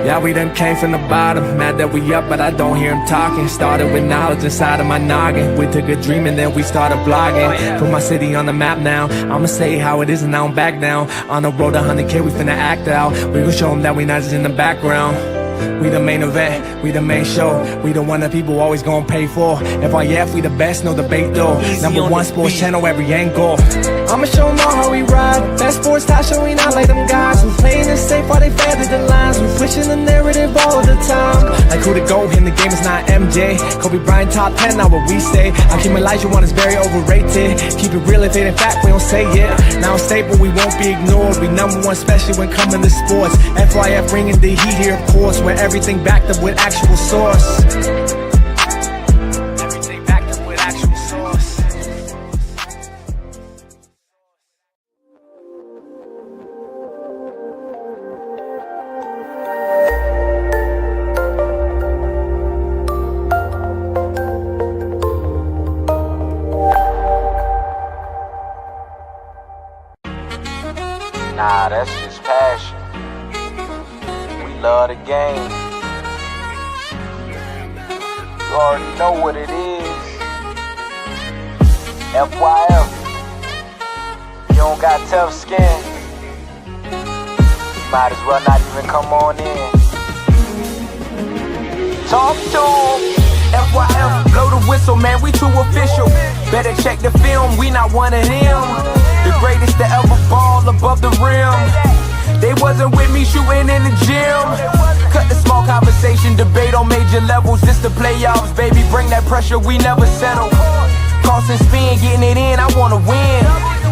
Yeah, we done came from the bottom, mad that we up, but I don't hear him talking. Started with knowledge inside of my noggin. We took a dream and then we started blogging. Put my city on the map now. I'ma say how it is and I don't back down. On the road to 100K, we finna act out. We gon' show them that we not just in the background. We the main event, we the main show. We the one that people always gonna pay for. FYF, we the best, no debate though. Number one sports channel, every angle. I'ma show them all how we ride. Best sports talk show, we not like them guys. We playing it safe while they feather the lines. We pushing the narrative all the time. Like who to go in the game is not MJ. Kobe Bryant top 10, not what we say. I keep Elijah one is very overrated. Keep it real if it ain't fact, we don't say it. Now it's stable, we won't be ignored. We number one, especially when coming to sports. FYF bringing the heat here, of course. Where everything backed up with actual source. Everything backed up with actual source. Nah, that's just passion. We love the game. You already know what it is. FYF. You don't got tough skin. Might as well not even come on in. Talk to 'em. FYF, blow the whistle, man, we too official. Better check the film, we not one of them. The greatest to ever ball above the rim. They wasn't with me shooting in the gym. Cut the small conversation, debate on major levels. This the playoffs, baby, bring that pressure, we never settle. Cross and spin, getting it in, I wanna win.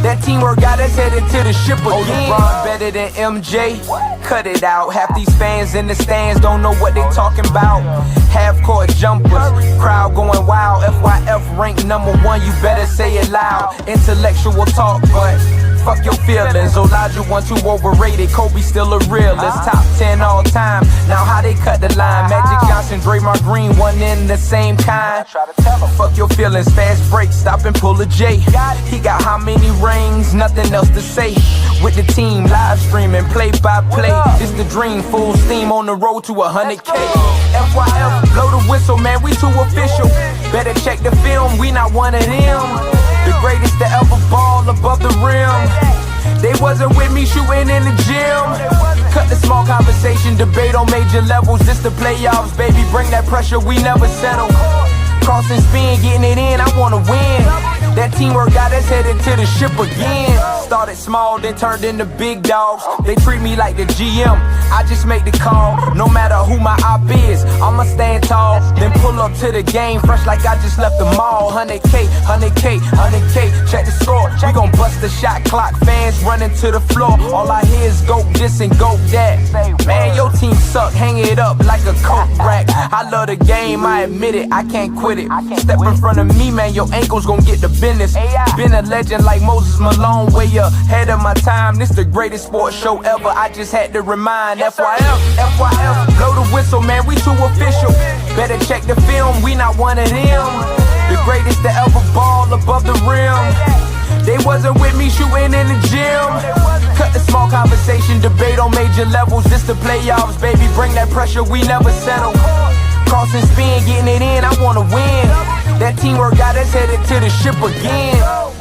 That teamwork got us headed to the ship again. LeBron better than MJ, cut it out. Half these fans in the stands don't know what they talking about. Half-court jumpers, crowd going wild. FYF ranked number one, you better say it loud. Intellectual talk, but fuck your feelings. Elijah one too overrated, Kobe still a realist. Top 10 all time, now how they cut the line. Magic Johnson, Draymond Green, one in the same kind. Fuck your feelings, fast break, stop and pull a J. He got how many rings, nothing else to say. With the team, live streaming, play by play. It's the dream, full steam on the road to 100K. FYF, blow the whistle, man, we too official. Better check the film, we not one of them. The greatest to ever ball above the rim. They wasn't with me shooting in the gym. Cut the small conversation, debate on major levels. This the playoffs, baby, bring that pressure, we never settle. Cross and spin, getting it in, I wanna win. That teamwork got us headed to the ship again. Started small, then turned into big dogs. They treat me like the GM, I just make the call. No matter who my op is, I'ma stand tall. Then pull up to the game, fresh like I just left the mall. 100K, 100K, 100K, check the score. We gon' bust the shot clock, fans running to the floor. All I hear is go this and go that. Man, your team suck, hang it up like a coke rack. I love the game, I admit it, I can't quit it. Step in front of me, man, your ankles gon' get the business. Been a legend like Moses Malone, way ahead of my time. This the greatest sports show ever, I just had to remind. FYF, FYF, blow the whistle, man, we too official. Better check the film, we not one of them. The greatest to ever ball above the rim. They wasn't with me shooting in the gym. Cut the small conversation, debate on major levels. This the playoffs, baby, bring that pressure, we never settle. Cross and spin, getting it in, I wanna win. That teamwork got us headed to the ship again.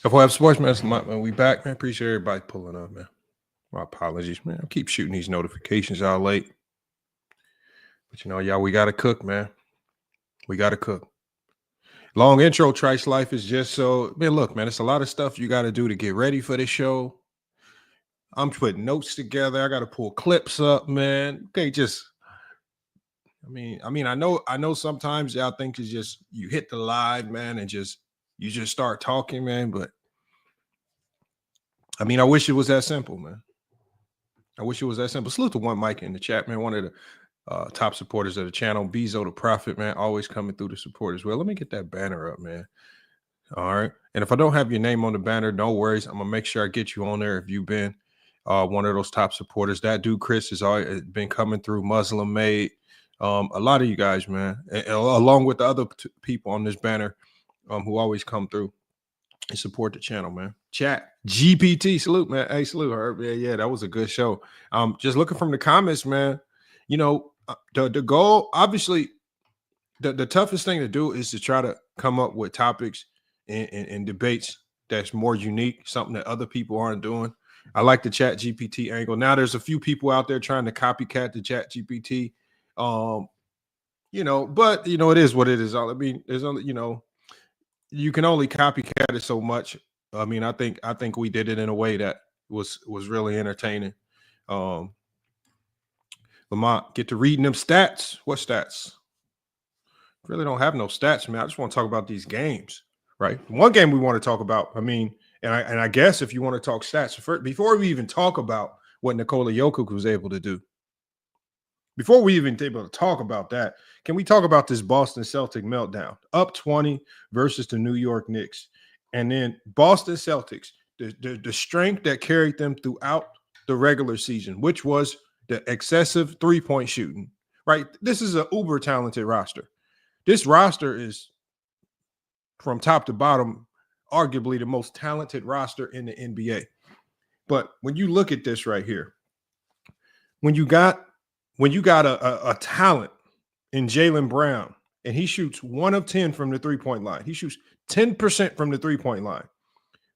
FYF Sports, man, we back, man. Appreciate everybody pulling up, man. My apologies, man. I keep shooting these notifications out late. But, you know, y'all, we got to cook, man. We got to cook. Long intro, Trice Life is just so, man, look, man, it's a lot of stuff you got to do to get ready for this show. I'm putting notes together. I got to pull clips up, man. Okay, just, I know sometimes y'all think it's just, you hit the live, man, and you just start talking, man. But I wish it was that simple, man. I wish it was that simple. Salute to One Mike in the chat, man. One of the top supporters of the channel. Bezo the Prophet, man. Always coming through the support as well. Let me get that banner up, man. All right. And if I don't have your name on the banner, no worries. I'm going to make sure I get you on there if you've been one of those top supporters. That dude, Chris, has always been coming through. Muslim Made. A lot of you guys, man, along with the other people on this banner who always come through and support the channel, man. Chat GPT, salute, man. Hey, salute, Herb. Yeah, that was a good show. Just looking from the comments, man. You know, the goal, obviously, the toughest thing to do is to try to come up with topics and debates that's more unique, something that other people aren't doing. I like the Chat GPT angle. Now there's a few people out there trying to copycat the Chat GPT. You know, but you know, it is what it is. I mean, there's only, you know, you can only copycat it so much. I mean, I think we did it in a way that was really entertaining. Lamont, get to reading them stats. What stats? Really don't have no stats, man. I just want to talk about these games, right? One game we want to talk about. I mean, and I guess if you want to talk stats, before we even talk about what Nikola Jokic was able to do, before we even able to talk about that, can we talk about this Boston Celtic meltdown? Up 20 versus the New York Knicks. And then Boston Celtics, the strength that carried them throughout the regular season, which was the excessive three-point shooting, right? This is an uber talented roster. This roster is, from top to bottom, arguably the most talented roster in the NBA. But when you look at this right here, when you got a talent in Jalen Brown, and he shoots 1 of 10 from the three-point line. He shoots 10% from the three-point line,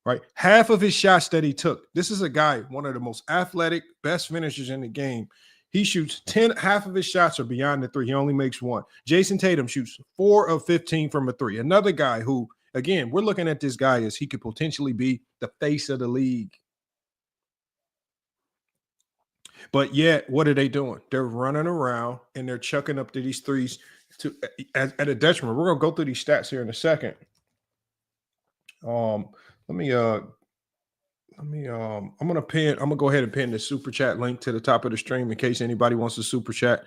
right? Half of his shots that he took. This is a guy, one of the most athletic, best finishers in the game. He shoots half of his shots are beyond the three. He only makes 1. Jason Tatum shoots 4 of 15 from a three. Another guy who, again, we're looking at this guy as he could potentially be the face of the league. But yet, what are they doing? They're running around and they're chucking up to these threes at a detriment. We're gonna go through these stats here in a second. I'm gonna go ahead and pin the super chat link to the top of the stream in case anybody wants to super chat.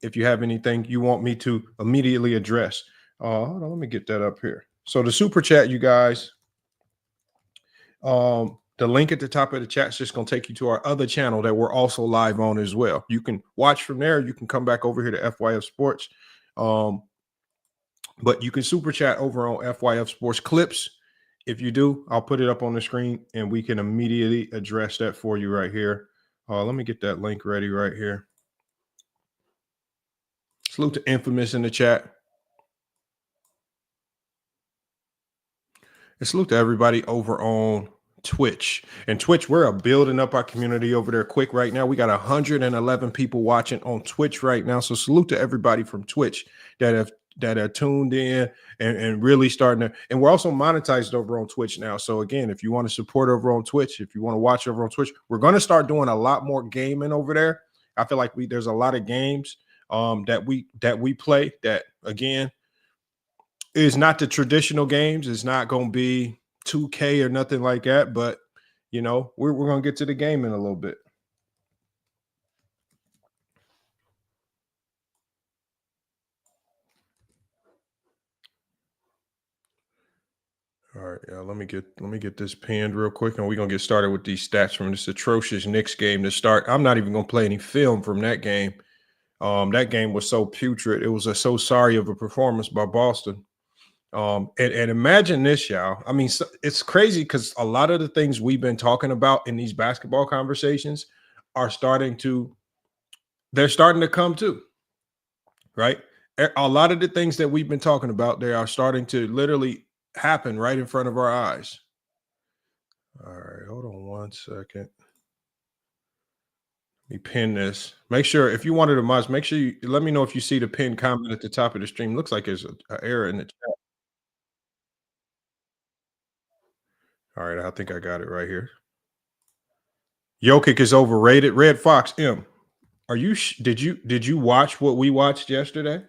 If you have anything you want me to immediately address. Hold on, let me get that up here. So the super chat, you guys. The link at the top of the chat is just going to take you to our other channel that we're also live on as well. You can watch from there. You can come back over here to FYF Sports. But you can super chat over on FYF Sports Clips. If you do, I'll put it up on the screen and we can immediately address that for you right here. Let me get that link ready right here. Salute to Infamous in the chat. And salute to everybody over on Twitch. And Twitch, we're building up our community over there quick right now. We got 111 people watching on Twitch right now. So salute to everybody from Twitch that are tuned in and really starting to, and we're also monetized over on Twitch now. So again, if you want to support over on Twitch, if you want to watch over on Twitch, we're going to start doing a lot more gaming over there. I feel like there's a lot of games that we play that, again, is not the traditional games. It's not going to be 2K or nothing like that, but you know, we're going to get to the game in a little bit. All right, let me get this pinned real quick, and we're gonna get started with these stats from this atrocious Knicks game to start. I'm not even gonna play any film from that game. That game was so putrid. It was so sorry of a performance by Boston. And imagine this, y'all. I mean, it's crazy because a lot of the things we've been talking about in these basketball conversations are starting to come to, right? A lot of the things that we've been talking about, they are starting to literally happen right in front of our eyes. All right, hold on one second. Let me pin this. Make sure, if you wanted to mods, make sure you let me know if you see the pinned comment at the top of the stream. Looks like there's an error in the chat. All right, I think I got it right here. Jokic is overrated. Red Fox M. Are you? Did you watch what we watched yesterday?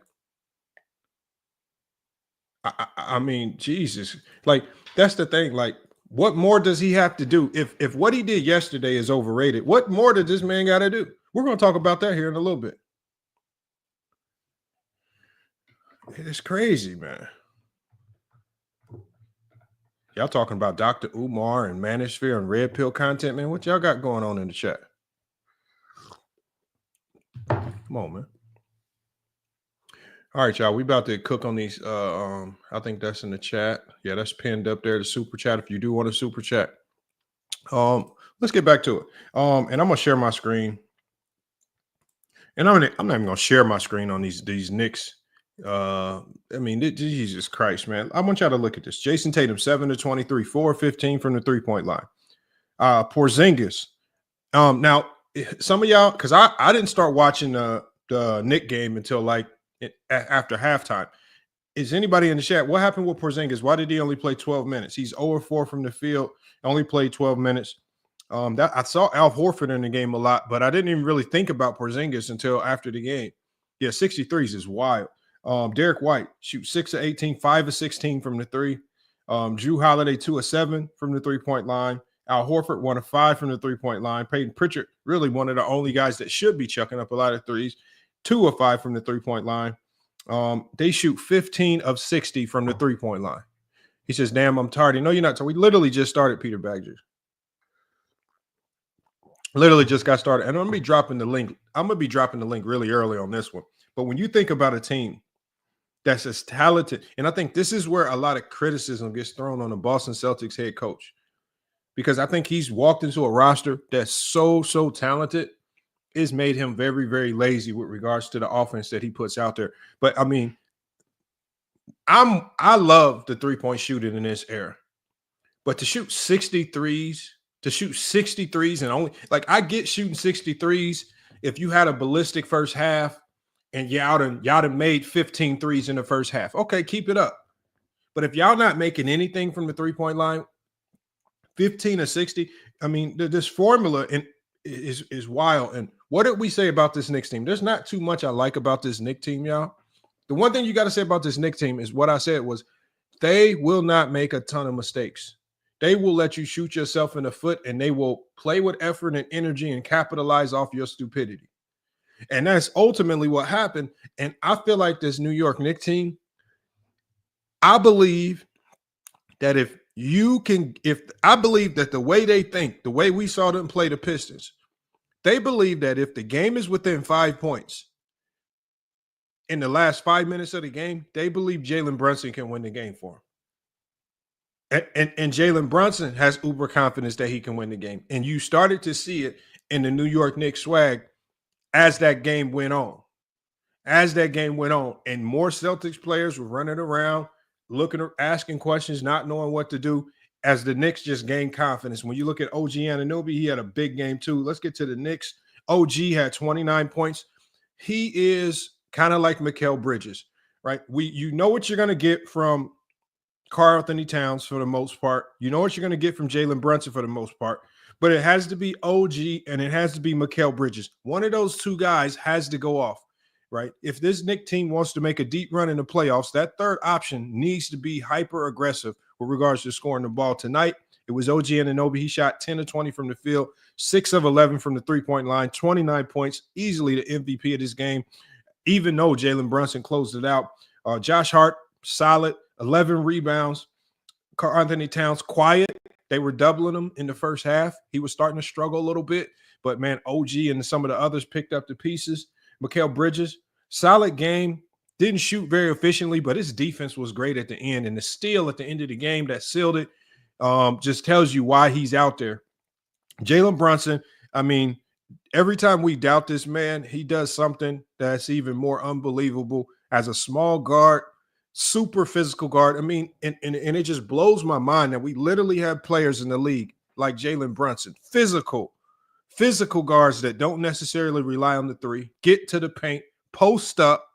I mean, Jesus. Like, that's the thing. Like, What more does he have to do? If what he did yesterday is overrated, what more does this man got to do? We're going to talk about that here in a little bit. It's crazy, man. Y'all talking about Dr. Umar and Manosphere and Red Pill content, man. What y'all got going on in the chat? Come on, man. All right, y'all. We about to cook on these. I think that's in the chat. Yeah, that's pinned up there, the super chat. If you do want a super chat. Let's get back to it. And I'm gonna share my screen. And I'm not even gonna share my screen on these Knicks. I mean, Jesus Christ, man. I want y'all to look at this. Jason Tatum, 7-23, 4-15 from the 3-point line. Porzingis. Now some of y'all, because I didn't start watching the Knick game until like after halftime. Is anybody in the chat? What happened with Porzingis? Why did he only play 12 minutes? He's 0-4 from the field, only played 12 minutes. That I saw Al Horford in the game a lot, but I didn't even really think about Porzingis until after the game. Yeah, 63s is wild. Derek White, shoot 6-18, 5-16 from the three. Drew Holiday, 2-7 from the 3-point line. Al Horford, 1-5 from the 3-point line. Peyton Pritchard, really one of the only guys that should be chucking up a lot of threes, 2-5 from the 3-point line. They shoot 15 of 60 from the 3-point line. He says, damn, I'm tardy. No, you're not. So we literally just started, Peter Badger. Literally just got started. And I'm going to be dropping the link. I'm going to be dropping the link really early on this one. But when you think about a team that's as talented, and I think this is where a lot of criticism gets thrown on the Boston Celtics head coach, because I think he's walked into a roster that's so talented. It's made him very, very lazy with regards to the offense that he puts out there. But I mean, I love the 3-point shooting in this era. But to shoot 63s, and only like I get shooting 63s if you had a ballistic first half and y'all done made 15 threes in the first half. Okay, keep it up. But if y'all not making anything from the 3-point line, 15 or 60, I mean, this formula is wild. And what did we say about this Knicks team? There's not too much I like about this Knicks team, y'all. The one thing you got to say about this Knicks team is what I said was they will not make a ton of mistakes. They will let you shoot yourself in the foot, and they will play with effort and energy and capitalize off your stupidity. And that's ultimately what happened. And I feel like this New York Knicks team, I believe that if I believe that the way they think, the way we saw them play the Pistons, they believe that if the game is within 5 points in the last 5 minutes of the game, they believe Jalen Brunson can win the game for them. And Jalen Brunson has uber confidence that he can win the game. And you started to see it in the New York Knicks swag as that game went on. And more Celtics players were running around, asking questions, not knowing what to do, as the Knicks just gained confidence. When you look at OG Anunoby, he had a big game too. Let's get to the Knicks. OG had 29 points. He is kind of like Mikal Bridges, right? You know what you're going to get from Karl Anthony Towns for the most part. You know what you're going to get from Jalen Brunson for the most part. But it has to be OG and it has to be Mikal Bridges. One of those two guys has to go off, right? If this Knicks team wants to make a deep run in the playoffs, that third option needs to be hyper aggressive with regards to scoring the ball. Tonight, it was OG Anunoby. He shot 10 of 20 from the field, 6 of 11 from the 3-point line, 29 points, easily the MVP of this game, even though Jalen Brunson closed it out. Josh Hart, solid, 11 rebounds. Karl Anthony Towns, quiet. They were doubling him in the first half. He was starting to struggle a little bit, but man, OG and some of the others picked up the pieces. Mikal Bridges, solid game. Didn't shoot very efficiently, but his defense was great at the end. And the steal at the end of the game that sealed it just tells you why he's out there. Jalen Brunson, I mean, every time we doubt this man, he does something that's even more unbelievable as a small guard, super physical guard. I mean, and it just blows my mind that we literally have players in the league like Jalen Brunson, physical guards that don't necessarily rely on the three, get to the paint, post up,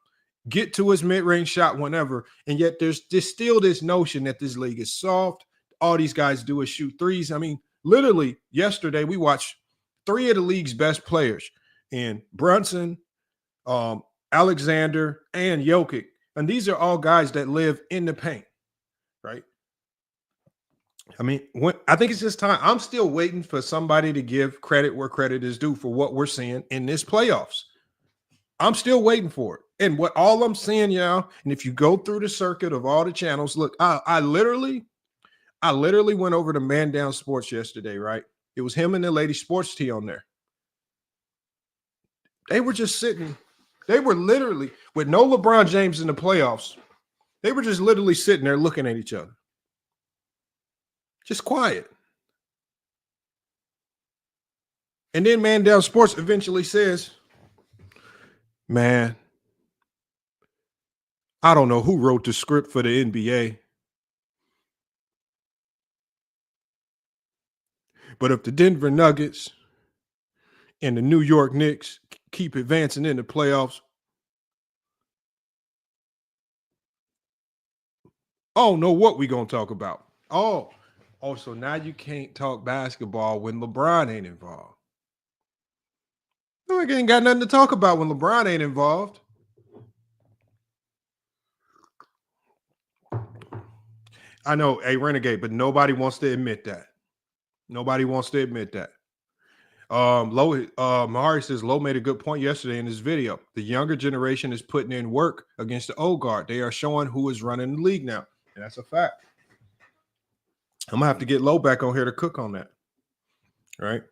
get to his mid-range shot whenever, and yet there's still this notion that this league is soft. All these guys do is shoot threes. I mean, literally yesterday we watched 3 of the league's best players in Brunson, Alexander, and Jokic. And these are all guys that live in the paint, right? I mean, I think it's just time. I'm still waiting for somebody to give credit where credit is due for what we're seeing in this playoffs. I'm still waiting for it. And what all I'm seeing, y'all, and if you go through the circuit of all the channels, look, I literally went over to Man Down Sports yesterday, right? It was him and the lady sports tea on there. They were just sitting. They were literally, with no LeBron James in the playoffs, they were just literally sitting there looking at each other. Just quiet. And then Man Down Sports eventually says, man, I don't know who wrote the script for the NBA, but if the Denver Nuggets and the New York Knicks keep advancing in the playoffs, I don't know what we're going to talk about. Oh, so now you can't talk basketball when LeBron ain't involved. No, I ain't got nothing to talk about when LeBron ain't involved. I know, a renegade, but nobody wants to admit that. Nobody wants to admit that. Mahari says Lowe made a good point yesterday in his video. The younger generation is putting in work against the old guard. They are showing who is running the league now, and that's a fact. I'm gonna have to get Lowe back on here to cook on that, right?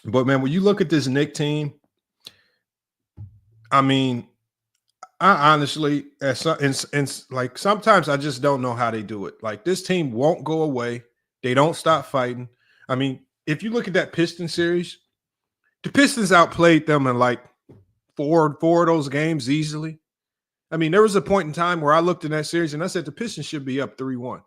But man, when you look at this Knicks team, I mean, I honestly, like sometimes I just don't know how they do it. Like this team won't go away. They don't stop fighting. I mean, if you look at that Pistons series, the Pistons outplayed them in like four of those games easily. I mean, there was a point in time where I looked in that series and I said the Pistons should be up 3-1.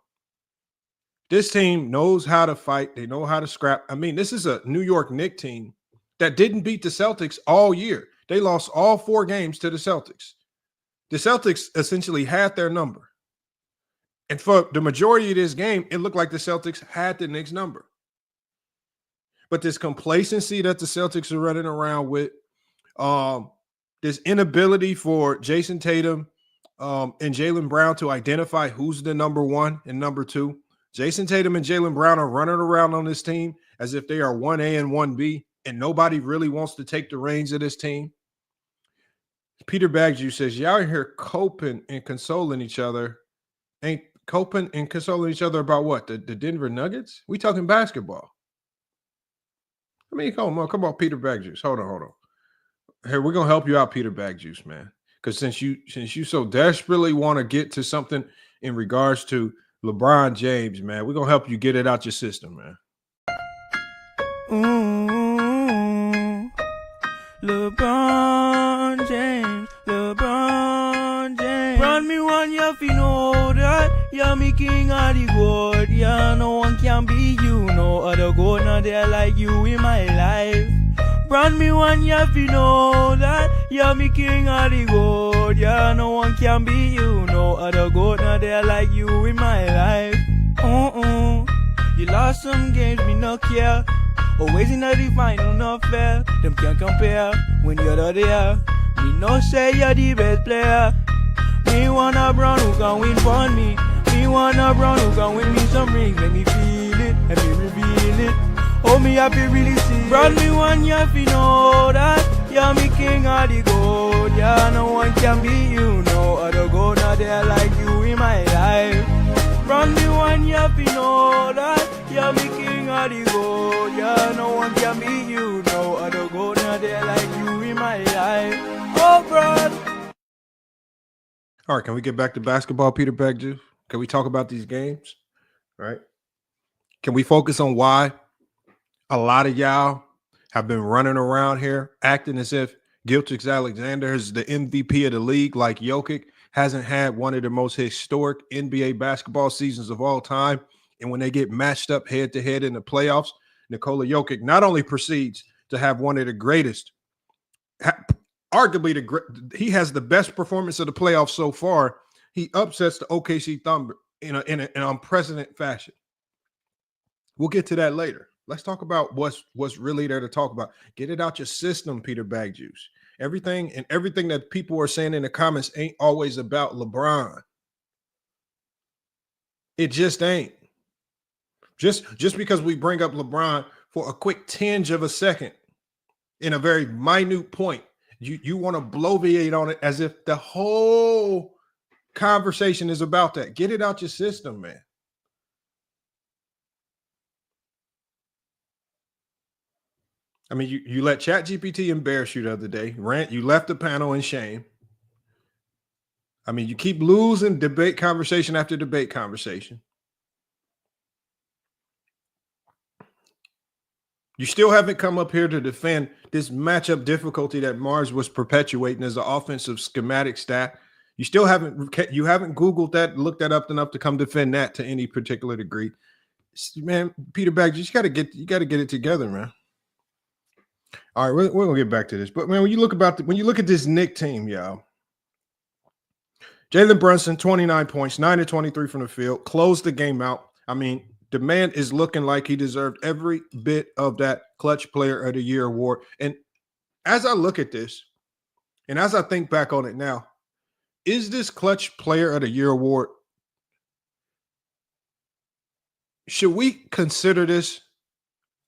This team knows how to fight. They know how to scrap. I mean, this is a New York Knicks team that didn't beat the Celtics all year. They lost all 4 games to the Celtics. The Celtics essentially had their number. And for the majority of this game, it looked like the Celtics had the Knicks number. But this complacency that the Celtics are running around with, this inability for Jason Tatum and Jalen Brown to identify who's the number 1 and number 2. Jason Tatum and Jalen Brown are running around on this team as if they are 1A and 1B, and nobody really wants to take the reins of this team. Peter Bagju says, y'all are here coping and consoling each other. Ain't coping and consoling each other about what? The Denver Nuggets? We talking basketball. I mean, come on, Peter Bagjuice. Hold on. Here, we're gonna help you out, Peter Bagjuice, man. Because since you so desperately want to get to something in regards to LeBron James, man, we're gonna help you get it out your system, man. LeBron James. Run me one, you fi know that. You're me king of the gold. Yeah, no one can be you. No other gold not there like you in my life. Run me one, you fi know that. You're me king of the gold. Yeah, no one can be you. No other gold not there like you in my life. You lost some games, me no care. Always in the final, not fair. Them can't compare when you're not there. Me no say you're the best player. Me want a Brown who can win for me. Me want a Brown who can win me some rings. Let me feel it, let me reveal it. Oh, me happy really see. Brown me one, you fi know that. You're me king of the gold. Yeah, no one can be you. No other gold not there like you in my life. Brown me one, you fi know that. You're me king of the gold. Yeah, no one can be you. No other gold not there like you in my life. Oh, Brown. All right, can we get back to basketball, Peter Bagju? Can we talk about these games? All right. Can we focus on why a lot of y'all have been running around here acting as if Gilgeous-Alexander is the MVP of the league, like Jokic hasn't had one of the most historic NBA basketball seasons of all time. And when they get matched up head-to-head in the playoffs, Nikola Jokic not only proceeds to have one of the greatest, arguably he has the best performance of the playoffs so far. He upsets the OKC Thunder in an unprecedented fashion. We'll get to that later. Let's talk about what's really there to talk about. Get it out your system, Peter Bagjuice. Everything that people are saying in the comments ain't always about LeBron. It just ain't. Just because we bring up LeBron for a quick tinge of a second in a very minute point, you want to bloviate on it as if the whole conversation is about that. Get it out your system, man. I mean, you let ChatGPT embarrass you the other day. You left the panel in shame. I mean, you keep losing debate conversation after debate conversation. You still haven't come up here to defend this matchup difficulty that Mars was perpetuating as an offensive schematic stat. You still haven't Googled that, looked that up enough to come defend that to any particular degree. Man, Peter Bagge, you got to get it together, man. All right, we're gonna get back to this, but man, when you look at this Knicks team, y'all, Jalen Brunson, 29 points, 9 of 23 from the field, closed the game out. I mean, the man is looking like he deserved every bit of that Clutch Player of the Year award. And as I look at this, and as I think back on it now, is this Clutch Player of the Year award? Should we consider this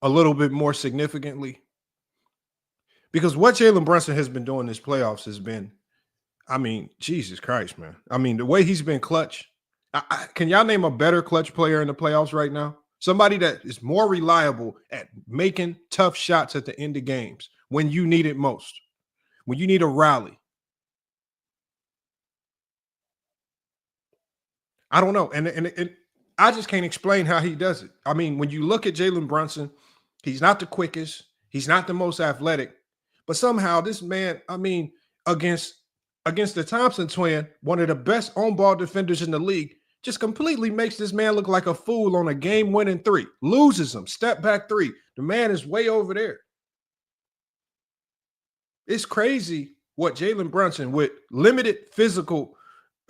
a little bit more significantly? Because what Jalen Brunson has been doing this playoffs has been, I mean, Jesus Christ, man. I mean, the way he's been clutch. Can y'all name a better clutch player in the playoffs right now? Somebody that is more reliable at making tough shots at the end of games when you need it most, when you need a rally. I don't know. And I just can't explain how he does it. I mean, when you look at Jalen Brunson, he's not the quickest. He's not the most athletic. But somehow this man, I mean, against the Thompson twin, one of the best on-ball defenders in the league, just completely makes this man look like a fool on a game-winning three. Loses him, step back three. The man is way over there. It's crazy what Jalen Brunson, with limited physical,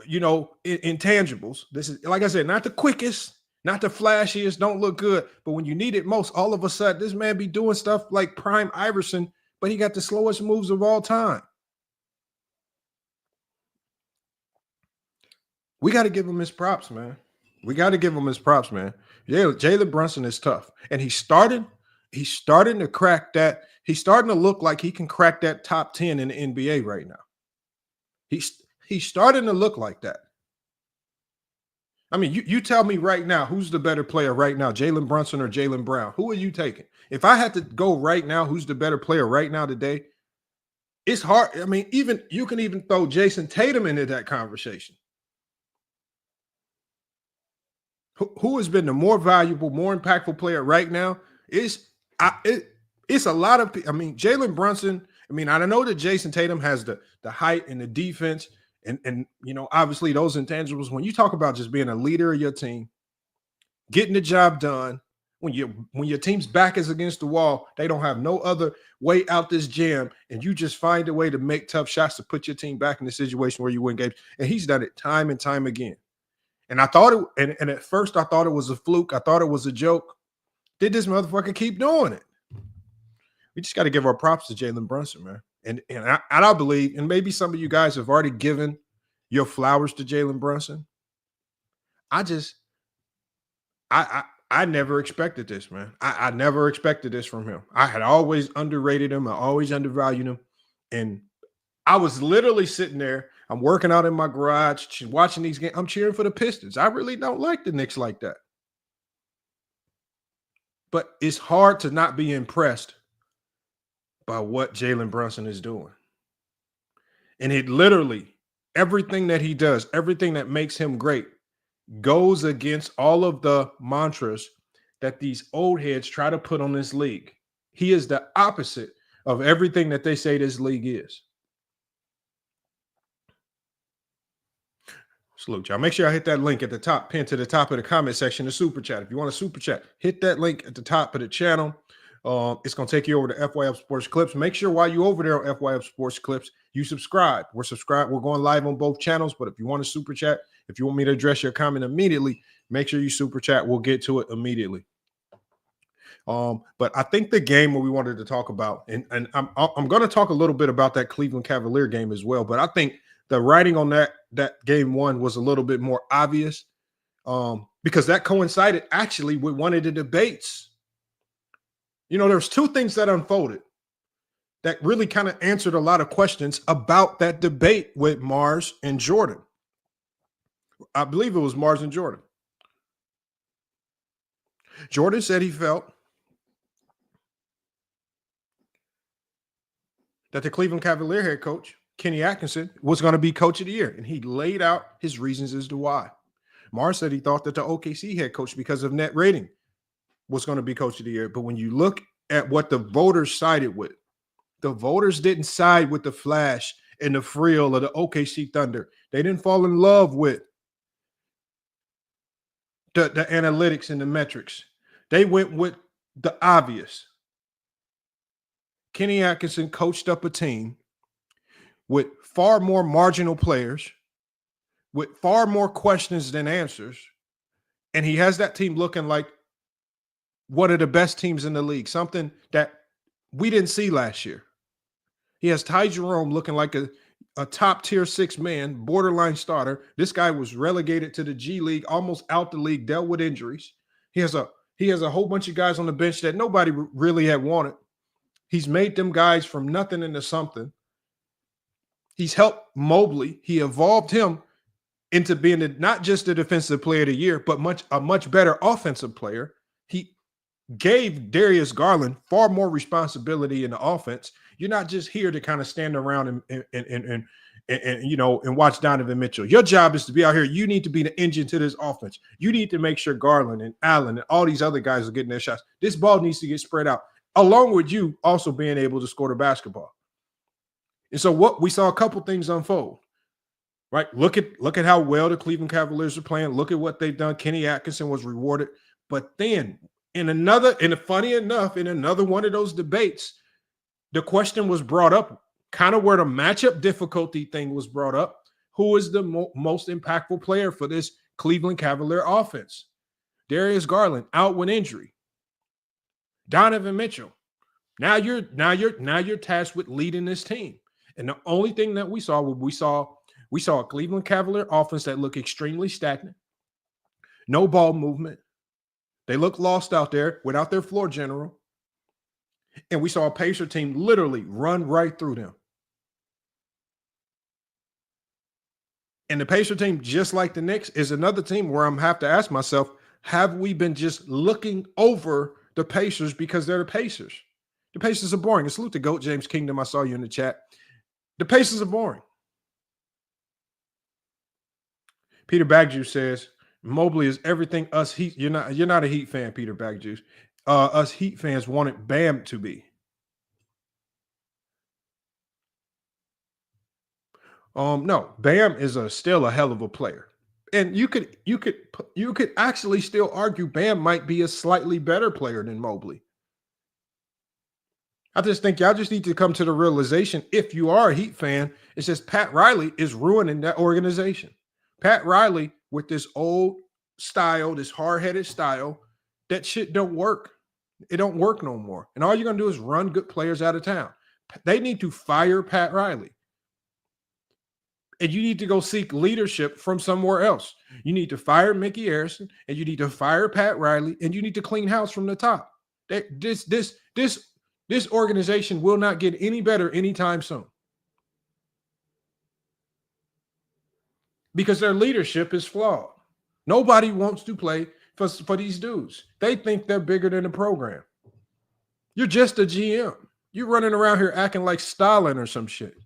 intangibles. This is, like I said, not the quickest, not the flashiest, don't look good. But when you need it most, all of a sudden, this man be doing stuff like Prime Iverson, but he got the slowest moves of all time. We got to give him his props, man. Jalen Brunson is tough. And he's starting to crack that. He's starting to look like he can crack that top 10 in the NBA right now. He's starting to look like that. I mean, you tell me right now, who's the better player right now, Jalen Brunson or Jaylen Brown? Who are you taking? If I had to go right now, who's the better player right now today? It's hard. I mean, you can even throw Jason Tatum into that conversation. Who has been the more valuable, more impactful player right now? It's a lot of. I mean, Jalen Brunson. I mean, I know that Jason Tatum has the height and the defense, and obviously those intangibles. When you talk about just being a leader of your team, getting the job done, when your team's back is against the wall, they don't have no other way out this jam, and you just find a way to make tough shots to put your team back in the situation where you win games. And he's done it time and time again. And I thought and at first I thought it was a fluke. I thought it was a joke. Did this motherfucker keep doing it? We just got to give our props to Jalen Brunson, man. And I believe, and maybe some of you guys have already given your flowers to Jalen Brunson. I never expected this, man. I never expected this from him. I had always underrated him. I always undervalued him. And I was literally sitting there. I'm working out in my garage, watching these games. I'm cheering for the Pistons. I really don't like the Knicks like that. But it's hard to not be impressed by what Jalen Brunson is doing. And it literally, everything that he does, everything that makes him great, goes against all of the mantras that these old heads try to put on this league. He is the opposite of everything that they say this league is. Salute, y'all. Make sure I hit that link at the top, pinned to the top of the comment section, the super chat. If you want a super chat, hit that link at the top of the channel. It's going to take you over to FYF Sports Clips. Make sure while you're over there on FYF Sports Clips, you subscribe. We're subscribed. We're going live on both channels, but if you want a super chat, if you want me to address your comment immediately, make sure you super chat. We'll get to it immediately. But I think the game what we wanted to talk about, and I'm going to talk a little bit about that Cleveland Cavalier game as well, but I think the writing on that game one was a little bit more obvious. because that coincided actually with one of the debates. You know, there's two things that unfolded that really kind of answered a lot of questions about that debate with Mars and Jordan. I believe it was Mars and Jordan. Jordan said he felt that the Cleveland Cavalier head coach, Kenny Atkinson, was going to be coach of the year, and he laid out his reasons as to why. Mars said he thought that the OKC head coach, because of net rating, was going to be coach of the year. But when you look at what the voters sided with, the voters didn't side with the flash and the frill of the OKC Thunder. They didn't fall in love with the analytics and the metrics. They went with the obvious. Kenny Atkinson coached up a team with far more marginal players, with far more questions than answers, and he has that team looking like one of the best teams in the league, something that we didn't see last year. He has Ty Jerome looking like a top tier 6 man, borderline starter. This guy was relegated to the G League, almost out the league, dealt with injuries. He has a whole bunch of guys on the bench that nobody really had wanted. He's made them guys from nothing into something. He's helped Mobley. He evolved him into being not just a defensive player of the year, but a much better offensive player. He gave Darius Garland far more responsibility in the offense. You're not just here to kind of stand around and watch Donovan Mitchell. Your job is to be out here. You need to be the engine to this offense. You need to make sure Garland and Allen and all these other guys are getting their shots. This ball needs to get spread out, along with you also being able to score the basketball. And so what we saw a couple things unfold, right? Look at how well the Cleveland Cavaliers are playing. Look at what they've done. Kenny Atkinson was rewarded. But then funny enough, in another one of those debates, the question was brought up, kind of where the matchup difficulty thing was brought up. Who is the most impactful player for this Cleveland Cavalier offense? Darius Garland out with injury. Donovan Mitchell. Now you're tasked with leading this team. And the only thing that we saw a Cleveland Cavalier offense that looked extremely stagnant. No ball movement. They look lost out there without their floor general. And we saw a Pacer team literally run right through them. And the Pacer team, just like the Knicks, is another team where I'm have to ask myself, have we been just looking over the Pacers because they're the Pacers? The Pacers are boring. And salute to GOAT James Kingdom. I saw you in the chat. The Pacers are boring. Peter Bagjuice says, Mobley is everything us Heat. You're not a Heat fan, Peter Bagjuice. Us Heat fans wanted Bam to be. No, Bam is still a hell of a player. And you could actually still argue Bam might be a slightly better player than Mobley. I just think y'all just need to come to the realization, if you are a Heat fan, it's just Pat Riley is ruining that organization. Pat Riley, with this old style, this hard-headed style, that shit don't work. It don't work no more. And all you're going to do is run good players out of town. They need to fire Pat Riley. And you need to go seek leadership from somewhere else. You need to fire Mickey Harrison, and you need to fire Pat Riley, and you need to clean house from the top. This organization will not get any better anytime soon. Because their leadership is flawed. Nobody wants to play for these dudes. They think they're bigger than the program. You're just a GM. You're running around here acting like Stalin or some shit.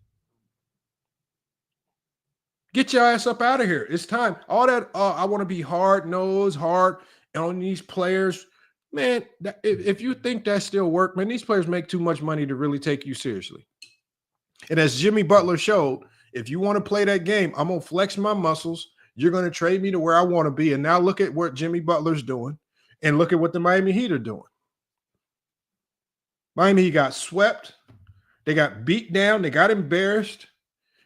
Get your ass up out of here. It's time. All that, I want to be hard-nosed, hard on these players. Man, if you think that still work, man, these players make too much money to really take you seriously. And as Jimmy Butler showed, if you want to play that game, I'm going to flex my muscles. You're going to trade me to where I want to be. And now look at what Jimmy Butler's doing, and look at what the Miami Heat are doing. Miami Heat got swept. They got beat down. They got embarrassed,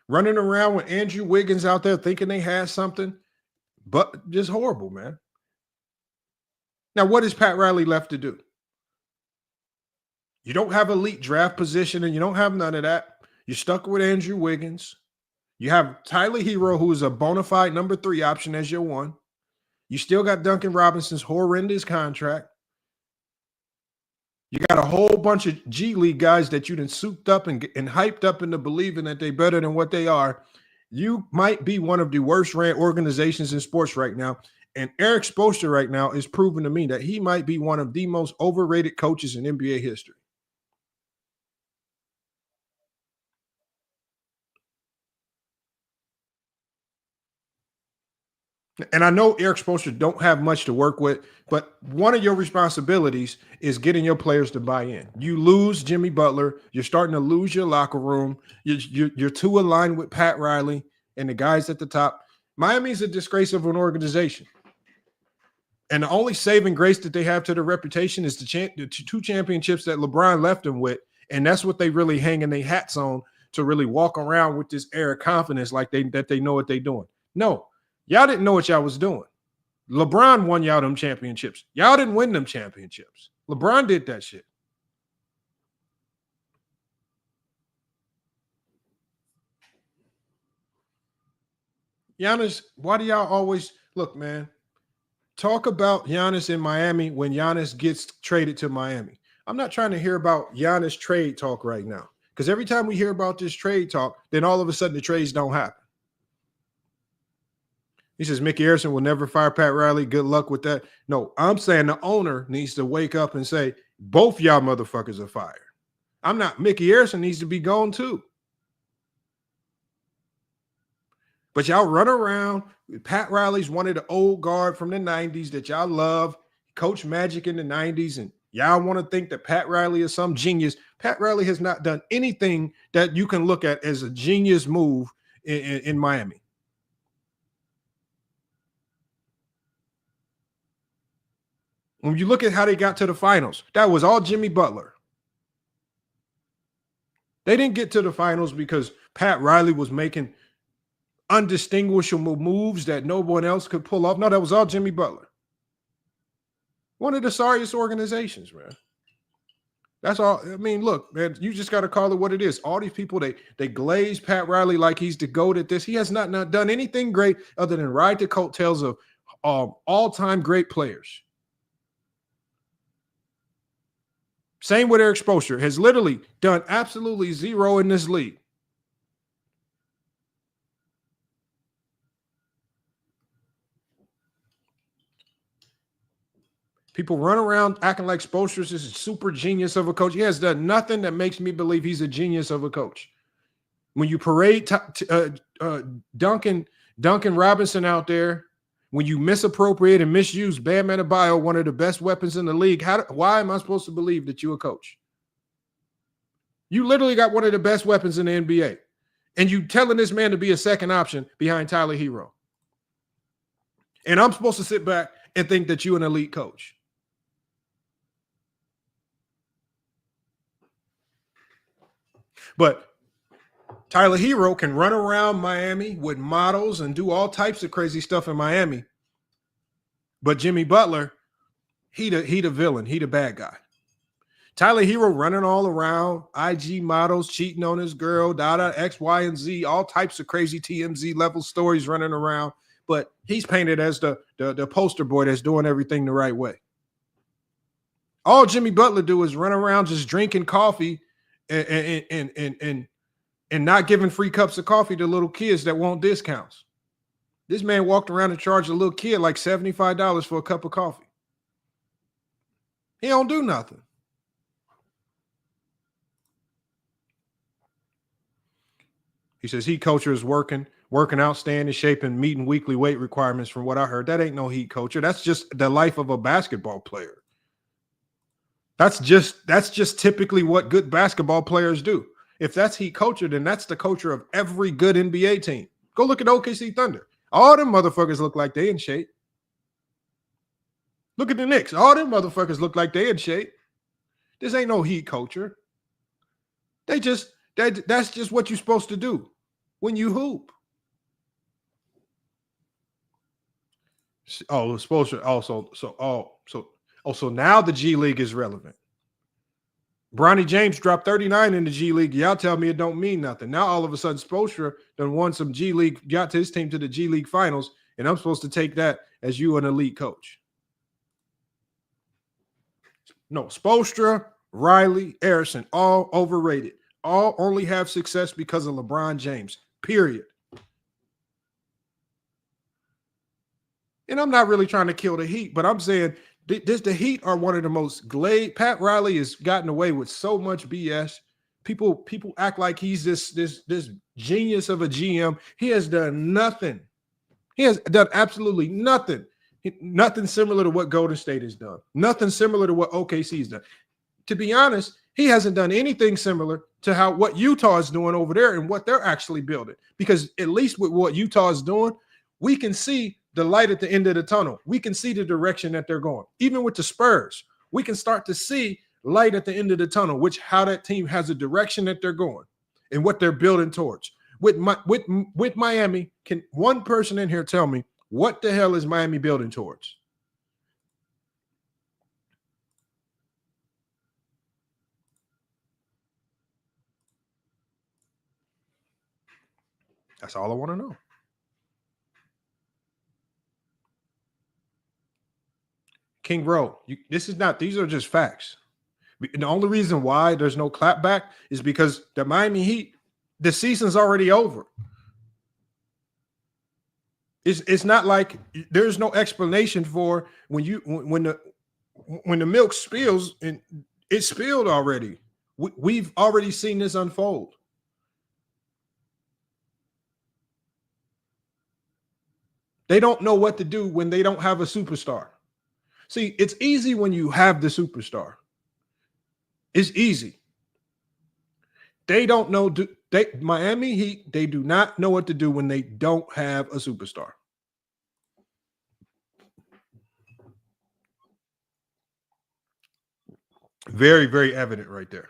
running around with Andrew Wiggins out there thinking they had something, but just horrible, man. Now, what is Pat Riley left to do? You don't have elite draft position, and you don't have none of that. You're stuck with Andrew Wiggins. You have Tyler Hero, who is a bona fide number 3 option as your one. You still got Duncan Robinson's horrendous contract. You got a whole bunch of G League guys that you done souped up and hyped up into believing that they're better than what they are. You might be one of the worst ran organizations in sports right now. And Eric Spoelstra right now is proving to me that he might be one of the most overrated coaches in NBA history. And I know Eric Spoelstra don't have much to work with, but one of your responsibilities is getting your players to buy in. You lose Jimmy Butler, you're starting to lose your locker room. You're too aligned with Pat Riley and the guys at the top. Miami's a disgrace of an organization. And the only saving grace that they have to their reputation is the 2 championships that LeBron left them with. And that's what they really hang in their hats on, to really walk around with this air of confidence like that they know what they're doing. No. Y'all didn't know what y'all was doing. LeBron won y'all them championships. Y'all didn't win them championships. LeBron did that shit. Giannis, why do y'all always look, man? Talk about Giannis in Miami when Giannis gets traded to Miami. I'm not trying to hear about Giannis trade talk right now, because every time we hear about this trade talk, then all of a sudden the trades don't happen. He says Mickey Harrison will never fire Pat Riley. Good luck with that. No, I'm saying the owner needs to wake up and say, both y'all motherfuckers are fired. I'm not. Mickey Harrison needs to be gone too. But y'all run around. Pat Riley's one of the old guard from the 90s that y'all love. Coach Magic in the 90s. And y'all want to think that Pat Riley is some genius. Pat Riley has not done anything that you can look at as a genius move in Miami. When you look at how they got to the finals, that was all Jimmy Butler. They didn't get to the finals because Pat Riley was making undistinguishable moves that no one else could pull off. No, that was all Jimmy Butler. One of the sorriest organizations, man. That's all. I mean, look, man, you just got to call it what it is. All these people, they glaze Pat Riley like he's the GOAT at this. He has not done anything great other than ride the coattails of all-time great players. Same with Eric Spoelstra, has literally done absolutely zero in this league. People run around acting like Spoelstra's this super genius of a coach. He has done nothing that makes me believe he's a genius of a coach. When you parade Duncan Robinson out there, when you misappropriate and misuse Bam Adebayo, one of the best weapons in the league, why am I supposed to believe that you're a coach? You literally got one of the best weapons in the NBA, and you telling this man to be a second option behind Tyler Hero. And I'm supposed to sit back and think that you're an elite coach. But Tyler Hero can run around Miami with models and do all types of crazy stuff in Miami. But Jimmy Butler, he the villain. He the bad guy. Tyler Hero running all around, IG models, cheating on his girl, X, Y, and Z, all types of crazy TMZ level stories running around. But he's painted as the poster boy that's doing everything the right way. All Jimmy Butler do is run around just drinking coffee and not giving free cups of coffee to little kids that want discounts. This man walked around and charged a little kid like $75 for a cup of coffee. He don't do nothing. He says heat culture is working out, staying in shape, and meeting weekly weight requirements from what I heard. That ain't no heat culture. That's just the life of a basketball player. That's just typically what good basketball players do. If that's heat culture, then that's the culture of every good NBA team. Go look at OKC Thunder. All them motherfuckers look like they in shape. Look at the Knicks. All them motherfuckers look like they in shape. This ain't no heat culture. That's just what you're supposed to do when you hoop. Oh, supposed to also so now the G League is relevant. Bronny James dropped 39 in the G League. Y'all tell me it don't mean nothing. Now all of a sudden Spoelstra done won some G League, got his team to the G League finals, and I'm supposed to take that as you an elite coach. No, Spoelstra, Riley, Harrison, all overrated. All only have success because of LeBron James, period. And I'm not really trying to kill the Heat, but I'm saying the Heat are one of the most glazed. Pat Riley has gotten away with so much BS. People act like he's this genius of a GM. He has done nothing. He has done absolutely nothing. Nothing similar to what Golden State has done. Nothing similar to what OKC has done. To be honest, he hasn't done anything similar to what Utah is doing over there and what they're actually building. Because at least with what Utah is doing, we can see the light at the end of the tunnel. We can see the direction that they're going. Even with the Spurs, we can start to see light at the end of the tunnel, how that team has a direction that they're going and what they're building towards. With Miami, can one person in here tell me what the hell is Miami building towards? That's all I want to know. King Bro, these are just facts. The only reason why there's no clapback is because the Miami Heat, the season's already over. It's not like there's no explanation for when the milk spills, and it spilled already. We've already seen this unfold. They don't know what to do when they don't have a superstar. See, it's easy when you have the superstar. It's easy. They don't know. Miami Heat, they do not know what to do when they don't have a superstar. Very, very evident right there.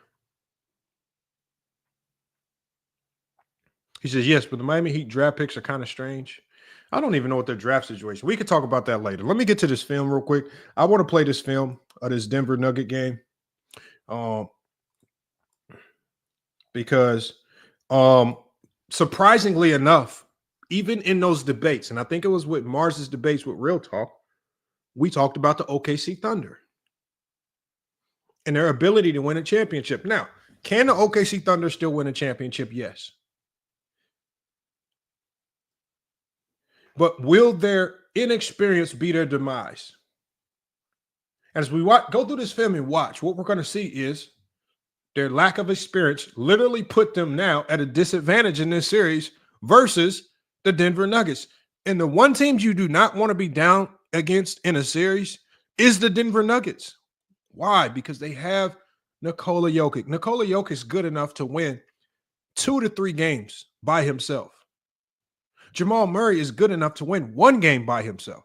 He says, yes, but the Miami Heat draft picks are kind of strange. I don't even know what their draft situation. We could talk about that later. Let me get to this film real quick. I want to play this film of this Denver Nugget game. Because surprisingly enough, even in those debates, and I think it was with Mars's debates with Real Talk, we talked about the OKC Thunder and their ability to win a championship. Now, can the OKC Thunder still win a championship? Yes. But will their inexperience be their demise? As we go through this film and watch, what we're going to see is their lack of experience literally put them now at a disadvantage in this series versus the Denver Nuggets. And the one team you do not want to be down against in a series is the Denver Nuggets. Why? Because they have Nikola Jokic. Nikola Jokic is good enough to win 2 to 3 games by himself. Jamal Murray is good enough to win 1 game by himself.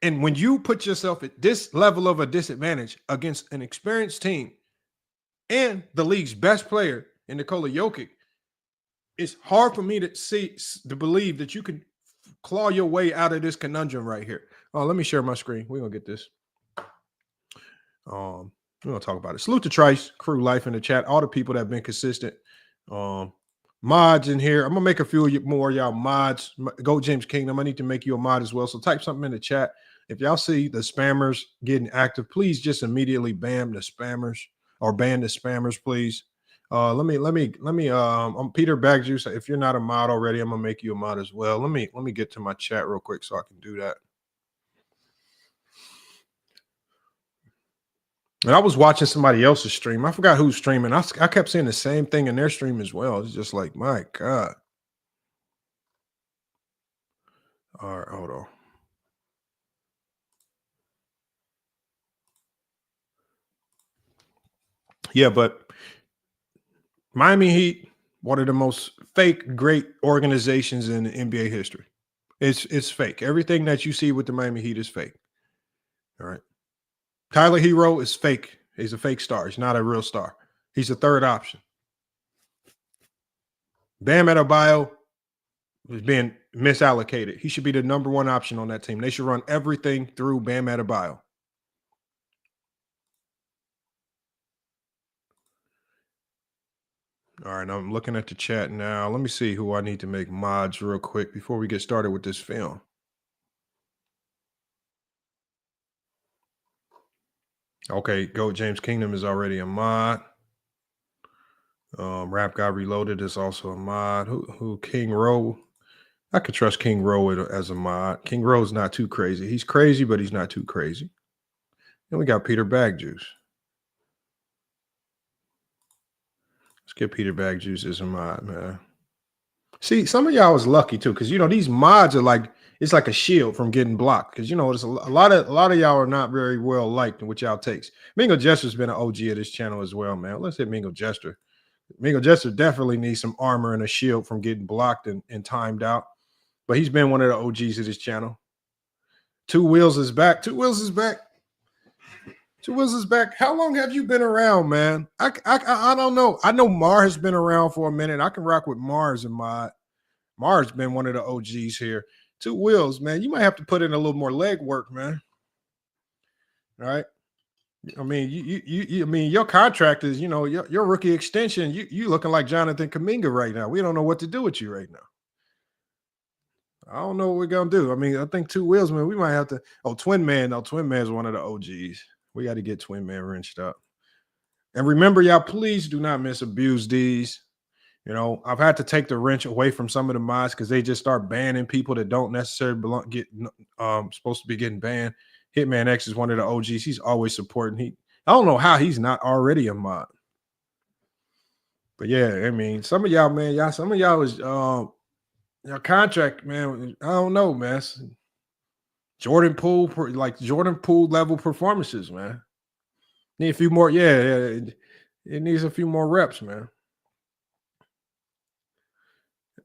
And when you put yourself at this level of a disadvantage against an experienced team and the league's best player in Nikola Jokic, it's hard for me to believe that you can claw your way out of this conundrum right here. Oh, let me share my screen. We're going to get this. We're going to talk about it. Salute to Trice, Crew Life in the chat, all the people that have been consistent. Mods in here. I'm going to make a few more of y'all mods. Go James Kingdom. I need to make you a mod as well. So type something in the chat. If y'all see the spammers getting active, please just immediately ban the spammers, please. Let me I'm Peter Bagjuice. If you're not a mod already, I'm gonna make you a mod as well. Let me get to my chat real quick so I can do that. And I was watching somebody else's stream. I forgot who's streaming. I kept seeing the same thing in their stream as well. It's just like, my God. All right, hold on. Yeah, but Miami Heat, one of the most fake great organizations in NBA history. It's fake. Everything that you see with the Miami Heat is fake. All right. Tyler Hero is fake. He's a fake star. He's not a real star. He's a third option. Bam Adebayo is being misallocated. He should be the number 1 option on that team. They should run everything through Bam Adebayo. All right, I'm looking at the chat now. Let me see who I need to make mods real quick before we get started with this film. Okay, Go James Kingdom is already a mod. Rap God Reloaded is also a mod. Who King Rowe? I could trust King Rowe as a mod. King Rowe's not too crazy. He's crazy, but he's not too crazy. Then we got Peter Bagjuice. Let's get Peter Bagjuice as a mod, man. See, some of y'all was lucky too, because these mods are like, it's like a shield from getting blocked. Because there's a lot of y'all are not very well liked in what y'all takes. Mingo Jester's been an OG of this channel as well, man. Let's hit Mingo Jester. Mingo Jester definitely needs some armor and a shield from getting blocked and timed out. But he's been one of the OGs of this channel. Two Wheels is back. Two Wheels is back. Two Wheels is back. How long have you been around, man? I don't know. I know Mar has been around for a minute. I can rock with Mars and mod. Mar's been one of the OGs here. Two Wheels, man. You might have to put in a little more leg work, man. All right. I mean, I mean, your contract is, your rookie extension. You looking like Jonathan Kuminga right now. We don't know what to do with you right now. I don't know what we're gonna do. I mean, I think Two Wheels, man. We might have to. Oh, Twin Man. No, Twin Man's one of the OGs. We got to get Twin Man wrenched up. And remember, y'all, please do not misabuse these. I've had to take the wrench away from some of the mods because they just start banning people that don't necessarily supposed to be getting banned. Hitman X is one of the OGs. He's always supporting. I don't know how he's not already a mod. But yeah, I mean, some of y'all, man, some of y'all is your contract, man. I don't know, man. Jordan Poole level performances, man. Need a few more. Yeah, it needs a few more reps, man.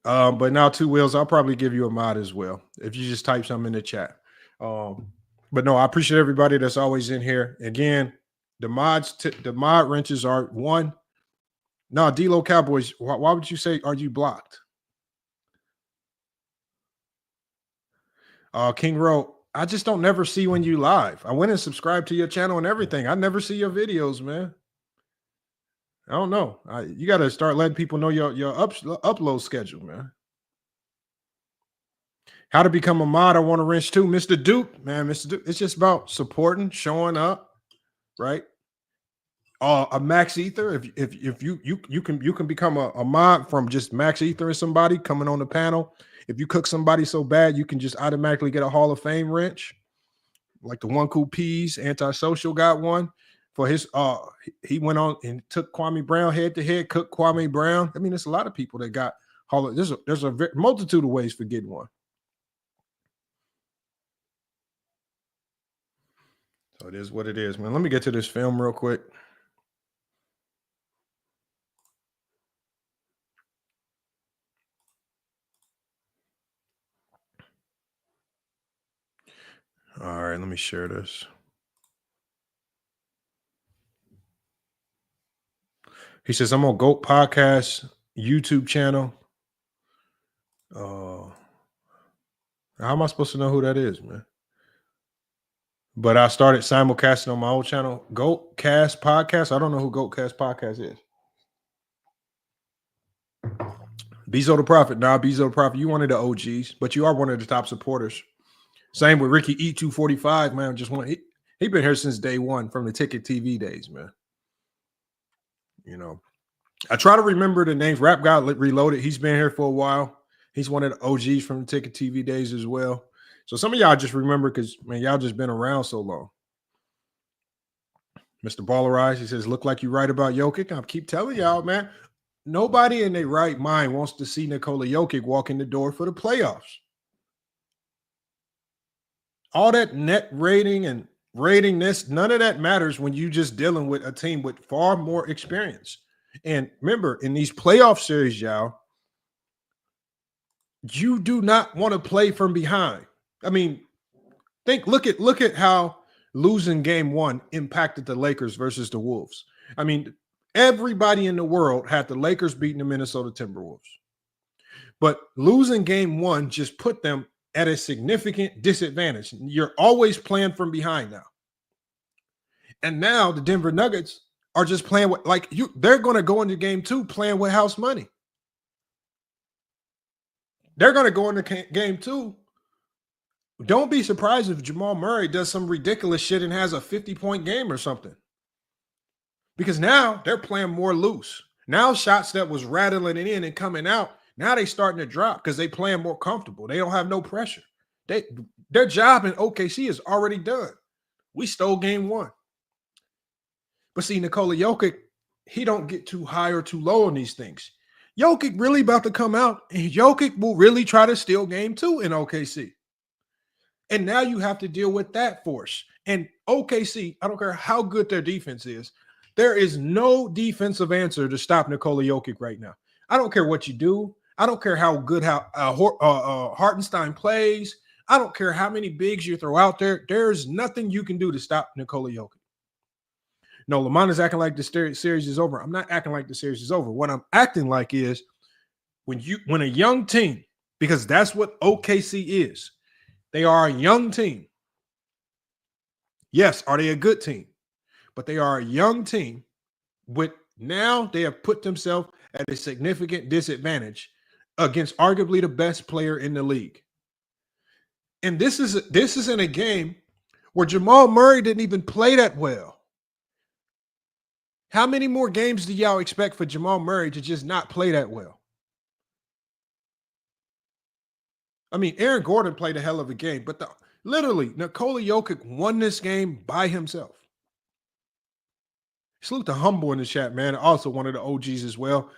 But now Two Wheels, I'll probably give you a mod as well if you just type something in the chat. But no, I appreciate everybody that's always in here. Again, the mod wrenches are one. No, D-Lo Cowboys. Why would you say are you blocked? King Rowe, I just don't never see when you live. I went and subscribed to your channel and everything. I never see your videos, man. I don't know. You got to start letting people know your upload schedule, man. How to become a mod? I want to wrench too, Mr. Duke, man. Mr. Duke, it's just about supporting, showing up, right? A Max Ether. If you can become a mod from just Max Ether and somebody coming on the panel. If you cook somebody so bad, you can just automatically get a Hall of Fame wrench. Like the One Cool Peas, Antisocial got one for his he went on and took Kwame Brown head to head, cooked Kwame Brown. I mean, there's a lot of people that got Hall of there's a multitude of ways for getting one. So it is what it is, man. Let me get to this film real quick. All right, let me share this. He says, I'm on GOAT Podcast YouTube channel. How am I supposed to know who that is, man? But I started simulcasting on my old channel, GOAT Cast Podcast. I don't know who GOAT Cast Podcast is. Bezo the Prophet. Nah, Bezo the Prophet, you one of the OGs, but you are one of the top supporters. Same with Ricky E245, man. He been here since day one from the Ticket TV days, man. I try to remember the names. Rap God Reloaded. He's been here for a while. He's one of the OGs from the Ticket TV days as well. So some of y'all just remember because, man, y'all just been around so long. Mr. Ballerize, he says, look like you right about Jokic. I keep telling y'all, man, nobody in their right mind wants to see Nikola Jokic walk in the door for the playoffs. All that net rating and rating this, none of that matters when you just dealing with a team with far more experience. And remember, in these playoff series, y'all, you do not want to play from behind. I mean, look at how losing game one impacted the Lakers versus the Wolves. I mean, everybody in the world had the Lakers beating the Minnesota Timberwolves. But losing game one just put them at a significant disadvantage. You're always playing from behind now. And now the Denver Nuggets are just playing with they're going to go into game 2 playing with house money. They're going to go into game 2. Don't be surprised if Jamal Murray does some ridiculous shit and has a 50-point game or something. Because now they're playing more loose. Now shots that was rattling it in and coming out, now they starting to drop because they playing more comfortable. They don't have no pressure. Their job in OKC is already done. We stole game 1. But see, Nikola Jokic, he don't get too high or too low on these things. Jokic really about to come out, and Jokic will really try to steal game 2 in OKC. And now you have to deal with that force. And OKC, I don't care how good their defense is, there is no defensive answer to stop Nikola Jokic right now. I don't care what you do. I don't care how good Hartenstein plays. I don't care how many bigs you throw out there. There's nothing you can do to stop Nikola Jokic. No, Lamont is acting like the series is over. I'm not acting like the series is over. What I'm acting like is when a young team, because that's what OKC is. They are a young team. Yes, are they a good team? But they are a young team. Now they have put themselves at a significant disadvantage against arguably the best player in the league. And this is in a game where Jamal Murray didn't even play that well. How many more games do y'all expect for Jamal Murray to just not play that well? I mean, Aaron Gordon played a hell of a game, but literally, Nikola Jokic won this game by himself. Salute to Humble in the chat, man. Also one of the OGs as well.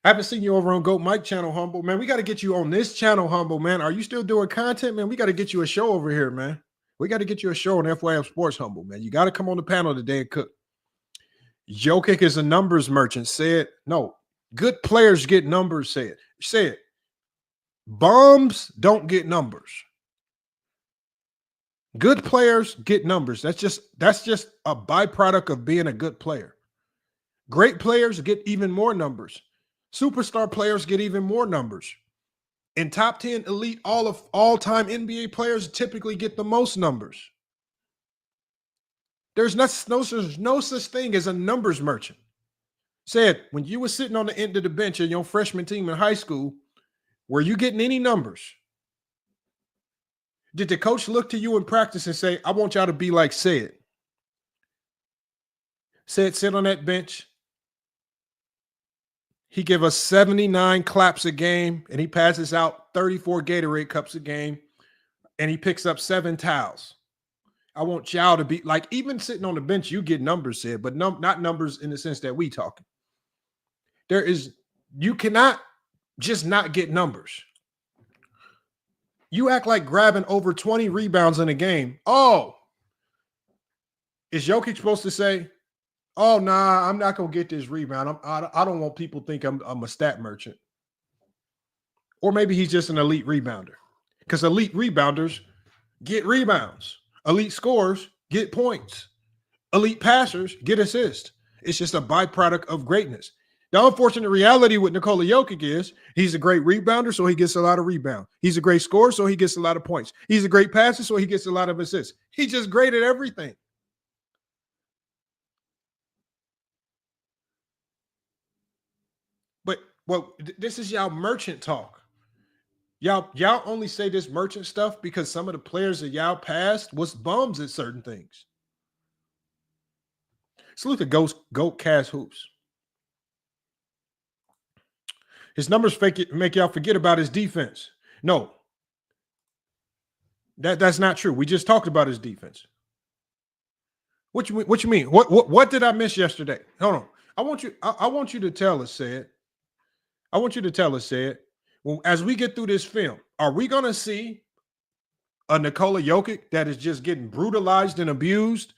I haven't seen you over on Goat Mike channel, Humble. Man, we got to get you on this channel, Humble, man. Are you still doing content, man? We got to get you a show over here, man. We got to get you a show on FYF Sports, Humble, man. You got to come on the panel today and cook. Jokic is a numbers merchant. Said, no, good players get numbers, said. Bums don't get numbers. Good players get numbers. That's just a byproduct of being a good player. Great players get even more numbers. Superstar players get even more numbers. And top 10 elite all-time NBA players typically get the most numbers. There's no such thing as a numbers merchant. Said, when you were sitting on the end of the bench in your freshman team in high school, were you getting any numbers? Did the coach look to you in practice and say, I want y'all to be like Said? Said, sit on that bench. He give us 79 claps a game, and he passes out 34 Gatorade cups a game, and he picks up 7 towels. I want y'all to be like, even sitting on the bench, you get numbers, Said, but not numbers in the sense that we talking. You cannot just not get numbers. You act like grabbing over 20 rebounds in a game. Oh, is Jokic supposed to say, oh, nah, I'm not going to get this rebound. I don't want people to think I'm a stat merchant. Or maybe he's just an elite rebounder. Because elite rebounders get rebounds. Elite scorers get points. Elite passers get assists. It's just a byproduct of greatness. The unfortunate reality with Nikola Jokic is he's a great rebounder, so he gets a lot of rebound. He's a great scorer, so he gets a lot of points. He's a great passer, so he gets a lot of assists. He's just great at everything. But this is y'all merchant talk. Y'all only say this merchant stuff because some of the players that y'all passed was bums at certain things. Salute to Goat Cast Hoops. His numbers make y'all forget about his defense. No. That's not true. We just talked about his defense. What you mean? What did I miss yesterday? Hold on. I want you to tell us, Said. I want you to tell us, Said, well, as we get through this film, are we going to see a Nikola Jokic that is just getting brutalized and abused?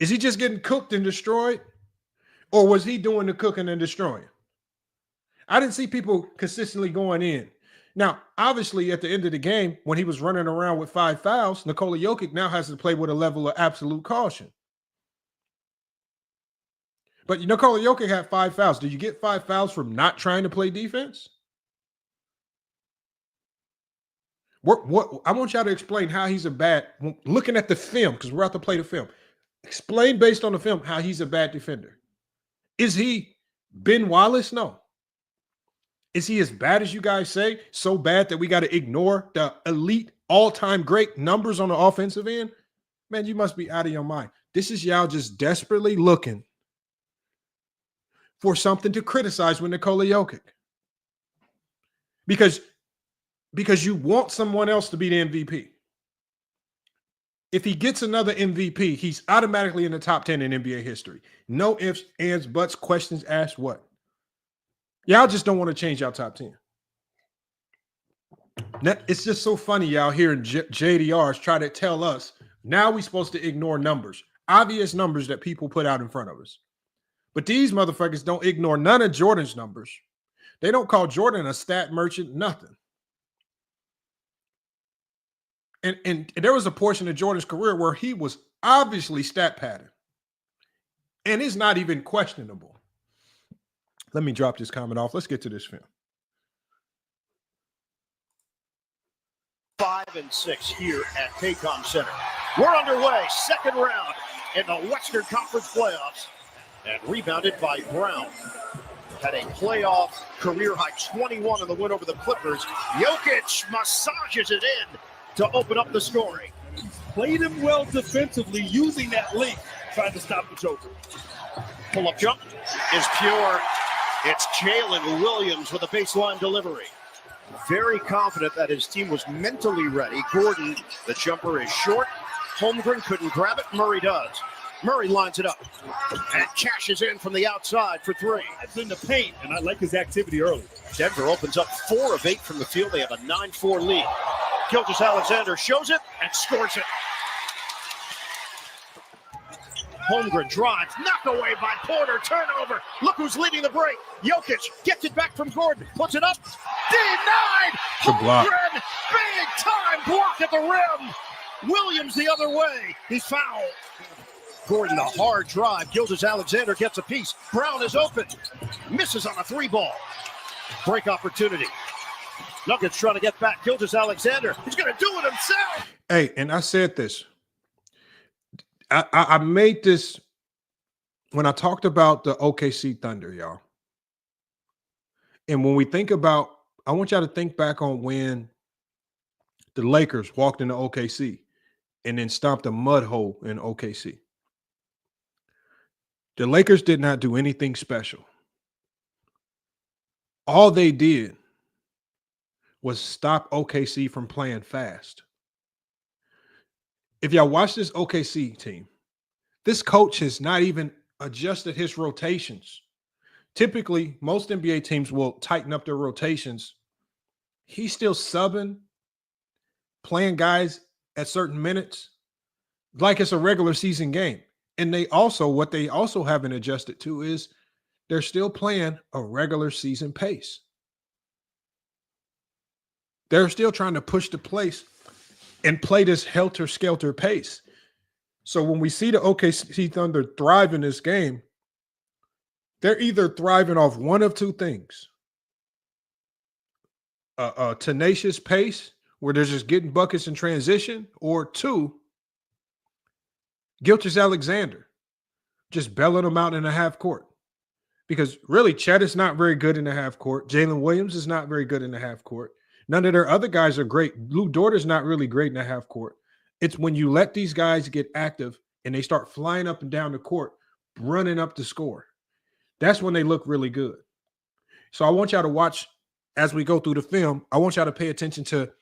Is he just getting cooked and destroyed? Or was he doing the cooking and destroying? I didn't see people consistently going in. Now, obviously, at the end of the game, when he was running around with 5 fouls, Nikola Jokic now has to play with a level of absolute caution. But Nikola Jokic had 5 fouls. Did you get 5 fouls from not trying to play defense? What I want y'all to explain how he's a bad, looking at the film, because we're about to play the film. Explain based on the film how he's a bad defender. Is he Ben Wallace? No. Is he as bad as you guys say? So bad that we got to ignore the elite all-time great numbers on the offensive end? Man, you must be out of your mind. This is y'all just desperately looking for something to criticize with Nikola Jokic. Because you want someone else to be the MVP. If he gets another MVP, he's automatically in the top 10 in NBA history. No ifs, ands, buts, questions asked, what? Y'all just don't want to change our top 10. Now, it's just so funny y'all hearing JDRs try to tell us now we're supposed to ignore numbers, obvious numbers that people put out in front of us. But these motherfuckers don't ignore none of Jordan's numbers. They don't call Jordan a stat merchant, nothing. And there was a portion of Jordan's career where he was obviously stat padding. And it's not even questionable. Let me drop this comment off. Let's get to this film. 5 and 6 here at Paycom Center. We're underway, second round in the Western Conference playoffs, and rebounded by Brown. Had a playoff career high 21 in the win over the Clippers. Jokic massages it in to open up the scoring. Played him well defensively, using that length, trying to stop the Joker. Pull-up jump is pure. It's Jalen Williams with a baseline delivery. Very confident that his team was mentally ready. Gordon, the jumper is short. Holmgren couldn't grab it. Murray does. Murray lines it up and cashes in from the outside for three. It's in the paint, and I like his activity early. Denver opens up 4 of 8 from the field. They have a 9-4 lead. Gilgeous-Alexander shows it and scores it. Holmgren drives, knocked away by Porter, turnover. Look who's leading the break. Jokic gets it back from Gordon, puts it up, denied. Good block. Holmgren, big time block at the rim. Williams the other way, he's fouled. Gordon, a hard drive. Gilgeous-Alexander gets a piece. Brown is open, misses on a 3-ball. Break opportunity. Nuggets trying to get back. Gilgeous-Alexander, he's going to do it himself. Hey, and I said this. I made this when I talked about the OKC Thunder, y'all. And when we think about, I want y'all to think back on when the Lakers walked into OKC and then stomped a mud hole in OKC. The Lakers did not do anything special. All they did was stop OKC from playing fast. If y'all watch this OKC team, this coach has not even adjusted his rotations. Typically, most NBA teams will tighten up their rotations. He's still subbing, playing guys at certain minutes like it's a regular season game. And what they also haven't adjusted to is they're still playing a regular season pace. They're still trying to push the place and play this helter-skelter pace. So when we see the OKC Thunder thrive in this game, they're either thriving off one of two things. A tenacious pace where they're just getting buckets in transition, or 2, Gilgeous-Alexander just belling them out in the half court. Because really, Chet is not very good in the half court. Jalen Williams is not very good in the half court. None of their other guys are great. Lou Dort's not really great in the half court. It's when you let these guys get active and they start flying up and down the court, running up the score. That's when they look really good. So I want y'all to watch as we go through the film. I want y'all to pay attention to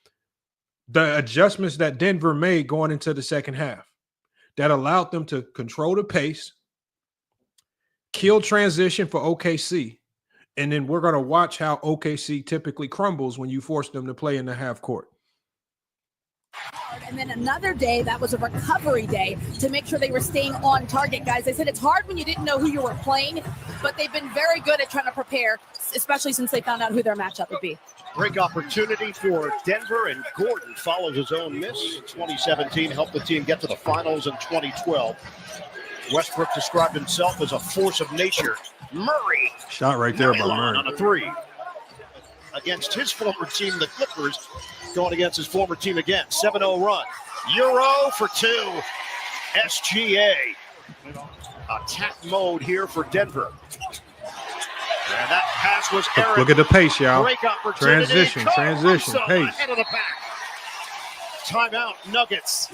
the adjustments that Denver made going into the second half that allowed them to control the pace, kill transition for OKC, and then we're going to watch how OKC typically crumbles when you force them to play in the half court. And then another day that was a recovery day to make sure they were staying on target, guys. I said it's hard when you didn't know who you were playing, but they've been very good at trying to prepare, especially since they found out who their matchup would be. Great opportunity for Denver, and Gordon follows his own miss. 2017 helped the team get to the finals in 2012. Westbrook described himself as a force of nature. Murray. Shot right there by Murray. On a 3. Against his former team, the Clippers, going against his former team again. 7-0 run. Euro for 2. SGA Attack mode here for Denver. And that pass was errant. Look at the pace, y'all. Break opportunity. Transition, Caruso pace. ahead of the pack. Timeout, Nuggets.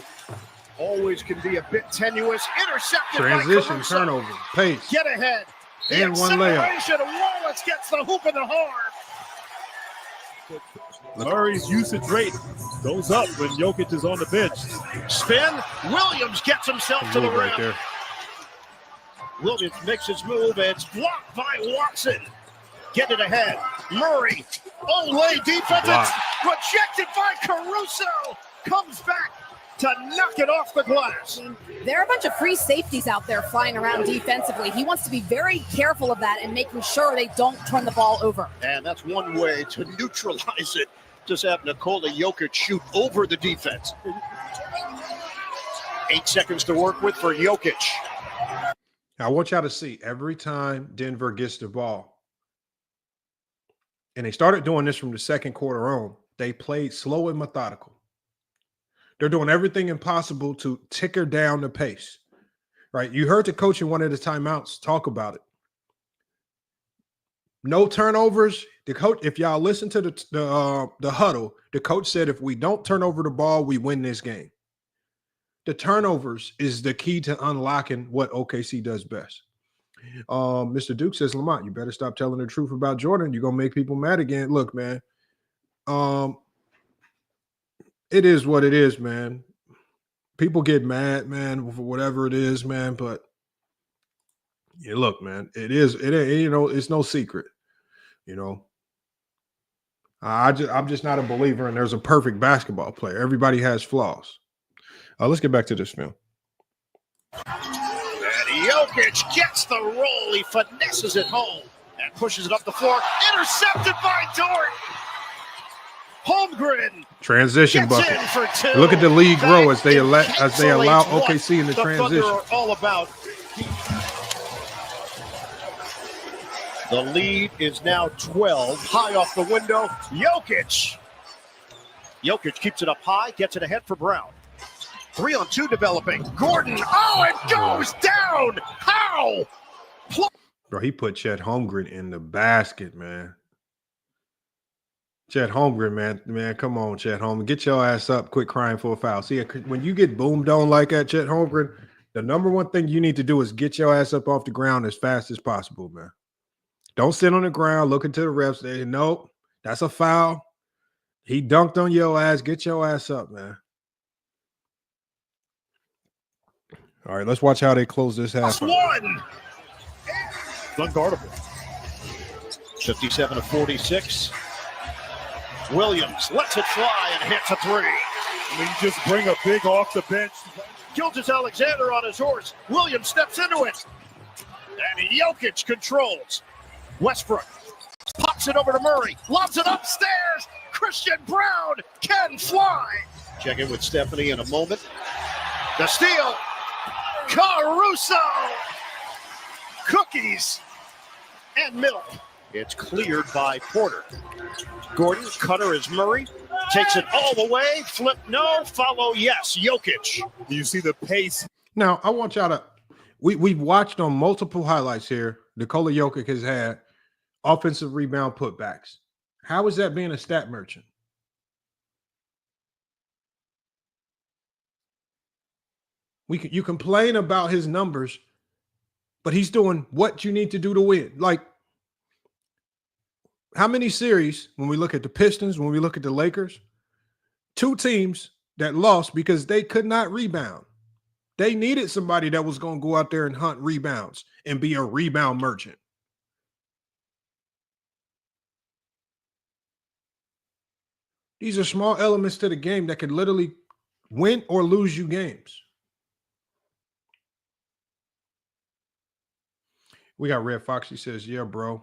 Always can be a bit tenuous. Intercepted Transition, by Caruso. turnover, pace. Get ahead. The And one layup. acceleration. Wallace gets the hoop in the horn. Murray's usage rate goes up when Jokic is on the bench. Spin. Williams gets himself to the Move rim. right there. Williams makes his move, and it's blocked by Watson. Get it ahead. Murray. Olay defense. It's rejected by Caruso. Comes back to knock it off the glass. There are a bunch of free safeties out there flying around defensively. He wants to be very careful of that and making sure they don't turn the ball over. And that's one way to neutralize it. Just have Nikola Jokic shoot over the defense. 8 seconds to work with for Jokic. I want y'all to see every time Denver gets the ball, and they started doing this from the second quarter on, they played slow and methodical. They're doing everything impossible to ticker down the pace, right? You heard the coach in one of the timeouts talk about it. No turnovers. The coach, if y'all listen to the huddle, the coach said if we don't turn over the ball, we win this game. The turnovers is the key to unlocking what OKC does best. Mr. Duke says, Lamont, you better stop telling the truth about Jordan. You're going to make people mad again. Look, man, it is what it is, man. People get mad, man, for whatever it is, man. But yeah, look, man, it's no secret, I'm just not a believer in there's a perfect basketball player. Everybody has flaws. Let's get back to this film. And Jokic gets the roll. He finesses it home and pushes it up the floor. Intercepted by Dort. Holmgren Transition gets bucket. in for 2. Look at the league grow as they allow Encapsulates what OKC in the transition. Thunder are all about. The lead is now 12. High off the window. Jokic keeps it up high. Gets it ahead for Brown. 3-on-2 developing. Gordon. Oh, it goes down. How? Bro, he put Chet Holmgren in the basket, man. Chet Holmgren, man, come on, Chet Holmgren. Get your ass up. Quit crying for a foul. See, when you get boomed on like that, Chet Holmgren, the number one thing you need to do is get your ass up off the ground as fast as possible, man. Don't sit on the ground looking to the refs. Say, nope, that's a foul. He dunked on your ass. Get your ass up, man. All right, let's watch how they close this half. +1. It's unguardable. 57-46. Williams lets it fly and hits a 3. I mean, you just bring a big off the bench. Gilgeous-Alexander on his horse. Williams steps into it. And Jokic controls. Westbrook pops it over to Murray. Lobs it upstairs. Christian Brown can fly. Check in with Stephanie in a moment. The steal. Caruso. Cookies and milk. It's cleared by Porter. Gordon, cutter is Murray. Takes it all the way. Flip, no. Follow, yes. Jokic. You see the pace. Now, I want y'all to we've watched on multiple highlights here. Nikola Jokic has had offensive rebound putbacks. How is that being a stat merchant? You complain about his numbers, but he's doing what you need to do to win. Like, how many series, when we look at the Pistons, when we look at the Lakers, 2 teams that lost because they could not rebound. They needed somebody that was going to go out there and hunt rebounds and be a rebound merchant. These are small elements to the game that could literally win or lose you games. We got Red Fox. He says, yeah, bro.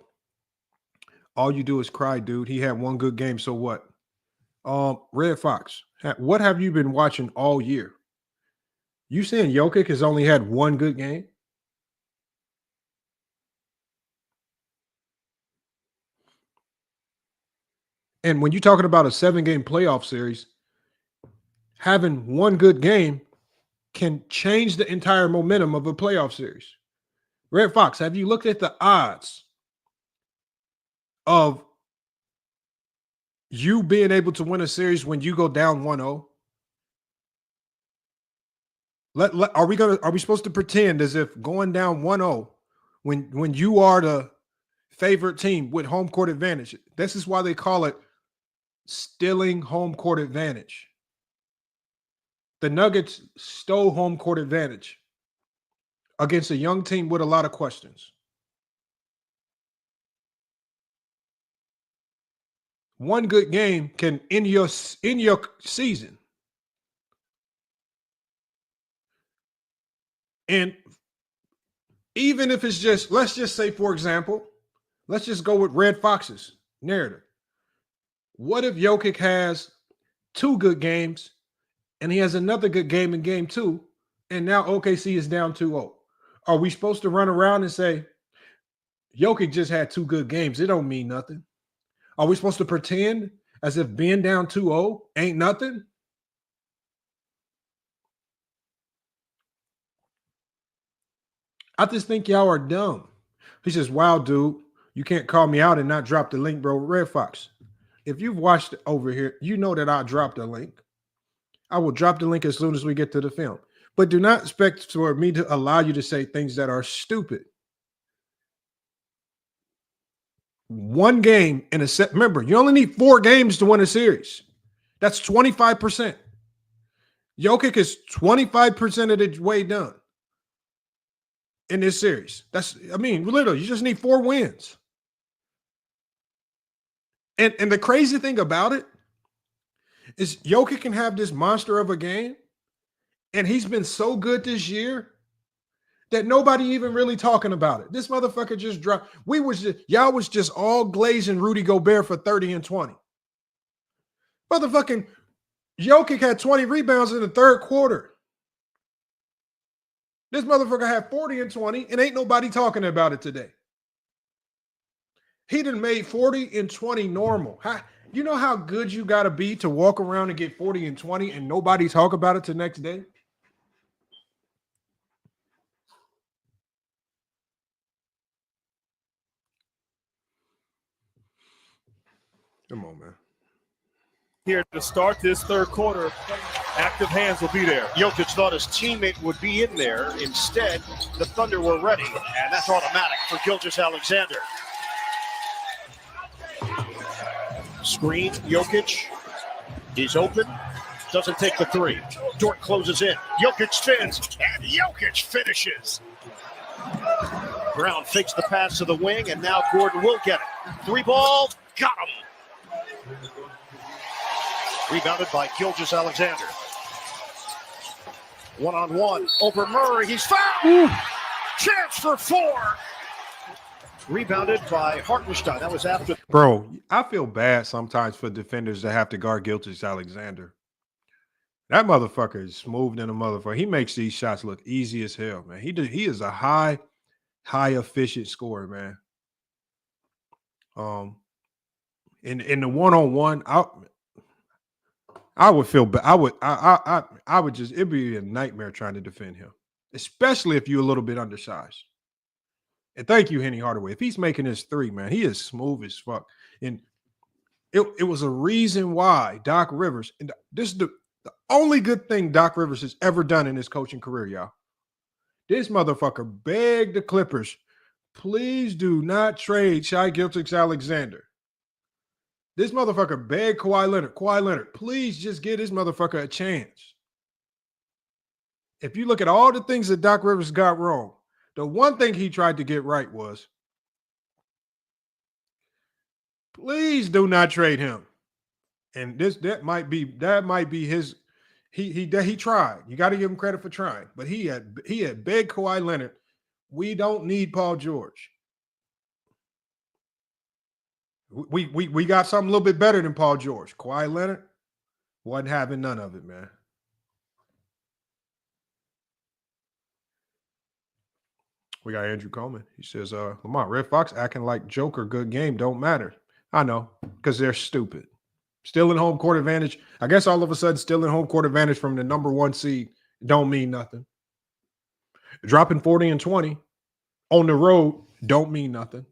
All you do is cry, dude. He had one good game, so what? Red Fox, what have you been watching all year? You saying Jokic has only had one good game? And when you're talking about a 7-game playoff series, having one good game can change the entire momentum of a playoff series. Red Fox, have you looked at the odds of you being able to win a series when you go down 1-0? Are we supposed to pretend as if going down 1-0 when you are the favorite team with home court advantage? This is why they call it stealing home court advantage. The Nuggets stole home court advantage against a young team with a lot of questions. One good game can end your season. And even if it's just, let's just say, for example, let's just go with Red Fox's narrative. What if Jokic has 2 good games and he has another good game in game 2, and now OKC is down 2-0? Are we supposed to run around and say, Jokic just had 2 good games, it don't mean nothing? Are we supposed to pretend as if being down 2-0 ain't nothing? I just think y'all are dumb. He says, wow, dude, you can't call me out and not drop the link, bro. Red Fox, if you've watched it over here, you know that I dropped a link. I will drop the link as soon as we get to the film. But do not expect for me to allow you to say things that are stupid. One game in a set. Remember, you only need 4 games to win a series. That's 25%. Jokic is 25% of the way done in this series. Literally, you just need 4 wins. And the crazy thing about it is Jokic can have this monster of a game, and he's been so good this year that nobody even really talking about it. This motherfucker just dropped. Y'all was just all glazing Rudy Gobert for 30 and 20. Motherfucking Jokic had 20 rebounds in the third quarter. This motherfucker had 40 and 20, and ain't nobody talking about it today. He done made 40 and 20 normal. You know how good you got to be to walk around and get 40 and 20 and nobody talk about it the next day? Come on, man. Here to start this third quarter, active hands will be there. Jokic thought his teammate would be in there. Instead, the Thunder were ready, and that's automatic for Gilgeous-Alexander. Screen, Jokic. He's open. Doesn't take the 3. Dort closes in. Jokic spins, and Jokic finishes. Brown fakes the pass to the wing, and now Gordon will get it. 3 ball, got him. Rebounded by Gilgeous-Alexander. 1-on-1 over Murray. He's fouled. Chance for 4. Rebounded by Hartenstein. That was after. Bro, I feel bad sometimes for defenders that have to guard Gilgeous-Alexander. That motherfucker is smooth than a motherfucker. He makes these shots look easy as hell, man. He is a high efficient scorer, man. In the one-on-one, I would feel bad. I would just, it'd be a nightmare trying to defend him, especially if you're a little bit undersized. And thank you, Henny Hardaway. If he's making his 3, man, he is smooth as fuck. And it was a reason why Doc Rivers, and this is the only good thing Doc Rivers has ever done in his coaching career, y'all. This motherfucker begged the Clippers, please do not trade Shai Gilgeous-Alexander. This motherfucker begged Kawhi Leonard, please just give this motherfucker a chance. If you look at all the things that Doc Rivers got wrong, the one thing he tried to get right was, please do not trade him. And that might be his. He tried. You got to give him credit for trying. But he had begged Kawhi Leonard, we don't need Paul George. We got something a little bit better than Paul George. Kawhi Leonard wasn't having none of it, man. We got Andrew Coleman. He says, Lamont, Red Fox acting like Joker, good game, don't matter. I know, because they're stupid. Still in home court advantage. I guess all of a sudden still in home court advantage from the number 1 seed don't mean nothing. Dropping 40 and 20 on the road don't mean nothing.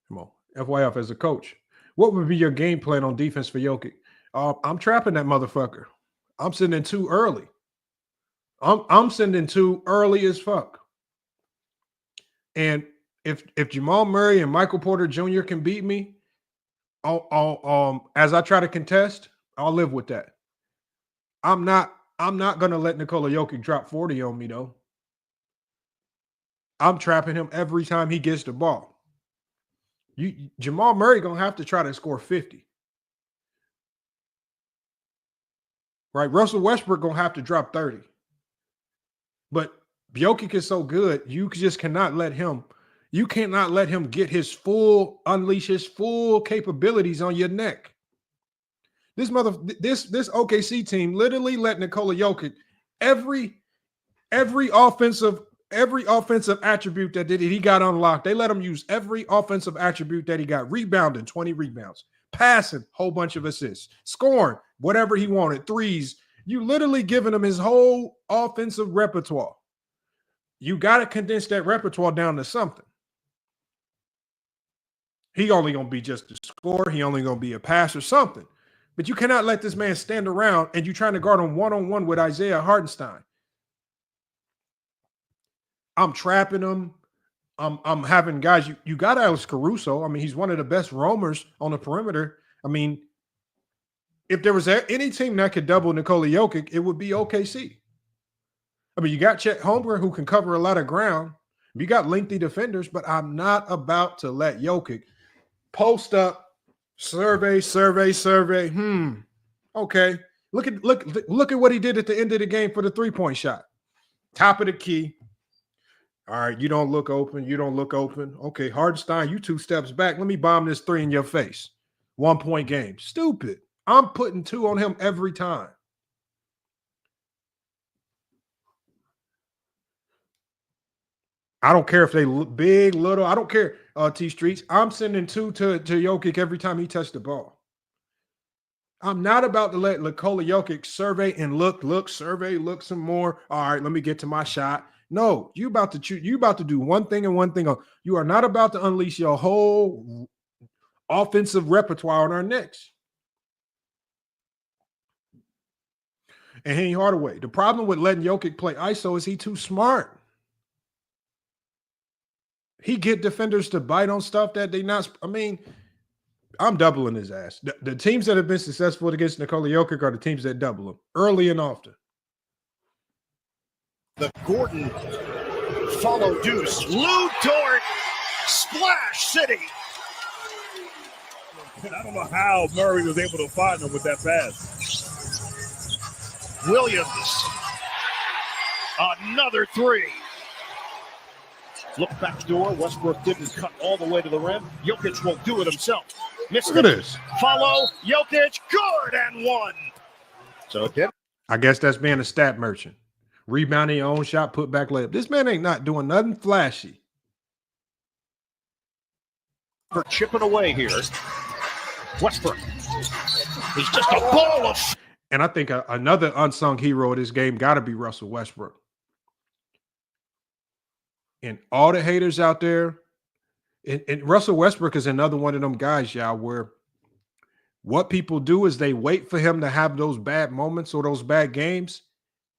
Come on. FYF as a coach, what would be your game plan on defense for Jokic? I'm trapping that motherfucker. I'm sending two early. I'm sending two early as fuck. And if Jamal Murray and Michael Porter Jr. can beat me, I'll as I try to contest, I'll live with that. I'm not gonna let Nikola Jokic drop 40 on me though. I'm trapping him every time he gets the ball. Jamal Murray gonna have to try to score 50. Right? Russell Westbrook gonna have to drop 30. But Jokic is so good, you just cannot let him. You cannot let him unleash his full capabilities on your neck. This OKC team literally let Nikola Jokic every offensive attribute that he got unlocked. They let him use every offensive attribute that he got. Rebounding, 20 rebounds. Passing, whole bunch of assists. Scoring, whatever he wanted. Threes. You literally giving him his whole offensive repertoire. You got to condense that repertoire down to something. He only going to be just a scorer. He only going to be a passer, something. But you cannot let this man stand around and you trying to guard him one-on-one with Isaiah Hartenstein. I'm trapping him. I'm having guys. You got Alex Caruso. I mean, he's one of the best roamers on the perimeter. I mean, if there was any team that could double Nikola Jokic, it would be OKC. I mean, you got Chet Holmgren who can cover a lot of ground. You got lengthy defenders, but I'm not about to let Jokic post up, survey. Okay. Look at what he did at the end of the game for the three-point shot. Top of the key. All right, you don't look open. Okay, Hardenstein, you 2 steps back. Let me bomb this 3 in your face. 1-point game. Stupid. I'm putting 2 on him every time. I don't care if they look big, little. I don't care, T Streets. I'm sending 2 to Jokic every time he touched the ball. I'm not about to let Nikola Jokic survey and look some more. All right, let me get to my shot. No, you about to choose. You about to do one thing and one thing. You are not about to unleash your whole offensive repertoire on our Knicks. And Henry Hardaway. The problem with letting Jokic play ISO is he too smart. He get defenders to bite on stuff that they not. I mean, I'm doubling his ass. The teams that have been successful against Nikola Jokic are the teams that double him early and often. The Gordon follow deuce. Lou Dort, Splash City. And I don't know how Murray was able to find him with that pass. Williams, another 3. Look back door. Westbrook didn't cut all the way to the rim. Jokic will do it himself. Missed Look at this. Follow, Jokic, good and 1. So again, I guess that's being a stat merchant. Rebounding your own shot, put back layup. This man ain't not doing nothing flashy. for chipping away here. Westbrook. He's just a ball of. And I think another unsung hero of this game got to be Russell Westbrook. And all the haters out there, and Russell Westbrook is another one of them guys, y'all, where what people do is they wait for him to have those bad moments or those bad games,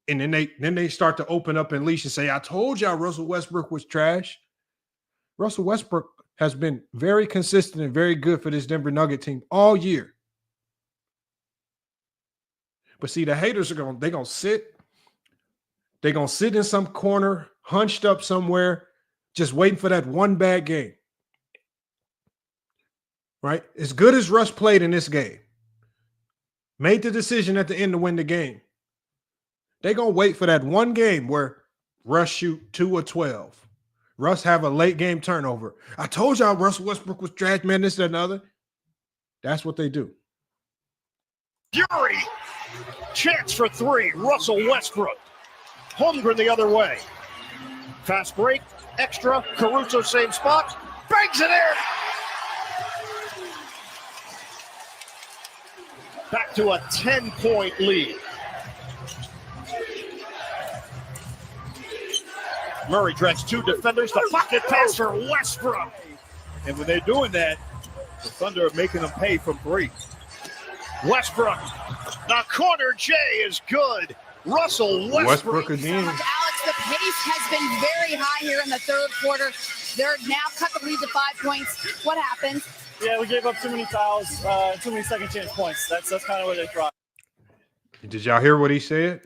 and then they start to open up and leash and say, I told y'all Russell Westbrook was trash. Russell Westbrook has been very consistent and very good for this Denver Nugget team all year. But see, the haters are they're gonna sit in some corner, hunched up somewhere, just waiting for that one bad game. Right? As good as Russ played in this game, made the decision at the end to win the game. They're gonna wait for that one game where Russ shoot 2 of 12. Russ have a late game turnover. I told y'all Russell Westbrook was trash, man, this, that, and other. That's what they do. Fury. Chance for 3. Russell Westbrook. Holmgren the other way. Fast break. Extra. Caruso same spot. Bangs it in. Back to a 10-point lead. Murray drags 2 defenders. The pocket pass for Westbrook. And when they're doing that, the Thunder are making them pay from 3. Westbrook. The corner J is good. Russell Westbrook. again. Alex, the pace has been very high here in the third quarter. They're now cut the lead to 5 points. What happened? Yeah, we gave up too many fouls, too many second chance points. That's kind of where they thrive. Did y'all hear what he said?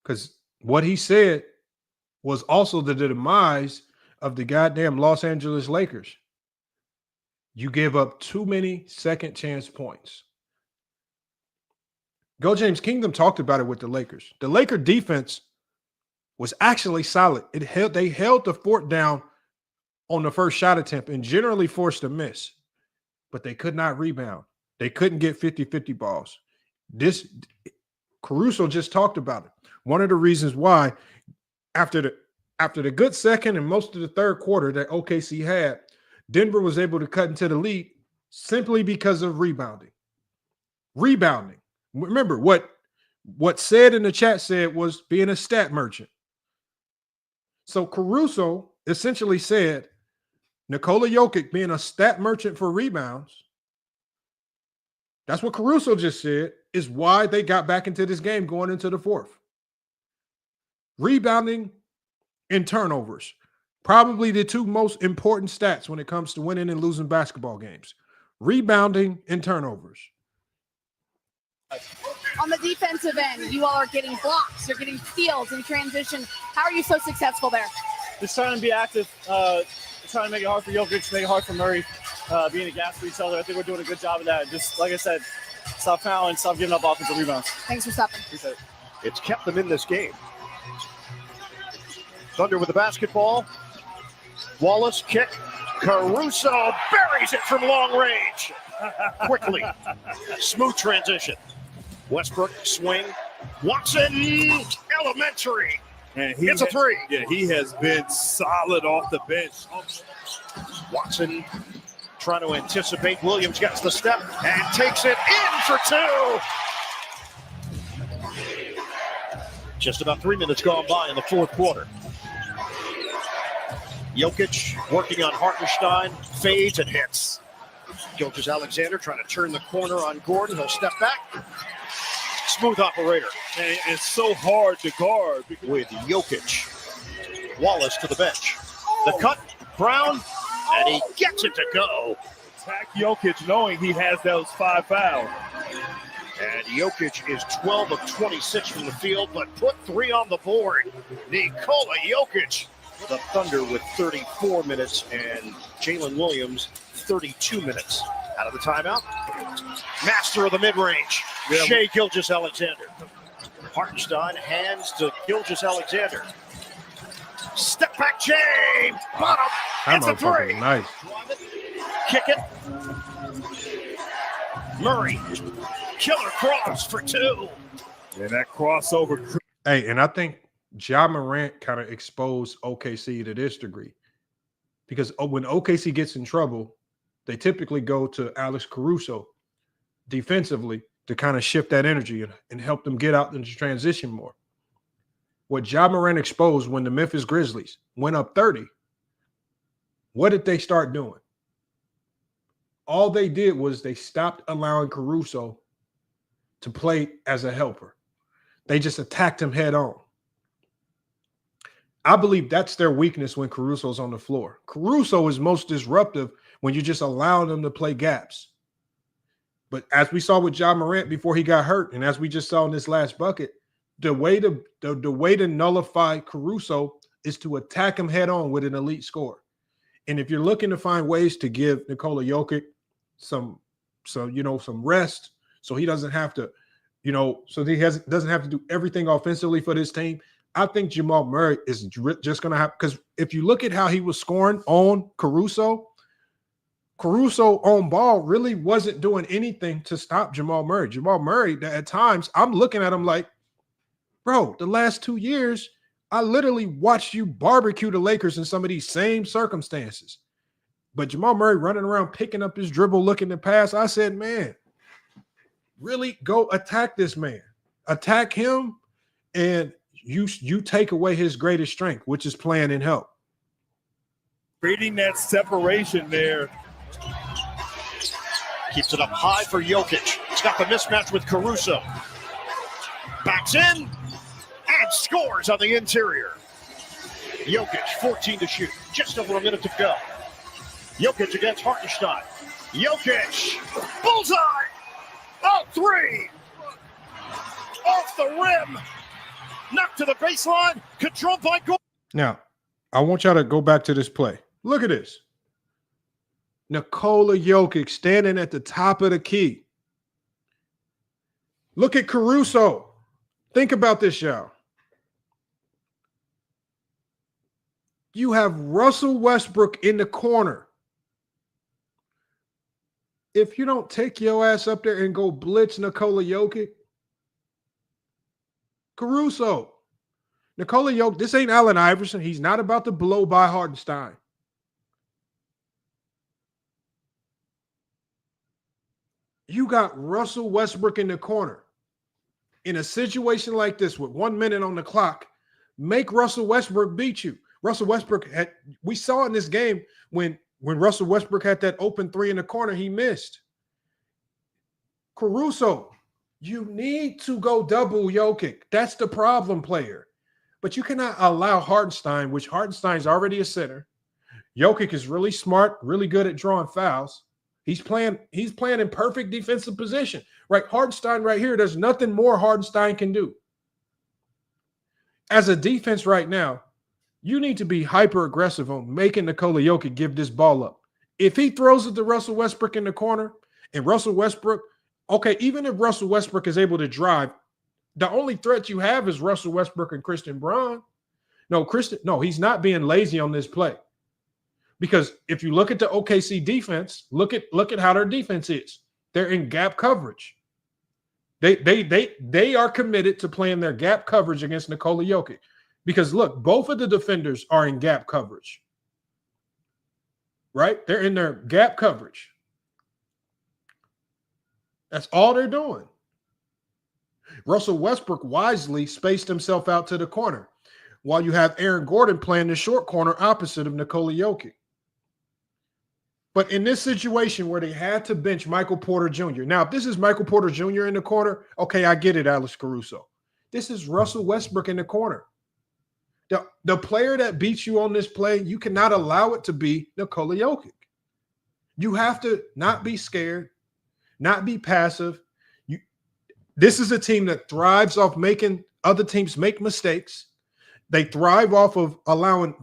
Because what he said was also the demise of the goddamn Los Angeles Lakers. You gave up too many second chance points. Go James Kingdom talked about it with the Lakers. The Laker defense was actually solid. They held the fort down on the first shot attempt and generally forced a miss, but they could not rebound. They couldn't get 50-50 balls. Caruso just talked about it. One of the reasons why after the good second and most of the third quarter that OKC had, Denver was able to cut into the lead simply because of rebounding. Rebounding. Remember, what said in the chat said was being a stat merchant. So Caruso essentially said Nikola Jokic being a stat merchant for rebounds, that's what Caruso just said, is why they got back into this game going into the fourth. Rebounding and turnovers, probably the 2 most important stats when it comes to winning and losing basketball games. Rebounding and turnovers. On the defensive end, you all are getting blocks, you're getting steals in transition. How are you so successful there? Just trying to be active, trying to make it hard for Jokic, make it hard for Murray, being a gas for each other. I think we're doing a good job of that. Just like I said, stop fouling, stop giving up offensive rebounds. Thanks for stopping. Appreciate it. It's kept them in this game. Thunder with the basketball. Wallace kick. Caruso buries it from long range. Quickly. Smooth transition. Westbrook swing. Watson, elementary. And Gets a 3. Yeah, he has been solid off the bench. Watson trying to anticipate. Williams gets the step and takes it in for 2. Just about 3 minutes gone by in the fourth quarter. Jokic working on Hartenstein, fades and hits. Gilgeous-Alexander trying to turn the corner on Gordon. He'll step back. Smooth operator. And it's so hard to guard. With Jokic. Wallace to the bench. The cut, Brown, and he gets it to go. Attack Jokic knowing he has those 5 fouls. And Jokic is 12 of 26 from the field, but put 3 on the board. Nikola Jokic. The Thunder with 34 minutes and Jalen Williams 32 minutes. Out of the timeout. Master of the mid-range, Shai Gilgeous-Alexander. Hartenstein hands to Gilgeous-Alexander. Step back, Jay. Bottom. It's a 3. Nice. Kick it. Murray. Killer cross for 2. And that crossover. Hey, and I think Ja Morant kind of exposed OKC to this degree. Because when OKC gets in trouble, they typically go to Alex Caruso defensively to kind of shift that energy and help them get out into transition more. What Ja Morant exposed when the Memphis Grizzlies went up 30, what did they start doing? All they did was they stopped allowing Caruso to play as a helper. They just attacked him head on. I believe that's their weakness when Caruso's on the floor. Caruso is most disruptive when you just allow them to play gaps. But as we saw with Ja Morant before he got hurt, and as we just saw in this last bucket, the way to nullify Caruso is to attack him head on with an elite scorer. And if you're looking to find ways to give Nikola Jokic some rest, so he doesn't have to, doesn't have to do everything offensively for this team, I think Jamal Murray is just going to have, because if you look at how he was scoring on Caruso on ball really wasn't doing anything to stop Jamal Murray. Jamal Murray, at times, I'm looking at him like, bro, the last 2 years, I literally watched you barbecue the Lakers in some of these same circumstances. But Jamal Murray running around, picking up his dribble, looking to pass, I said, man, really go attack this man. Attack him and you take away his greatest strength, which is playing in help. Creating that separation there. Keeps it up high for Jokic. He's got the mismatch with Caruso. Backs in and scores on the interior. Jokic, 14 to shoot. Just over a minute to go. Jokic against Hartenstein. Jokic, bullseye! Oh, three! Off the rim. Knocked to the baseline. Controlled by Gordon. Now, I want y'all to go back to this play. Look at this. Nikola Jokic standing at the top of the key. Look at Caruso. Think about this, y'all. You have Russell Westbrook in the corner. If you don't take your ass up there and go blitz Nikola Jokic, Caruso, Nikola Jokic, this ain't Allen Iverson. He's not about to blow by Hartenstein. You got Russell Westbrook in the corner. In a situation like this with 1 minute on the clock, make Russell Westbrook beat you. Russell Westbrook we saw in this game when Russell Westbrook had that open three in the corner, he missed. Caruso, you need to go double Jokic. That's the problem player. But you cannot allow Hartenstein, which Hartenstein's already a center. Jokic is really smart, really good at drawing fouls. He's playing in perfect defensive position. Right? Hartenstein right here, there's nothing more Hartenstein can do. As a defense right now, you need to be hyper aggressive on making Nikola Jokic give this ball up. If he throws it to Russell Westbrook in the corner, and Russell Westbrook, okay, even if Russell Westbrook is able to drive, the only threat you have is Russell Westbrook and Christian Braun. No, he's not being lazy on this play. Because if you look at the OKC defense, look at how their defense is. They're in gap coverage. They are committed to playing their gap coverage against Nikola Jokic. Because look, both of the defenders are in gap coverage. Right? They're in their gap coverage. That's all they're doing. Russell Westbrook wisely spaced himself out to the corner, while you have Aaron Gordon playing the short corner opposite of Nikola Jokic. But in this situation where they had to bench Michael Porter Jr. Now, if this is Michael Porter Jr. in the corner, okay, I get it, Alex Caruso. This is Russell Westbrook in the corner. The player that beats you on this play, you cannot allow it to be Nikola Jokic. You have to not be scared, not be passive. This is a team that thrives off making other teams make mistakes. They thrive off of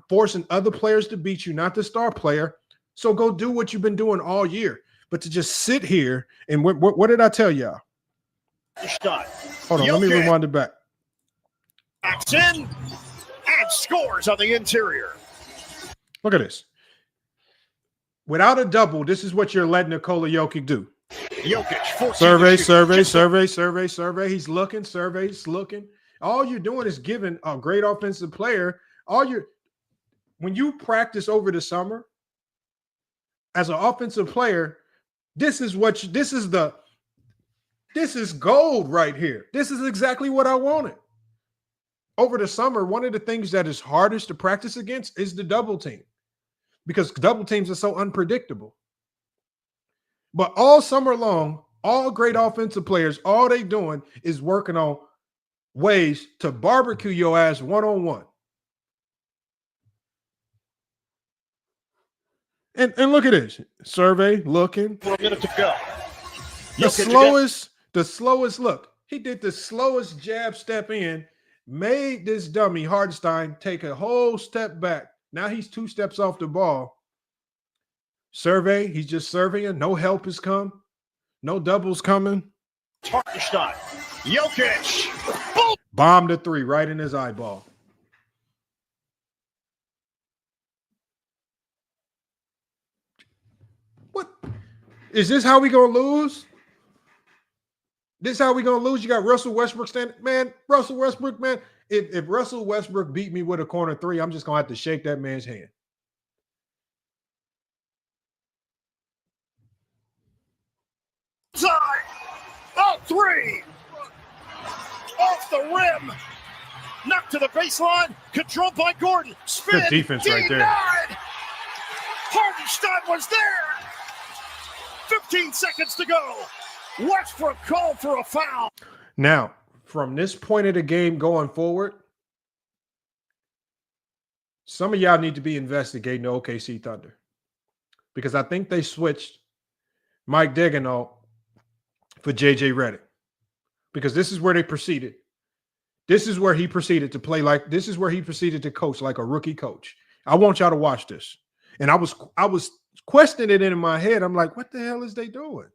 forcing other players to beat you, not the star player. So go do what you've been doing all year. But to just sit here and what did I tell y'all? Hold on, let me rewind it back. Backs in and scores on the interior. Look at this. Without a double, this is what you're letting Nikola Jokic do. Jokic, survey. He's looking, he's looking. All you're doing is giving a great offensive player. When you practice over the summer as an offensive player, this is gold right here. This is exactly what I wanted. Over the summer, one of the things that is hardest to practice against is the double team, because double teams are so unpredictable. But all summer long, all great offensive players, all they doing is working on ways to barbecue your ass one-on-one. And look at this. Survey looking. For a minute to go. The slowest look. He did the slowest jab step in, made this dummy Hartenstein take a whole step back. Now he's 2 steps off the ball. Survey, he's just surveying. No help has come. No doubles coming. Hartenstein. Jokic. Boom. Bombed a 3 right in his eyeball. What? Is this how we going to lose? This is how we going to lose? You got Russell Westbrook standing. Man, Russell Westbrook, man. If Russell Westbrook beat me with a corner 3, I'm just going to have to shake that man's hand. Side. Oh, 3. Off the rim. Knocked to the baseline. Controlled by Gordon. Spin. Good defense right there. Denied. Hartenstein was there. 15 seconds to go. Westbrook called for a foul. Now, from this point of the game going forward, some of y'all need to be investigating the OKC Thunder, because I think they switched Mike Daigneault for JJ Redick, because this is where they proceeded. This is where he proceeded to play like, this is where he proceeded to coach like a rookie coach. I want y'all to watch this. And I was questioning it in my head. I'm like, what the hell is they doing?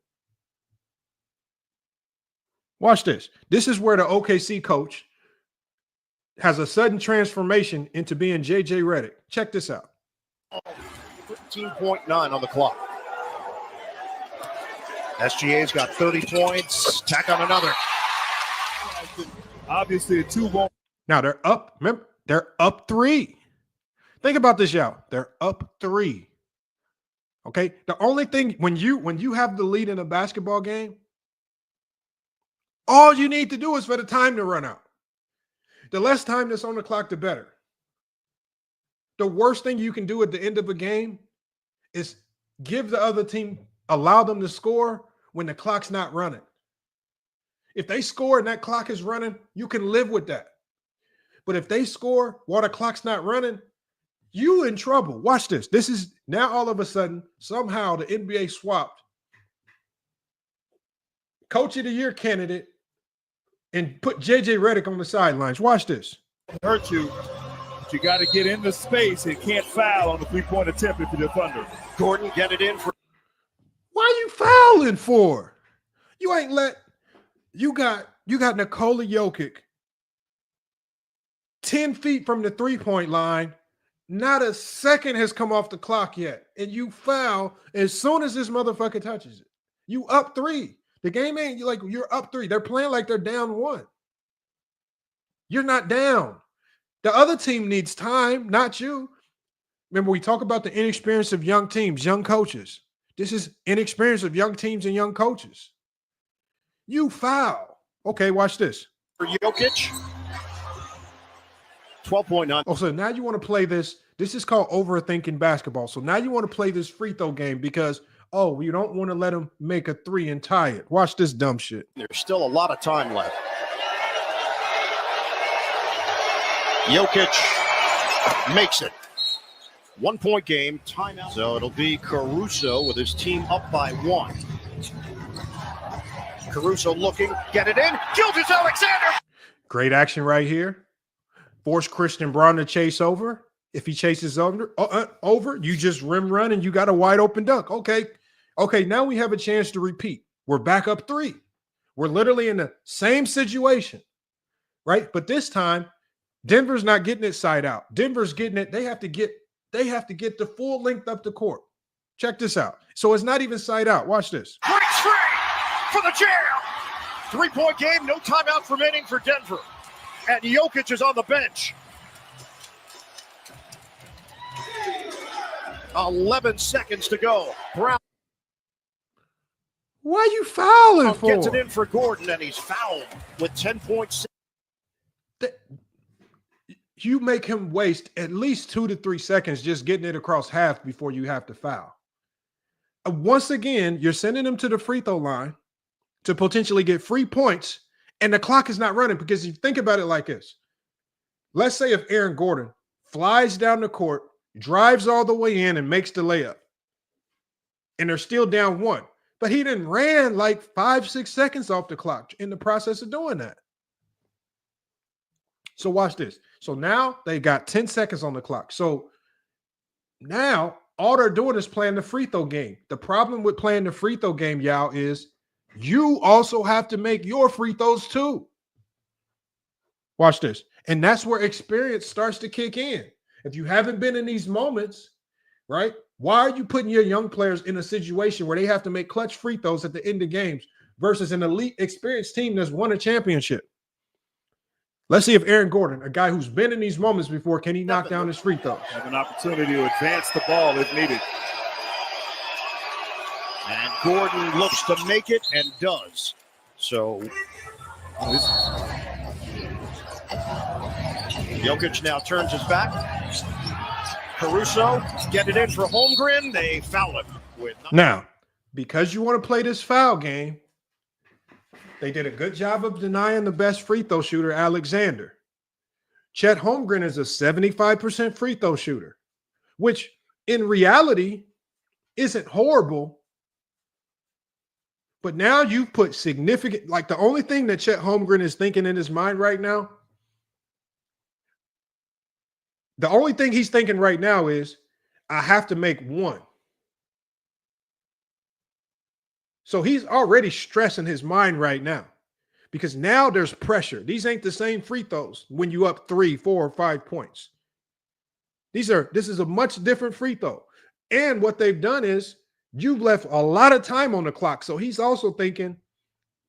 Watch this. This is where the OKC coach has a sudden transformation into being JJ Redick. Check this out. 15.9 on the clock. SGA's got 30 points. Tack on another. Obviously, a 2-ball. Now they're up. Remember, they're up 3. Think about this, y'all. They're up 3. Okay. The only thing when you have the lead in a basketball game, all you need to do is for the time to run out. The less time that's on the clock, the better. The worst thing you can do at the end of a game is give the other team, allow them to score when the clock's not running. If they score and that clock is running, you can live with that. But if they score while the clock's not running, you in trouble. Watch this. This is now all of a sudden, somehow the NBA swapped Coach of the Year candidate and put JJ Redick on the sidelines. Watch this. Hurt you. But you got to get into space and can't foul on the 3-point attempt if you're the Thunder. Gordon get it in for. Why you fouling for? You ain't let you got Nikola Jokic 10 feet from the 3-point line. Not a second has come off the clock yet. And you foul as soon as this motherfucker touches it. You up 3. The game ain't like you're up 3. They're playing like they're down 1. You're not down. The other team needs time, not you. Remember, we talk about the inexperience of young teams, young coaches. This is inexperience of young teams and young coaches. You foul. Okay, watch this. For Jokic. 12.9. Oh, so now you want to play this. This is called overthinking basketball. So now you want to play this free throw game because, oh, you don't want to let him make a 3 and tie it. Watch this dumb shit. There's still a lot of time left. Jokic makes it. 1-point game, timeout. So it'll be Caruso with his team up by 1. Caruso looking, get it in. Gilgeous-Alexander. Great action right here. Force Christian Braun to chase over. If he chases over, you just rim run and you got a wide open dunk. Okay, now we have a chance to repeat. We're back up 3. We're literally in the same situation, right? But this time, Denver's not getting it side out. Denver's getting it. They have to get the full length up the court. Check this out. So it's not even side out. Watch this. Breaks free for the jam. 3-point game, no timeouts remaining for Denver. And Jokic is on the bench. 11 seconds to go. Brown. Why are you fouling for? Gets it in for Gordon, and he's fouled with 10.6. You make him waste at least 2 to 3 seconds just getting it across half before you have to foul. Once again, you're sending him to the free throw line to potentially get free points, and the clock is not running because you think about it like this. Let's say if Aaron Gordon flies down the court, drives all the way in and makes the layup, and they're still down 1. But he didn't ran like 5-6 seconds off the clock in the process of doing that. So watch this. So now they got 10 seconds on the clock. So now all they're doing is playing the free throw game. The problem with playing the free throw game, y'all, is you also have to make your free throws too. Watch this. And that's where experience starts to kick in. If you haven't been in these moments, right, why are you putting your young players in a situation where they have to make clutch free throws at the end of games versus an elite experienced team that's won a championship? Let's see if Aaron Gordon, a guy who's been in these moments before, can he knock down his free throws? Have an opportunity to advance the ball if needed. And Gordon looks to make it and does. So Jokic now turns his back. Caruso get it in for Holmgren. They foul him. Now, because you want to play this foul game, they did a good job of denying the best free throw shooter, Alexander. Chet Holmgren is a 75% free throw shooter, which in reality isn't horrible. But now you've put significant, like the only thing that Chet Holmgren is thinking in his mind right now, the only thing he's thinking right now is, I have to make one. So he's already stressing his mind right now because now there's pressure. These ain't the same free throws when you up 3, 4, or 5 points. This is a much different free throw. And what they've done is you've left a lot of time on the clock. So he's also thinking,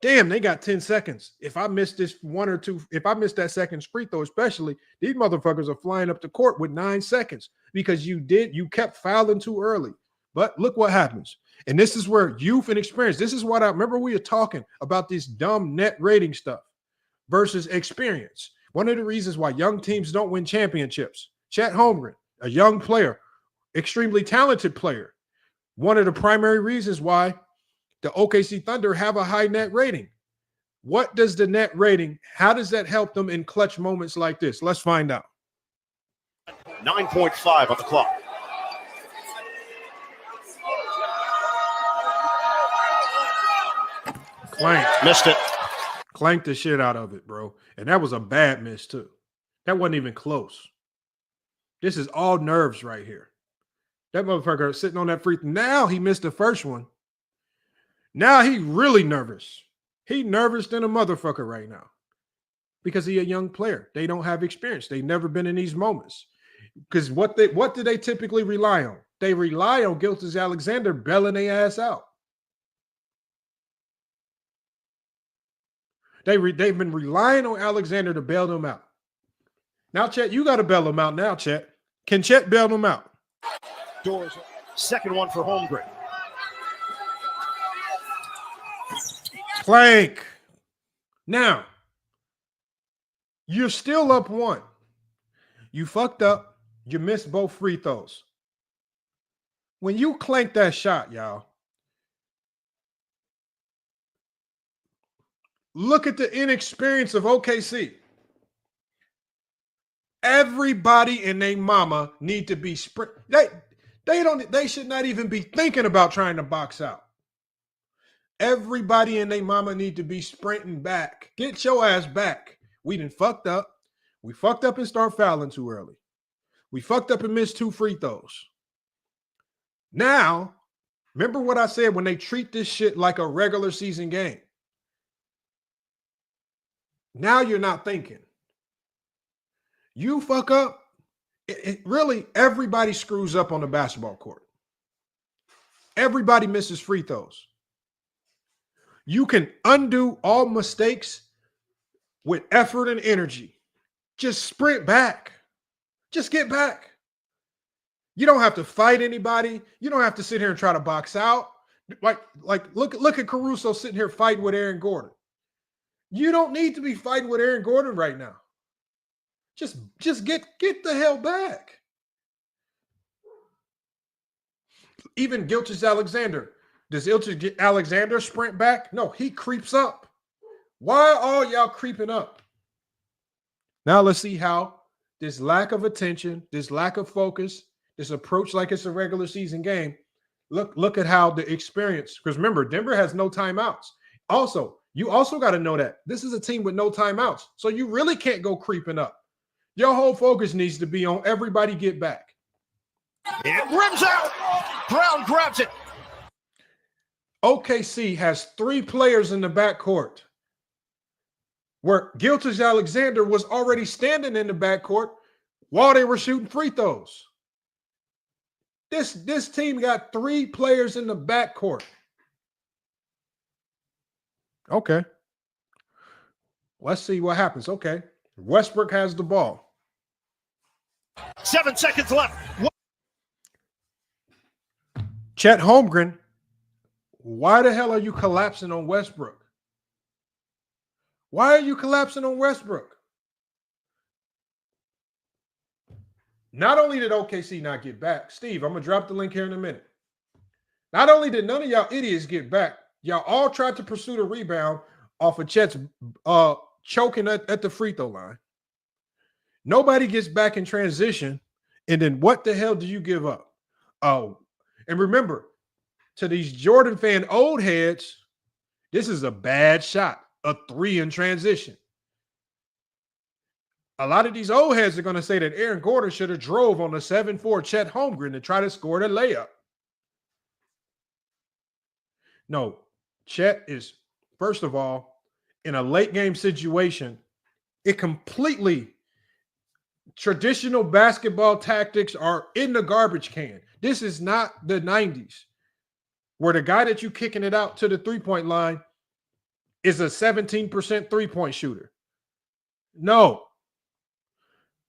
damn, they got 10 seconds. If I miss this one or two, if I miss that second free throw, especially, these motherfuckers are flying up the court with 9 seconds because you kept fouling too early. But look what happens. And this is where youth and experience, this is what I remember we were talking about this dumb net rating stuff versus experience. One of the reasons why young teams don't win championships, Chet Holmgren, a young player, extremely talented player. One of the primary reasons why the OKC Thunder have a high net rating. What does the net rating, how does that help them in clutch moments like this? Let's find out. 9.5 on the clock. Clank. Missed it. Clanked the shit out of it, bro. And that was a bad miss, too. That wasn't even close. This is all nerves right here. That motherfucker sitting on that free throw. Now he missed the first one. Now he really nervous. He nervous than a motherfucker right now because he a young player. They don't have experience. They've never been in these moments. Because what do they typically rely on? They rely on Gilgeous-Alexander bailing their ass out. They've been relying on Alexander to bail them out. Now, Chet, you got to bail them out now, Chet. Can Chet bail them out? Doors. Second one for Holmgren. Clank. Now, you're still up 1. You fucked up. You missed both free throws. When you clank that shot, y'all, look at the inexperience of OKC. Everybody and their mama need to be sprint. They should not even be thinking about trying to box out. Everybody and their mama need to be sprinting back. Get your ass back. We done fucked up. We fucked up and start fouling too early. We fucked up and missed 2 free throws. Now, remember what I said when they treat this shit like a regular season game. Now you're not thinking. You fuck up, really, everybody screws up on the basketball court. Everybody misses free throws. You can undo all mistakes with effort and energy. Just sprint back. Just get back. You don't have to fight anybody. You don't have to sit here and try to box out. Like look at Caruso sitting here fighting with Aaron Gordon. You don't need to be fighting with Aaron Gordon right now. Just get the hell back. Even Gilgeous-Alexander. Does Gilgeous-Alexander sprint back? No, he creeps up. Why are all y'all creeping up? Now let's see how this lack of attention, this lack of focus, this approach like it's a regular season game. Look at how the experience, because remember, Denver has no timeouts. Also, you also got to know that this is a team with no timeouts. So you really can't go creeping up. Your whole focus needs to be on everybody get back. It rims out. Brown grabs it. OKC has 3 players in the backcourt where Gilgeous-Alexander was already standing in the backcourt while they were shooting free throws. This team got 3 players in the backcourt. Okay. Let's see what happens. Okay. Westbrook has the ball. 7 seconds left. Chet Holmgren, why the hell are you collapsing on Westbrook? Why are you collapsing on Westbrook? Not only did OKC not get back, Steve, I'm going to drop the link here in a minute. Not only did none of y'all idiots get back, y'all all tried to pursue the rebound off of Chet's choking at the free throw line. Nobody gets back in transition, and then what the hell do you give up? Oh, and remember, to these Jordan fan old heads, this is a bad shot, a 3 in transition. A lot of these old heads are going to say that Aaron Gordon should have drove on the 7-4 Chet Holmgren to try to score the layup. No, Chet is, first of all, in a late game situation, it completely traditional basketball tactics are in the garbage can. This is not the 90s where the guy that you kicking it out to the three-point line is a 17% three-point shooter. No.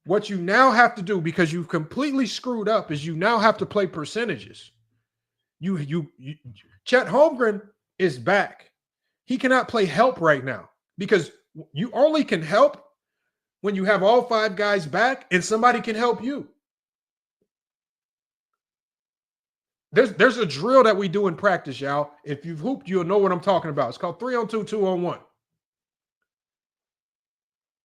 What you now have to do, because you've completely screwed up, is you now have to play percentages. Chet Holmgren is back. He cannot play help right now because you only can help when you have all 5 guys back and somebody can help you. There's a drill that we do in practice, y'all. If you've hooped, you'll know what I'm talking about. It's called 3-on-2, 2-on-1.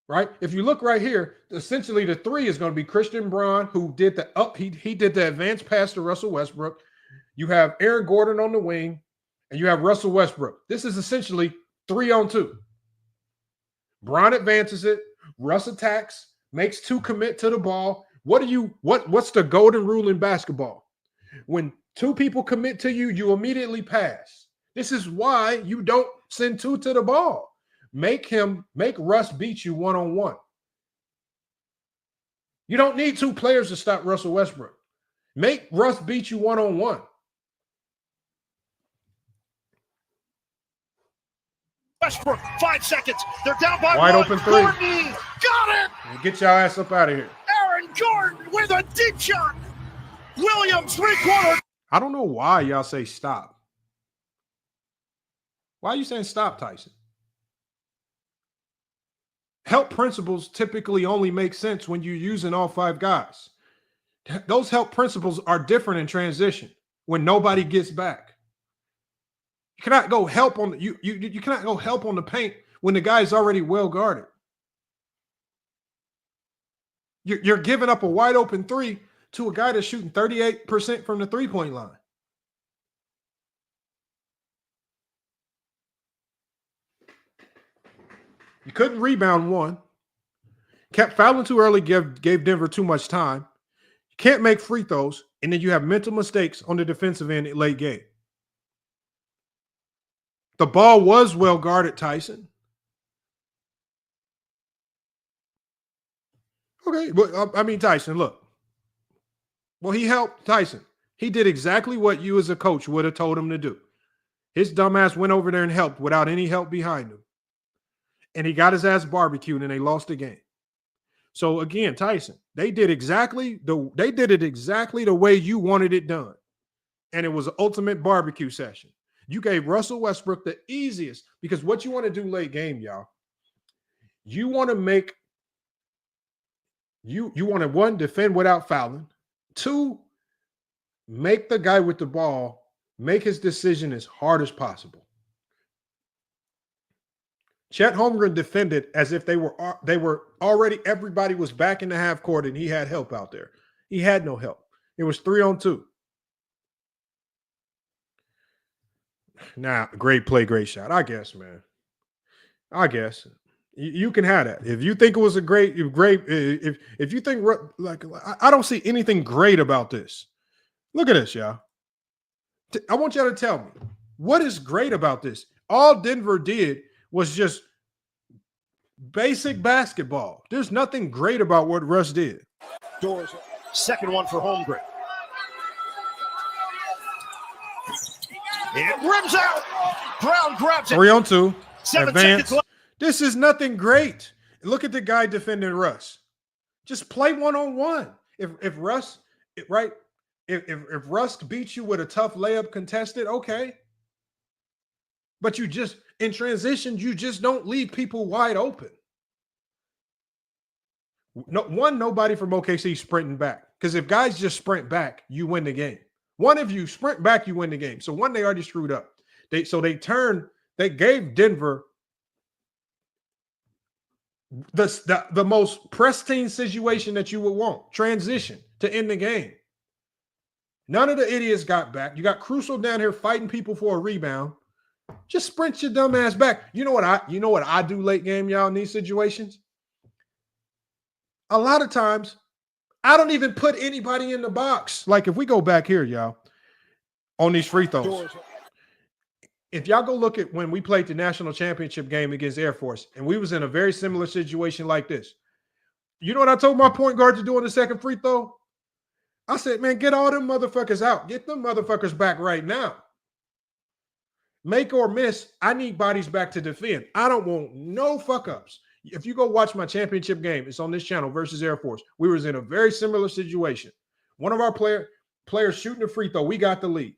Right? If you look right here, essentially the 3 is going to be Christian Braun, who did the he did the advanced pass to Russell Westbrook. You have Aaron Gordon on the wing, and you have Russell Westbrook. This is essentially 3-on-2. Braun advances it, Russ attacks, makes 2 commit to the ball. What's the golden rule in basketball? When 2 people commit to you, you immediately pass. This is why you don't send 2 to the ball. Make Russ beat you one-on-one. You don't need 2 players to stop Russell Westbrook. Make Russ beat you one-on-one. Westbrook, 5 seconds. They're down by Wide 1. open 3. Gordon, got it. Get your ass up out of here. Aaron Gordon with a deep shot. Williams, 3-quarter. I don't know why y'all say stop. Why are you saying stop, Tyson? Help principles typically only make sense when you're using all 5 guys. Those help principles are different in transition when nobody gets back. You cannot go help on the, you cannot go help on the paint when the guy is already well guarded. You're giving up a wide open 3 to a guy that's shooting 38% from the 3-point line. You couldn't rebound 1. Kept fouling too early, gave Denver too much time. You can't make free throws, and then you have mental mistakes on the defensive end late game. The ball was well guarded, Tyson. Okay, but I mean, Tyson, look. Well, he helped Tyson. He did exactly what you as a coach would have told him to do. His dumbass went over there and helped without any help behind him. And he got his ass barbecued and they lost the game. So again, Tyson, they did it exactly the way you wanted it done. And it was an ultimate barbecue session. You gave Russell Westbrook the easiest, because what you want to do late game, y'all, you want to make you want to, 1, defend without fouling, 2, make the guy with the ball make his decision as hard as possible. Chet Holmgren defended as if they were already, everybody was back in the half court and he had help out there. He had no help. It was 3-on-2. Now, great play, great shot. I guess, man. I guess you can have that. If you think it was a great, if you think, like, I don't see anything great about this. Look at this, y'all. I want y'all to tell me, what is great about this? All Denver did was just basic basketball. There's nothing great about what Russ did. Doors, second one for Holmgren. It rims out. Brown grabs it. 3-on-2. 7 Advance. seconds left. This is nothing great. Look at the guy defending Russ. Just play one-on-one. If Russ, right? If Russ beats you with a tough layup contested, okay. But you just, in transition, you just don't leave people wide open. Nobody from OKC sprinting back. Because if guys just sprint back, you win the game. One, if you sprint back, you win the game. So one, they already screwed up. They gave Denver the most pristine situation that you would want. Transition to end the game. None of the idiots got back. You got Crusoe down here fighting people for a rebound. Just sprint your dumb ass back. You know what I do late game, y'all, in these situations? A lot of times, I don't even put anybody in the box. Like if we go back here, y'all, on these free throws. If y'all go look at when we played the national championship game against Air Force, and we was in a very similar situation like this. You know what I told my point guard to do on the second free throw? I said, man, get all them motherfuckers out. Get them motherfuckers back right now. Make or miss, I need bodies back to defend. I don't want no fuck-ups. If you go watch my championship game, it's on this channel versus Air Force. We was in a very similar situation. One of our players shooting a free throw. We got the lead.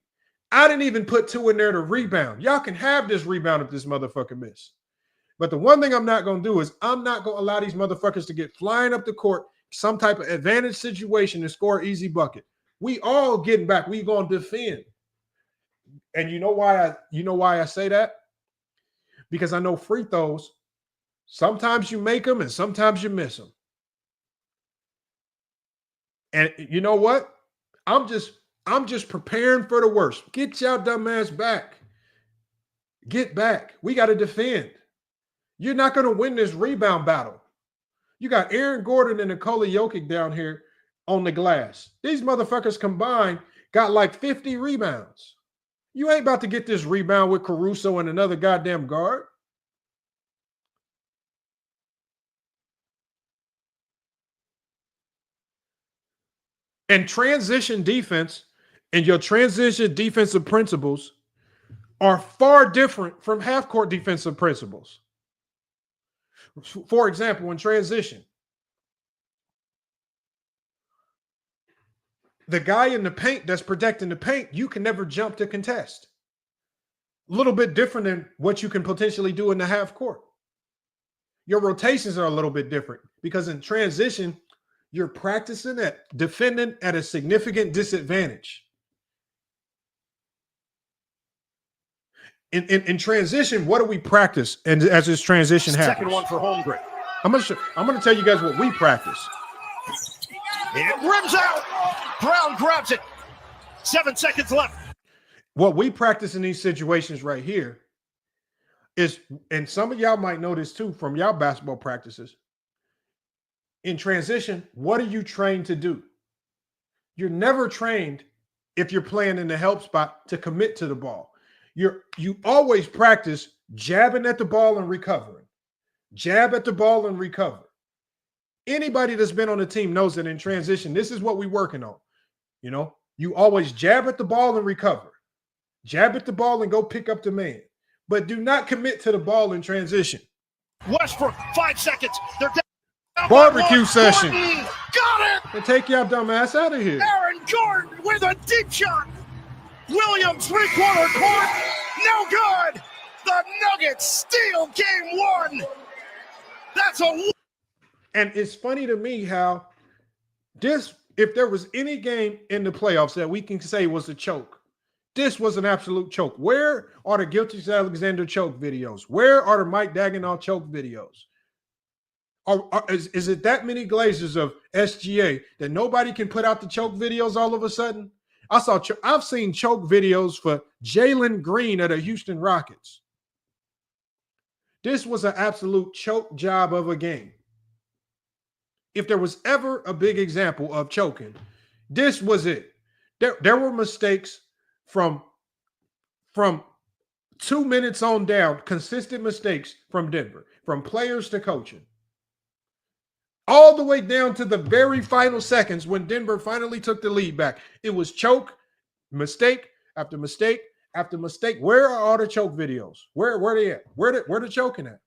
I didn't even put two in there to rebound. Y'all can have this rebound if this motherfucker miss. But the one thing I'm not going to do is I'm not going to allow these motherfuckers to get flying up the court, some type of advantage situation and score an easy bucket. We all getting back. We going to defend. And you know why I say that? Because I know free throws, sometimes you make them and sometimes you miss them. And you know what? I'm just preparing for the worst. Get y'all dumb ass back. Get back. We got to defend. You're not going to win this rebound battle. You got Aaron Gordon and Nikola Jokic down here on the glass. These motherfuckers combined got like 50 rebounds. You ain't about to get this rebound with Caruso and another goddamn guard. And transition defense and your transition defensive principles are far different from half-court defensive principles. For example, in transition, the guy in the paint that's protecting the paint, you can never jump to contest. A little bit different than what you can potentially do in the half court. Your rotations are a little bit different because in transition, you're practicing at defending at a significant disadvantage. In transition, what do we practice? And as this transition happens, Second one for Holmgren. I'm gonna tell you guys what we practice. It rims out. Brown grabs it. 7 seconds left. What we practice in these situations right here is, and some of y'all might know this too from y'all basketball practices. In transition, what are you trained to do? You're never trained, if you're playing in the help spot, to commit to the ball. You always practice jabbing at the ball and recovering. Jab at the ball and recover. Anybody that's been on the team knows that in transition, this is what we're working on. You know, you always jab at the ball and recover. Jab at the ball and go pick up the man. But do not commit to the ball in transition. Westbrook, 5 seconds. They're down. Barbecue session. Gordon, got it. And take your dumb ass out of here. Aaron Gordon with a deep shot. Williams, three-quarter court. No good. The Nuggets steal game one. That's a... And it's funny to me how this, if there was any game in the playoffs that we can say was a choke, this was an absolute choke. Where are the Gilgeous-Alexander choke videos? Where are the Mike Dagenhall choke videos? Is it that many glazers of SGA that nobody can put out the choke videos all of a sudden? I've seen choke videos for Jalen Green of the Houston Rockets. This was an absolute choke job of a game. If there was ever a big example of choking, this was it. There were mistakes from 2 minutes on down, consistent mistakes from Denver, from players to coaching. All the way down to the very final seconds when Denver finally took the lead back. It was choke, mistake after mistake after mistake. Where are all the choke videos? Where are they at? Where the choking at?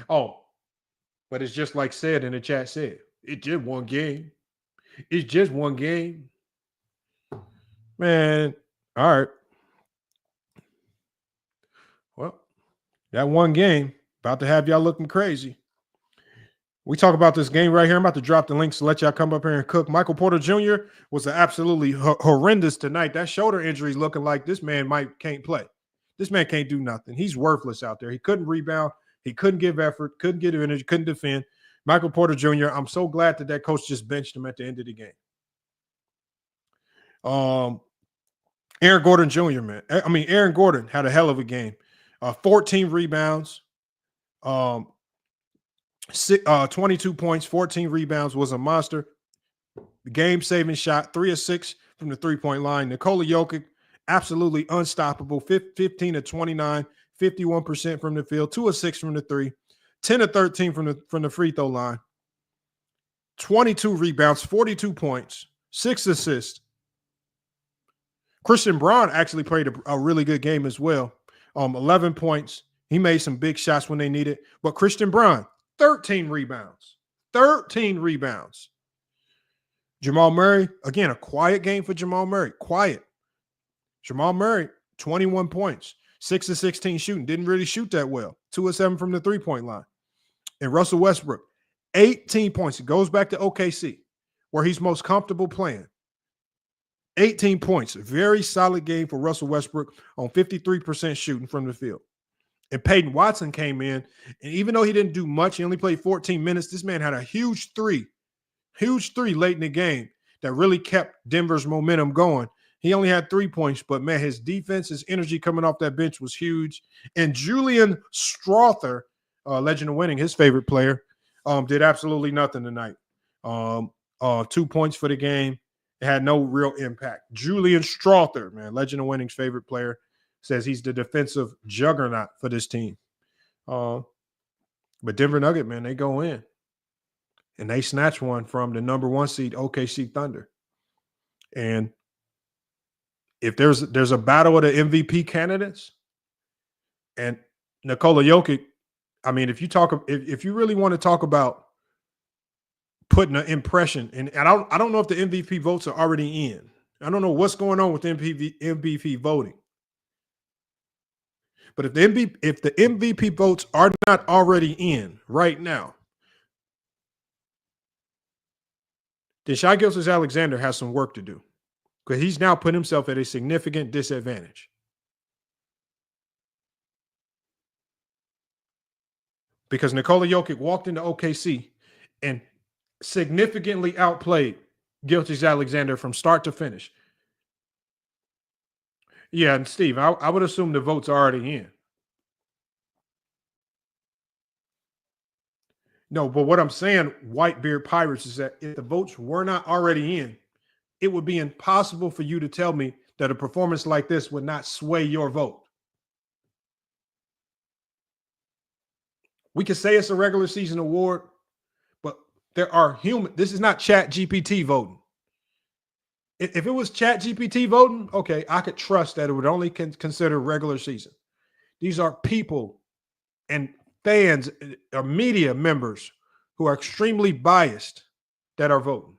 Oh, but it's just like said in the chat said. It's just one game. It's just one game. Man, all right. Well, that one game. About to have y'all looking crazy. We talk about this game right here. I'm about to drop the links to let y'all come up here and cook. Michael Porter Jr. was absolutely horrendous tonight. That shoulder injury is looking like this man can't play. This man can't do nothing. He's worthless out there. He couldn't rebound. He couldn't give effort, couldn't get energy, couldn't defend. Michael Porter Jr., I'm so glad that coach just benched him at the end of the game. Aaron Gordon Jr., man. Aaron Gordon had a hell of a game. 14 rebounds, 22 points, 14 rebounds, was a monster. Game-saving shot, 3 of 6 from the three-point line. Nikola Jokic, absolutely unstoppable, 15 of 29, 51% from the field, 2 of 6 from the three, 10 of 13 from the free throw line, 22 rebounds, 42 points, 6 assists. Christian Braun actually played a really good game as well. 11 points. He made some big shots when they needed. But Christian Braun, 13 rebounds. 13 rebounds. Jamal Murray, again, a quiet game for Jamal Murray. Quiet. Jamal Murray, 21 points. 6 of 16 shooting. Didn't really shoot that well. 2 of 7 from the three-point line. And Russell Westbrook, 18 points. It goes back to OKC, where he's most comfortable playing. 18 points. Very solid game for Russell Westbrook on 53% shooting from the field. And Peyton Watson came in, and even though he didn't do much, he only played 14 minutes, this man had a huge three late in the game that really kept Denver's momentum going. He only had 3 points, but, man, his defense, his energy coming off that bench was huge. And Julian Strawther, legend of winning, his favorite player, did absolutely nothing tonight. 2 points for the game. It had no real impact. Julian Strawther, man, legend of winning's favorite player, says he's the defensive juggernaut for this team. But Denver Nugget, man, they go in. And they snatch one from the number 1 seed OKC Thunder. And if there's a battle of the MVP candidates, and Nikola Jokic, I mean, if you really want to talk about putting an impression, and I don't know if the MVP votes are already in. I don't know what's going on with MVP voting. But if the MVP votes are not already in right now, then Shai Gilgeous-Alexander has some work to do, because he's now put himself at a significant disadvantage. Because Nikola Jokic walked into OKC and significantly outplayed Gilgeous-Alexander from start to finish. Yeah, and Steve, I would assume the vote's already in. No, but what I'm saying, Whitebeard Pirates, is that if the votes were not already in, it would be impossible for you to tell me that a performance like this would not sway your vote. We could say it's a regular season award, but there are this is not Chat GPT voting. If it was Chat GPT voting, okay, I could trust that it would only consider regular season. These are people and fans or media members who are extremely biased that are voting.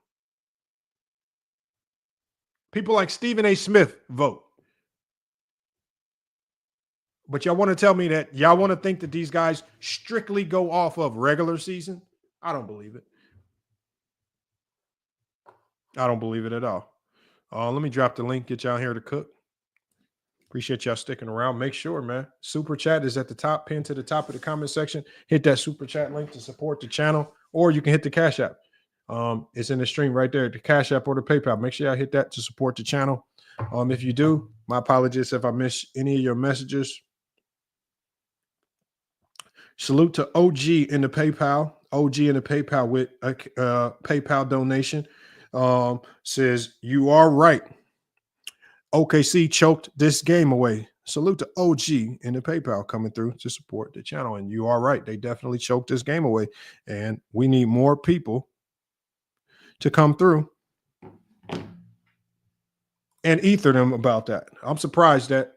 People like Stephen A. Smith vote. But y'all want to tell me that y'all want to think that these guys strictly go off of regular season? I don't believe it. I don't believe it at all. Let me drop the link, get y'all here to cook. Appreciate y'all sticking around. Make sure, man, Super Chat is at the top, pinned to the top of the comment section. Hit that Super Chat link to support the channel, or you can hit the Cash App. It's in the stream right there, the Cash App or the PayPal. Make sure y'all hit that to support the channel. If you do, my apologies if I miss any of your messages. Salute to OG in the PayPal. OG in the PayPal with a PayPal donation. Says, you are right. OKC choked this game away. Salute to OG in the PayPal coming through to support the channel. And you are right. They definitely choked this game away. And we need more people to come through and ether them about that. I'm surprised that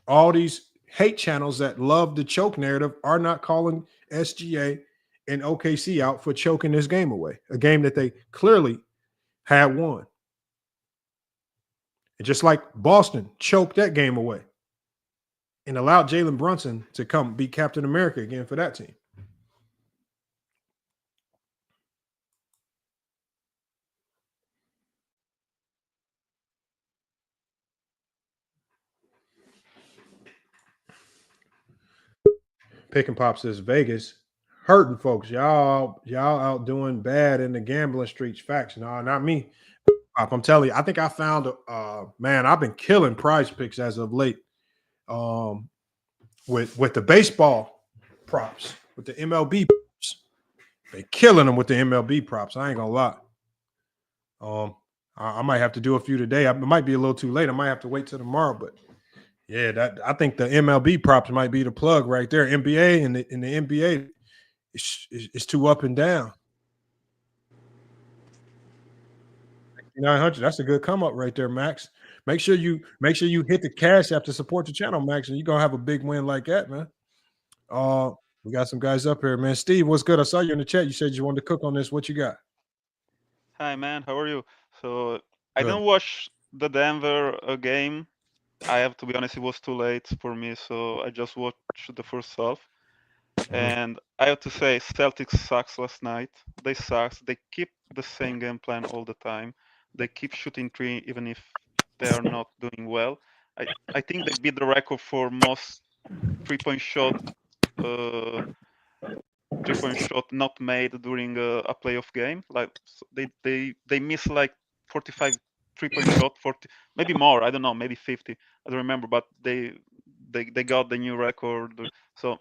all these hate channels that love the choke narrative are not calling SGA and OKC out for choking this game away. A game that they clearly had won. And just like Boston choked that game away. and allowed Jalen Brunson to come be Captain America again for that team. Pick and Pop says Vegas hurting folks. Y'all out doing bad in the gambling streets. Facts. No, not me. Pop, I'm telling you, I think I found man, I've been killing Prize Picks as of late. With the baseball props, with the MLB props. They killing them with the MLB props. I ain't gonna lie. I might have to do a few today. It might be a little too late. I might have to wait till tomorrow, but yeah, I think the MLB props might be the plug right there. NBA and the NBA is too up and down. 900. That's a good come up right there, Max. Make sure you hit the cash app to support the channel, Max, and you're gonna have a big win like that, man. We got some guys up here, man. Steve, what's good? I saw you in the chat. You said you wanted to cook on this. What you got? Hi, man. How are you? So I didn't watch the Denver game. I have to be honest, it was too late for me, so I just watched the first half. And I have to say, Celtics sucks last night. They sucks. They keep the same game plan all the time. They keep shooting three, even if they are not doing well. I think they beat the record for most three-point shot not made during a playoff game. Like they miss like 45 3-point shot, 40, maybe more. I don't know, maybe 50. I don't remember, but they got the new record. So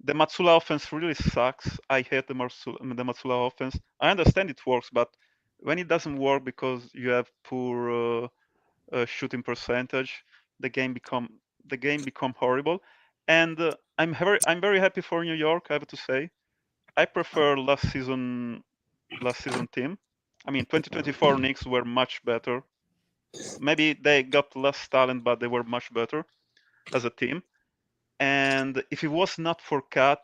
the Matsula offense really sucks. I hate the Matsula offense. I understand it works, but when it doesn't work because you have poor shooting percentage, the game become horrible. And I'm very happy for New York. I have to say, I prefer last season team. I mean, 2024 Knicks were much better. Maybe they got less talent, but they were much better as a team. And if it was not for Cat,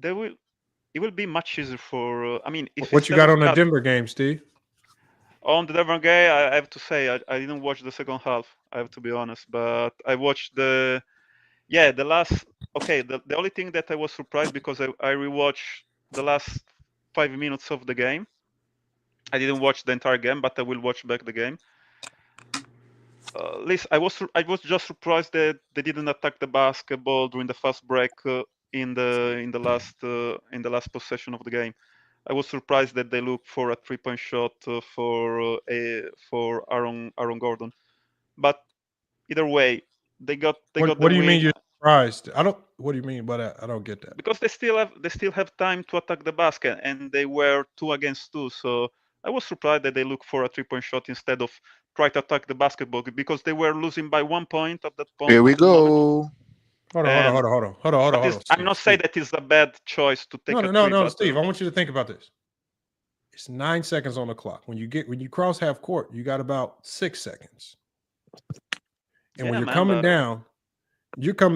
it will be much easier for. I mean, if what you got on the Denver game, Steve? On the Denver game, I have to say I didn't watch the second half. I have to be honest, but I watched the last. Okay, the only thing that I was surprised because I rewatched the last 5 minutes of the game. I didn't watch the entire game, but I will watch back the game. At least I was just surprised that they didn't attack the basketball during the fast break in the last possession of the game. I was surprised that they looked for a 3-point shot for Aaron Gordon. But either way, they got. What do you mean you're surprised? What do you mean by that? I don't get that. Because they still have time to attack the basket, and they were 2 against 2. So I was surprised that they looked for a 3-point shot instead of try to attack the basketball because they were losing by 1 point at that point. Here we go. Hold on. I'm not saying that it's a bad choice to take. No, Steve. I want you to think about this. It's 9 seconds on the clock. When you cross half court, you got about 6 seconds. And when you're coming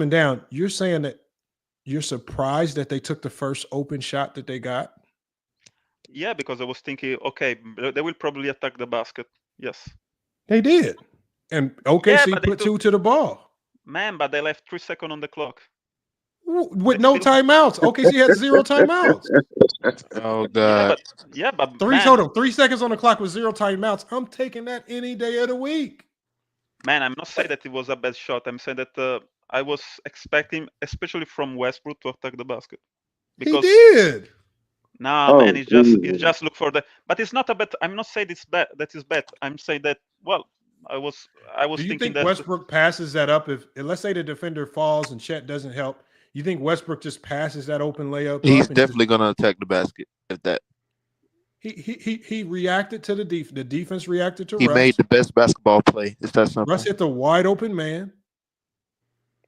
down, you're saying that you're surprised that they took the first open shot that they got? Yeah, because I was thinking, okay, they will probably attack the basket. Yes. They did. And OKC put 2 to the ball. Man, but they left 3 seconds on the clock. With no timeouts. OKC had 0 timeouts. Oh, God. Yeah, but 3 seconds on the clock with 0 timeouts. I'm taking that any day of the week. Man, I'm not saying that it was a bad shot. I'm saying that I was expecting, especially from Westbrook, to attack the basket. Because he did. Man, it's just look for the. But it's not a bad. I'm not saying it's bad. That is bad. I'm saying that. Well, I was Do you thinking think that Westbrook passes that up if let's say the defender falls and Chet doesn't help? You think Westbrook just passes that open layup? He's definitely going to attack the basket if that. He reacted to the defense. The defense reacted to He Russ. made the best basketball play. Is that something? Russ hit the wide open man.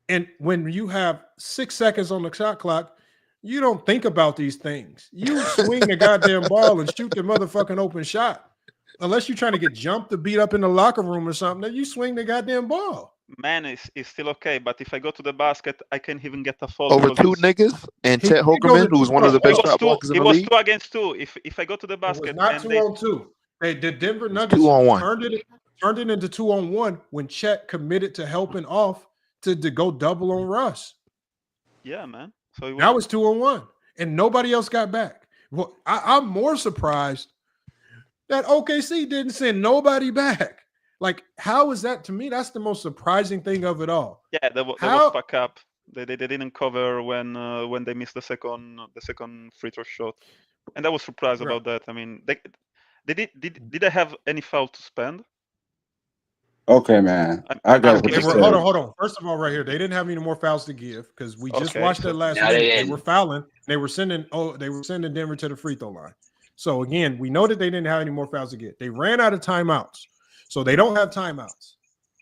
And when you have 6 seconds on the shot clock, you don't think about these things. You swing the goddamn ball and shoot the motherfucking open shot. Unless you're trying to get jumped to beat up in the locker room or something, then you swing the goddamn ball. Man, it's still okay. But if I go to the basket, I can't even get a foul. Over 2 niggas and Chet Holmgren, who was one of the best shot blockers in the league. It was 2 against 2. If I go to the basket, it was not 2-on-2. The Denver Nuggets 2-on-1. turned it into 2-on-1 when Chet committed to helping off to go double on Russ. Yeah, man. So it Now it's 2-on-1, and nobody else got back. Well, I'm more surprised that OKC didn't send nobody back. Like, how is that? To me, that's the most surprising thing of it all. Yeah, they was back up. They didn't cover when they missed the second free throw shot, and I was surprised about that. I mean, did they have any foul to spend? Okay, man. I got what you said. Hold on. First of all, right here, they didn't have any more fouls to give because we just watched that last week. They were fouling. They were sending Denver to the free throw line. So again, we know that they didn't have any more fouls to get. They ran out of timeouts, so they don't have timeouts.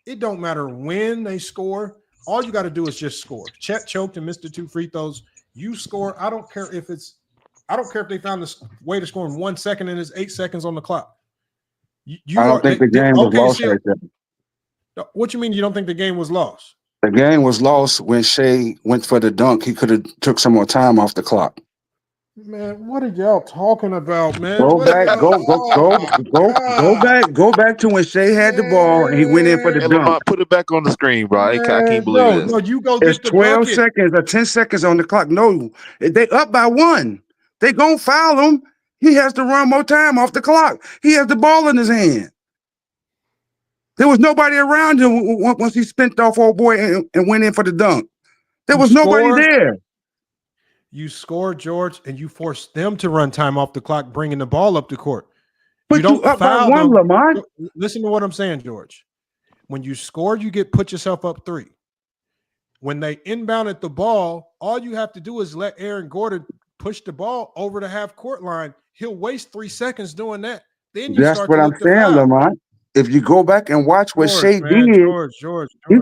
It don't matter when they score. All you got to do is just score. Chet choked and missed the 2 free throws. You score. I don't care if they found the way to score in 1 second and it's 8 seconds on the clock. I don't think the game was lost right there. What you mean you don't think the game was lost? The game was lost when Shai went for the dunk. He could have took some more time off the clock. Man, what are y'all talking about, man? Go back to when Shai had the ball and he went in for the dunk. Lamont, put it back on the screen, bro. I can't believe this. No, you go It's get the 12 bucket. seconds or 10 seconds on the clock. No, they up by 1. They gonna foul him. He has to run more time off the clock. He has the ball in his hand. There was nobody around him once he spent off old boy and went in for the dunk. There was nobody there. You scored, George, and you forced them to run time off the clock, bringing the ball up the court. But you up by 1, Lamont. Listen to what I'm saying, George. When you score, you put yourself up 3. When they inbounded the ball, all you have to do is let Aaron Gordon push the ball over the half court line. He'll waste 3 seconds doing that. Then That's what I'm saying, Lamont. If you go back and watch what Shai did,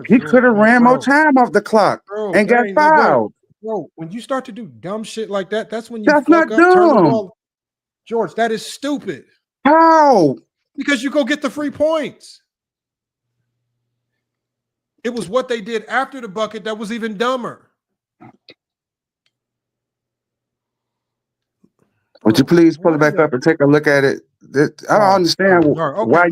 he could have ran more time off the clock and got fouled. Bro, when you start to do dumb shit like that, that's when you That's not turn the dumb. ball. George, that is stupid. How? Because you go get the free points. It was what they did after the bucket that was even dumber. Would you please pull it back up and take a look at it? I don't understand why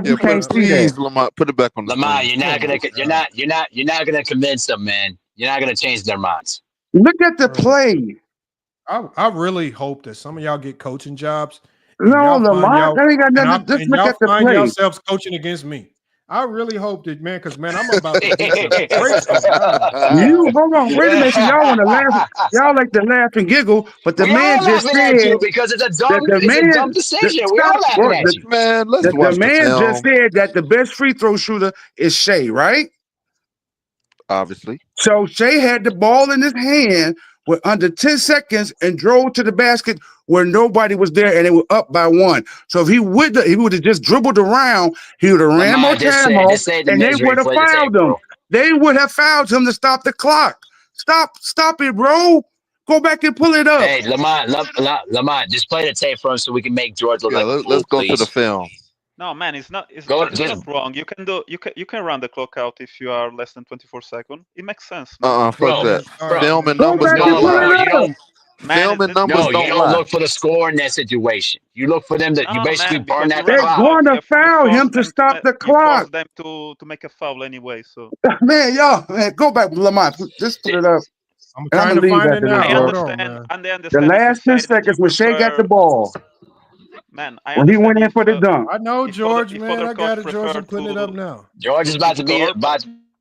you can't see that. Lamont, put it back on the Lamont, screen. you're not gonna convince them, man. You're not gonna change their minds. Look at the play. I really hope that some of y'all get coaching jobs. No, Lamont, that ain't got nothing. Just look at the find play. yourselves coaching against me. I really hope that, man, because man, I'm about to get some great stuff. You hold on, wait a minute. Y'all want to laugh? Y'all like to laugh and giggle, but the man just said because it's a dumb decision. We all laughing at you, man. Let's watch the man just said that the best free throw shooter is Shai, right? Obviously. So Shai had the ball in his hand with under 10 seconds and drove to the basket where nobody was there, and they were up by 1. So if he would have just dribbled around, he would have ran more time off, and they would have fouled him. They would have fouled him to stop the clock. Stop it, bro. Go back and pull it up. Hey, Lamont, just play the tape for him so we can make George look like a fool, let's go please. to the film. No, man, it's not wrong. You can run the clock out if you are less than 24 seconds. It makes sense. Fuck that. Film and numbers don't Film and numbers you don't look for the score in that situation. You look for them you basically burn that They're clock. going to foul him to stop the clock. You force them to make a foul anyway. So man, go back, Lamont. Just put it up. I'm trying to find it now. I understand. The last 10 seconds when Shai got the ball. Man, when he went in for the dunk. I know, George, man. I got it, George. I'm putting it up now. George is about to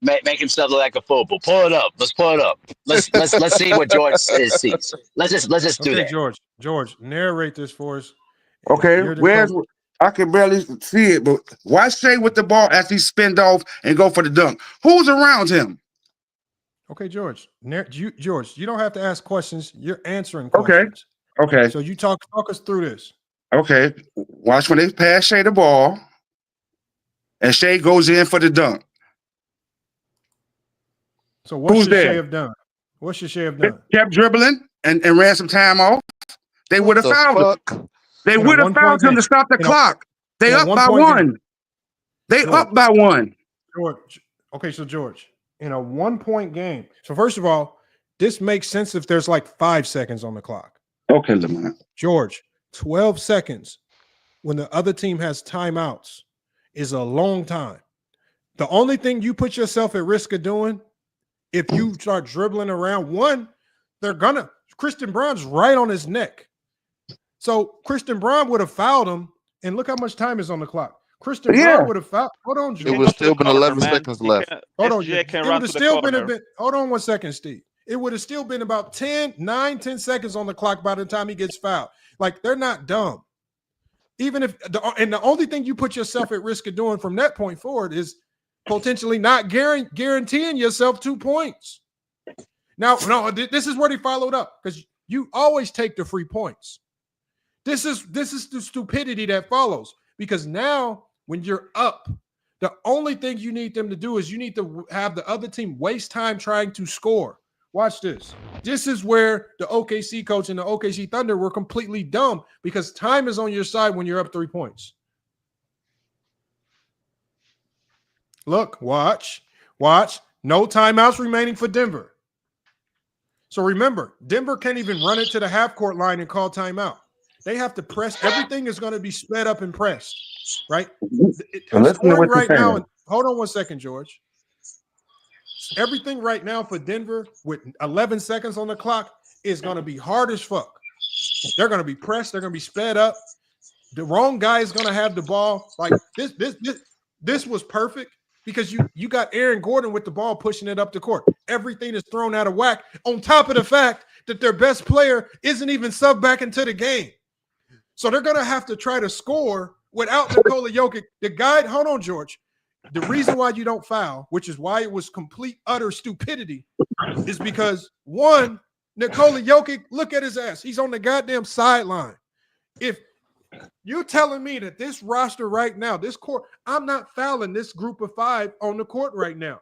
make himself look like a fool. But pull it up. Let's pull it up. Let's see what George sees. Let's just do that. George, narrate this for us. Okay, I can barely see it, but why Shai with the ball as he spinned off and go for the dunk? Who's around him? Okay, George. George, you don't have to ask questions. You're answering questions. Okay. So you talk us through this. Okay. Watch when they pass Shai the ball, and Shai goes in for the dunk. So what should Shai have done? What should Shai have done? Kept dribbling and ran some time off. They would have fouled him. They would have fouled him to stop the clock. They up by 1. They up by 1. George. Okay, so George, in a 1-point game. So first of all, this makes sense if there's like 5 seconds on the clock. Okay, Lamont. George, 12 seconds when the other team has timeouts is a long time. The only thing you put yourself at risk of doing, if you start dribbling around, one, Christian Braun's right on his neck. So Christian Braun would have fouled him, and look how much time is on the clock. Christian Braun would have fouled. Hold on, Joe. It would still been 11 seconds left. Hold on. SGA can It run would to have the still corner. been hold on 1 second, Steve. It would have still been about 10 seconds on the clock by the time he gets fouled. Like, they're not dumb. Even if the only thing you put yourself at risk of doing from that point forward is potentially not guaranteeing yourself 2 points. Now, no, this is where they followed up, because you always take the free points. This is the stupidity that follows, because now when you're up, the only thing you need them to do is you need to have the other team waste time trying to score. Watch this. This is where the OKC coach and the OKC Thunder were completely dumb, because time is on your side when you're up 3 points. Look, watch. No timeouts remaining for Denver. So remember, Denver can't even run it to the half-court line and call timeout. They have to press. Everything is going to be sped up and pressed, right? Scoring right now. Hold on 1 second, George. Everything right now for Denver with 11 seconds on the clock is going to be hard as fuck. They're going to be pressed. They're going to be sped up. The wrong guy is going to have the ball. Like this was perfect, because you got Aaron Gordon with the ball pushing it up the court. Everything is thrown out of whack, on top of the fact that their best player isn't even subbed back into the game. So they're going to have to try to score without Nikola Jokic. The guy, hold on, George. The reason why you don't foul, which is why it was complete, utter stupidity, is because, one, Nikola Jokic, look at his ass. He's on the goddamn sideline. If you're telling me that this roster right now, this court, I'm not fouling this group of 5 on the court right now.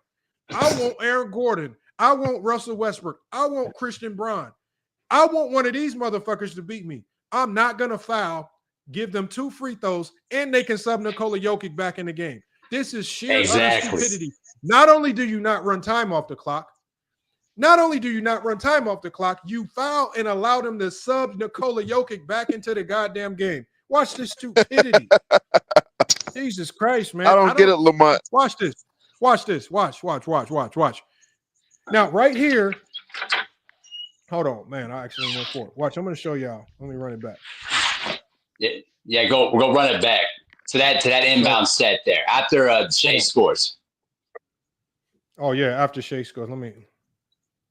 I want Aaron Gordon. I want Russell Westbrook. I want Christian Braun. I want one of these motherfuckers to beat me. I'm not going to foul, give them 2 free throws, and they can sub Nikola Jokic back in the game. This is sheer utter stupidity. Not only do you not run time off the clock, you foul and allow them to sub Nikola Jokic back into the goddamn game. Watch this stupidity. Jesus Christ, man. I don't get it, Lamont. Watch this. Watch. Now, right here. Hold on, man. I actually went for it. Watch, I'm going to show y'all. Let me run it back. Yeah, go run it back to that inbound set there after Shai scores. Oh, yeah, after Shai scores.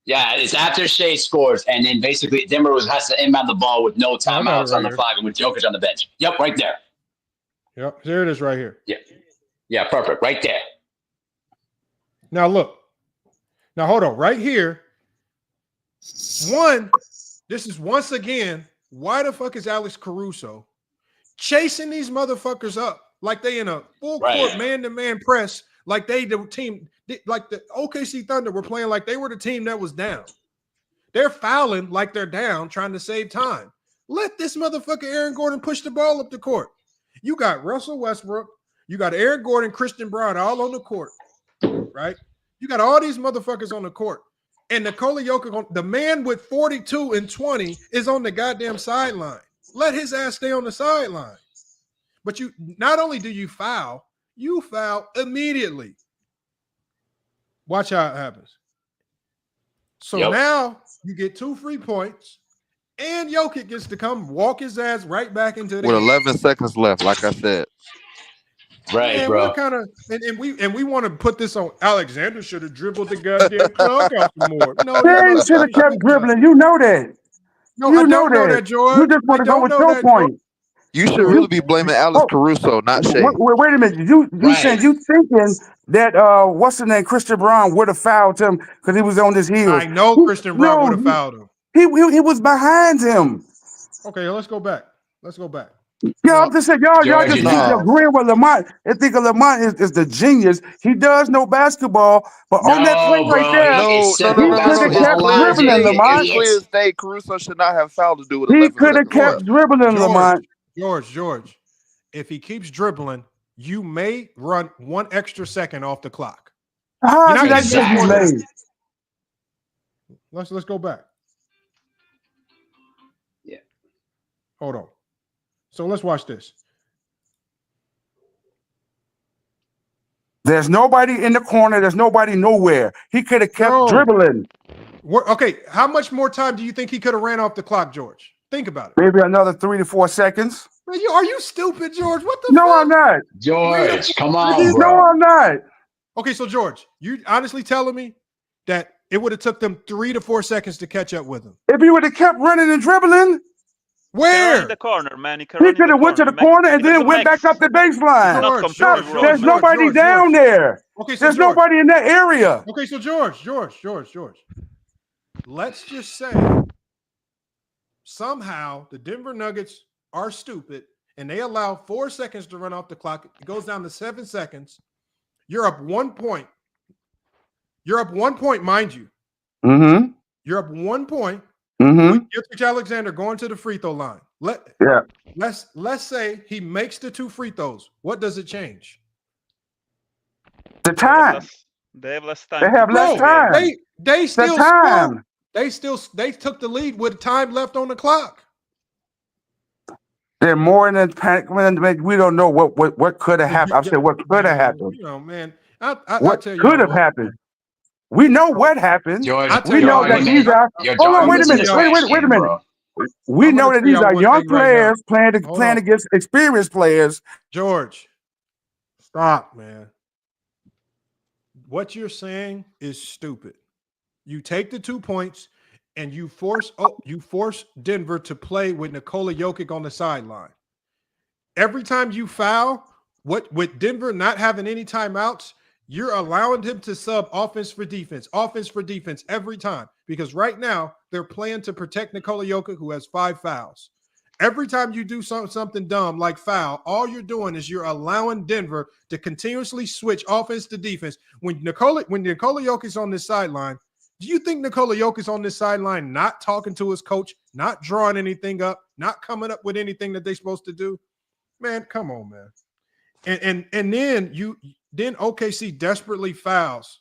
Yeah, it's after Shai scores, and then basically Denver has to inbound the ball with no timeouts on the clock and with Jokic on the bench. Yep, right there. Yep, there it is right here. Yeah, perfect. Right there. Now, look. Now, hold on. Right here. One, this is once again, why the fuck is Alex Caruso chasing these motherfuckers up like they in a full court man-to-man press, like they the team, like the OKC Thunder were playing like they were the team that was down. They're fouling like they're down, trying to save time. Let this motherfucker Aaron Gordon push the ball up the court. You got Russell Westbrook, you got Aaron Gordon, Christian Braun all on the court, right? You got all these motherfuckers on the court. And Nikola Jokic, the man with 42 and 20, is on the goddamn sideline. Let his ass stay on the sideline. But you not only do you foul immediately. Watch how it happens. So now you get 2 free points, and Jokic gets to come walk his ass right back into the with game. 11 seconds left, like I said. Right, man, bro. We're kind of and we want to put this on. Alexander should have dribbled the goddamn clock out some more. No, they should have kept dribbling. You know that. No, I don't know that, George. You just want to go with your point. You should really be blaming Alex Caruso, not Shai. Wait a minute. You said you thinking that what's the name? Christian Braun would have fouled him because he was on his heels. I know Christian Braun would have fouled him. He was behind him. Okay, let's go back. Yeah, I'm just saying, y'all just keep agreeing with Lamont. I think Lamont is the genius. He does know basketball, but on that play right there, he could have kept dribbling, Lamont. It's clear as day, Caruso should not have fouled to do with 11 He could have seconds kept left. dribbling, Lamont. George, if he keeps dribbling, you may run 1 extra second off the clock. Let's go back. Yeah. Hold on. So let's watch this. There's nobody in the corner. There's nobody nowhere. He could have kept dribbling. Okay, how much more time do you think he could have ran off the clock, George? Think about it. Maybe another 3 to 4 seconds. Man, are you stupid, George? What the fuck? No, I'm not. George, come on, bro. No, I'm not. Okay, so George, you honestly telling me that it would have took them 3 to 4 seconds to catch up with him? If he would have kept running and dribbling. Where? In the corner, man. He could have went to the corner and then went back up the baseline. George, there's nobody down there. Okay, so there's George, nobody in that area. Okay, so George. Let's just say somehow the Denver Nuggets are stupid and they allow 4 seconds to run off the clock. It goes down to 7 seconds. You're up 1 point. You're up 1 point, mind you. Mm-hmm. You're up 1 point. Mm-hmm. Gilgeous-Alexander going to the free throw line. Let's say he makes the 2 free throws. What does it change? The time. They have less time. They have less time. They still scored. They took the lead with time left on the clock. They're more than panic. We don't know what could have happened. I said what could have happened. You know, man. What could have happened? We know what happened. George, we know that these are. Hold on, wait a minute. Wait a minute. Bro. We know that these are young players playing against experienced players. George, stop, man. What you're saying is stupid. You take the 2 points and you force Denver to play with Nikola Jokic on the sideline. Every time you foul, with Denver not having any timeouts, you're allowing him to sub offense for defense every time. Because right now they're playing to protect Nikola Jokic, who has 5 fouls. Every time you do something dumb like foul, all you're doing is you're allowing Denver to continuously switch offense to defense. When Nikola Jokic's on this sideline, do you think Nikola Jokic's on this sideline not talking to his coach, not drawing anything up, not coming up with anything that they're supposed to do? Man, come on, man. And then OKC desperately fouls.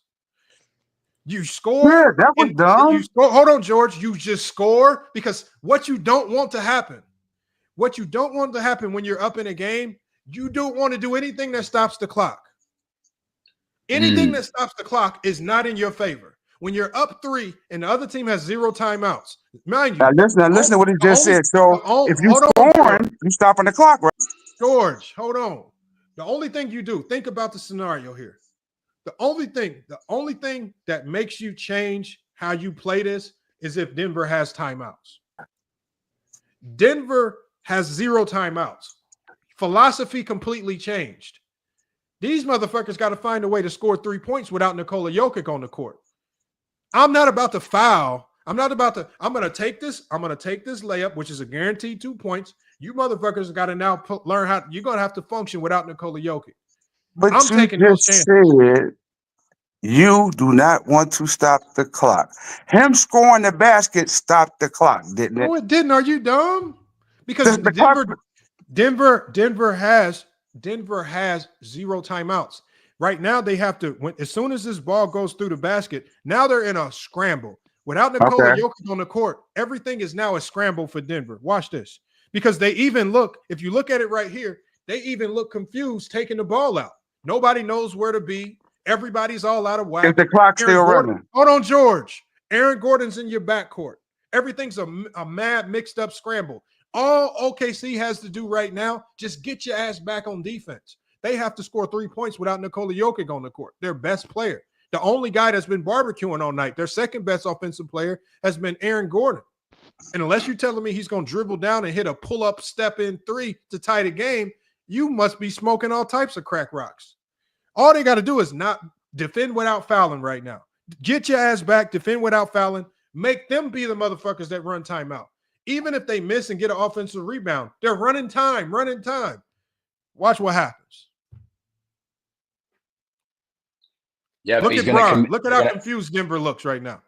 You score. Yeah, that was dumb. Hold on, George. You just score because what you don't want to happen when you're up in a game, you don't want to do anything that stops the clock. Anything that stops the clock is not in your favor. When you're up 3 and the other team has 0 timeouts, mind you. Now listen to what he just said. So if you scoring, you stopping the clock, right? George, hold on. The only thing you do, think about the scenario here. The only thing that makes you change how you play this is if Denver has timeouts. Denver has 0 timeouts. Philosophy completely changed. These motherfuckers got to find a way to score 3 points without Nikola Jokic on the court. I'm not about to foul. I'm going to take this layup, which is a guaranteed 2 points. You motherfuckers got to now learn how you're going to have to function without Nikola Jokic. But I'm taking no chance. You do not want to stop the clock. Him scoring the basket stopped the clock, didn't it? No, it didn't. Are you dumb? Because Denver has 0 timeouts. Right now, they have to, as soon as this ball goes through the basket, now they're in a scramble. Without Nikola Jokic on the court, everything is now a scramble for Denver. Watch this. Because they even look, if you look at it right here, they even look confused taking the ball out. Nobody knows where to be. Everybody's all out of whack. If the clock's still running. Hold on, George. Aaron Gordon's in your backcourt. Everything's a mad, mixed up scramble. All OKC has to do right now, just get your ass back on defense. They have to score 3 points without Nikola Jokic on the court, their best player. The only guy that's been barbecuing all night, their second best offensive player, has been Aaron Gordon. And unless you're telling me he's going to dribble down and hit a pull-up step-in 3 to tie the game, you must be smoking all types of crack rocks. All they got to do is not defend without fouling right now. Get your ass back, defend without fouling. Make them be the motherfuckers that run timeout. Even if they miss and get an offensive rebound, they're running time. Watch what happens. Yeah, look at Bron. Look at how confused Denver looks right now.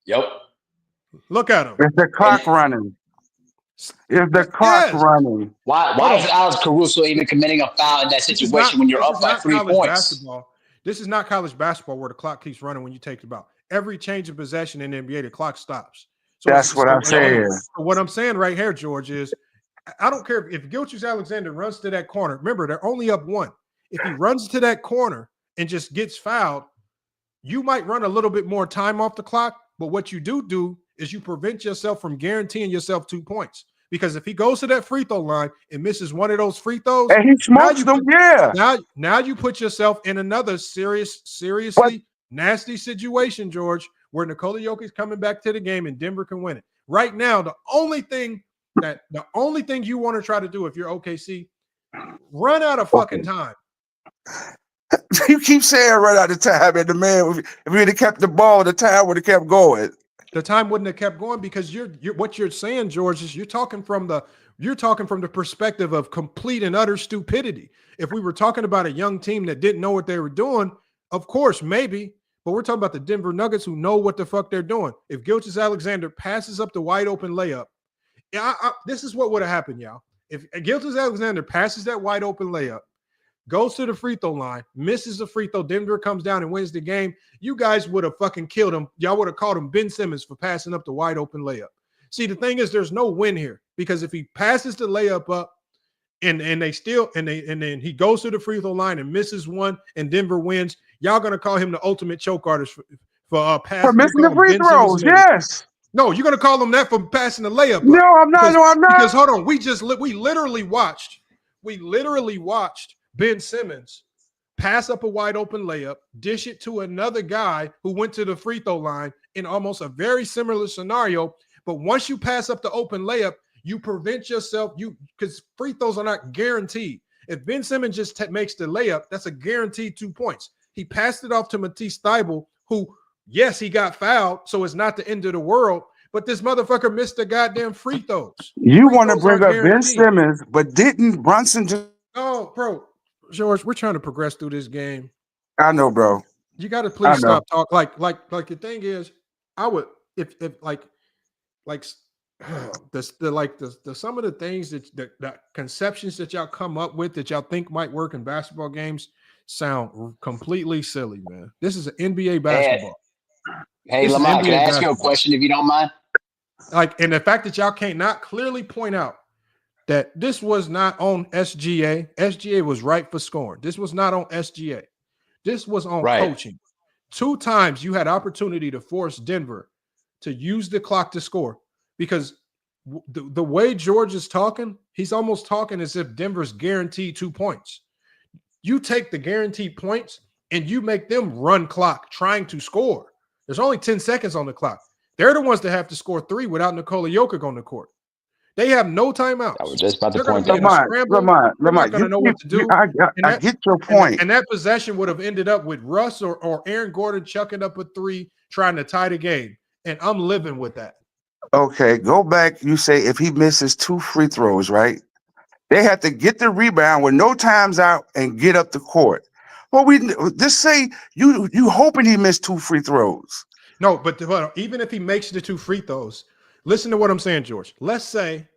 Yep. Look at him. Is the clock running? Is the clock running? Why is Alex Caruso even committing a foul in that situation when you're up by 3 points? Basketball. This is not college basketball where the clock keeps running when you take the ball. Every change of possession in the NBA, the clock stops. So that's what I'm saying. What I'm saying right here, George, is I don't care if Gilgeous-Alexander runs to that corner. Remember, they're only up 1. If he runs to that corner and just gets fouled, you might run a little bit more time off the clock. But what you do is you prevent yourself from guaranteeing yourself 2 points. Because if he goes to that free throw line and misses one of those free throws, and he smokes them, Now you put yourself in another seriously nasty situation, George, where Nikola Jokic is coming back to the game and Denver can win it. Right now, the only thing you want to try to do if you're OKC, run out of fucking time. You keep saying run out of time, and the man, if he had kept the ball, the time would have kept going. The time wouldn't have kept going because you're what you're saying, George, is you're talking from the perspective of complete and utter stupidity. If we were talking about a young team that didn't know what they were doing, of course, maybe, but we're talking about the Denver Nuggets who know what the fuck they're doing. If Gilgeous-Alexander passes up the wide open layup, this is what would have happened, y'all. If Gilgeous-Alexander passes that wide open layup, goes to the free throw line, misses the free throw, Denver comes down and wins the game, you guys would have fucking killed him. Y'all would have called him Ben Simmons for passing up the wide open layup. See, the thing is, there's no win here because if he passes the layup up and then he goes to the free throw line and misses one and Denver wins, y'all gonna call him the ultimate choke artist for missing the free throws. Yes. No, you're gonna call him that for passing the layup. No, I'm not. No, I'm not. Because hold on, we literally watched Ben Simmons pass up a wide open layup, dish it to another guy who went to the free throw line in almost a very similar scenario. But once you pass up the open layup, you prevent yourself, because free throws are not guaranteed. If Ben Simmons just makes the layup, that's a guaranteed 2 points. He passed it off to Matisse Thybulle, who, yes, he got fouled, so it's not the end of the world, but this motherfucker missed the goddamn free throws. You want to bring up Ben Simmons, but didn't Brunson just... Oh, bro. George, we're trying to progress through this game. I know, bro. You got to please stop talking. Like the thing is, I would if some of the things that conceptions that y'all come up with that y'all think might work in basketball games sound completely silly, man. This is an NBA basketball. Hey, Lamar, can I ask you a question if you don't mind? And the fact that y'all can't not clearly point out that this was not on SGA. SGA was right for scoring. This was not on SGA. This was on coaching. 2 times you had opportunity to force Denver to use the clock to score because the way George is talking, he's almost talking as if Denver's guaranteed 2 points. You take the guaranteed points and you make them run clock trying to score. There's only 10 seconds on the clock. They're the ones that have to score 3 without Nikola Jokic on the court. They have no timeouts. I was just about to point that out. They're not going to know what to do. I get your point. And that possession would have ended up with Russ or Aaron Gordon chucking up a 3, trying to tie the game. And I'm living with that. Okay, go back. You say if he misses 2 free throws, right? They have to get the rebound with no times out and get up the court. Well, we just say you hoping he missed 2 free throws. No, but even if he makes the 2 free throws, listen to what I'm saying, George. Let's say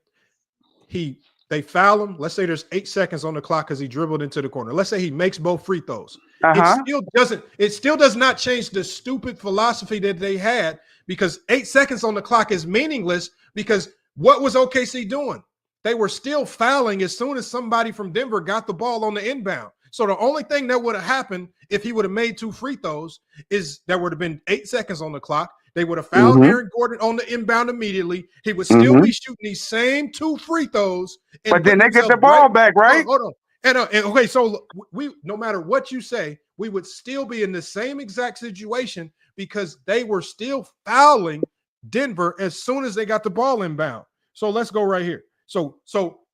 they foul him. Let's say there's 8 seconds on the clock because he dribbled into the corner. Let's say he makes both free throws. It still does not change the stupid philosophy that they had because 8 seconds on the clock is meaningless because what was OKC doing? They were still fouling as soon as somebody from Denver got the ball on the inbound. So the only thing that would have happened if he would have made 2 free throws is there would have been 8 seconds on the clock. They would have fouled Aaron Gordon on the inbound immediately. He would still be shooting these same 2 free throws. But then they get the ball back, right? Hold on. And okay, so we no matter what you say, we would still be in the same exact situation because they were still fouling Denver as soon as they got the ball inbound. So let's go right here. So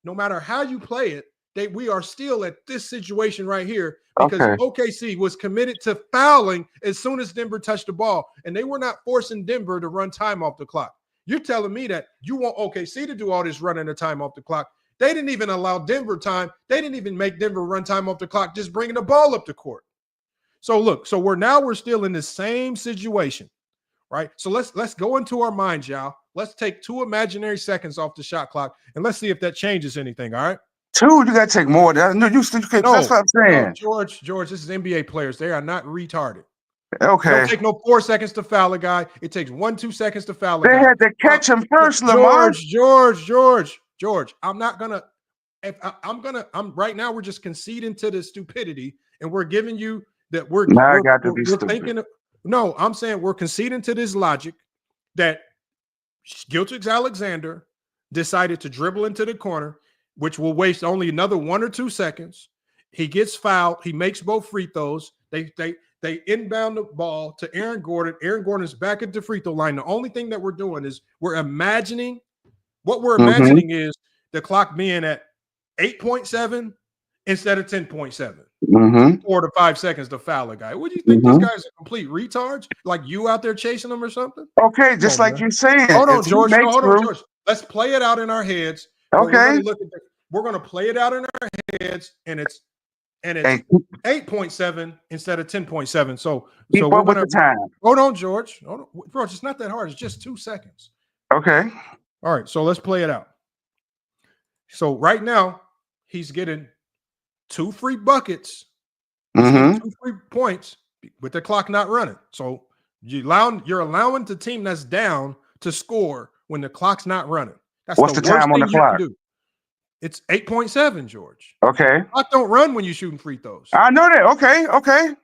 no matter how you play it, we are still at this situation right here because OKC was committed to fouling as soon as Denver touched the ball, and they were not forcing Denver to run time off the clock. You're telling me that you want OKC to do all this running the time off the clock. They didn't even allow Denver time. They didn't even make Denver run time off the clock, just bringing the ball up the court. So look, we're still in the same situation, right? So let's go into our minds, y'all. Let's take 2 imaginary seconds off the shot clock, and let's see if that changes anything, all right? 2, you got to take more. No, you can't. That's what I'm saying. No, George, this is NBA players. They are not retarded. Okay. It don't take no 4 seconds to foul a guy. It takes 1-2 seconds to foul a guy. They had to catch him first, Lamar. George, I'm right now we're just conceding to the stupidity and we're giving you that we're thinking. No, I'm saying we're conceding to this logic that Gilgeous-Alexander decided to dribble into the corner, which will waste only another 1 or 2 seconds. He gets fouled. He makes both free throws. They inbound the ball to Aaron Gordon. Aaron Gordon is back at the free throw line. The only thing that we're doing is we're imagining is the clock being at 8.7 instead of 10.7. 4 to 5 seconds to foul a guy. What do you think? This guy's a complete retard? Like you out there chasing him or something? Okay, just like you're saying. Hold on, George. George. Let's play it out in our heads. Okay. We're going to play it out in our heads, and it's 8.7 instead of 10.7. So we're going to time. Hold on, George. Hold on. Bro, it's not that hard. It's just 2 seconds. Okay. All right. So let's play it out. So right now, he's getting 2 free buckets, 2 free points with the clock not running. So you're allowing the team that's down to score when the clock's not running. That's what's the time on the clock? It's 8.7, George. Okay. The clock don't run when you're shooting free throws. I know that. Okay.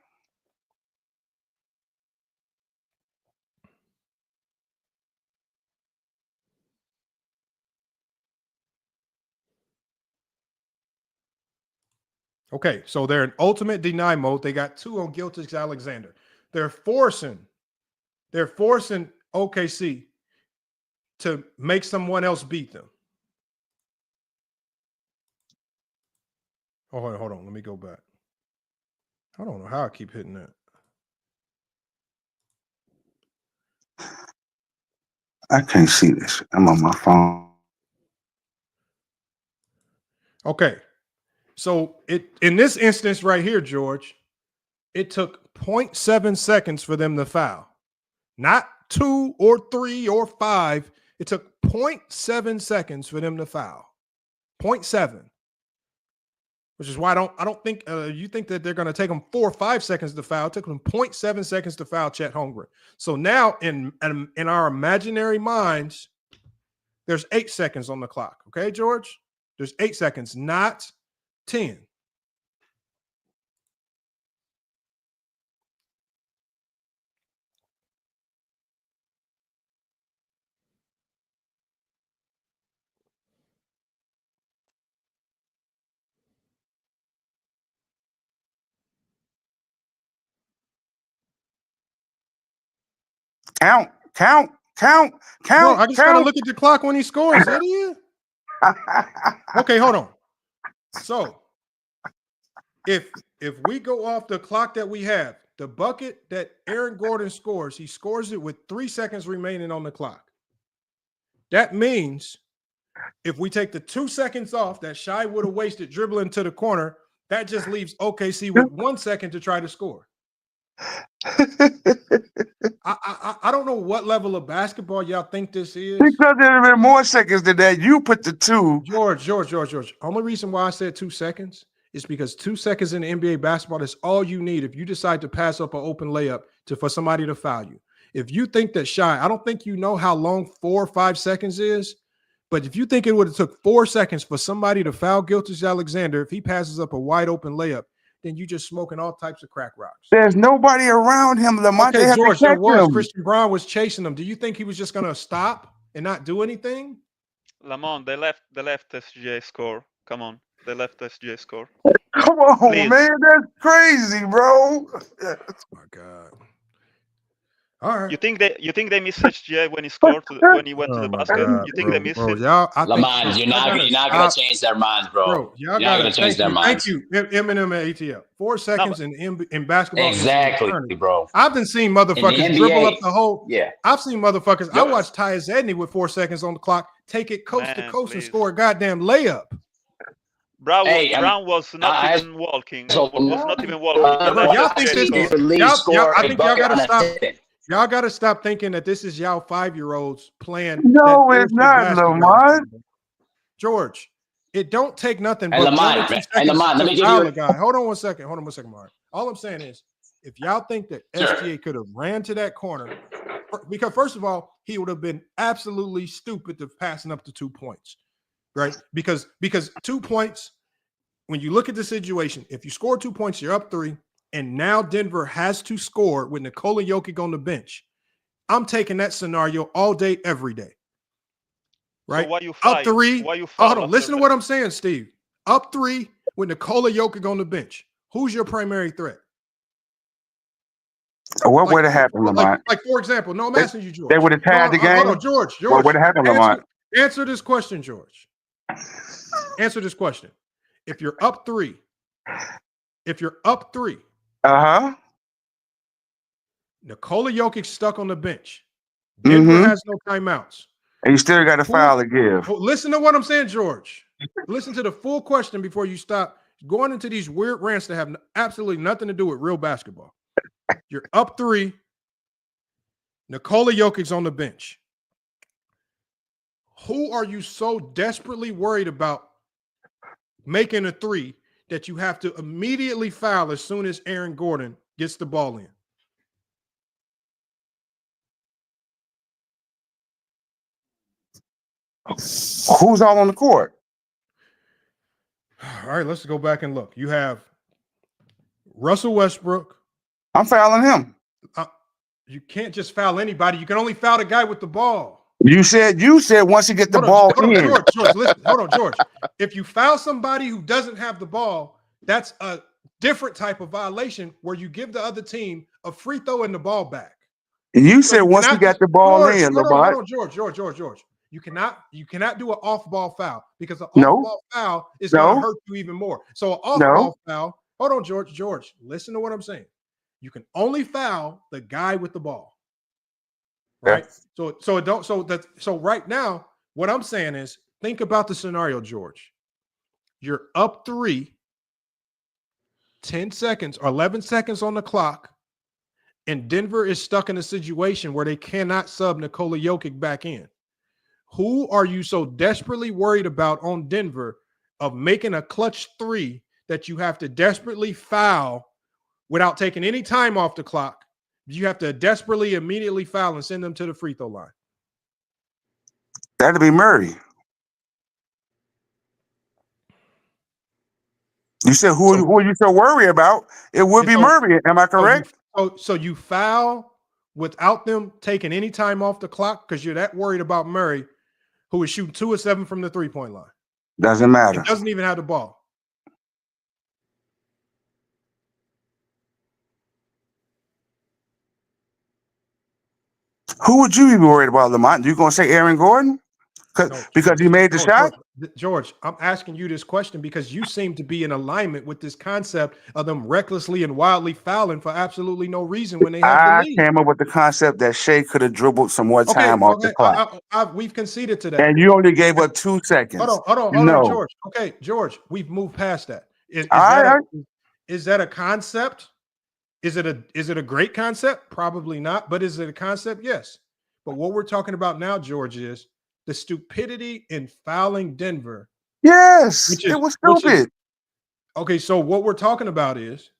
Okay, so they're in ultimate deny mode. They got 2 on Gilgeous-Alexander. They're forcing OKC to make someone else beat them. Oh, hold on. Let me go back. I don't know how I keep hitting that. I can't see this. I'm on my phone. Okay. So in this instance right here, George, it took 0.7 seconds for them to foul. Not 2 or 3 or 5. It took 0.7 seconds for them to foul. 0.7. Which is why I don't think you think that they're going to take them 4 or 5 seconds to foul. It took them 0.7 seconds to foul Chet Holmgren. So now in our imaginary minds, there's 8 seconds on the clock. Okay, George? There's 8 seconds, not 10. Count. Bro, I just got to look at the clock when he scores, idiot. Okay, hold on. So if we go off the clock that we have, the bucket that Aaron Gordon scores, he scores it with 3 seconds remaining on the clock. That means if we take the 2 seconds off that Shai would have wasted dribbling to the corner, that just leaves OKC with 1 second to try to score. I don't know what level of basketball y'all think this is. Because there have been more seconds than that. You put the 2. George. Only reason why I said 2 seconds is because 2 seconds in the NBA basketball, that's all you need if you decide to pass up an open layup for somebody to foul you. If you think that Shai, I don't think you know how long 4 or 5 seconds is, but if you think it would have took 4 seconds for somebody to foul Gilgeous-Alexander, if he passes up a wide open layup, then you just smoking all types of crack rocks. There's nobody around him. Okay, George, there was. Christian Brown was chasing him. Do you think he was just going to stop and not do anything? Lamont, they left SGA score. Come on. They left SGA score. Come on, Please. man. That's crazy, bro. Oh, my God. All right. You think they missed SGA when he scored when he went to the basket? God, you think they missed it? Lamont, you're not gonna change their minds, bro. Y'all you're not gonna change their minds. Thank you, Eminem and ATL. 4 seconds in basketball. Exactly, bro. I've been seeing motherfuckers dribble up the whole. Yeah. I've seen motherfuckers. I watched Tyus Edney with 4 seconds on the clock take it coast to coast and score a goddamn layup. Brown was not even walking. Was not even walking. Y'all think this is? I think y'all gotta stop. Y'all got to stop thinking that this is y'all 5-year-olds playing. No, it's not, Lamont. George, it don't take nothing. Hey, Lamont, let me give you a guy. Hold on one second, Mark. All I'm saying is, if y'all think that SGA could have ran to that corner, because first of all, he would have been absolutely stupid to passing up to 2 points, right? Because 2 points, when you look at the situation, if you score 2 points, you're up 3. and now Denver has to score with Nikola Jokic on the bench, I'm taking that scenario all day, every day. Right? So why you fight? Up 3. Why you Hold on. Listen to what I'm saying, Steve. Up 3 with Nikola Jokic on the bench. Who's your primary threat? What would have happened, Lamont? Like, for example, no, I'm asking you, George. They would have tied the game. Hold on, George. What would have happened, Lamont? Answer this question, George. Answer this question. If you're up 3, uh-huh, Nikola Jokic stuck on the bench. Denver has no timeouts. And you still got a foul to give. Listen to what I'm saying, George. Listen to the full question before you stop going into these weird rants that have absolutely nothing to do with real basketball. You're up 3. Nikola Jokic's on the bench. Who are you so desperately worried about making a 3 that you have to immediately foul as soon as Aaron Gordon gets the ball in? Who's all on the court? All right, let's go back and look. You have Russell Westbrook. I'm fouling him. You can't just foul anybody. You can only foul the guy with the ball. You said once you get the ball in. George, listen. Hold on, George. If you foul somebody who doesn't have the ball, that's a different type of violation where you give the other team a free throw and the ball back. You said once you got the ball in, hold on, George. You cannot do an off-ball foul because an off-ball foul is going to hurt you even more. So an off-ball foul. Hold on, George. Listen to what I'm saying. You can only foul the guy with the ball. Right? Yeah. So right now, what I'm saying is think about the scenario, George. You're up 3, 10 seconds or 11 seconds on the clock, and Denver is stuck in a situation where they cannot sub Nikola Jokic back in. Who are you so desperately worried about on Denver of making a clutch 3 that you have to desperately foul without taking any time off the clock? You have to desperately immediately foul and send them to the free throw line. That'd be Murray. You said who are you so worried about? It would be Murray. Am I correct? So you foul without them taking any time off the clock because you're that worried about Murray, who is shooting 2 of 7 from the 3-point line. Doesn't matter. He doesn't even have the ball. Who would you be worried about, Lamont? You gonna say Aaron Gordon? Because he made the shot? George, I'm asking you this question because you seem to be in alignment with this concept of them recklessly and wildly fouling for absolutely no reason when they have the lead. I came up with the concept that Shai could have dribbled some more time off the clock. We've conceded to that. And you only gave up 2 seconds. Hold on, George. Okay, George, we've moved past that. Is that a concept? Is it a great concept? Probably not. But is it a concept? Yes. But what we're talking about now, George, is the stupidity in fouling Denver. Yes, it was stupid. Okay, so what we're talking about is,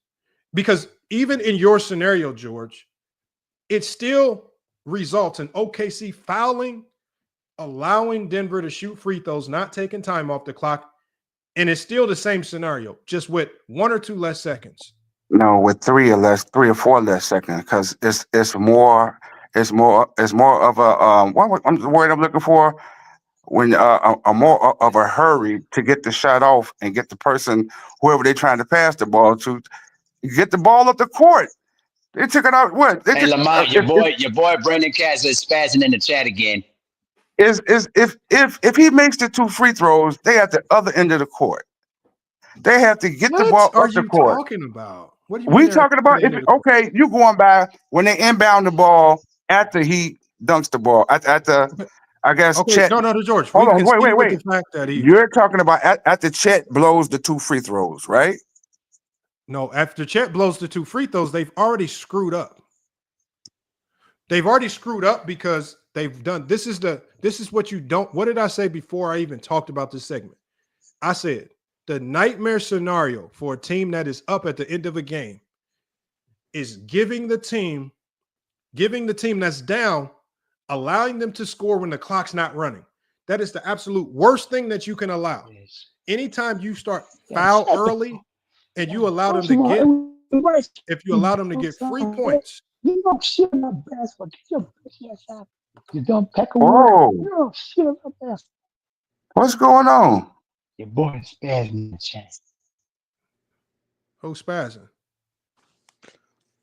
because even in your scenario, George, it still results in OKC fouling, allowing Denver to shoot free throws, not taking time off the clock, and it's still the same scenario, just with 1 or 2 less seconds. No, with 3 or 4 less seconds, because it's more of a what's the word I'm looking for? When a more of a hurry to get the shot off and get the person, whoever they're trying to pass the ball to, get the ball up the court. They took it out. What? Hey, Lamont, your boy Brandon Cass is spazzing in the chat again. If he makes the 2 free throws, they at the other end of the court. They have to get the ball up the court. What are you talking about? What we talking about? Okay, you going by when they inbound the ball after he dunks the ball at the. I guess Chet. No, George. Hold on, wait. You're talking about after Chet blows the 2 free throws, right? No, after Chet blows the 2 free throws, they've already screwed up. They've already screwed up because they've done. This is what you don't. What did I say before I even talked about this segment? I said the nightmare scenario for a team that is up at the end of a game is giving the team that's down, allowing them to score when the clock's not running. That is the absolute worst thing that you can allow. Anytime you start foul early and you allow them to get if you allow them to get free points. You don't shit my basketball. Get your bitch ass out. You don't peck a Whoa. word. You don't shit my basketball. What's going on? Your boy is spazzing in the chat. Who's spazzing?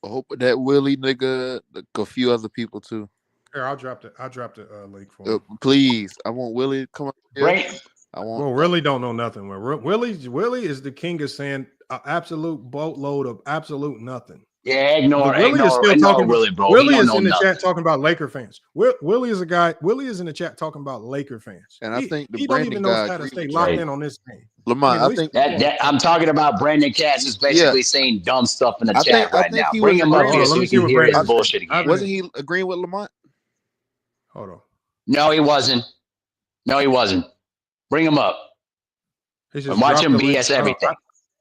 I hope that Willie nigga, a few other people too. Here, I'll drop the link for him. Please, I want Willie to come up here. Right. Well, really don't know nothing. Willie is the king of saying an absolute boatload of absolute nothing. Yeah, ignore Willie is still talking. Willie, bro. Willie is in the chat talking about Laker fans. Willie is a guy. Willie is in the chat talking about Laker fans. And I think he don't even know how to stay locked in on this game. Lamont, I think that I'm talking about. Brandon Cass is basically saying dumb stuff in the chat right now. Bring him up here so we can hear his bullshit again. Wasn't he agreeing with Lamont? Hold on. No, he wasn't. Bring him up. And watch him BS everything.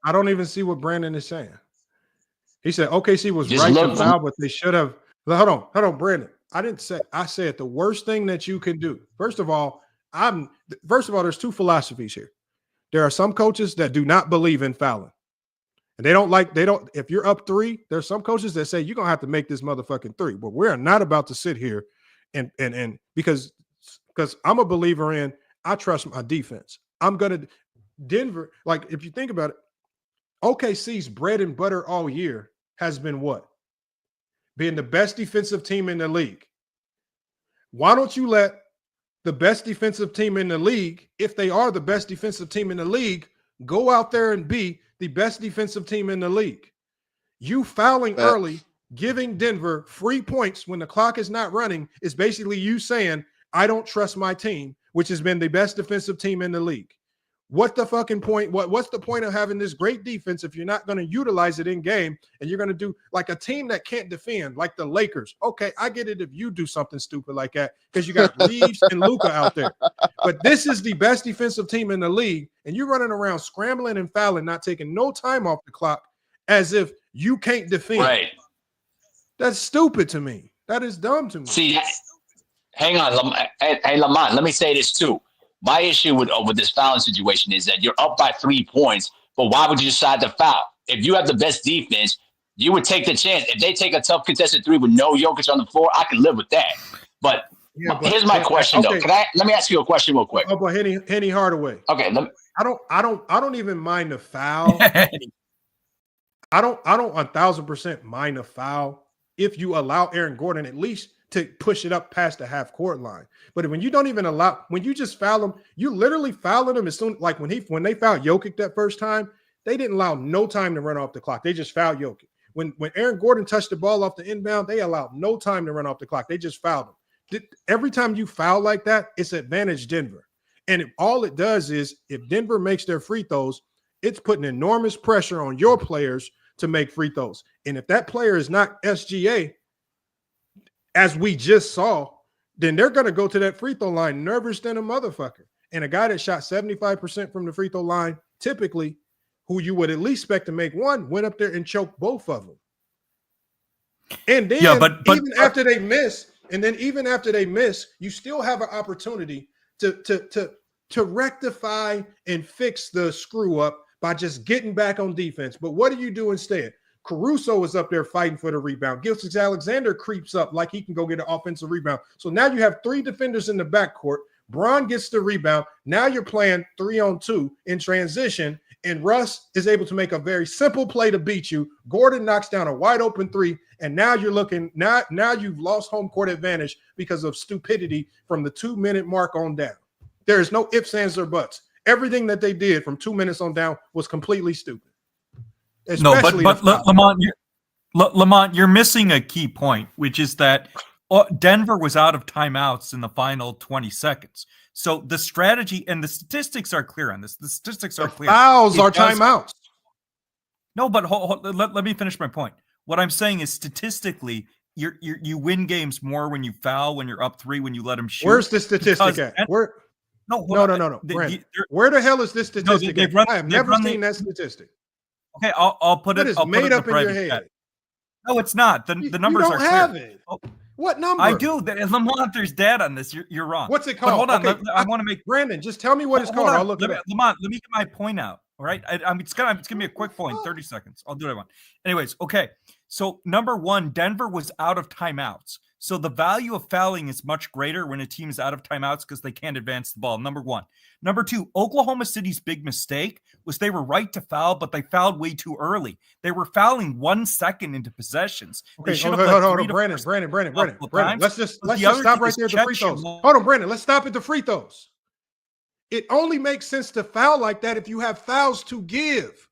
I don't even see what Brandon is saying. He said OKC was right to foul, but they should have. Hold on, Brandon. I said the worst thing that you can do. First of all, there's two philosophies here. There are some coaches that do not believe in fouling. And if you're up 3, there's some coaches that say you're gonna have to make this motherfucking 3. But we're not about to sit here and because I'm a believer in I trust my defense. Denver, like if you think about it, OKC's bread and butter all year has been what? Being the best defensive team in the league. Why don't you let the best defensive team in the league, if they are the best defensive team in the league, go out there and be the best defensive team in the league? You fouling early, giving Denver free points when the clock is not running is basically you saying, I don't trust my team, which has been the best defensive team in the league. What's the fucking point? What's the point of having this great defense if you're not going to utilize it in game and you're going to do like a team that can't defend, like the Lakers? Okay, I get it if you do something stupid like that because you got Reeves and Luka out there. But this is the best defensive team in the league, and you're running around scrambling and fouling, not taking no time off the clock as if you can't defend. Right. That's stupid to me. That is dumb to me. See, hang on. Hey, Lamont, let me say this too. My issue with this fouling situation is that you're up by 3 points, but why would you decide to foul? If you have the best defense, you would take the chance. If they take a tough contested 3 with no Jokic on the floor, I can live with that. But here's my question, though. Let me ask you a question real quick. Oh, but Henny Hardaway. Okay. I don't even mind the foul. I don't 1,000% mind the foul if you allow Aaron Gordon at least to push it up past the half court line. But when you don't even allow, when you just foul him, you literally fouling him as soon, like when they fouled Jokic that first time, they didn't allow no time to run off the clock. They just fouled Jokic. When Aaron Gordon touched the ball off the inbound, they allowed no time to run off the clock. They just fouled him. Every time you foul like that, it's advantage Denver. And all it does is if Denver makes their free throws, it's putting enormous pressure on your players to make free throws. And if that player is not SGA, as we just saw, then they're going to go to that free throw line nervous than a motherfucker. And a guy that shot 75% from the free throw line, typically, who you would at least expect to make one, went up there and choked both of them. And then even after they miss, you still have an opportunity to rectify and fix the screw up by just getting back on defense. But what do you do instead? Caruso is up there fighting for the rebound. Gilgeous-Alexander creeps up like he can go get an offensive rebound. So now you have 3 defenders in the backcourt. Bron gets the rebound. Now you're playing 3-on-2 in transition, and Russ is able to make a very simple play to beat you. Gordon knocks down a wide open 3, and now you're looking. Now you've lost home court advantage because of stupidity from the 2-minute mark on down. There is no ifs, ands, or buts. Everything that they did from 2 minutes on down was completely stupid. Especially but Lamont, you're missing a key point, which is that Denver was out of timeouts in the final 20 seconds. So the strategy and the statistics are clear on this. The statistics are clear. Fouls are timeouts. No, but let me finish my point. What I'm saying is statistically, you win games more when you foul, when you're up 3, when you let them shoot. Where's the statistic at? No. Brandon, where the hell is this statistic? I have never seen that statistic. Okay, I'll put it. It's I'll made put it up in your head. Chat. No, it's not. The numbers you don't are clear. have it. What number? I do. Lamont, there's data on this. You're wrong. What's it called? But hold on. Okay, I want to make Brandon. Just tell me what it's called. I'll look it up. Lamont, let me get my point out. All right. It's gonna be a quick point, 30 seconds. I'll do what I want. Anyways, okay. So number one, Denver was out of timeouts. So the value of fouling is much greater when a team is out of timeouts because they can't advance the ball. Number one. Number two, Oklahoma City's big mistake was they were right to foul, but they fouled way too early. They were fouling 1 second into possessions. Okay, hold on, Brandon. Let's just stop right there at the free throws. Hold on, Brandon. Let's stop at the free throws. It only makes sense to foul like that if you have fouls to give.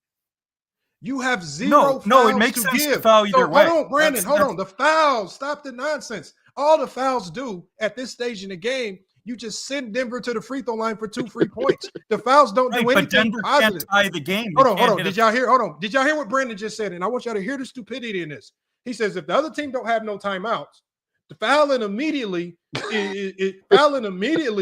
You have zero fouls No, it makes sense to foul either way. Hold on, Brandon. Hold on. The fouls. Stop the nonsense. All the fouls do at this stage in the game, you just send Denver to the free throw line for 2 free points. The fouls don't do anything but Denver positive. Can't tie the game. Hold on. Did y'all hear? Hold on. Did y'all hear what Brandon just said? And I want y'all to hear the stupidity in this. He says if the other team don't have no timeouts, the fouling immediately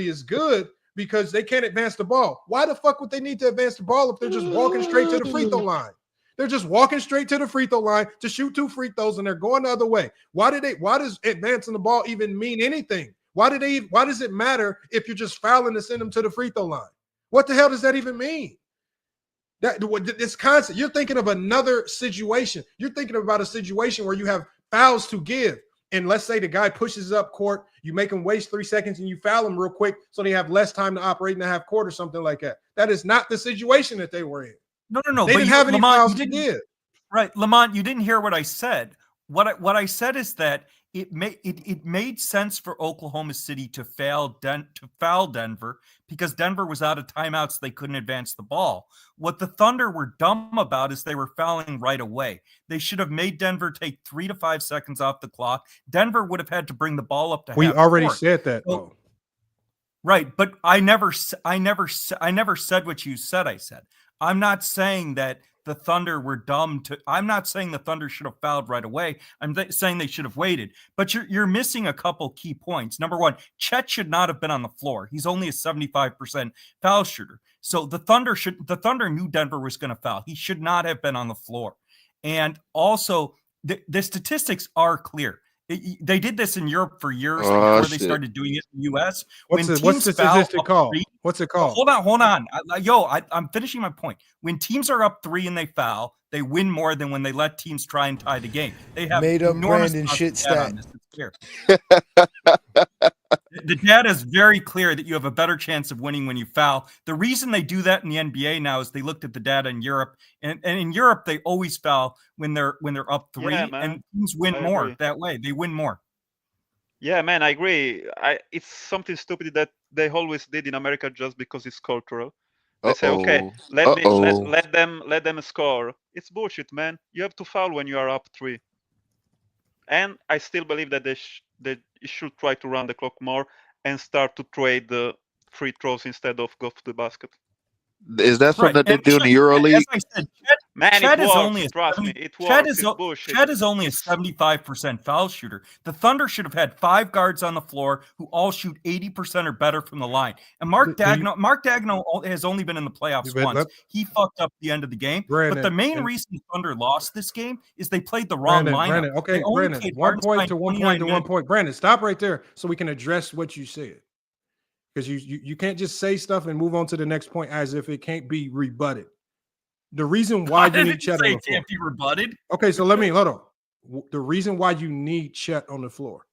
is good because they can't advance the ball. Why the fuck would they need to advance the ball if they're just walking straight to the free throw line? They're just walking straight to the free throw line to shoot 2 free throws, and they're going the other way. Why does advancing the ball even mean anything? Why does it matter if you're just fouling to send them to the free throw line? What the hell does that even mean? This concept, you're thinking of another situation. You're thinking about a situation where you have fouls to give. And let's say the guy pushes up court, you make him waste 3 seconds and you foul him real quick so they have less time to operate in the half court or something like that. That is not the situation that they were in. No. They didn't have any fouls to give. Right, Lamont, you didn't hear what I said. What I said is that it made sense for Oklahoma City to foul Denver because Denver was out of timeouts. They couldn't advance the ball. What the Thunder were dumb about is they were fouling right away. They should have made Denver take 3 to 5 seconds off the clock. Denver would have had to bring the ball up to we half already court. said that, though. Right, but I never said what you said. I said I'm not saying that the Thunder were dumb I'm not saying the Thunder should have fouled right away. I'm saying they should have waited. But you're missing a couple key points. Number one, Chet should not have been on the floor. He's only a 75% foul shooter. So the Thunder knew Denver was going to foul. He should not have been on the floor. And also, the statistics are clear. They did this in Europe for years before they started doing it in the U.S. What's the statistic called? What's it called? Hold on. I'm finishing my point. When teams are up 3 and they foul, they win more than when they let teams try and tie the game. They have made up Brandon shit stat. The data is very clear that you have a better chance of winning when you foul. The reason they do that in the NBA now is they looked at the data in Europe, and in Europe they always foul when they're up 3, and teams win more that way. They win more. Yeah, man, I agree. It's something stupid that they always did in America just because it's cultural. They say, okay, let them score. It's bullshit, man. You have to foul when you are up 3. And I still believe that they should try to run the clock more and start to trade the free throws instead of go to the basket. Is that something that they do in the EuroLeague? As I said, Chet is only a 75% foul shooter. The Thunder should have had 5 guards on the floor who all shoot 80% or better from the line. And Mark Daigneault has only been in the playoffs once. He fucked up the end of the game. But the main reason the Thunder lost this game is they played the wrong lineup. Brandon, 1 point to 1 point to 1 point. Brandon, stop right there so we can address what you said. Because you can't just say stuff and move on to the next point as if it can't be rebutted. The reason why you need Chet on the floor. Can't be rebutted. Okay, so hold on. The reason why you need Chet on the floor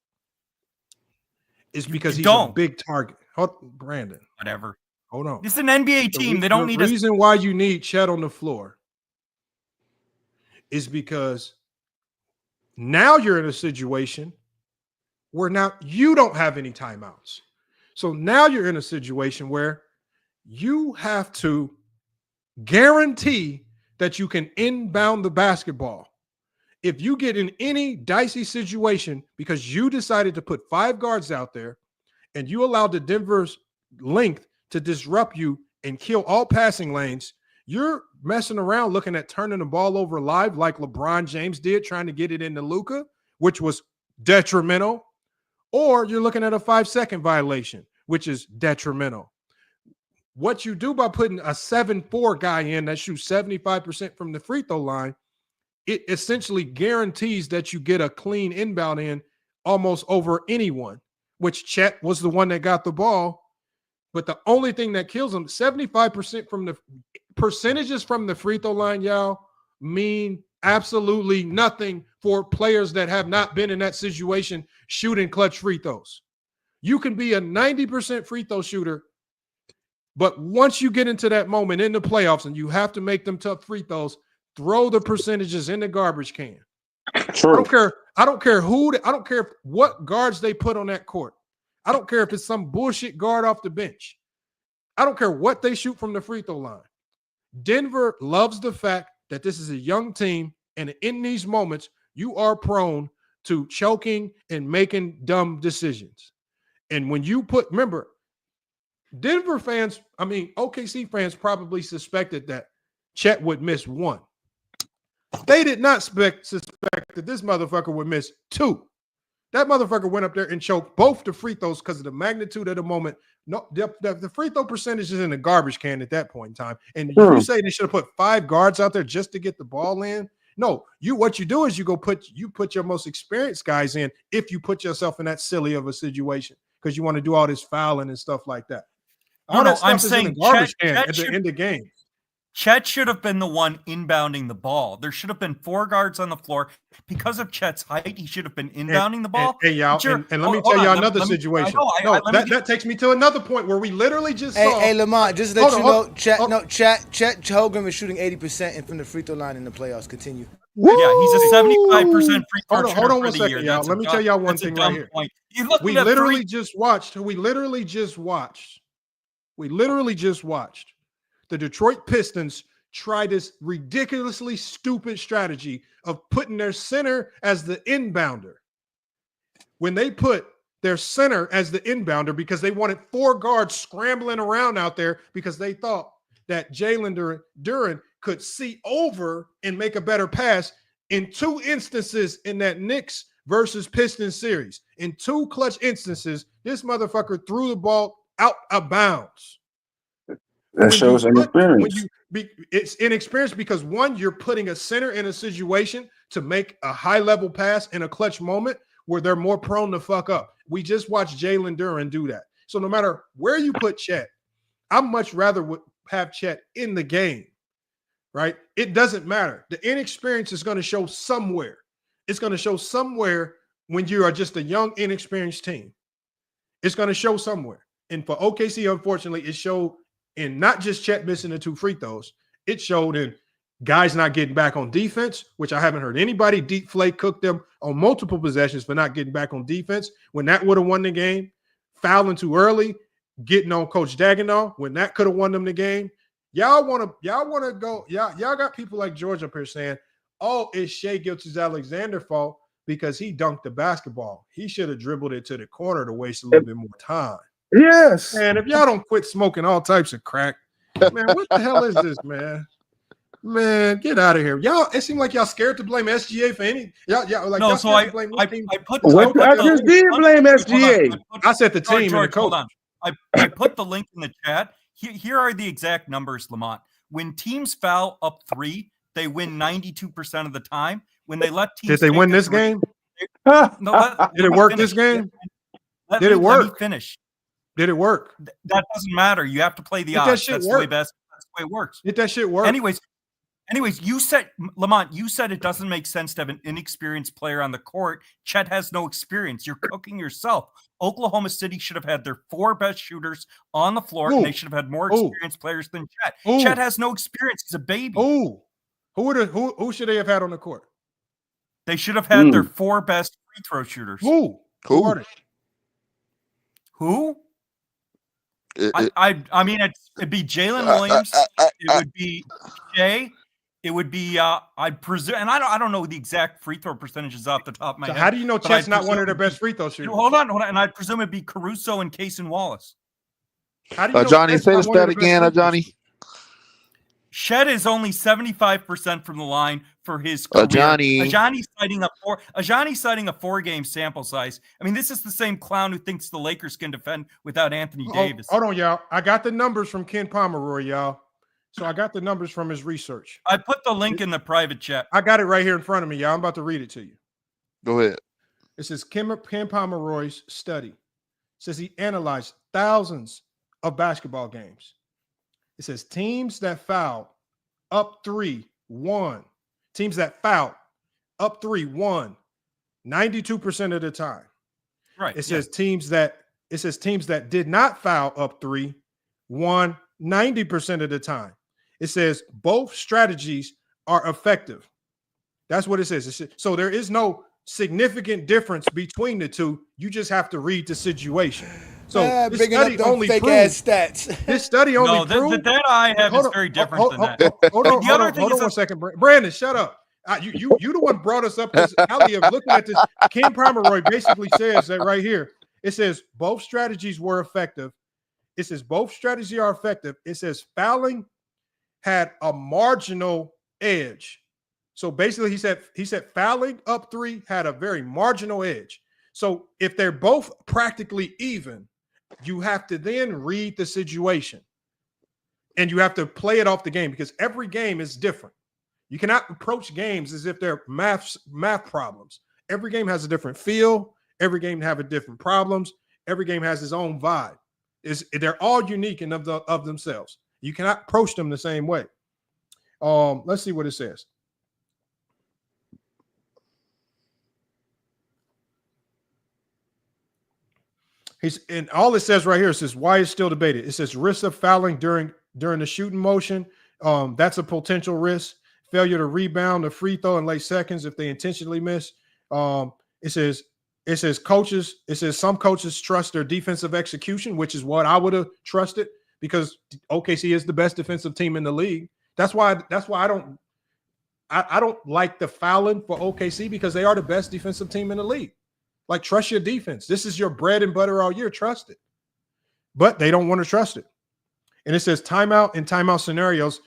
is because he's a big target. Brandon. Whatever. Hold on. It's an NBA team. They don't need the reason why you need Chet on the floor is because now you're in a situation where now you don't have any timeouts. So now you're in a situation where you have to guarantee that you can inbound the basketball. If you get in any dicey situation because you decided to put 5 guards out there and you allowed the Denver's length to disrupt you and kill all passing lanes, you're messing around looking at turning the ball over live like LeBron James did, trying to get it into Luka, which was detrimental. Or you're looking at a 5-second violation, which is detrimental. What you do by putting a 7'4" guy in that shoots 75% from the free throw line, it essentially guarantees that you get a clean inbound in almost over anyone, which Chet was the one that got the ball. But the only thing that kills him, 75% from the percentages from the free throw line, y'all, mean absolutely nothing for players that have not been in that situation shooting clutch free throws. You can be a 90% free throw shooter, but once you get into that moment in the playoffs and you have to make them tough free throws, throw the percentages in the garbage can. True. I don't care what guards they put on that court. I don't care if it's some bullshit guard off the bench. I don't care what they shoot from the free throw line. Denver loves the fact that this is a young team, and in these moments, you are prone to choking and making dumb decisions. And when you remember, Denver fans, OKC fans probably suspected that Chet would miss one. They did not suspect that this motherfucker would miss two. That motherfucker went up there and choked both the free throws because of the magnitude of the moment. No, the free throw percentage is in the garbage can at that point in time. And you say they should have put 5 guards out there just to get the ball in. No, what you do is you put your most experienced guys in if you put yourself in that silly of a situation because you want to do all this fouling and stuff like that. I'm saying in the garbage can at the end of the game. Chet should have been the one inbounding the ball. There should have been 4 guards on the floor. Because of Chet's height, he should have been inbounding the ball. Hey, y'all, and let me tell y'all another situation. That takes me to another point where we literally just saw. Hey, Lamont, just to let you know, Chet Holmgren is shooting 80% from the free throw line in the playoffs. Continue. Woo! Yeah, he's a 75% free throw shooter. Hold on one second, y'all. Let me tell y'all one thing right here. We literally just watched the Detroit Pistons try this ridiculously stupid strategy of putting their center as the inbounder. When they put their center as the inbounder because they wanted 4 guards scrambling around out there because they thought that Jalen Duren could see over and make a better pass in 2 instances in that Knicks versus Pistons series. In 2 clutch instances, this motherfucker threw the ball out of bounds. That shows inexperience. It's inexperience because, one, you're putting a center in a situation to make a high-level pass in a clutch moment where they're more prone to fuck up. We just watched Jalen Duren do that. So no matter where you put Chet, I much rather would have Chet in the game, right? It doesn't matter. The inexperience is going to show somewhere. It's going to show somewhere when you are just a young, inexperienced team. It's going to show somewhere. And for OKC, unfortunately, it showed in not just Chet missing the 2 free throws, it showed in guys not getting back on defense, which I haven't heard anybody deep flake cook them on multiple possessions for not getting back on defense when that would have won the game, fouling too early, getting on Coach Dagenau when that could have won them the game. Y'all want to go, y'all got people like George up here saying, oh, it's Shai Gilgeous-Alexander's fault because he dunked the basketball. He should have dribbled it to the corner to waste a little bit more time. Yes. Man, if y'all don't quit smoking all types of crack, man, what the hell is this, man? Man, get out of here. Y'all, it seemed like y'all scared to blame SGA for any. Y'all like, no, so I just did blame SGA. I said the team George, and the coach. Hold on. I put the link in the chat. Here are the exact numbers, Lamont. When teams foul up 3, they win 92% of the time. When they let teams did they win this game? Did it work this game? Did it work? Let me finish. Did it work? That doesn't matter. You have to play the odds. That's the way it works. Did that shit work? Anyways, you said, Lamont, you said it doesn't make sense to have an inexperienced player on the court. Chet has no experience. You're cooking yourself. Oklahoma City should have had their 4 best shooters on the floor, and they should have had more experienced players than Chet. Chet has no experience. He's a baby. Who should they have had on the court? They should have had their 4 best free throw shooters. Who? Who? I mean, it'd be Jalen Williams. It would be Shai. It would be I presume, and I don't know the exact free throw percentages off the top of my head. How do you know Chet's not one of their best free throw shooters? Hold on, and I presume it'd be Caruso and Cason Wallace. How do you know Johnny, say the stat again, Johnny. Shed is only 75% from the line for his career. Ajani's citing a 4-game sample size. I mean, this is the same clown who thinks the Lakers can defend without Anthony Davis. Hold on, y'all. I got the numbers from Ken Pomeroy, y'all. So I got the numbers from his research. I put the link in the private chat. I got it right here in front of me, y'all. I'm about to read it to you. Go ahead. This is Ken Pomeroy's study. It says he analyzed thousands of basketball games. It says teams that fouled up 3 won. Teams that fouled up 3 won 92% of the time. Right. It says teams that did not foul up 3 won 90% of the time. It says both strategies are effective. That's what it says. So there is no significant difference between the two. You just have to read the situation. So this study only proves stats. This study only proves the data I have is very different than that. Hold on 1 second, Brandon. Shut up. You the one brought us up this alley of looking at this. Ken Pomeroy basically says that right here. It says both strategies were effective. It says both strategies are effective. It says fouling had a marginal edge. So basically, he said fouling up 3 had a very marginal edge. So if they're both practically even, you have to then read the situation, and you have to play it off the game because every game is different. You cannot approach games as if they're math problems. Every game has a different feel. Every game have a different problems. Every game has its own vibe. They're all unique and of themselves. You cannot approach them the same way. Let's see what it says. And all it says right here, it says why it's still debated. It says risk of fouling during the shooting motion. That's a potential risk. Failure to rebound, a free throw in late seconds if they intentionally miss. It says some coaches trust their defensive execution, which is what I would have trusted because OKC is the best defensive team in the league. That's why I don't like the fouling for OKC because they are the best defensive team in the league. Like, trust your defense. This is your bread and butter all year. Trust it. But they don't want to trust it. And it says timeout and timeout scenarios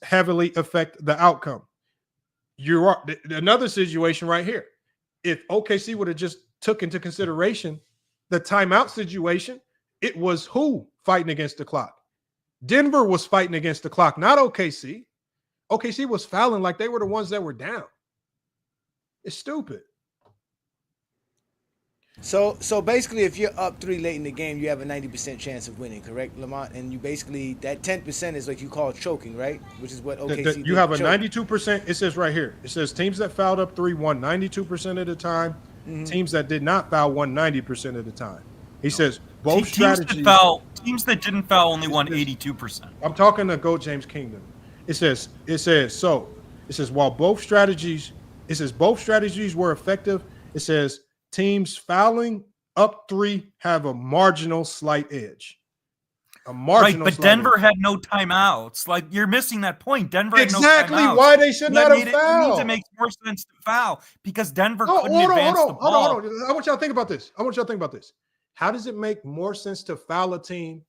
heavily affect the outcome. Another situation right here. If OKC would have just took into consideration the timeout situation, it was who fighting against the clock? Denver was fighting against the clock, not OKC. OKC was fouling like they were the ones that were down. It's stupid. So basically, if you're up 3 late in the game, you have a 90% chance of winning, correct, Lamont? And you basically, that 10% is like you call choking, right? Which is what OKC did. You have a 92%. It says right here. It says teams that fouled up 3 won 92% of the time. Mm-hmm. Teams that did not foul won 90% of the time. He says both strategies. Teams that didn't foul only won 82%. I'm talking to Go James Kingdom. It says while both strategies were effective. It says teams fouling up 3 have a marginal slight edge. Right, but Denver had no timeouts. Like, you're missing that point. Denver had no timeouts. Why they should not have fouled. It means it makes more sense to foul because Denver couldn't advance the ball. Hold on. I want y'all to think about this. How does it make more sense to foul a team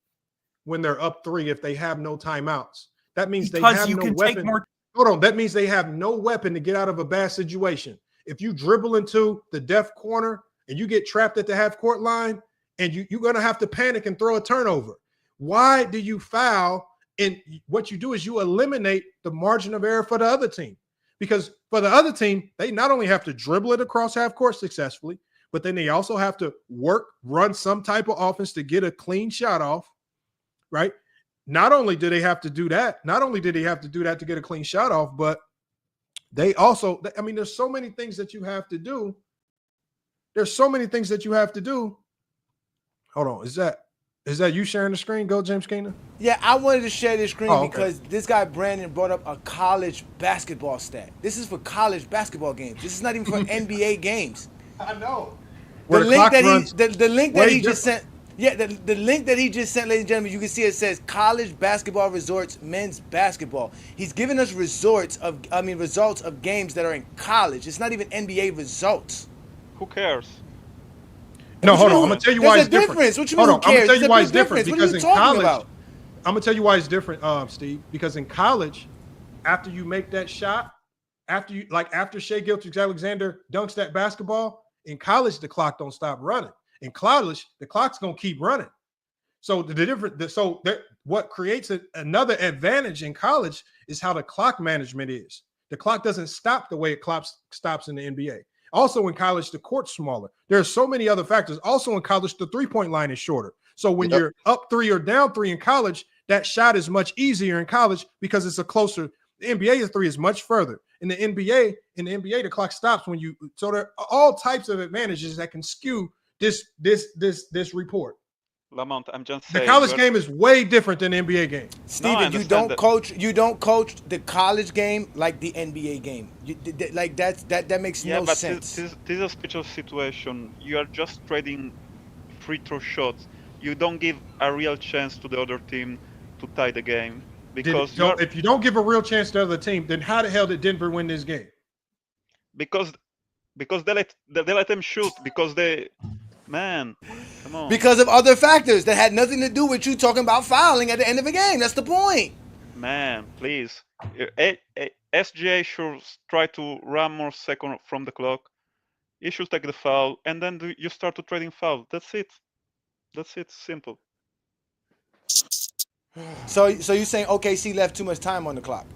when they're up 3 if they have no timeouts? That means they have no weapon. Hold on. That means they have no weapon to get out of a bad situation. If you dribble into the def corner and you get trapped at the half-court line, and you're going to have to panic and throw a turnover. Why do you foul? And what you do is you eliminate the margin of error for the other team. Because for the other team, they not only have to dribble it across half-court successfully, but then they also have to run some type of offense to get a clean shot off, right? Not only do they have to do that, to get a clean shot off, but they also, there's so many things that you have to do. Hold on. Is that you sharing the screen? Go, James Keenan? Yeah, I wanted to share this screen because this guy Brandon brought up a college basketball stat. This is for college basketball games. This is not even for NBA games. I know. The link that he just sent. Yeah, the link that he just sent, ladies and gentlemen, you can see it says college basketball resorts men's basketball. He's giving us results of games that are in college. It's not even NBA results. Who cares? No, hold on. I'm gonna tell you why it's different. What you mean? Who cares? I'm gonna tell you why it's different because in college, about? I'm gonna tell you why it's different, Steve. Because in college, after you make that shot, after Shai Gilgeous-Alexander dunks that basketball, in college the clock don't stop running. In college, the clock's gonna keep running. So what creates another advantage in college is how the clock management is. The clock doesn't stop the way it stops in the NBA. Also in college, the court's smaller. There are so many other factors. Also in college, the three-point line is shorter. So when you're up 3 or down 3 in college, that shot is much easier in college because it's a closer. The NBA, the three is much further. In the NBA, the clock stops when you. So there are all types of advantages that can skew this report. Lamont, I'm just the saying. The college game is way different than the NBA game. Steven, you don't coach the college game like the NBA game. That makes no sense. This is a special situation. You are just trading free throw shots. You don't give a real chance to the other team to tie the game. Because if you don't give a real chance to the other team, then how the hell did Denver win this game? Because they let them shoot. Because man, come on. Because of other factors that had nothing to do with you talking about fouling at the end of the game. That's the point. Man, please. SGA should try to run more second from the clock. He should take the foul, and then you start to trading foul. That's it. Simple. So you're saying OKC left too much time on the clock?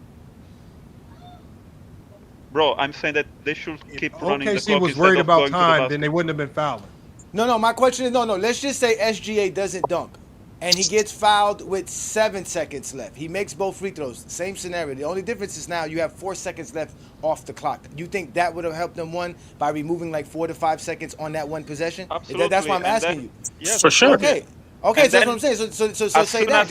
Bro, I'm saying that they should keep running the clock. OKC was worried about time, then they wouldn't have been fouling. No. My question is, no. Let's just say SGA doesn't dunk, and he gets fouled with 7 seconds left. He makes both free throws. Same scenario. The only difference is now you have 4 seconds left off the clock. You think that would have helped them won by removing like 4 to 5 seconds on that one possession? Absolutely. That's why I'm asking you. Yes, for sure. Okay, so that's what I'm saying. So say that.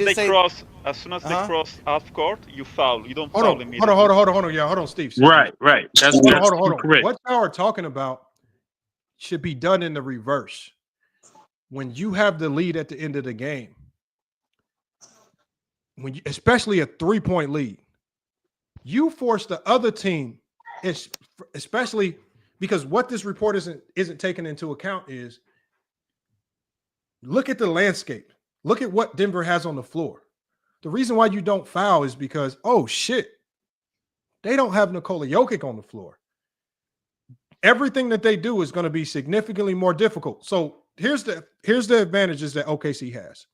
As soon as they cross half court, you foul. You don't foul immediately. Hold on. Yeah, hold on, Steve. Right. Hold on. Correct. What y'all are talking about should be done in the reverse. When you have the lead at the end of the game, especially a 3-point lead, you force the other team, especially because what this report isn't taking into account is look at the landscape. Look at what Denver has on the floor. The reason why you don't foul is because, oh shit, they don't have Nikola Jokic on the floor. Everything that they do is going to be significantly more difficult. So here's the advantages that OKC has.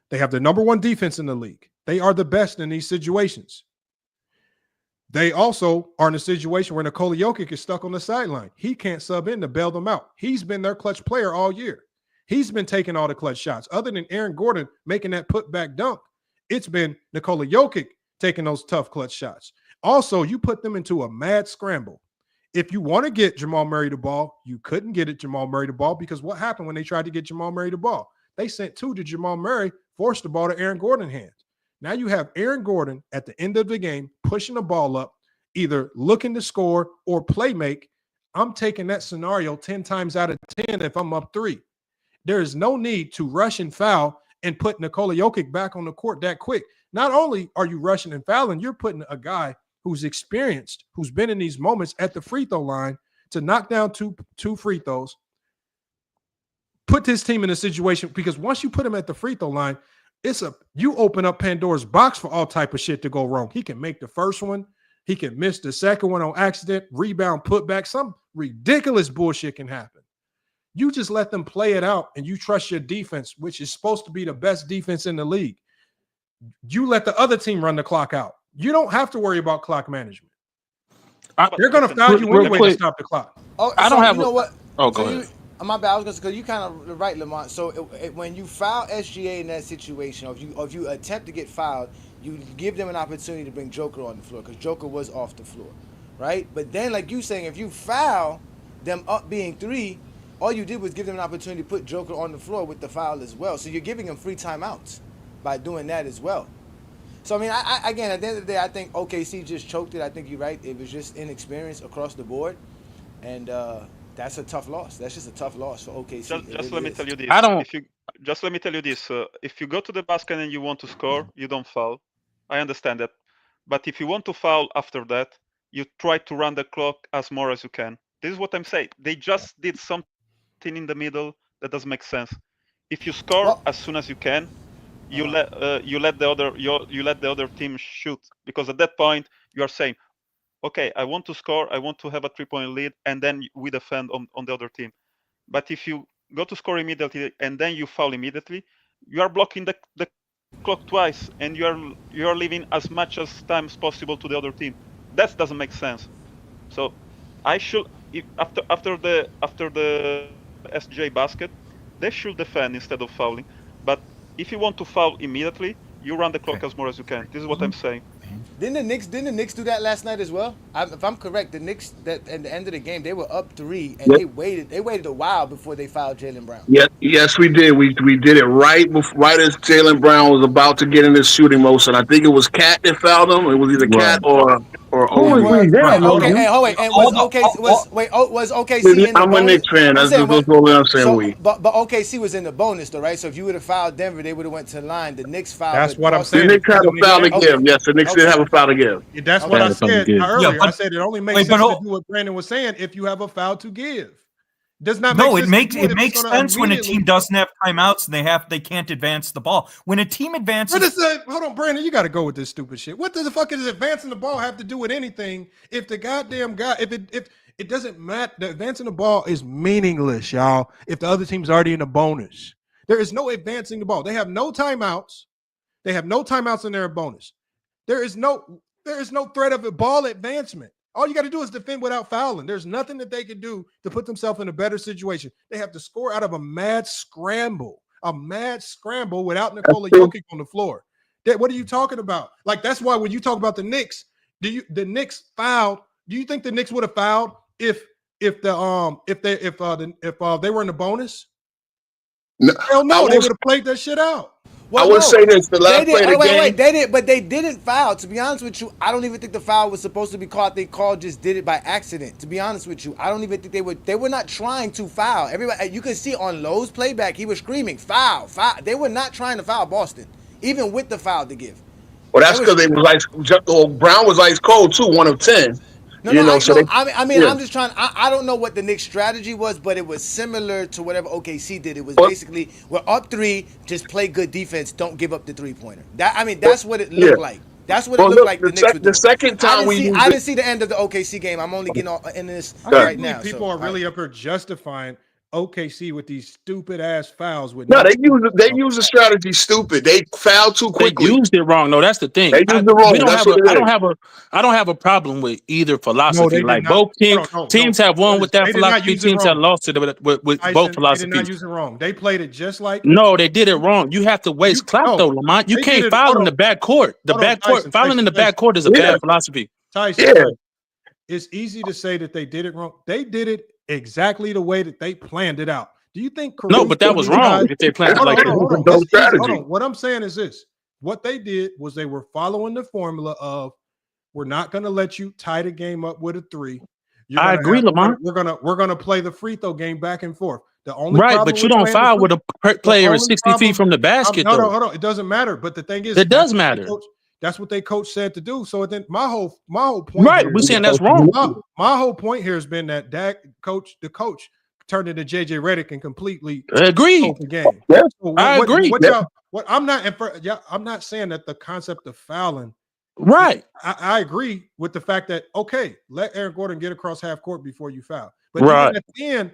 They have the number 1 defense in the league. They are the best in these situations. They also are in a situation where Nikola Jokic is stuck on the sideline. He can't sub in to bail them out. He's been their clutch player all year. He's been taking all the clutch shots. Other than Aaron Gordon making that putback dunk, it's been Nikola Jokic taking those tough clutch shots. Also, you put them into a mad scramble. If you want to get Jamal Murray the ball, you couldn't get Jamal Murray the ball because what happened when they tried to get Jamal Murray the ball? They sent 2 to Jamal Murray, forced the ball to Aaron Gordon's hands. Now you have Aaron Gordon at the end of the game pushing the ball up, either looking to score or play make. I'm taking that scenario 10 times out of 10 if I'm up 3. There is no need to rush and foul and put Nikola Jokic back on the court that quick. Not only are you rushing and fouling, you're putting a guy who's experienced, who's been in these moments at the free throw line to knock down two free throws, put this team in a situation, because once you put him at the free throw line, you open up Pandora's box for all type of shit to go wrong. He can make the first one. He can miss the second one on accident, rebound, put back. Some ridiculous bullshit can happen. You just let them play it out and you trust your defense, which is supposed to be the best defense in the league. You let the other team run the clock out. You don't have to worry about clock management. They're going to foul you anyway to stop the clock. Oh, I don't have. You know what? Oh, go ahead. My bad. I was going to, because you kind of right, Lamont. So when you foul SGA in that situation, or if you attempt to get fouled, you give them an opportunity to bring Joker on the floor because Joker was off the floor, right? But then, like you saying, if you foul them up being 3, all you did was give them an opportunity to put Joker on the floor with the foul as well. So you're giving them free timeouts by doing that as well. So, I mean, again, at the end of the day, I think OKC just choked it. I think you're right. It was just inexperience across the board. And that's a tough loss. That's just a tough loss for OKC. Just let me tell you this. Let me tell you this. If you go to the basket and you want to score, you don't foul. I understand that. But if you want to foul after that, you try to run the clock as more as you can. This is what I'm saying. They just did something in the middle that doesn't make sense. If you score as soon as you can, you let the other team shoot, because at that point you are saying, okay, I want to score, I want to have a 3-point lead, and then we defend on the other team. But if you go to score immediately and then you foul immediately, you are blocking the clock twice, and you are leaving as much as time as possible to the other team. That doesn't make sense. So I should, after the SJ basket, they should defend instead of fouling. But if you want to foul immediately, You run the clock as more as you can. This is what I'm saying. Didn't the Knicks do that last night as well? If I'm correct, the Knicks at the end of the game they were up 3 and they waited a while before they fouled Jalen Brown. Yes, we did. We did it right as Jalen Brown was about to get in his shooting motion. I think it was Cat that fouled him. It was either Cat or was OKC in the I'm a Knicks fan. That's what I'm saying. But OKC was in the bonus though, right? So if you would have fouled Denver, they would have went to the line. The Knicks fouled. That's what I'm saying. The Knicks have a foul to give. Yes, the Knicks did have a foul to give. That's what I said earlier. I said it only makes sense to do what Brandon was saying if you have a foul to give. Does not make sense. It makes sense when a team doesn't have timeouts and they can't advance the ball. When a team advances, hold on, Brandon, you got to go with this stupid shit. What the fuck does advancing the ball have to do with anything? If the goddamn guy, if it doesn't matter, the advancing the ball is meaningless, y'all. If the other team's already in a bonus, there is no advancing the ball. They have no timeouts. They have no timeouts in their bonus. There is no threat of a ball advancement. All you got to do is defend without fouling. There's nothing that they can do to put themselves in a better situation. They have to score out of a mad scramble without Nikola Jokic on the floor. What are you talking about? Like, that's why when you talk about the Knicks, the Knicks fouled? Do you think the Knicks would have fouled if they were in the bonus? No, hell no, they would have played that shit out. Well, I would say this: the last play of the game. They did, but they didn't foul. To be honest with you, I don't even think the foul was supposed to be called. They just did it by accident. To be honest with you, I don't even think they were not trying to foul. Everybody, you could see on Lowe's playback, he was screaming foul, foul. They were not trying to foul Boston, even with the foul to give. Well, that's because they was Brown was ice cold too, 1 of 10. I'm just trying. I don't know what the Knicks' strategy was, but it was similar to whatever OKC did. It was basically we're up 3, just play good defense, don't give up the 3-pointer. That's what it looked like. That's what it looked like. The second time I didn't see the end of the OKC game. I'm only getting in this right now. People are really up here justifying OKC with these stupid ass fouls. They use the strategy stupid. They fouled too quickly. They used it wrong. No, that's the thing. They used it wrong. I don't have a problem with either philosophy. Both teams have won with that philosophy. Teams have lost it with both philosophies. They did not use it wrong. They played it just like. No, they did it wrong. You have to waste clock though, Lamont. You can't foul in the backcourt. Fouling in the backcourt is a bad philosophy. Tyson, it's easy to say that they did it wrong. They did it exactly the way that they planned it out. Do you think? No, but that was wrong. If they planned it like that, what I'm saying is this: what they did was they were following the formula of we're not going to let you tie the game up with a 3. I agree, Lamont. We're gonna play the free throw game back and forth. The only but you don't foul with a player is 60 feet from the basket. Hold on. It doesn't matter. But the thing is, it does matter. That's what they coach said to do. So then my whole point. Right, we're saying that's wrong. My whole point here has been that the coach turned into JJ Redick and completely agree the game. Yeah, I agree. I'm not saying that the concept of fouling. Right. I agree with the fact that let Aaron Gordon get across half court before you foul. But even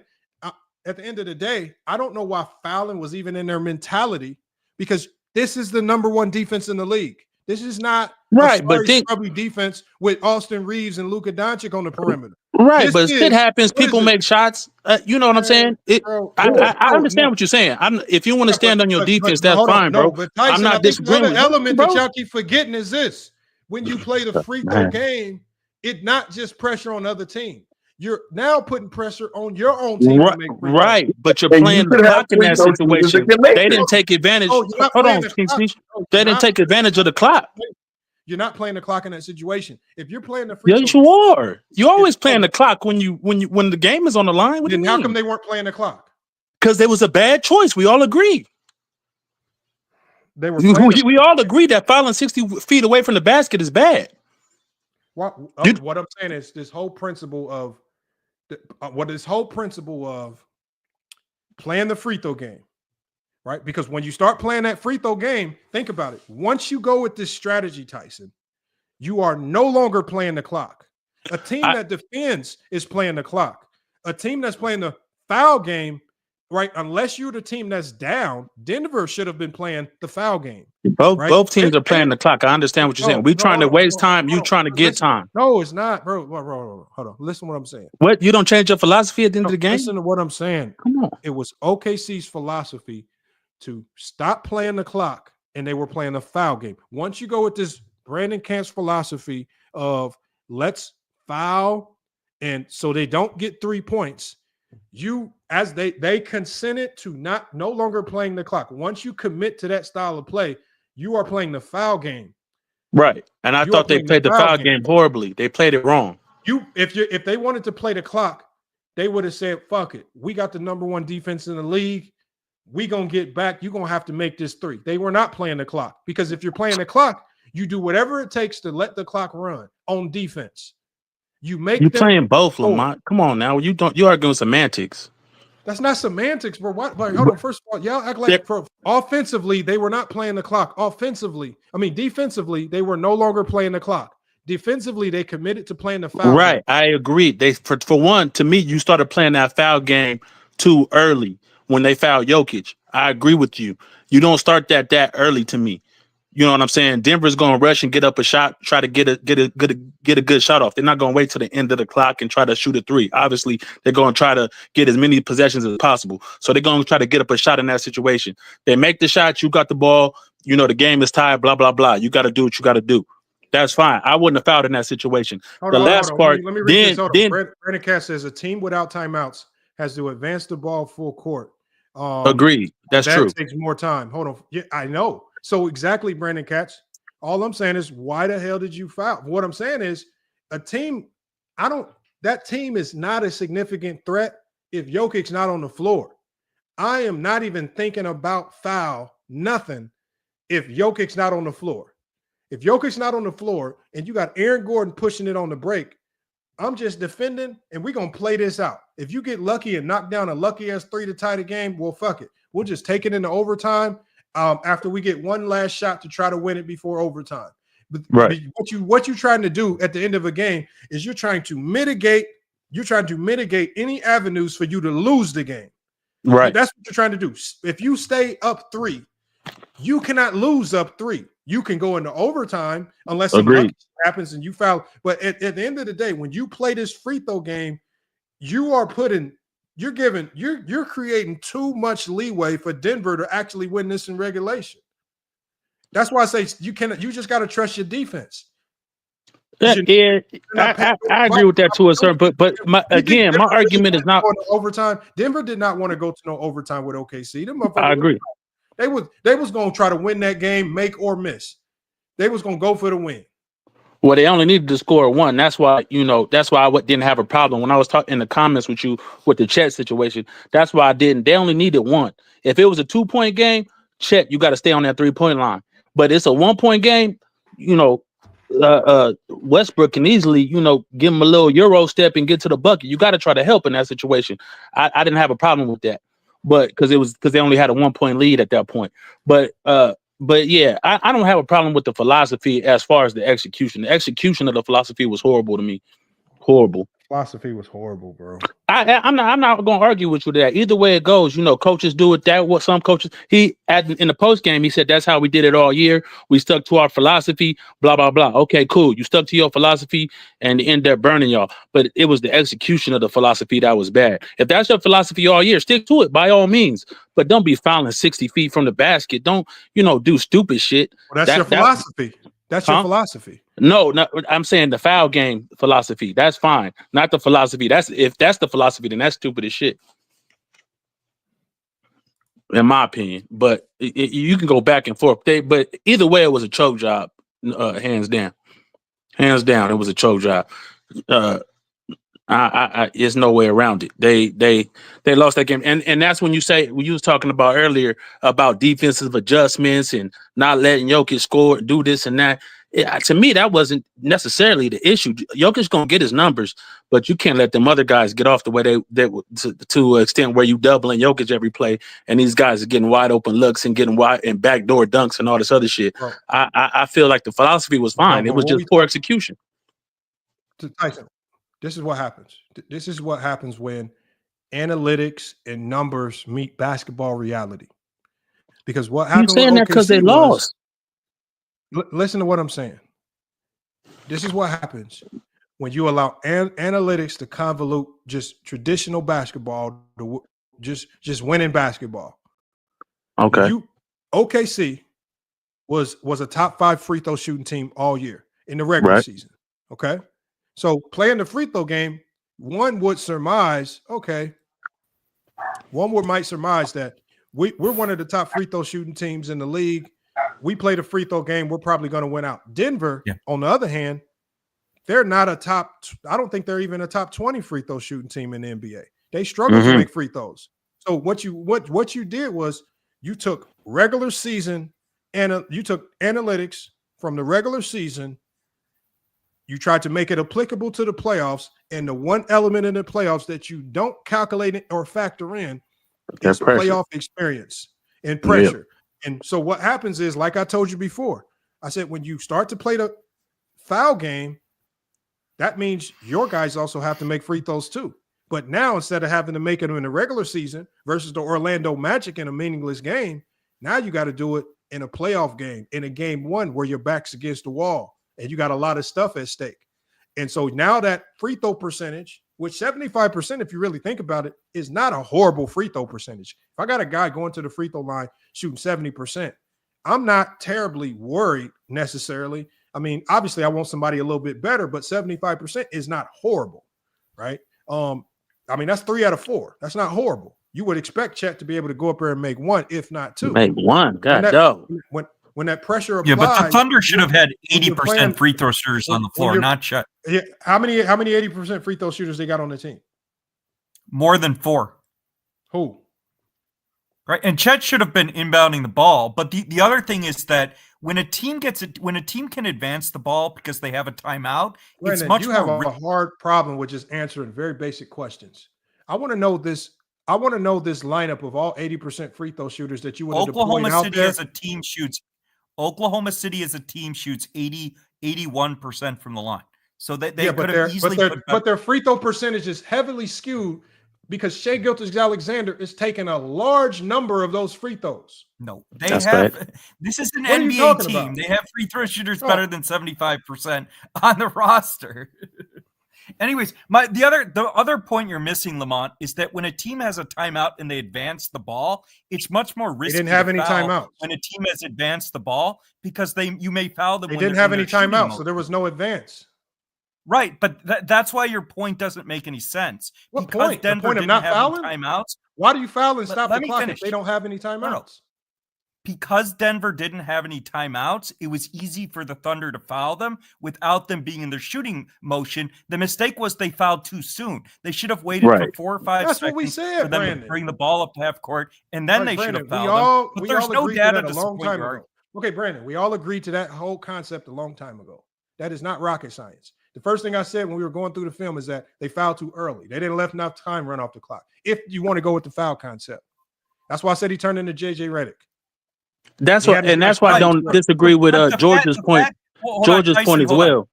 at the end of the day, I don't know why fouling was even in their mentality, because this is the number 1 defense in the league. This is not scrubby defense with Austin Reeves and Luka Doncic on the perimeter. Right, but shit happens. People make shots. You know what I'm saying? I understand what you're saying. If you want to stand on your defense, that's fine, bro. But Tyson, I'm not disagreeing. The element that y'all keep forgetting is this: when you play the free throw game, it's not just pressure on the other team. You're now putting pressure on your own team. Right, but you're playing the clock in that situation. They didn't take advantage. Hold on, they didn't take advantage of the clock. You're not playing the clock in that situation. If you're playing the free throw, you are. You're always playing the clock when the game is on the line. Then how come they weren't playing the clock? Because there was a bad choice. We all agree. We all agree that fouling 60 feet away from the basket is bad. What I'm saying is this whole principle of playing the free throw game, right? Because when you start playing that free throw game, think about it. Once you go with this strategy, Tyson, you are no longer playing the clock. A team that defends is playing the clock. A team that's playing the foul game, right? Unless you're the team that's down, Denver should have been playing the foul game. Both teams are playing the clock. I understand what you're saying. We're trying to waste time. You trying to get time. No, it's not, bro. Hold on. Listen to what I'm saying. What? You don't change your philosophy at the end of the game? Listen to what I'm saying. Come on. It was OKC's philosophy to stop playing the clock and they were playing a foul game. Once you go with this Brandon Camp's philosophy of let's foul, and so they don't get 3 points, they consented to no longer playing the clock. Once you commit to that style of play, you are playing the foul game. Right. And I thought they played the foul game horribly. They played it wrong. If they wanted to play the clock, they would have said, fuck it. We got the number 1 defense in the league. We gonna get back. You're gonna have to make this 3. They were not playing the clock, because if you're playing the clock, you do whatever it takes to let the clock run on defense. You're playing both, Lamont. Come on now. You arguing semantics. That's not semantics, bro. What? Hold on. First of all, y'all act like offensively, they were not playing the clock. Defensively, they were no longer playing the clock. Defensively, they committed to playing the foul. Right. game. I agree. They for one, to me, you started playing that foul game too early when they fouled Jokic. I agree with you. You don't start that early to me. You know what I'm saying? Denver's going to rush and get up a shot, try to get a good shot off. They're not going to wait till the end of the clock and try to shoot a 3. Obviously, they're going to try to get as many possessions as possible. So they're going to try to get up a shot in that situation. They make the shot, you got the ball, the game is tied, blah, blah, blah. You got to do what you got to do. That's fine. I wouldn't have fouled in that situation. Hold on. Let me read this. Brandon Cass says a team without timeouts has to advance the ball full court. Agreed. That's true. That takes more time. Hold on. Yeah, I know. So exactly, Brandon Katz. All I'm saying is, why the hell did you foul? What I'm saying is, that team is not a significant threat if Jokic's not on the floor. I am not even thinking about foul, nothing, if Jokic's not on the floor. If Jokic's not on the floor and you got Aaron Gordon pushing it on the break, I'm just defending, and we're going to play this out. If you get lucky and knock down a lucky-ass 3 to tie the game, well, fuck it. We'll just take it into overtime after we get one last shot to try to win it before overtime. But what you're trying to do at the end of a game is you're trying to mitigate any avenues for you to lose the game. Right. That's what you're trying to do. If you stay up 3, you cannot lose up 3. You can go into overtime unless something happens and you foul. But at the end of the day, when you play this free throw game, you're creating too much leeway for Denver to actually win this in regulation. That's why I say you just got to trust your defense. I agree with that to a certain, but my argument is not overtime. Denver did not want to go to no overtime with OKC. I agree. They was going to try to win that game, make or miss. They was going to go for the win. Well, they only needed to score 1. That's why, I didn't have a problem when I was talking in the comments with you with the Chet situation. That's why I didn't. They only needed 1. If it was a 2-point game, Chet, you got to stay on that 3-point line. But it's a 1-point game. Westbrook can easily, give him a little Euro step and get to the bucket. You got to try to help in that situation. I didn't have a problem with that, but because they only had a 1-point lead at that point. But yeah, I don't have a problem with the philosophy as far as the execution. The execution of the philosophy was horrible to me. Horrible. Philosophy was horrible, bro. I'm not going to argue with you that either way it goes. Coaches do it that. What some coaches in the post game he said that's how we did it all year. We stuck to our philosophy. Blah blah blah. Okay, cool. You stuck to your philosophy and it ended up burning y'all. But it was the execution of the philosophy that was bad. If that's your philosophy all year, stick to it by all means. But don't be fouling 60 feet from the basket. Don't do stupid shit. Well, that's your philosophy. That's your philosophy. No, I'm saying the foul game philosophy. That's fine. Not the philosophy. If that's the philosophy, then that's stupid as shit. In my opinion. But you can go back and forth. But either way, it was a choke job. Hands down. Hands down, it was a choke job. There's no way around it. They lost that game. And that's when you was talking about earlier about defensive adjustments and not letting Jokic score, do this and that. To me, that wasn't necessarily the issue. Jokic's gonna get his numbers, but you can't let them other guys get off the way they to an extent where you doubling Jokic every play, and these guys are getting wide open looks and getting wide and backdoor dunks and all this other shit. Right. I feel like the philosophy was fine. It was just poor execution. Tyson, this is what happens. This is what happens when analytics and numbers meet basketball reality. Because what happened? You're saying that because they lost. Listen to what I'm saying. This is what happens when you allow analytics to convolute just traditional basketball to just winning basketball. Okay. OKC was a top 5 free throw shooting team all year in the regular season. Okay. So playing the free throw game, one would surmise that we're one of the top free throw shooting teams in the league. We play the free throw game, we're probably going to win out. Denver, on the other hand, they're not I don't think they're even a top 20 free throw shooting team in the NBA. They struggle to make free throws. So what you did was you took regular season and you took analytics from the regular season. You tried to make it applicable to the playoffs, and the one element in the playoffs that you don't calculate or factor in is playoff experience and pressure. And so what happens is, like I told you before, I said when you start to play the foul game, that means your guys also have to make free throws too. But now instead of having to make it in the regular season versus the Orlando Magic in a meaningless game, now you got to do it in a playoff game, in a game one where your back's against the wall and you got a lot of stuff at stake. And so now that free throw percentage, which 75%, if you really think about it, is not a horrible free throw percentage. If I got a guy going to the free throw line shooting 70%, I'm not terribly worried necessarily. I mean, obviously I want somebody a little bit better, but 75% is not horrible, right? I mean, that's 3 out of 4. That's not horrible. You would expect Chet to be able to go up there and make 1, if not 2. Make 1, when that pressure applies. Yeah, but the Thunder should have had 80% free throw shooters on the floor, not Chet. Yeah, how many 80% free throw shooters they got on the team? More than 4. Who? Right, and Chet should have been inbounding the ball. But the other thing is that when a team can advance the ball because they have a timeout, Brandon, it's much you have more a hard problem with just answering very basic questions. I want to know this lineup of all 80% free throw shooters that you would have deployed out there. Oklahoma City as a team shoots 81% from the line. So they could have easily but their free throw percentage is heavily skewed because Shai Gilgeous-Alexander is taking a large number of those free throws. No, this is an NBA team. About? They have free throw shooters better than 75% on the roster. Anyways, the other point you're missing, Lamont, is that when a team has a timeout and they advance the ball, it's much more risky. They didn't have any timeouts when a team has advanced the ball because you may foul them. They didn't have any timeouts, so there was no advance. Right, but that's why your point doesn't make any sense. What because point? Denver the point of didn't not have fouling? Timeouts. Why do you foul and stop the clock finish. if they don't have any timeouts? No. Because Denver didn't have any timeouts, it was easy for the Thunder to foul them without them being in their shooting motion. The mistake was they fouled too soon. They should have waited for 4 or 5 seconds for them to bring the ball up to half court, and then they should have fouled them. But there's no data to support your argument. Okay, Brandon, we all agreed to that whole concept a long time ago. That is not rocket science. The first thing I said when we were going through the film is that they fouled too early. They didn't let enough time run off the clock. If you want to go with the foul concept. That's why I said he turned into J.J. Redick. That's why I don't disagree with George's point. George's point as well.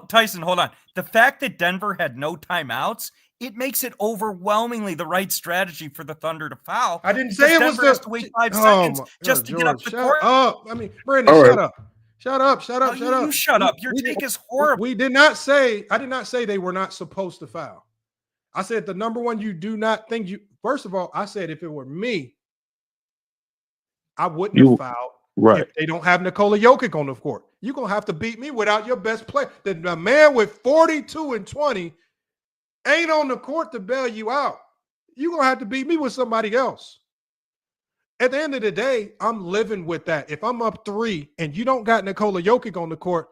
Tyson, hold on. The fact that Denver had no timeouts, it makes it overwhelmingly the right strategy for the Thunder to foul. I didn't say it was Denver has to wait 5 seconds just to get up the court. I mean, Brandon, shut up. Shut up. You shut up. Your take is horrible. I did not say they were not supposed to foul. I said the number one, you do not think first of all, I said if it were me, I wouldn't have fouled if they don't have Nikola Jokic on the court. You're going to have to beat me without your best player. The man with 42 and 20 ain't on the court to bail you out. You're going to have to beat me with somebody else. At the end of the day, I'm living with that. If I'm up 3 and you don't got Nikola Jokic on the court,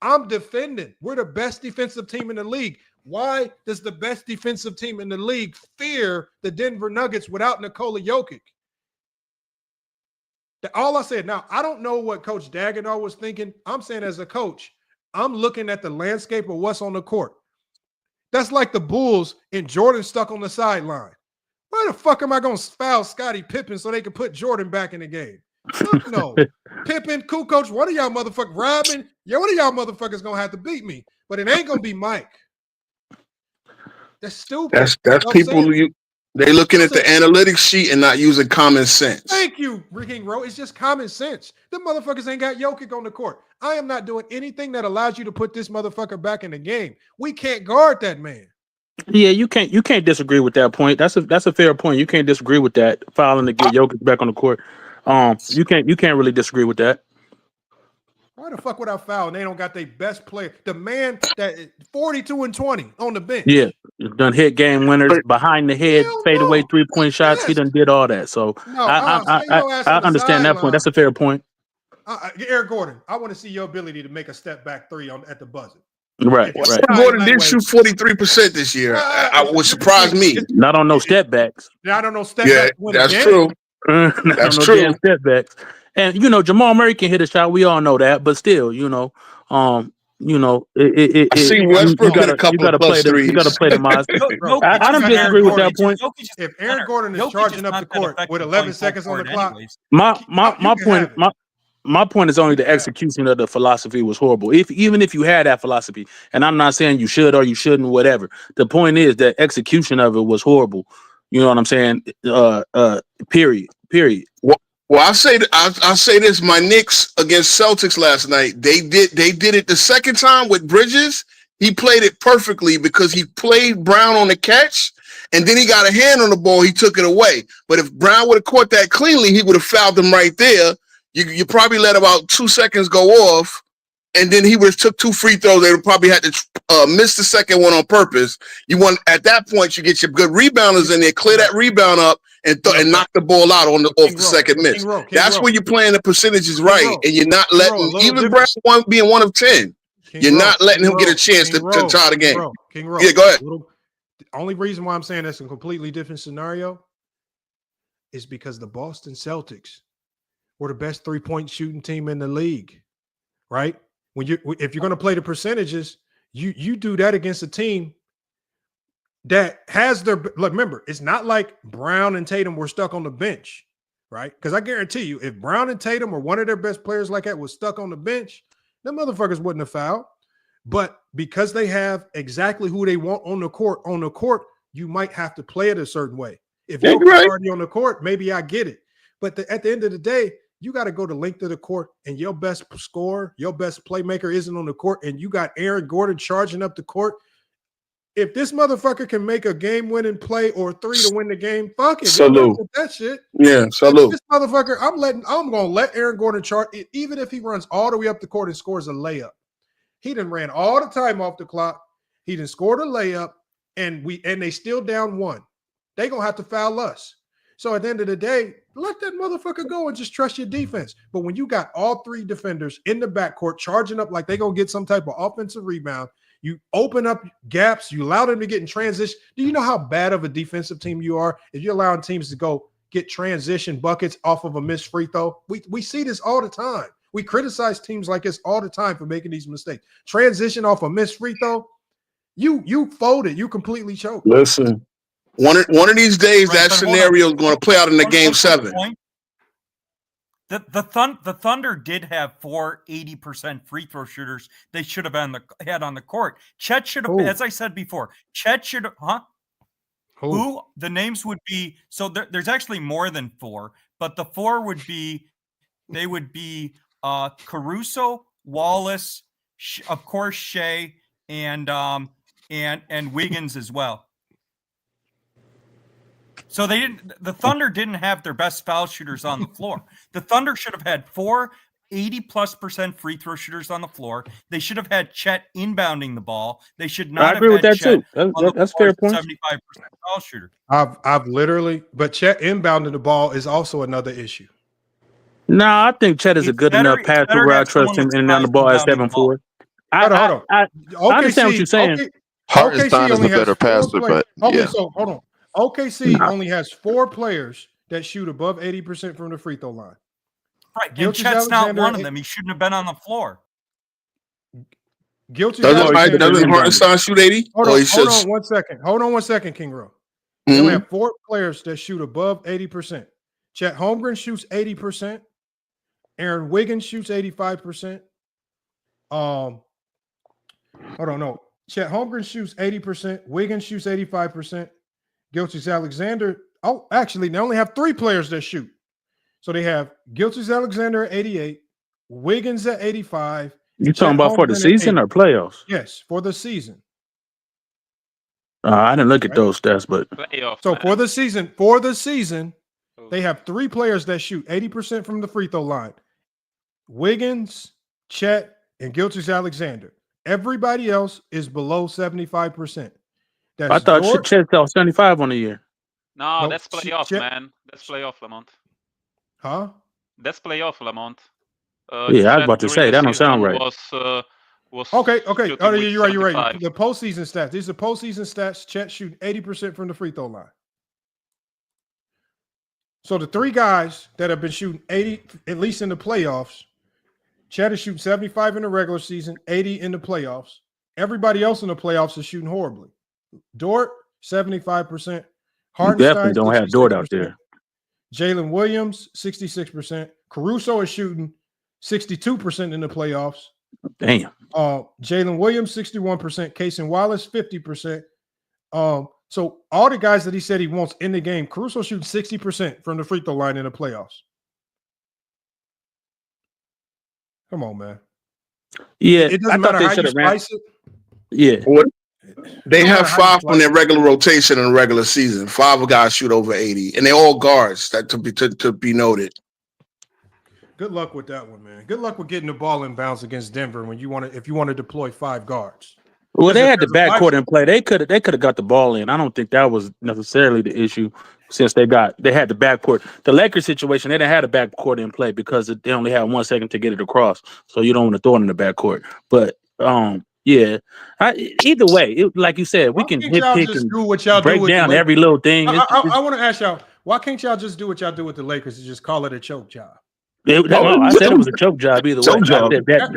I'm defending. We're the best defensive team in the league. Why does the best defensive team in the league fear the Denver Nuggets without Nikola Jokic? All I said, now, I don't know what Coach Dagenau was thinking. I'm saying as a coach, I'm looking at the landscape of what's on the court. That's like the Bulls and Jordan stuck on the sideline. Why the fuck am I going to foul Scottie Pippen so they can put Jordan back in the game? Fuck no. Pippen, Kukoc, one of y'all motherfuckers, Robin, one of y'all motherfuckers going to have to beat me. But it ain't going to be Mike. That's stupid. That's people they looking at the analytics sheet and not using common sense. Thank you, King Rowe. It's just common sense. The motherfuckers ain't got Jokic on the court. I am not doing anything that allows you to put this motherfucker back in the game. We can't guard that man. Yeah, you can't disagree with that point. That's a fair point. You can't disagree with that, fouling to get Jokic back on the court. You can't really disagree with that. Why the fuck would I foul? And they don't got their best player, the man that 42-20 on the bench. Yeah, done hit game winners behind the head, fade away 3-point shots. Yes. He done did all that. So no, I understand that point. That's a fair point. Eric Gordon, I want to see your ability to make a step back three at the buzzer. Right. Gordon did shoot 43% this year. I would surprise me. Not on no step backs. Not on no step backs. That's true. That's true. Step backs. And Jamal Murray can hit a shot. We all know that, but still, I see Westbrook hit a couple of plus threes. You got to play the Maz. I don't disagree with that point. If Aaron Gordon is charging up the court with 11 seconds on the clock, my point is only the execution of the philosophy was horrible. Even if you had that philosophy, and I'm not saying you should or you shouldn't, whatever. The point is that execution of it was horrible. You know what I'm saying? Period. Well, I'll say this: my Knicks against Celtics last night, they did it the second time with Bridges. He played it perfectly because he played Brown on the catch, and then he got a hand on the ball. He took it away. But if Brown would have caught that cleanly, he would have fouled him right there. You probably let about 2 seconds go off, and then he would have took 2 free throws. They would probably had to miss the second one on purpose. At that point, you get your good rebounders in there, clear that rebound up, and knock the ball out off the second miss. That's where you're playing the percentages right, and you're not letting even Brown being 1 of 10. You're not letting him get a chance to tie the game. Yeah, go ahead. The only reason why I'm saying that's a completely different scenario is because the Boston Celtics were the best 3-point shooting team in the league, right? If you're going to play the percentages, you do that against a team that has their remember, it's not like Brown and Tatum were stuck on the bench, right? Because I guarantee you, if Brown and Tatum or one of their best players like that was stuck on the bench, them motherfuckers wouldn't have fouled. But because they have exactly who they want on the court, you might have to play it a certain way. If you're already on the court, maybe I get it. But at the end of the day, you got to go the length of the court, and your best scorer, your best playmaker isn't on the court, and you got Aaron Gordon charging up the court. If this motherfucker can make a game-winning play or 3 to win the game, fuck it. Salute. That shit. Yeah, salute. This motherfucker, I'm gonna let Aaron Gordon charge it, even if he runs all the way up the court and scores a layup. He done ran all the time off the clock. He done scored a layup, and they still down 1. They gonna have to foul us. So at the end of the day, let that motherfucker go and just trust your defense. But when you got all 3 defenders in the backcourt charging up like they gonna get some type of offensive rebound, you open up gaps, you allow them to get in transition. Do you know how bad of a defensive team you are if you're allowing teams to go get transition buckets off of a missed free throw? We see this all the time. We criticize teams like this all the time for making these mistakes. Transition off a missed free throw, you folded, you completely choked. Listen. One of these days, that scenario is going to play out in the game 7. The Thunder did have 4 80% free throw shooters they should have had on the court. Chet should have, as I said before, Chet should have, Who? The names would be, so there's actually more than 4, but the 4 would be, they would be Caruso, Wallace, of course, Shai, and Wiggins as well. So the Thunder didn't have their best foul shooters on the floor. The Thunder should have had 4 80+% free throw shooters on the floor. They should have had Chet inbounding the ball. They should not have had Chet that's fair point. 75% foul shooter. I've literally, but Chet inbounding the ball is also another issue. No, I think Chet is a good enough passer where I trust him in and down the ball at 7-4. Hold on. I understand what you're saying. Hartenstein is a better passer, but yeah. So hold on. OKC only has 4 players that shoot above 80% from the free throw line. Right, and Chet's not one of them. He shouldn't have been on the floor. Doesn't Hartenstein shoot 80? Hold on 1 second. Hold on 1 second, King Rowe. They only have 4 players that shoot above 80%. Chet Holmgren shoots 80%. Aaron Wiggins shoots 85%. Hold on, no. Chet Holmgren shoots 80%. Wiggins shoots 85%. Gilgeous-Alexander. Oh, actually, they only have 3 players that shoot. So they have Gilgeous-Alexander at 88, Wiggins at 85. You talking about for the season or playoffs? Yes, for the season. I didn't look at those stats, but playoffs. So for the season, They have 3 players that shoot 80% from the free throw line. Wiggins, Chet, and Gilgeous-Alexander. Everybody else is below 75%. I thought Chet fell 75 on the year. No, that's playoff, man. That's playoff, Lamont. Huh? That's playoff, Lamont. Yeah, I was about to say that don't sound right. Was okay. Oh, yeah, you're right. 75. The postseason stats. These are postseason stats. Chet shooting 80% from the free throw line. So the 3 guys that have been shooting 80, at least in the playoffs, Chet is shooting 75 in the regular season, 80 in the playoffs. Everybody else in the playoffs is shooting horribly. Dort, 75%. Hardenstein, definitely don't have Dort out there. Jalen Williams, 66%. Caruso is shooting 62% in the playoffs. Damn. Jalen Williams, 61%. Casey Wallace, 50%. So all the guys that he said he wants in the game, Caruso shoots 60% from the free throw line in the playoffs. Come on, man. Yeah, it doesn't matter how you slice it. Yeah. They have 5 on their regular rotation in the regular season. 5 guys shoot over 80, and they're all guards. That to be noted. Good luck with that one, man. Good luck with getting the ball in bounds against Denver when if you want to deploy 5 guards. Well, they had the backcourt in play. They could have got the ball in. I don't think that was necessarily the issue since they had the backcourt. The Lakers situation, they didn't have the backcourt in play because they only had 1 second to get it across. So you don't want to throw it in the backcourt. But yeah, either way, like you said, we can nitpick and do what y'all break do with down the every little thing. I want to ask y'all, why can't y'all just do what y'all do with the Lakers and just call it a choke job? I said it was a choke job either way.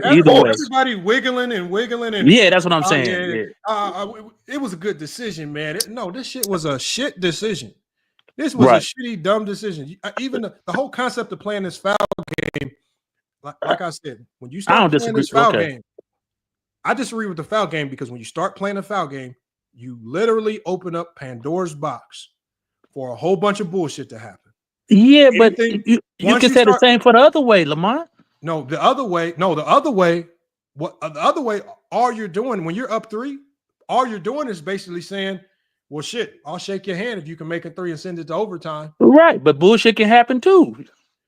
Either way, everybody wiggling and yeah, that's what I'm saying. It was a good decision, man. This shit was a shit decision. This was a shitty, dumb decision. Even the whole concept of playing this foul game, like I said, when you start playing this foul game, I disagree with the foul game because when you start playing a foul game, you literally open up Pandora's box for a whole bunch of bullshit to happen. Yeah, but you can say the same for the other way, Lamont. No, the other way. What the other way? All you're doing when you're up 3, all you're doing is basically saying, "Well, shit, I'll shake your hand if you can make a 3 and send it to overtime." Right, but bullshit can happen too.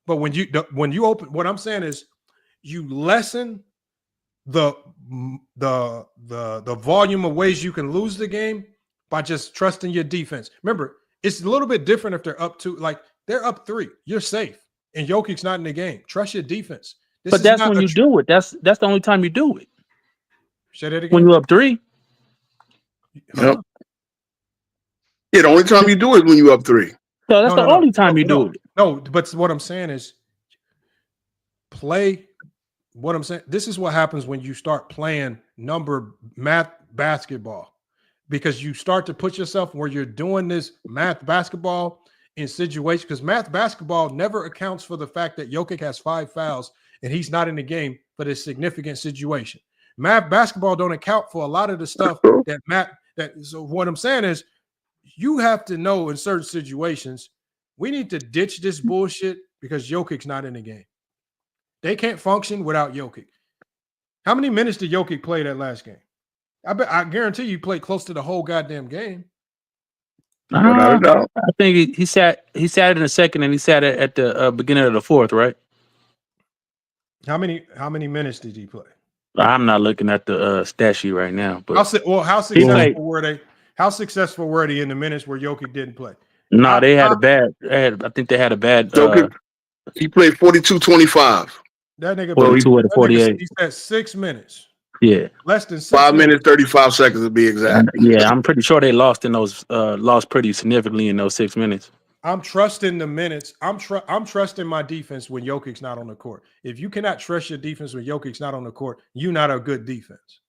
But when you open, what I'm saying is, you lessen the volume of ways you can lose the game by just trusting your defense. Remember, it's a little bit different if they're up 2, like. They're up 3. You're safe. And Jokic's not in the game. Trust your defense. But that's when you do it. That's the only time you do it. Say that again. When you're up 3. Yep. Yeah, the only time you do it when you're up 3. So that's the only time you do it. No, but what I'm saying is play. What I'm saying, this is what happens when you start playing math basketball. Because you start to put yourself where you're doing this math basketball in situations, because math basketball never accounts for the fact that Jokic has 5 fouls and he's not in the game for this significant situation. Math basketball don't account for a lot of the stuff so what I'm saying is you have to know in certain situations, we need to ditch this bullshit because Jokic's not in the game. They can't function without Jokic. How many minutes did Jokic play that last game? I guarantee you played close to the whole goddamn game. I think he sat in the second and he sat at the beginning of the fourth, right? How many minutes did he play? I'm not looking at the stat sheet right now. But how successful were they? How successful were they in the minutes where Jokic didn't play? No, they had a bad. I think they had a bad. He played 42-25. That nigga 42 out of 48. He said 6 minutes. Yeah, less than 6 5 minutes 35 seconds to be exact. Yeah, I'm pretty sure they lost pretty significantly in those 6 minutes. I'm trusting the minutes. I'm trusting my defense when Jokic's not on the court. If you cannot trust your defense when Jokic's not on the court, you're not a good defense.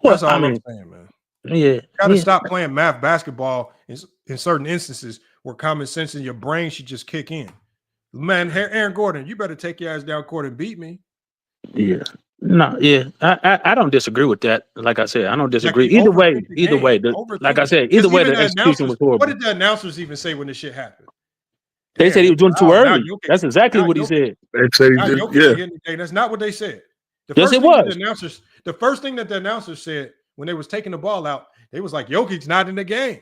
That's all I'm saying, man. Yeah, you gotta stop playing math basketball in certain instances where common sense in your brain should just kick in. Man, Aaron Gordon, you better take your ass down court and beat me. Yeah. No, yeah, I don't disagree with that. Like I said, I don't disagree. Either way, like I said, either way, the execution was horrible. What did the announcers even say when this shit happened? They said he was doing too early. That's exactly what he said. They said he did, yeah. That's not what they said. Yes, it was. The first thing that the announcers said when they was taking the ball out, they was like, Jokic's not in the game.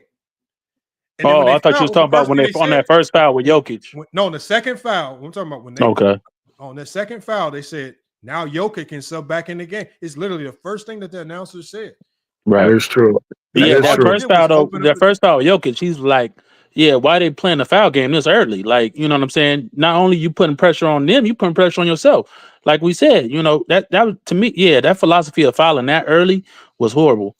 Oh, I thought you was talking about when they on that first foul with Jokic. No, the second foul. We're talking about when they on the second foul. They said now Jokic can sub back in the game. It's literally the first thing that the announcer said. Right, it's true. Yeah, that first foul though. That first foul with Jokic, he's like, yeah, why they playing the foul game this early? Like, you know what I'm saying? Not only you putting pressure on them, you putting pressure on yourself. Like we said, you know that to me, yeah, that philosophy of fouling that early was horrible.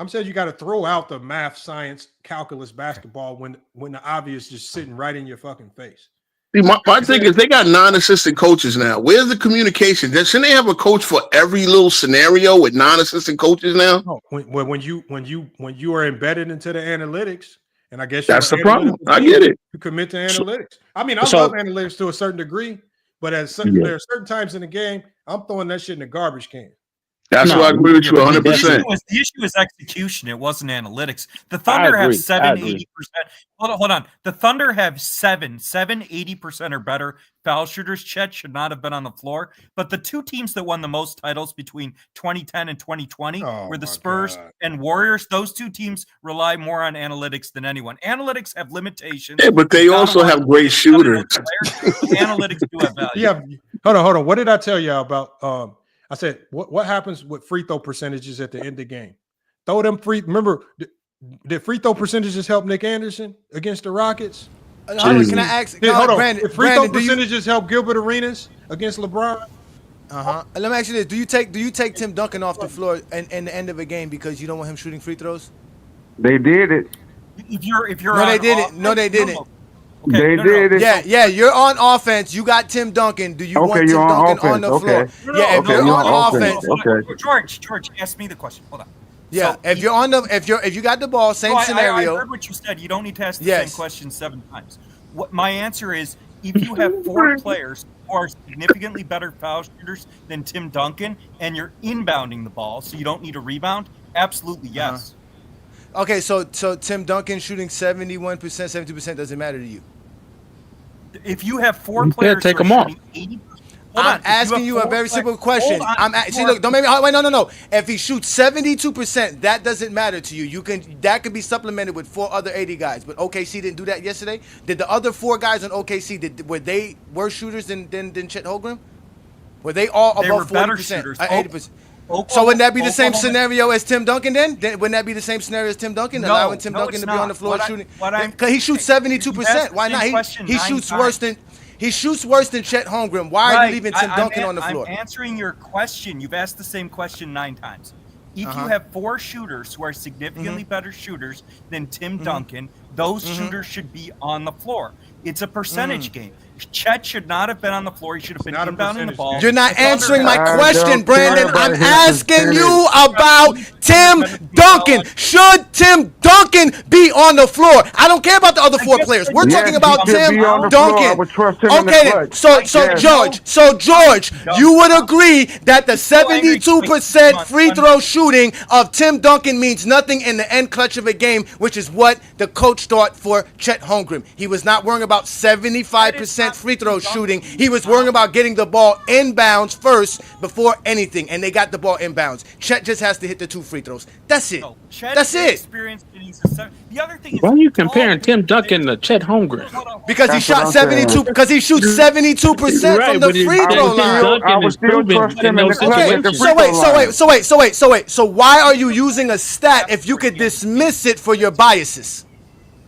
I'm saying you got to throw out the math, science, calculus, basketball when the obvious just sitting right in your fucking face. See, my thing is they got non-assistant coaches now. Where's the communication? Shouldn't they have a coach for every little scenario with non-assistant coaches now? No, when you are embedded into the analytics, and I guess that's the problem. I get it. You commit to analytics. I mean, I love analytics to a certain degree, but there are certain times in the game, I'm throwing that shit in the garbage can. That's why I agree with you 100%. The issue is execution. It wasn't analytics. The Thunder have 80%. Hold on. The Thunder have 80% or better foul shooters. Chet should not have been on the floor. But the two teams that won the most titles between 2010 and 2020 were the Spurs and Warriors. Those two teams rely more on analytics than anyone. Analytics have limitations. Yeah, but they also have great shooters. Analytics do have value. Yeah. Hold on. What did I tell you about? I said, what happens with free throw percentages at the end of the game? Throw them free. Remember, did free throw percentages help Nick Anderson against the Rockets? Can I ask? Brandon, did free throw percentages help Gilbert Arenas against LeBron? Let me ask you this: Do you take Tim Duncan off the floor in the end of a game because you don't want him shooting free throws? They did it. If you're no, they didn't. No, they didn't. Okay, they did it. Yeah, you're on offense. You got Tim Duncan. Do you want Tim Duncan on the floor? Yeah, if you're on offense. George, ask me the question. Hold on. Yeah, so if you got the ball, same scenario. I heard what you said. You don't need to ask the same question 7 times. What my answer is, if you have 4 players who are significantly better foul shooters than Tim Duncan, and you're inbounding the ball, so you don't need a rebound, absolutely yes. Okay, so Tim Duncan shooting 71%, 72% doesn't matter to you. If you have 4 players, take them off. 80%, I'm asking you a very simple question. See, look, don't make me. Wait, no. If he shoots 72%, that doesn't matter to you. That could be supplemented with 4 other 80 guys. But OKC didn't do that yesterday. Did the other 4 guys on OKC were they worse shooters than Chet Holmgren? Were they all above 40%, 80%? So wouldn't that be the same scenario as Tim Duncan then? Wouldn't that be the same scenario as Tim Duncan, allowing Tim Duncan to be on the floor shooting? Because he shoots 72%. Why not? He shoots worse than Chet Holmgren. Why are you leaving Tim Duncan on the floor? I'm answering your question. You've asked the same question 9 times. If you have 4 shooters who are significantly better shooters than Tim Duncan, those shooters should be on the floor. It's a percentage game. Chet should not have been on the floor. He should have been inbounding the ball. You're not answering my question, Brandon. I'm asking you about Tim Duncan. Should Tim Duncan be on the floor? I don't care about the other 4 players. We're talking about Tim Duncan. Okay, then. So George, you would agree that the 72% free throw shooting of Tim Duncan means nothing in the end clutch of a game, which is what the coach thought for Chet Holmgren. He was not worrying about 75% free throw shooting. He was worrying about getting the ball inbounds first before anything, and they got the ball inbounds. Chet just has to hit the 2 free throws. That's it. That's it. The other thing is, why are you comparing Tim Duncan to Chet Holmgren? Because he shot 72. Because he shoots 72% from the free throw line. I was still trusting him in the clutch. So wait. So why are you using a stat if you could dismiss it for your biases?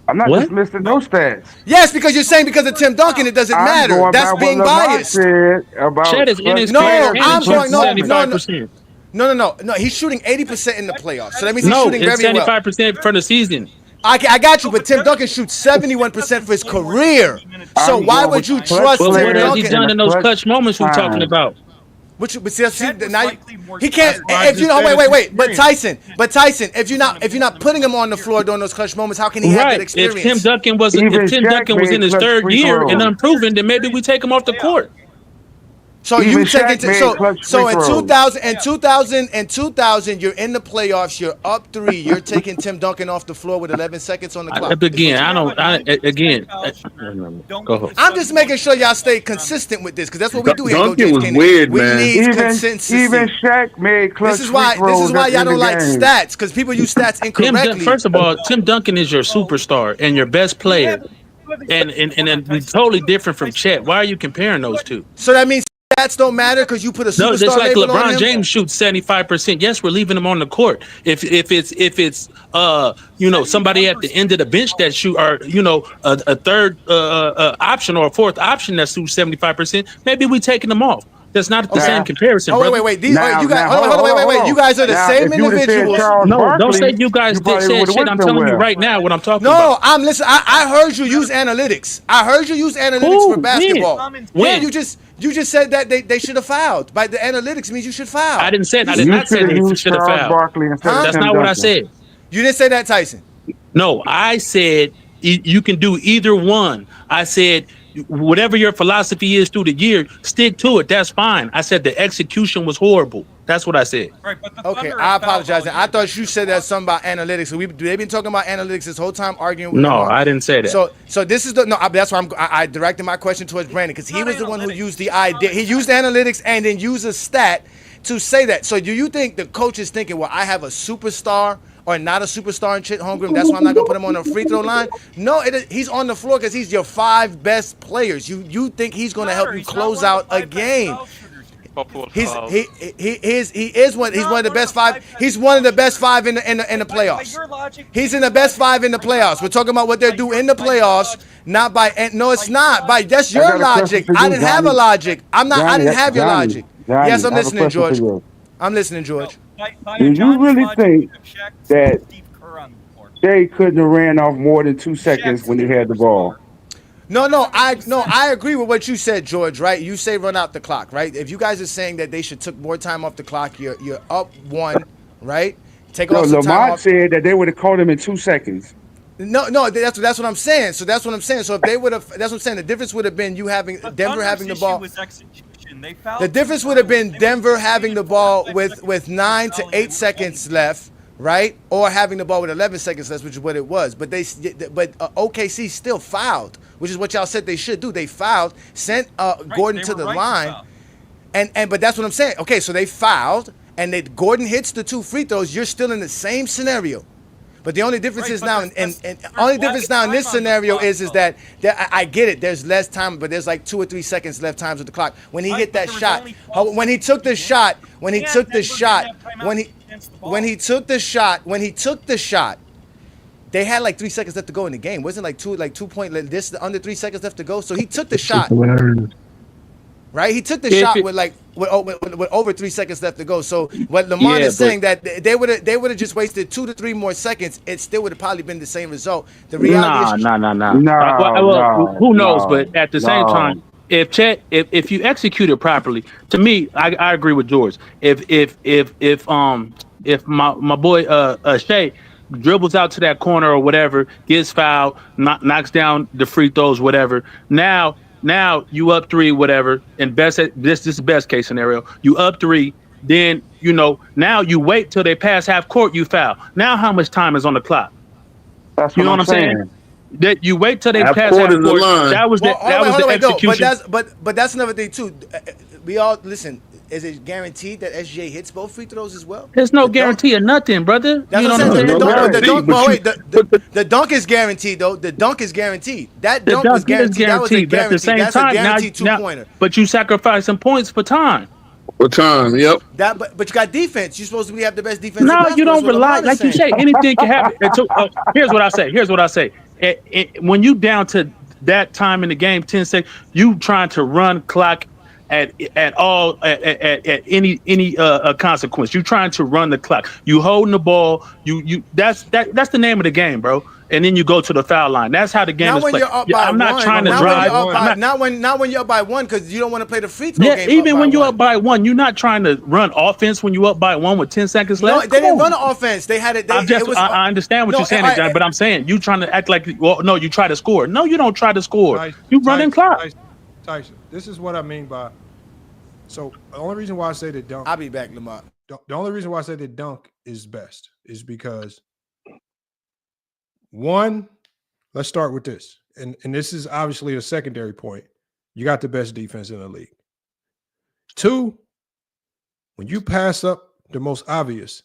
I'm not dismissing no stats. Yes, because you're saying because of Tim Duncan, it doesn't matter. That's being biased. Chet is in his No. He's shooting 80% in the playoffs. So that means he's shooting very well. 75% for the season. I got you, but Tim Duncan shoots 71% for his career. So why would you trust Tim Duncan? What has he done in those clutch moments we're talking about? But now he can't. If you know, wait. But Tyson, if you're not putting him on the floor during those clutch moments, how can he have that experience? If Tim Duncan was in his 3rd year and unproven, then maybe we take him off the court. So Even you take Shaq it to, made clutch so free in throws. 2000, you're in the playoffs. You're up 3. You're taking Tim Duncan off the floor with 11 seconds on the clock. Go ahead. I'm just making sure y'all stay consistent with this because that's what we do here. Duncan was weird, we man. need consistency. Even Shaq made clutch This is why y'all don't like stats because people use stats incorrectly. First of all, Tim Duncan is your superstar and your best player, and totally different from Chet. Why are you comparing those two? So that means stats don't matter because you put a superstar No, just like label on LeBron him? James shoots 75%. Yes, we're leaving him on the court. If it's somebody at the end of the bench that shoot, or a third option or a fourth option that shoots 75%, maybe we taking them off. That's not the same comparison. Oh, wait. You guys are the same individuals. No, don't say you guys said shit. I'm telling you right now what I'm talking about. No, I'm listening. I heard you use analytics. For basketball. When? You just said that they should have fouled. By the analytics means you should foul. I didn't say that. I did not say they should have fouled. That's not what I said. You didn't say that, Tyson. No, I said you can do either one. I said whatever your philosophy is through the year, stick to it. That's fine. I said the execution was horrible. That's what I said. Right, but the Okay, Thunder I have fouled apologize. all I year. thought you said that something about analytics. So they've been talking about analytics this whole time, arguing with No, Lamar. I didn't say that. So this is that's why I directed my question towards Brandon because he was the one who used the idea. He used analytics and then used a stat to say that. So do you think the coach is thinking, well, I have a superstar or not a superstar in Chet Holmgren, that's why I'm not gonna put him on a free throw line? No, he's on the floor because he's your 5 best players. You think he's gonna help you close out a game? He's one of the best 5. He's one of the best 5 in the playoffs. He's in the best 5 in the playoffs. We're talking about what they do in the playoffs, not by. No, it's not by. That's your logic. I didn't have a logic. I didn't have your logic. Yes, I'm listening, George. I'm listening, George. Do you really think that Shai couldn't have ran off more than 2 seconds when he had the ball? No, I agree with what you said, George, right? You say run out the clock, right? If you guys are saying that they should took more time off the clock, you're up 1, right? Take off some time Lamont off. said that they would have caught him in 2 seconds. No, that's what I'm saying. So that's what I'm saying. So if they would have, that's what I'm saying. The difference would have been Denver having the ball. The difference would have been Denver having the ball with 9 to 8 seconds left, right? Or having the ball with 11 seconds left, which is what it was. But OKC still fouled, which is what y'all said they should do. They fouled, sent Gordon to the line, but that's what I'm saying. Okay, so they fouled, and Gordon hits the 2 free throws. You're still in the same scenario. But the only difference is now, and only difference now in this scenario is that I get it. There's less time, but there's like 2 or 3 seconds left times with the clock. When he hit that shot, when he took the shot, they had like 3 seconds left to go in the game. Wasn't like 2 point. This under 3 seconds left to go. So he took the shot. Right, he took the shot with over 3 seconds left to go. So what Lamont is saying that they would have just wasted 2 to 3 more seconds. It still would have probably been the same result. The reality No. Who knows? But at the same time, if you execute it properly, to me, I agree with George. If my boy Shai dribbles out to that corner or whatever, gets fouled, knocks down the free throws, whatever. Now you up 3, whatever, and this is the best case scenario. You up 3, then now you wait till they pass half court, you foul. Now how much time is on the clock? That's what I'm saying. That you wait till they pass half court. That was the execution. But that's another thing too. We all listen. Is it guaranteed that SGA hits both free throws as well? There's no guarantee of nothing, brother. That's what I'm saying. The dunk is guaranteed, though. The dunk is guaranteed. That dunk was guaranteed. That was a guarantee. At the same That's time, a guaranteed 2-pointer. But you sacrifice some points for time. For time, yep. But you got defense. You're supposed to have the best defense. No, you don't rely. Like you say, anything can happen. Here's what I say. When you down to that time in the game, 10 seconds, you trying to run clock at any consequence. You trying to run the clock. You holding the ball. That's the name of the game, bro. And then you go to the foul line. That's how the game is played. I'm not trying to drive. Not when you're up by 1 because you don't want to play the free throw game. Even when you're up by 1, you're not trying to run offense when you're up by 1 with 10 seconds left. No, they didn't run an offense. They had it. I understand what you're saying, John, but I'm saying you trying to act like, no, you try to score. No, you don't try to score. You running clock. Tyson, this is what I mean by So the only reason why I say that dunk, I'll be back, Lamont. The only reason why I say that dunk is best is because one, let's start with this. And this is obviously a secondary point. You got the best defense in the league. Two, when you pass up the most obvious,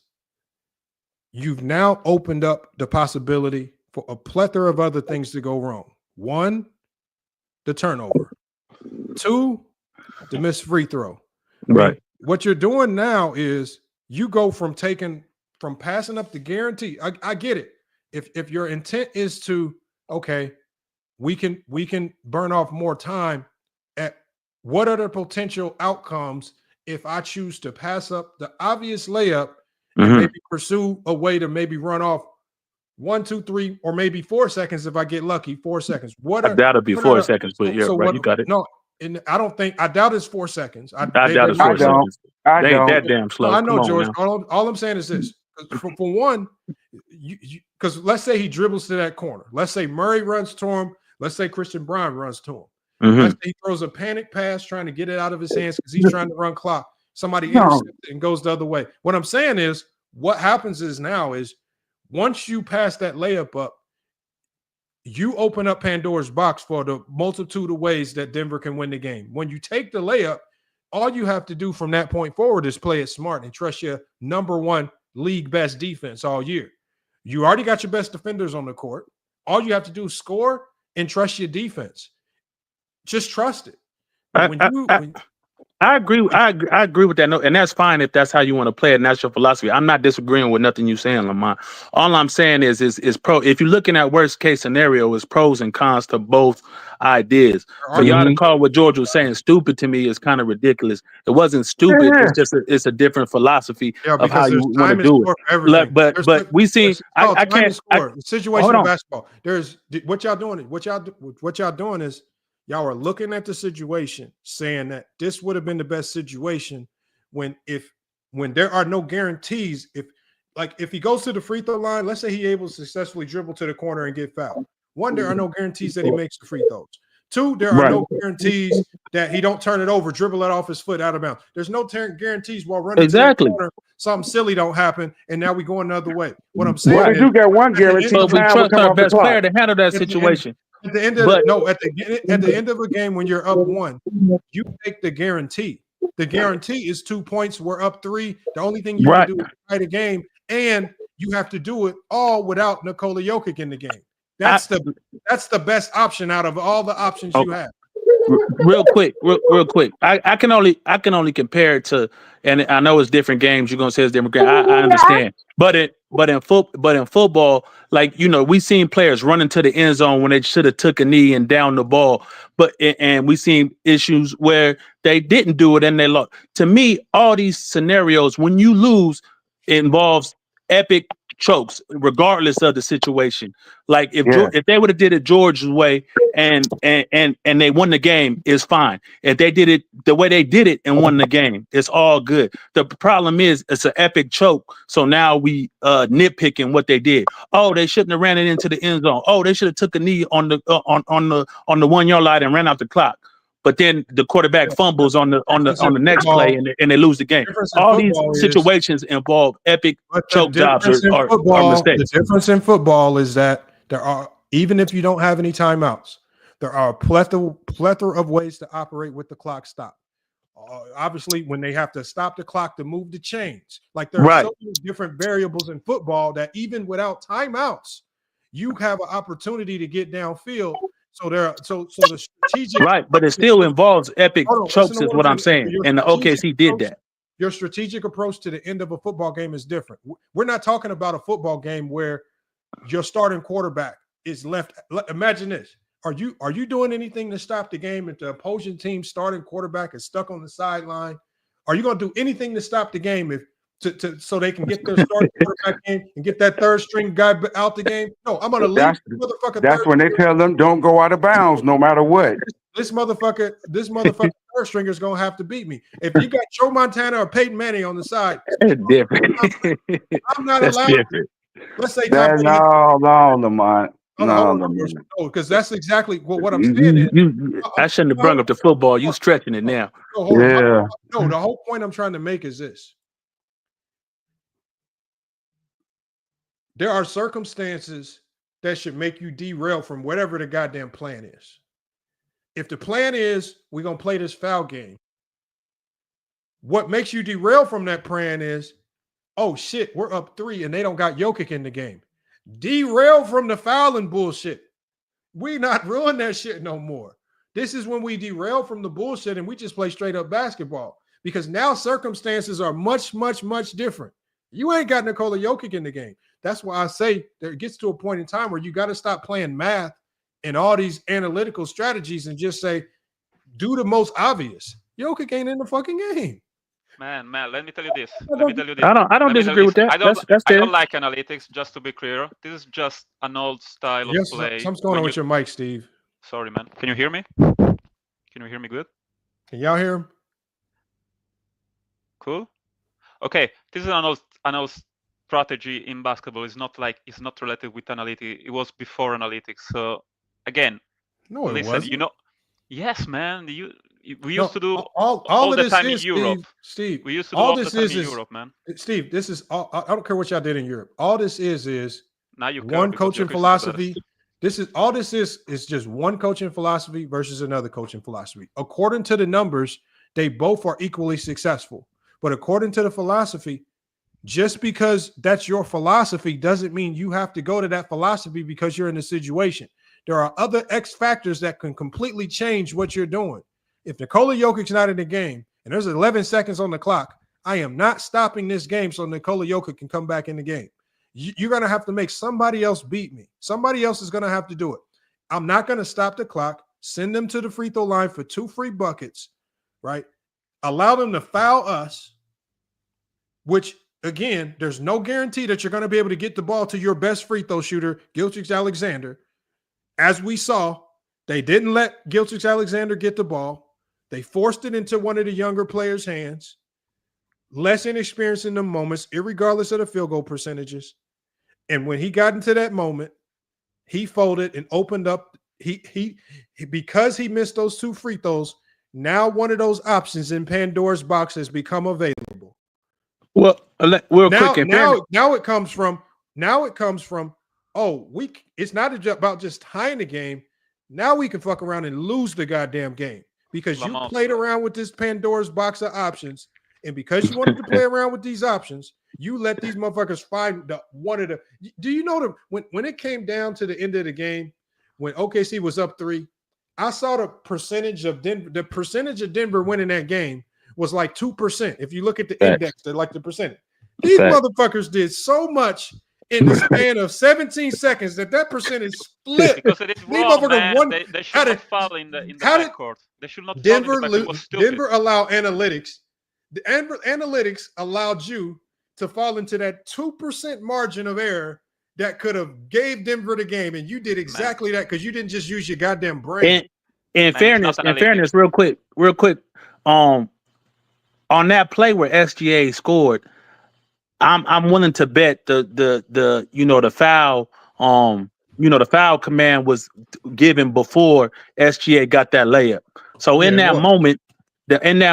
you've now opened up the possibility for a plethora of other things to go wrong. One, the turnover. Two, the missed free throw. Right. What you're doing now is you go from passing up the guarantee. I get it. If your intent is to, okay, we can burn off more time, at what are the potential outcomes if I choose to pass up the obvious layup and maybe pursue a way to maybe run off 1, 2, 3, or maybe 4 seconds if I get lucky. 4 seconds. That'll be 4 seconds, but yeah, right, you got it. No, and I doubt it's 4 seconds. I doubt it's 4 seconds. They ain't that damn slow. I know, George. All I'm saying is this: for one, because let's say he dribbles to that corner. Let's say Murray runs to him. Let's say Christian Brown runs to him. Let's say he throws a panic pass trying to get it out of his hands because he's trying to run clock. Somebody intercepts it and goes the other way. What I'm saying is, what happens is now is once you pass that layup up, you open up Pandora's box for the multitude of ways that Denver can win the game. When you take the layup, all you have to do from that point forward is play it smart and trust your number one league best defense all year. You already got your best defenders on the court. All you have to do is score and trust your defense. Just trust it. I agree. I agree with that. No, and that's fine if that's how you want to play it, and that's your philosophy. I'm not disagreeing with nothing you're saying, Lamont. All I'm saying is pro. If you're looking at worst case scenario, it's pros and cons to both ideas. For y'all to call what George was saying stupid to me is kind of ridiculous. It wasn't stupid. It's just it's a different philosophy of how you want to do it. But we see. I can't. Situational basketball. There's what y'all doing. What y'all doing is. Y'all are looking at the situation, saying that this would have been the best situation when there are no guarantees. If he goes to the free throw line, let's say he able to successfully dribble to the corner and get fouled. One, there are no guarantees that he makes the free throws. Two, there are no guarantees that he don't turn it over, dribble it off his foot out of bounds. There's no guarantees while running to the corner, something silly don't happen, and now we go another way. What I'm saying is, you get one guarantee. But we trust our best player to handle that situation. At the end of end of a game when you're up 1, you take the guarantee. The guarantee is 2 points. We're up 3. The only thing you can do is fight a game, and you have to do it all without Nikola Jokic in the game. That's the best option out of all the options you have. Real quick. I can only compare it to, and I know it's different games. You're gonna say it's different games. I understand, but in football, like we seen players running to the end zone when they should have took a knee and down the ball. And we seen issues where they didn't do it and they lost. To me, all these scenarios when you lose involves epic chokes, regardless of the situation. Like if they would have did it George's way and they won the game, it's fine. If they did it the way they did it and won the game, it's all good. The problem is it's an epic choke. So now we nitpicking what they did. Oh, they shouldn't have ran it into the end zone. Oh, they should have took a knee on the 1 yard line and ran out the clock. But then the quarterback fumbles on the next play and they lose the game. All these situations involve epic choke jobs or mistakes. The difference in football is that there are, even if you don't have any timeouts, there are a plethora of ways to operate with the clock stop. Obviously, when they have to stop the clock to move the chains, like there are so many different variables in football that even without timeouts, you have an opportunity to get downfield. So the strategic but it still involves epic chokes, is what I'm saying. And the OKC did that. Your strategic approach to the end of a football game is different. We're not talking about a football game where your starting quarterback is left. Imagine this: Are you doing anything to stop the game if the opposing team's starting quarterback is stuck on the sideline? Are you going to do anything to stop the game so they can get their starting quarterback in and get that third string guy out the game? No, I'm going to leave. That's when they tell them don't go out of bounds no matter what. This motherfucker third stringer is going to have to beat me. If you got Joe Montana or Peyton Manning on the side, it's different. I'm not allowed. Let's say no, Lamont. because that's exactly what I'm saying. I shouldn't have brought up the football. You stretching it now. No, the whole point I'm trying to make is this. There are circumstances that should make you derail from whatever the goddamn plan is. If the plan is we're going to play this foul game, what makes you derail from that plan is, oh shit, we're up 3 and they don't got Jokic in the game. Derail from the fouling bullshit. We not ruin that shit no more. This is when we derail from the bullshit and we just play straight up basketball, because now circumstances are much, much, much different. You ain't got Nikola Jokic in the game. That's why I say there gets to a point in time where you got to stop playing math and all these analytical strategies and just say, do the most obvious. Jokic ain't in the fucking game. Man, let me tell you this. I don't disagree with that. I don't like analytics, just to be clear. This is just an old style of play. Something's going on with your mic, Steve. Sorry, man. Can you hear me? Can you hear me good? Can y'all hear him? Cool. Okay, this is an old strategy in basketball. It's not related with analytics. It was before analytics. So again, no, it wasn't. Yes, man. We used to do all the time in Europe. Steve, we used to do all the time in Europe, man. Steve, this is all. I don't care what y'all did in Europe. All this is now you one coaching philosophy. This is just one coaching philosophy versus another coaching philosophy. According to the numbers, they both are equally successful. But according to the philosophy, just because that's your philosophy doesn't mean you have to go to that philosophy because you're in a situation. There are other X factors that can completely change what you're doing. If Nikola Jokic's not in the game and there's 11 seconds on the clock, I am not stopping this game so Nikola Jokic can come back in the game. You're going to have to make somebody else beat me. Somebody else is going to have to do it. I'm not going to stop the clock, send them to the free throw line for 2 free buckets, right? Allow them to foul us, which, again, there's no guarantee that you're going to be able to get the ball to your best free throw shooter, Gilgeous-Alexander. As we saw, they didn't let Gilgeous-Alexander get the ball. They forced it into one of the younger players' hands. Less inexperienced in the moments, irregardless of the field goal percentages. And when he got into that moment, he folded and opened up. He because he missed those 2 free throws, now one of those options in Pandora's box has become available. Well, now it comes from it's not about just tying the game. Now we can fuck around and lose the goddamn game because you played around with this Pandora's box of options, and because you wanted to play around with these options, you let these motherfuckers find one of the. Do you know when it came down to the end of the game, when OKC was up 3, I saw the percentage of Denver. The percentage of Denver winning that game was like 2%. If you look at the index, they're like the percentage. These motherfuckers did so much in the span of 17 seconds that percentage split. Because it is wrong, man. They should not foul in the backcourt. They should not foul in the backcourt. Denver allowed analytics. The analytics allowed you to fall into that 2% margin of error that could have gave Denver the game, and you did exactly that because you didn't just use your goddamn brain. In fairness, real quick, on that play where SGA scored, I'm willing to bet the foul the foul command was given before SGA got that layup. So in that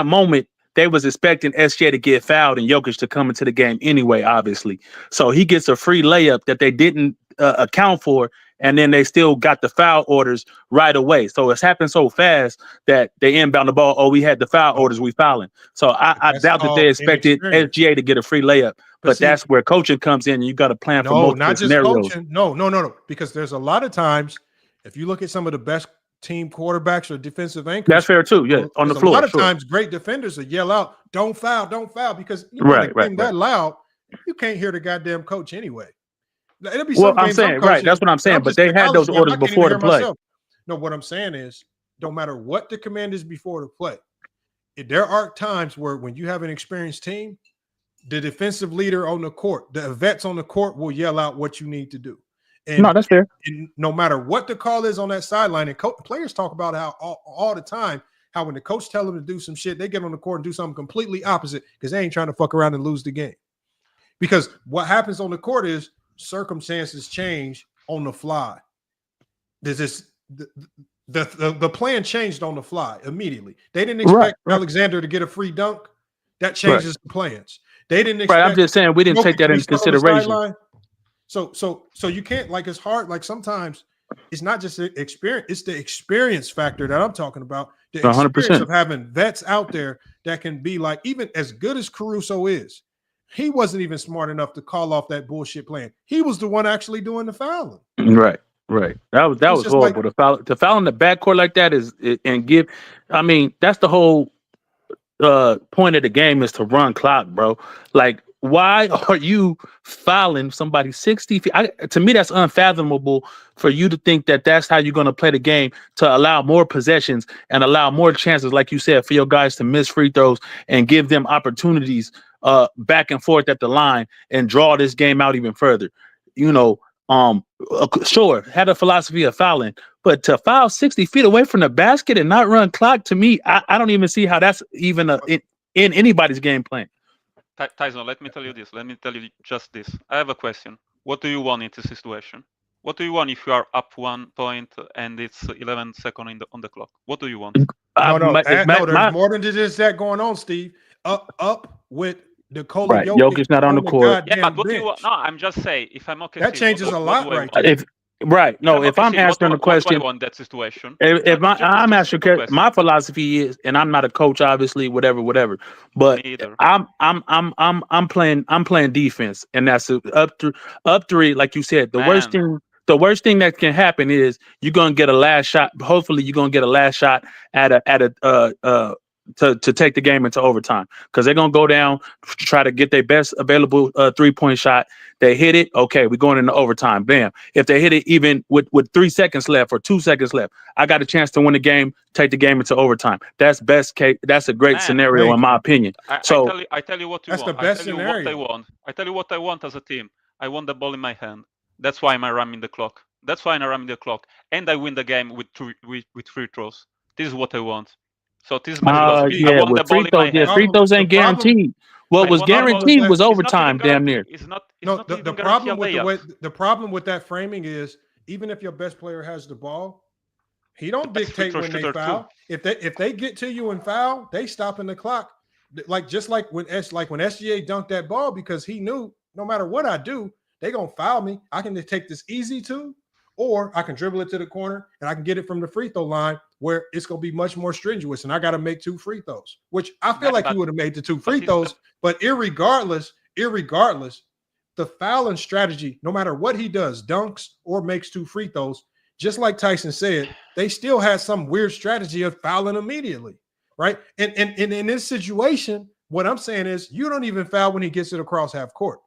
moment, they was expecting SGA to get fouled and Jokic to come into the game anyway, obviously. So he gets a free layup that they didn't account for, and then they still got the foul orders right away. So it's happened so fast that they inbound the ball. Oh, we had the foul orders, we fouling. So I doubt that they expected SGA to get a free layup. But that's where coaching comes in, and you got to plan for multiple scenarios. Coaching. No. Because there's a lot of times, if you look at some of the best team quarterbacks or defensive anchors, that's fair too. Yeah, on the floor. A lot of times, great defenders will yell out, "Don't foul, don't foul," because that loud, you can't hear the goddamn coach anyway. It'll be I'm saying right. That's what I'm saying. But they had those orders before the play. No, what I'm saying is, no matter what the command is before the play, there are times where when you have an experienced team, the defensive leader on the court, the vets on the court will yell out what you need to do. And, no, that's fair. And no matter what the call is on that sideline, and players talk about how all the time, how when the coach tell them to do some shit, they get on the court and do something completely opposite because they ain't trying to fuck around and lose the game. Because what happens on the court is circumstances change on the fly. the plan changed on the fly immediately. They didn't expect Alexander to get a free dunk. That changes the plans. They didn't expect. I'm just saying we didn't take that into consideration. So you can't, like, it's hard. Like, sometimes it's not just the experience, it's the experience factor that I'm talking about. The 100%. experience of having vets out there that can be like, even as good as Caruso is, he wasn't even smart enough to call off that bullshit plan. He was the one actually doing the fouling. Right. That was horrible. Like, to foul in the backcourt like that that's the whole point of the game, is to run clock, bro. Like, why are you fouling somebody 60 feet? To me, that's unfathomable for you to think that that's how you're going to play the game, to allow more possessions and allow more chances, like you said, for your guys to miss free throws and give them opportunities back and forth at the line and draw this game out even further. Sure, had a philosophy of fouling, but to foul 60 feet away from the basket and not run clock, to me, I don't even see how that's even in anybody's game plan. Tyson, let me tell you this. Let me tell you just this. I have a question. What do you want in this situation? What do you want if you are up 1 point and it's 11 seconds on the clock? What do you want? There's more than just that going on, Steve. Up with Nikola Jokic. Jokic not on the court. Yeah, but what do you want? No, I'm just saying, if I'm okay, that changes a lot, right? If I'm answering the question, what do I want that situation? I'm asking, my philosophy is, and I'm not a coach, obviously, whatever. But I'm playing defense, and that's up three, like you said. The worst thing that can happen is you're gonna get a last shot. Hopefully, you're gonna get a last shot to take the game into overtime, because they're gonna go down, try to get their best available 3-point shot. They hit it, okay, we're going into overtime. Bam! If they hit it even with 3 seconds left or 2 seconds left, I got a chance to win the game, take the game into overtime. That's best case. That's a great scenario in my opinion. I tell you what you want. That's the best scenario. I tell you what I want as a team. I want the ball in my hand. That's why I'm ramming the clock. And I win the game with free throws. This is what I want. So this is my philosophy. I want the ball in my hand. Free throws ain't guaranteed. What was guaranteed was overtime, damn near. The problem with that framing is, even if your best player has the ball, he don't dictate when they foul. If they get to you and foul, they stopping the clock. Just like when SGA dunked that ball, because he knew no matter what I do, they gonna foul me. I can just take this easy two, or I can dribble it to the corner and I can get it from the free throw line, where it's going to be much more strenuous, and I got to make 2 free throws, which I feel like he would have made the 2 free throws. But irregardless, the fouling strategy, no matter what he does, dunks or makes 2 free throws, just like Tyson said, they still had some weird strategy of fouling immediately, right? And in this situation, what I'm saying is, you don't even foul when he gets it across half court.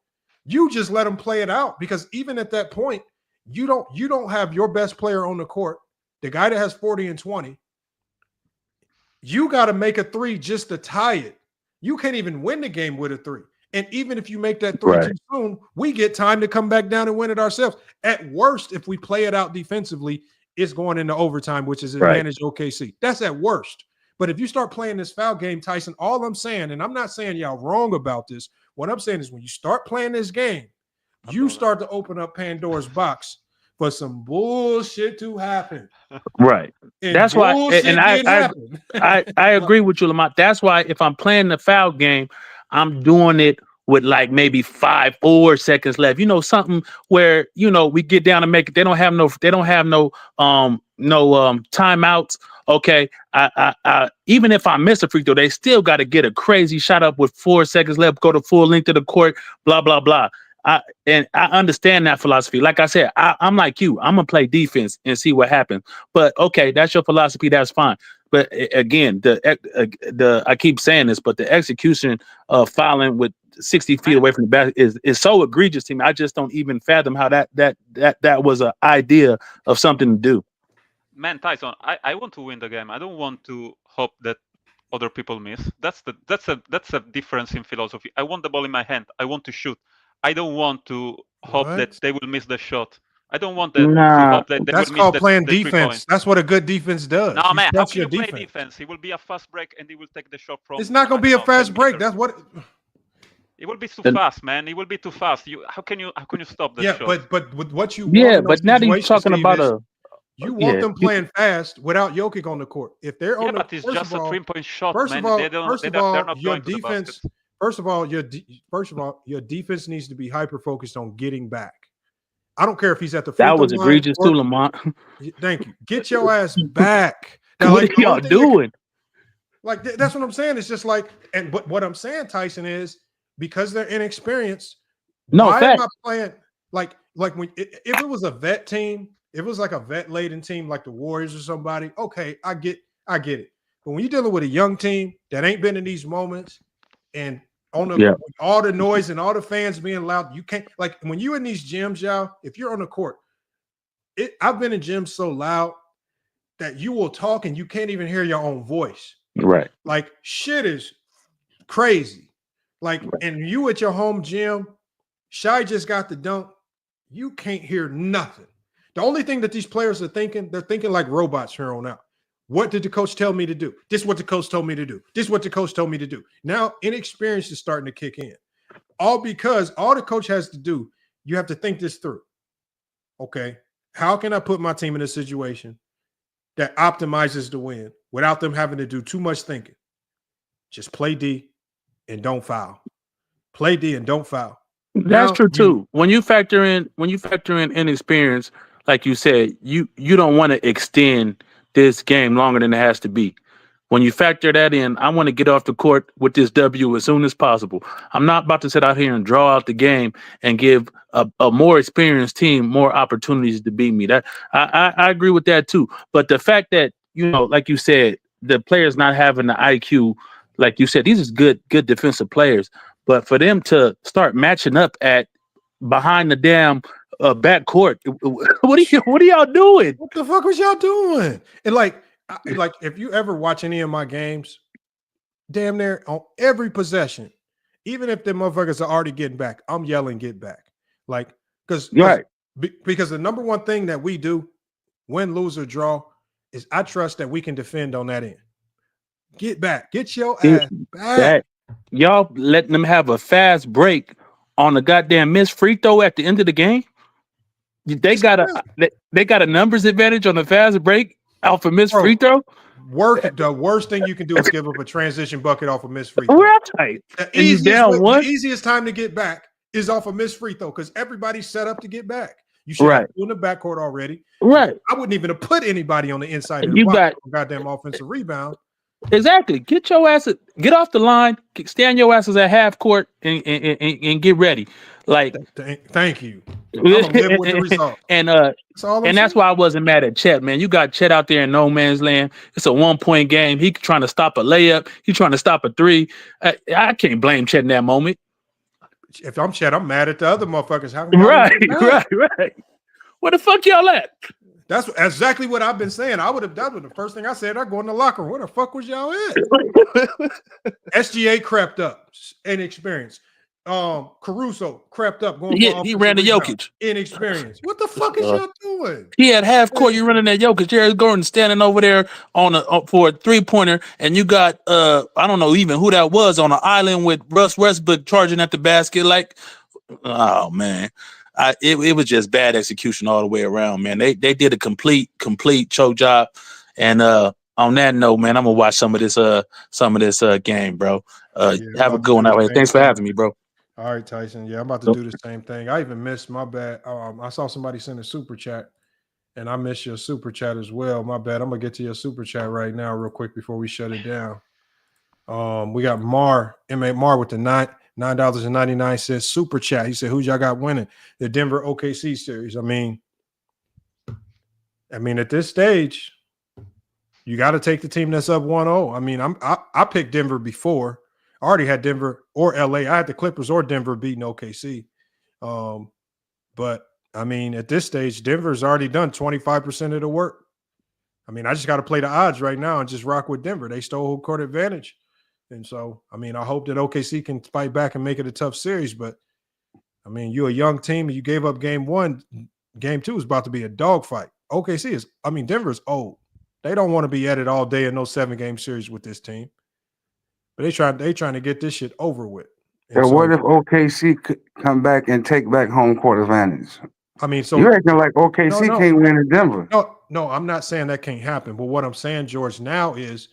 You just let him play it out, because even at that point, you don't have your best player on the court, the guy that has 40 and 20. You got to make a 3 just to tie it. You can't even win the game with a 3. And even if you make that 3 too soon, we get time to come back down and win it ourselves. At worst, if we play it out defensively, it's going into overtime, which is advantage OKC. That's at worst. But if you start playing this foul game, Tyson, all I'm saying, and I'm not saying y'all wrong about this, what I'm saying is, when you start playing this game, you start to open up Pandora's box for some bullshit to happen. Right. That's why, and I agree with you, Lamont. That's why if I'm playing the foul game, I'm doing it with like maybe 5 or 4 seconds left. Something where we get down and make it. They don't have no timeouts. Okay. I even if I miss a free throw, they still got to get a crazy shot up with 4 seconds left, go to full length of the court, blah, blah, blah. And I understand that philosophy. Like I said, I'm like you. I'm gonna play defense and see what happens. But okay, that's your philosophy. That's fine. But again, I keep saying this, but the execution of fouling with 60 feet away from the basket is so egregious to me. I just don't even fathom how that was an idea of something to do. Man, Tyson, I want to win the game. I don't want to hope that other people miss. That's a difference in philosophy. I want the ball in my hand. I want to shoot. I don't want to hope that they will miss the shot. I don't want that. To hope that they that's will called miss playing the defense. That's what a good defense does. No, man, how can you play defense? It will be a fast break and he will take the shot from. It's not going to be a fast break. That's what. It will be too fast, man. It will be too fast. How can you stop that shot? But with what you but now that you're talking about You want them playing fast without Jokic on the court. If they're on the but it's just a 3-point shot, first man. of all, They're not your going to the defense. basket. First of all, your defense needs to be hyper focused on getting back. I don't care if he's at the free That throw was line egregious too, Lamont. Thank you. Get your ass back. Now, what are y'all doing? That's what I'm saying. It's just like, but what I'm saying, Tyson, is because they're inexperienced. No, why fact. am I playing like when if it was a vet team, if it was like a vet laden team like the Warriors or somebody, okay, I get it. But when you're dealing with a young team that ain't been in these moments and on the all the noise and all the fans being loud, you can't like when you're in these gyms, y'all. If you're on the court, I've been in gyms so loud that you will talk and you can't even hear your own voice. Right. Like shit is crazy. Like, and you at your home gym, Shai just got the dunk. You can't hear nothing. The only thing that these players are thinking, they're thinking like robots here on out. What did the coach tell me to do? This is what the coach told me to do. This is what the coach told me to do. Now, inexperience is starting to kick in. All because all the coach has to do, you have to think this through. Okay, how can I put my team in a situation that optimizes the win without them having to do too much thinking? Just play D and don't foul. Play D and don't foul. That's true too. When you factor in inexperience, like you said, you don't want to extend this game longer than it has to be. When you factor that in, I want to get off the court with this W as soon as possible. I'm not about to sit out here and draw out the game and give a more experienced team more opportunities to beat me. That I agree with that too. But the fact that, you know, like you said, the players not having the IQ, like you said, these are good defensive players. But for them to start matching up at behind the damn backcourt, what are y'all doing? What the fuck was y'all doing? And like if you ever watch any of my games, damn near on every possession, even if the motherfuckers are already getting back, I'm yelling "get back!" Like because the number one thing that we do, win, lose, or draw, is I trust that we can defend on that end. Get back, get your ass back. Y'all letting them have a fast break on a goddamn missed free throw at the end of the game. They got a numbers advantage on the fast break off a missed free throw. The worst thing you can do is give up a transition bucket off a missed free throw. Right. The easiest time to get back is off a missed free throw because everybody's set up to get back. You should have in the backcourt already. Right. I wouldn't even have put anybody on the inside of the You block got for goddamn offensive rebound. Exactly. Get your ass, get off the line, stand your asses at half court, and get ready. Like, thank you. I'm gonna live with the result. And that's why I wasn't mad at Chet, man. You got Chet out there in no man's land. It's a 1-point game. He trying to stop a layup. He trying to stop a three. I can't blame Chet in that moment. If I'm Chet, I'm mad at the other motherfuckers. Right. Where the fuck y'all at? That's exactly what I've been saying. I would have done the first thing I said. I go in the locker room. Where the fuck was y'all at? SGA crept up, inexperienced. Caruso crept up. He ran to Jokic. Inexperienced. What the fuck is y'all doing? He had half court. You running at Jokic. Jared Gordon standing over there for a 3-pointer, and you got I don't know even who that was on an island with Russ Westbrook charging at the basket. Like, oh man. It was just bad execution all the way around, man. They did a complete choke job. And on that note, man, I'm gonna watch some of this game, bro. Have a good one out here. Thanks for having me, bro. All right, Tyson. Yeah, I'm about to do the same thing. I even missed my bad. I saw somebody send a super chat, and I missed your super chat as well. My bad. I'm gonna get to your super chat right now, real quick, before we shut it down. We got Mar with the $9.99 super chat. He said, "Who y'all got winning the Denver OKC series?" I mean, at this stage, you got to take the team that's up 1-0. I mean, I picked Denver before. I already had Denver or LA. I had the Clippers or Denver beating OKC. But I mean, at this stage, Denver's already done 25% of the work. I mean, I just got to play the odds right now and just rock with Denver. They stole home court advantage. And so, I mean, I hope that OKC can fight back and make it a tough series. But, I mean, you're a young team and you gave up game one. Game two is about to be a dogfight. Denver's old. They don't want to be at it all day in no 7-game series with this team. But they trying to get this shit over with. And what if OKC could come back and take back home court advantage? I mean, so you're acting like OKC can't win in Denver. No, no, I'm not saying that can't happen. But what I'm saying, George, now is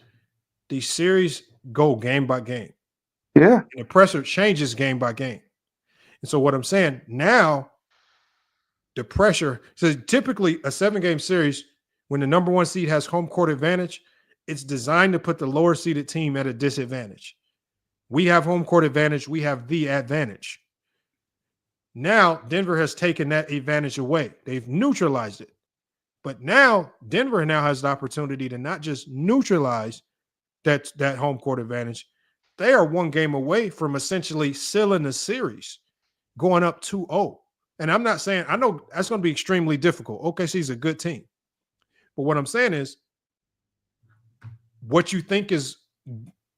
these series go game by game. Yeah. And the pressure changes game by game. And so what I'm saying now, the pressure. So typically a 7-game series, when the number 1 seed has home court advantage, it's designed to put the lower seeded team at a disadvantage. We have home court advantage. We have the advantage. Now, Denver has taken that advantage away. They've neutralized it. But now, Denver now has the opportunity to not just neutralize that home court advantage. They are 1 game away from essentially sealing the series, going up 2-0. And I'm not saying, I know that's going to be extremely difficult. OKC is a good team. But what I'm saying is, what you think is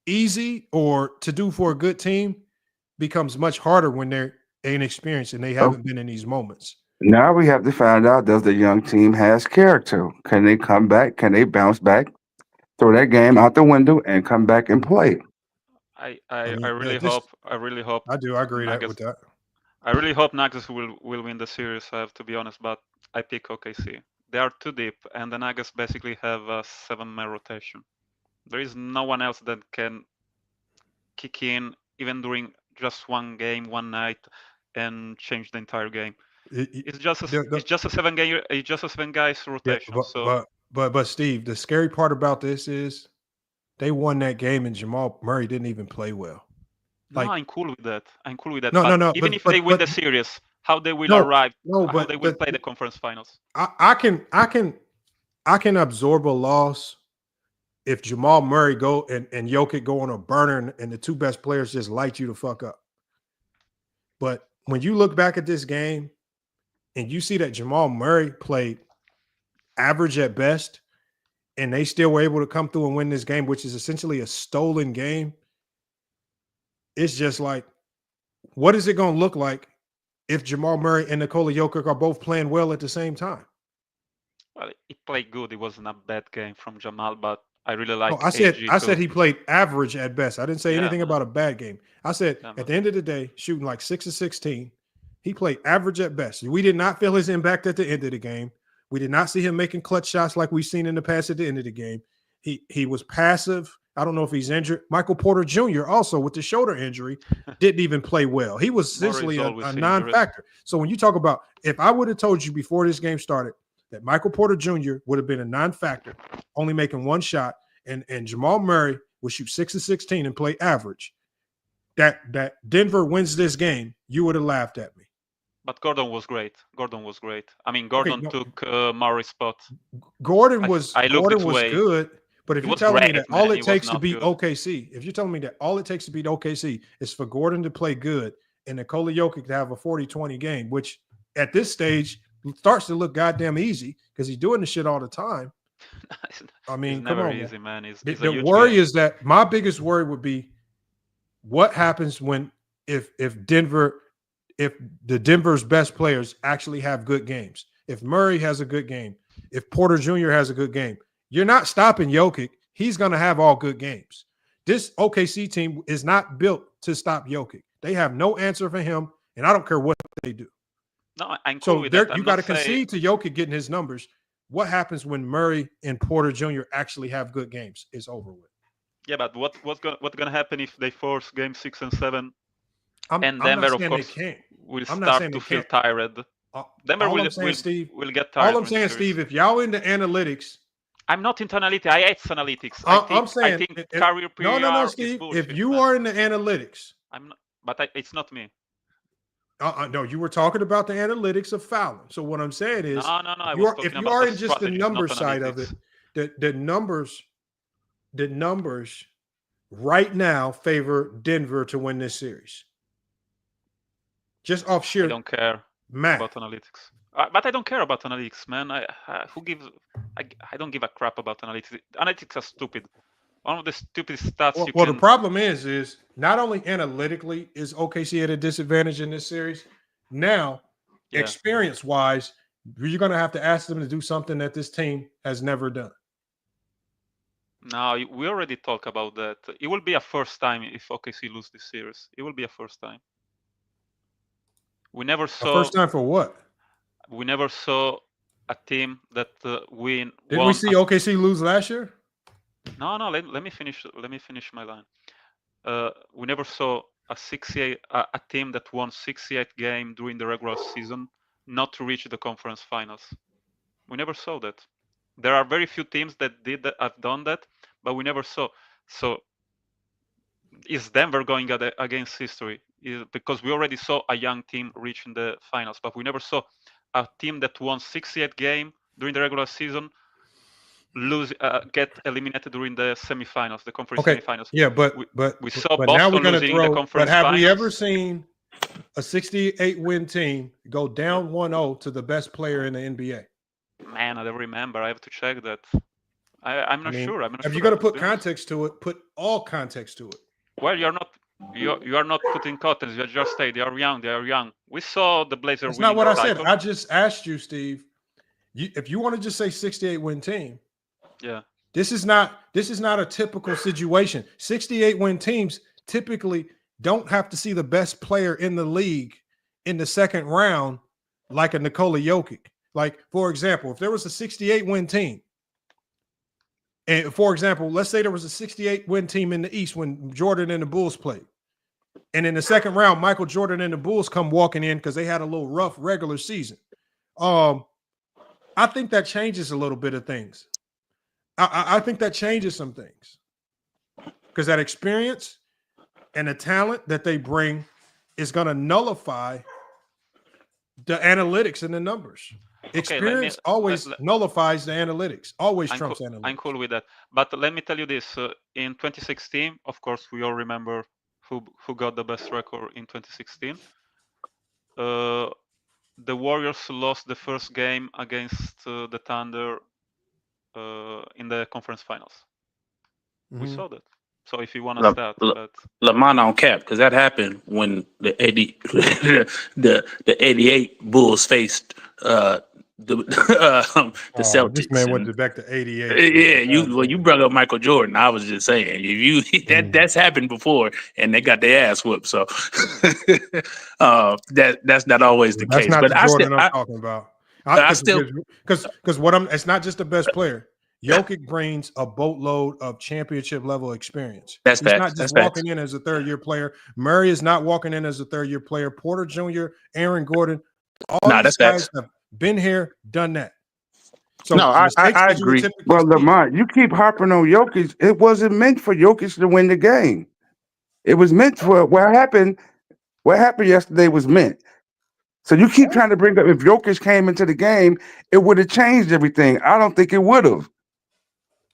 easy or to do for a good team becomes much harder when they're inexperienced and they haven't been in these moments. Now we have to find out, does the young team has character? Can they come back? Can they bounce back? Throw that game out the window and come back and play. I really hope. I do. I agree with that. I really hope Nuggets will win the series. I have to be honest, but I pick OKC. They are too deep, and the Nuggets basically have a 7-man rotation. There is no one else that can kick in even during just 1 game, 1 night, and change the entire game. It's just a 7 game. It's just a 7 guys rotation. But Steve, the scary part about this is they won that game and Jamal Murray didn't even play well. No, I'm cool with that. No. Even if they win the series, how they will arrive? How they will play the conference finals? I can absorb a loss if Jamal Murray go and Jokic go on a burner and the 2 best players just light you the fuck up. But when you look back at this game and you see that Jamal Murray played average at best and they still were able to come through and win this game, which is essentially a stolen game, it's just like, what is it going to look like if Jamal Murray and Nikola Jokic are both playing well at the same time? Well, he played good. It wasn't a bad game from Jamal, but I really like. I said he played average at best. I didn't say anything about a bad game. I said at the end of the day, shooting like 6 of 16, he played average at best. We did not feel his impact at the end of the game. We did not see him making clutch shots like we've seen in the past at the end of the game. He was passive. I don't know if he's injured. Michael Porter Jr. also with the shoulder injury didn't even play well. He was essentially a non-factor. So when you talk about, if I would have told you before this game started that Michael Porter Jr. would have been a non-factor, only making 1 shot, and Jamal Murray would shoot 6 of 16 and play average, that Denver wins this game, you would have laughed at me. But Gordon was great. I mean, Gordon took Murray's spot. Gordon was good. But if you're telling me that all it takes to beat OKC, if you're telling me that all it takes to beat OKC is for Gordon to play good and Nikola Jokic to have a 40-20 game, which at this stage starts to look goddamn easy because he's doing the shit all the time. I mean, come on, easy, man. The worry is that my biggest worry would be what happens when if the Denver's best players actually have good games. If Murray has a good game, if Porter Jr. has a good game, you're not stopping Jokic. He's going to have all good games. This OKC team is not built to stop Jokic. They have no answer for him, and I don't care what they do. No, I'm cool with that. You got to concede to Jokic getting his numbers. What happens when Murray and Porter Jr. actually have good games? It's over with. Yeah, but what's going to happen if they force game 6 and 7? And I'm Denver, not of saying course, they can't. will I'm not start saying to they feel can't. tired. Denver All will I'm saying, Steve, will get tired. all I'm saying, Steve, if y'all into analytics, I'm not into analytics. I hate analytics. I'm saying, I think career PR no, is Steve. bullshit, If you man. are into analytics, I'm not, but it's not me. no, you were talking about the analytics of fouling. So what I'm saying is, No. I was talking if you about are the in just the strategy, numbers not side of analytics. it, the numbers right now favor Denver to win this series. Just off sheer I don't care math. about analytics. But I don't care about analytics, man. I don't give a crap about analytics. Analytics are stupid. One of the stupidest stats you Well, can. the problem is not only analytically is OKC at a disadvantage in this series. Now, experience-wise, you're going to have to ask them to do something that this team has never done. No, we already talked about that. It will be a first time if OKC lose this series. It will be a first time. We never saw. First time for what? We never saw a team that win. Didn't we see OKC lose last year? No. Let me finish. Let me finish my line. We never saw a team that won 68 game during the regular season not to reach the conference finals. We never saw that. There are very few teams that have done that, but we never saw. So is Denver going against history? Because we already saw a young team reaching the finals, but we never saw a team that won 68 game during the regular season get eliminated during the semifinals, the conference semifinals. Yeah, but we saw but Boston now we're gonna losing throw. the conference But have finals. we ever seen a 68 win team go down 1-0 to the best player in the NBA? Man, I don't remember. I have to check that. I'm not sure. I'm not If sure. you're gonna put context to it, put all context to it. Well, you are not putting contents. You just say they are young. They are young. We saw the Blazers. That's not what the I said. title. I just asked you, Steve. If you want to just say 68 win team, Yeah. this is not a typical situation. 68 win teams typically don't have to see the best player in the league in the second round, like a Nikola Jokic. Like, for example, if there was a 68 win team, and for example, let's say there was a 68 win team in the East when Jordan and the Bulls played. And in the second round, Michael Jordan and the Bulls come walking in because they had a little rough regular season. I think that changes a little bit of things. I think that changes some things because that experience and the talent that they bring is going to nullify the analytics and the numbers. Experience always nullifies the analytics, always trumps analytics. I'm cool with that. But let me tell you this. In 2016, of course, we all remember who got the best record in 2016. The Warriors lost the first game against the Thunder in the conference finals. We saw that. So if you want to start, Lamont on cap, because that happened when the 88 Bulls faced the Celtics. This man went back to 88. Yeah, you brought up Michael Jordan. I was just saying, if you that's happened before, and they got their ass whooped. So that's not always the case. That's not But the Jordan I'm talking about. Because it's not just the best player. Jokic brings a boatload of championship level experience. That's He's facts. not just That's facts. walking in as a third year player. Murray is not walking in as a third year player. Porter Jr., Aaron Gordon, all these guys have been here, done that. So no, I agree. Well, Lamont, you keep harping on Jokic. It wasn't meant for Jokic to win the game. It was meant for what happened. What happened yesterday was meant. So you keep trying to bring up if Jokic came into the game, it would have changed everything. I don't think it would have.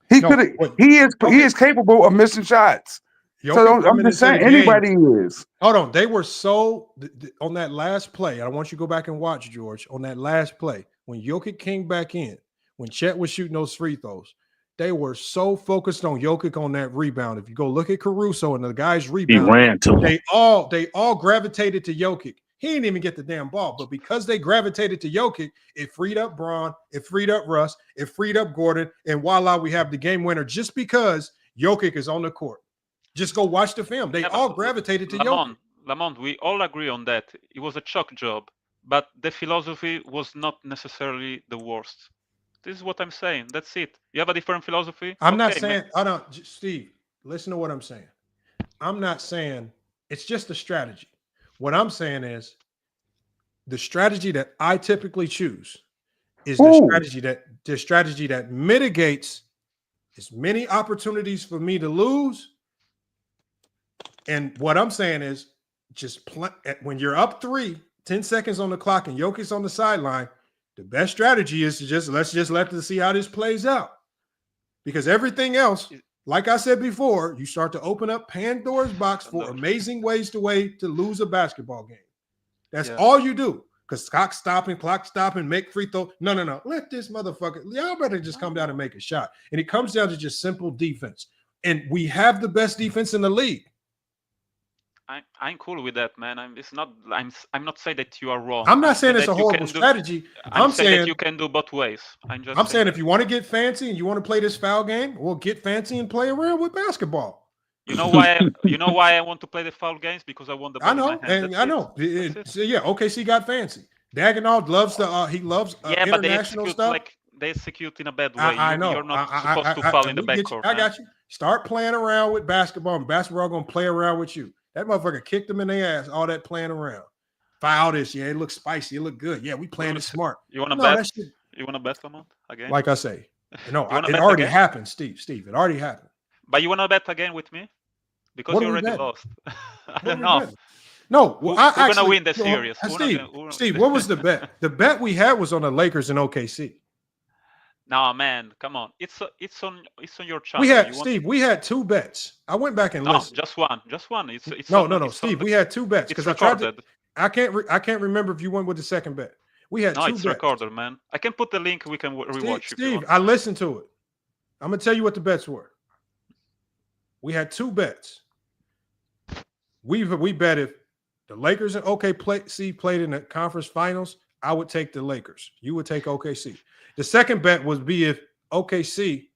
He could have. He is capable of missing shots. So I'm just saying, anybody is. Hold on, they were so on that last play. I want you to go back and watch, George. On that last play, when Jokic came back in, when Chet was shooting those free throws, they were so focused on Jokic on that rebound. If you go look at Caruso and the guys rebound, he ran to him. They all gravitated to Jokic. He didn't even get the damn ball, but because they gravitated to Jokic, it freed up Braun, it freed up Russ, it freed up Gordon, and voila, we have the game winner just because Jokic is on the court. Just go watch the film. They all gravitated to Jokic. Lamont, we all agree on that. It was a chalk job, but the philosophy was not necessarily the worst. This is what I'm saying. That's it. You have a different philosophy? I'm not saying, Steve, listen to what I'm saying. I'm not saying it's just a strategy. What I'm saying is the strategy that I typically choose is the strategy that mitigates as many opportunities for me to lose. And what I'm saying is just when you're up 10 seconds on the clock and Jokic's on the sideline, the best strategy is to let's let them see how this plays out. Because everything else, like I said before, you start to open up Pandora's box for amazing ways to lose a basketball game. That's all you do. Because clock stopping, make free throw. No. Let this motherfucker, y'all better just come down and make a shot. And it comes down to just simple defense. And we have the best defense in the league. I'm cool with that, man. I'm not saying that you are wrong. I'm not saying it's a horrible strategy. I'm saying that you can do both ways. I'm saying if you want to get fancy and you want to play this foul game, well, get fancy and play around with basketball. You know why I want to play the foul games? Because I want the ball I know, in my hand. and I know. OKC got fancy. Dagenov loves the he loves yeah, but they international execute stuff. like they execute in a bad way. I know. You're not supposed to foul in the backcourt. I got you. Start playing around with basketball, and basketball gonna play around with you. That motherfucker kicked them in their ass. All that playing around. Foul this. Yeah, it looks spicy. It look good. Yeah, we playing it smart. You want to bet? You want to bet, Lamont, again? Like I say, no, it bet already again? happened, Steve. It already happened. But you want to bet again with me? Because What you are we already betting? lost. I don't know. No, well, We're gonna win the series. Steve, what was the bet? The bet we had was on the Lakers and OKC. No, man, come on. It's on your channel. We had two bets. I went back and listened. Just one. It's no, Steve. We had two bets because I tried to. I can't remember if you went with the second bet. We had two bets. It's recorded, man. I can put the link. We can rewatch. Steve, I listened to it. I'm gonna tell you what the bets were. We had two bets. We bet if the Lakers and OKC played in the conference finals, I would take the Lakers. You would take OKC. The second bet would be if OKC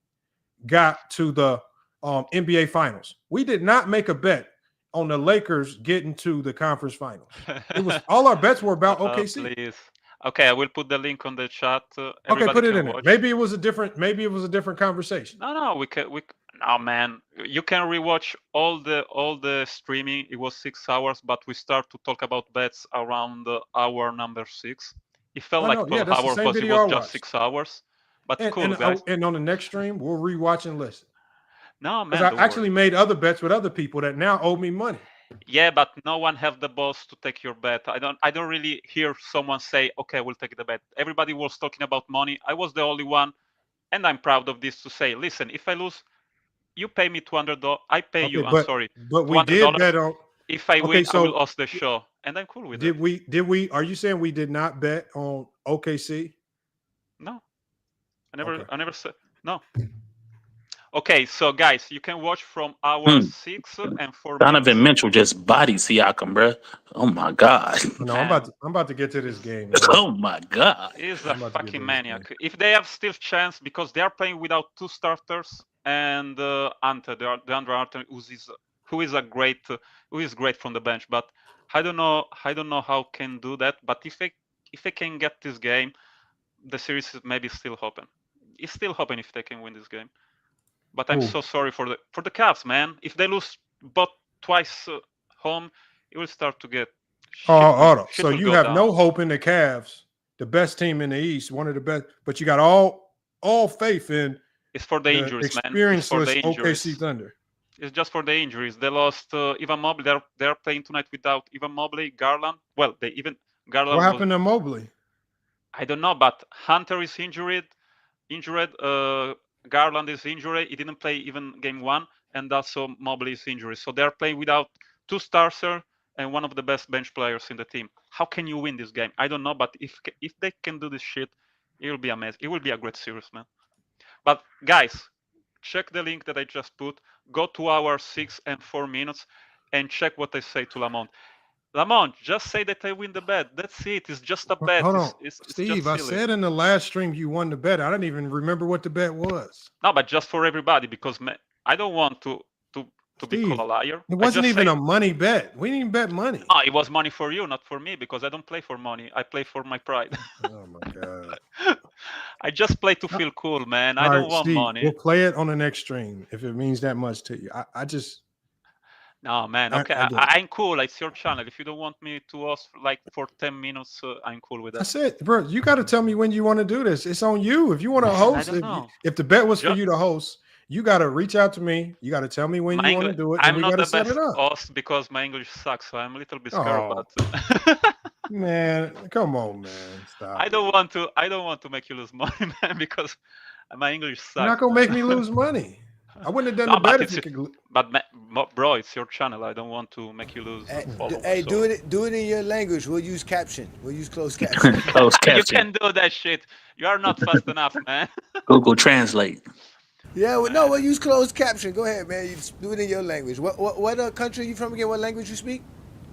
got to the NBA finals. We did not make a bet on the Lakers getting to the conference finals. It was all our bets were about OKC. Please. Okay, I will put the link on the chat. Okay, put it in there. Maybe it was a different conversation. No, we can. No, man, you can rewatch all the streaming. It was 6 hours, but we start to talk about bets around hour number 6. It felt like 12 hours, but it was just 6 hours. But cool, guys. And on the next stream, we'll rewatch and listen. No, man. I actually made other bets with other people that now owe me money. Yeah, but no one have the balls to take your bet. I don't really hear someone say, "Okay, we'll take the bet." Everybody was talking about money. I was the only one, and I'm proud of this to say, listen, if I lose, you pay me $200. I pay you. I'm sorry. But we did bet on. If I win, I will host the show, and I'm cool with it. Did we? Are you saying we did not bet on OKC? No, I never said no. Okay, so guys, you can watch from hour 6 and 4 minutes. Donovan Mitchell just bodied Siakam, bro. Oh my god. No, I'm about to get to this game. Man. Oh my god. He's a fucking maniac. If they have still chance, because they are playing without 2 starters and Ante, DeAndre Ante, who is great from the bench, but I don't know how can do that. But if they can get this game, the series is maybe still open. It's still open if they can win this game. But I'm so sorry for the Cavs, man. If they lose both twice home, it will start to get. So you have no hope in the Cavs, the best team in the East, one of the best. But you got all faith in. It's for the injuries, man. Experienceless OKC Thunder. It's just for the injuries. They lost Evan Mobley. They're playing tonight without Evan Mobley, Garland. Well, Garland. What happened to Mobley? I don't know, but Hunter is injured. Garland is injured. He didn't play even game 1, and also Mobley is injured. So they're playing without 2 starters and one of the best bench players in the team. How can you win this game? I don't know, but if they can do this shit, it will be amazing. It will be a great series, man. But guys, check the link that I just put. Go to hour 6 and 4 minutes and check what I say to Lamont. Lamont, just say that I win the bet. That's it. It's just a bet. Hold on. It's Steve, I said in the last stream you won the bet. I didn't even remember what the bet was. No, but just for everybody, because I don't want to be called a liar. It wasn't even a money bet. We didn't bet money. No, it was money for you, not for me, because I don't play for money. I play for my pride. Oh, my God. I just play to feel cool, man. I don't want Steve, money. We'll play it on the next stream if it means that much to you. I just... No, man. Okay, I'm cool. It's your channel. If you don't want me to host like for 10 minutes, I'm cool with that. That's it, bro. You got to tell me when you want to do this. It's on you. If you want to host, if the bet was for you to host, you got to reach out to me. You got to tell me when you want to do it. I'm and we not got the to set best it up. host because my English sucks, so I'm a little bit scared. But man, come on, man. Stop. I don't want to make you lose money, man, because my English sucks. You're not gonna make me lose money. I wouldn't have done the bet if you could. But bro, it's your channel. I don't want to make you lose. Do it in your language. We'll use caption. We'll use closed caption. Closed caption. You can do that shit. You are not fast enough, man. Google Translate. Yeah, we'll use closed caption. Go ahead, man. You do it in your language. What country are you from again? What language you speak?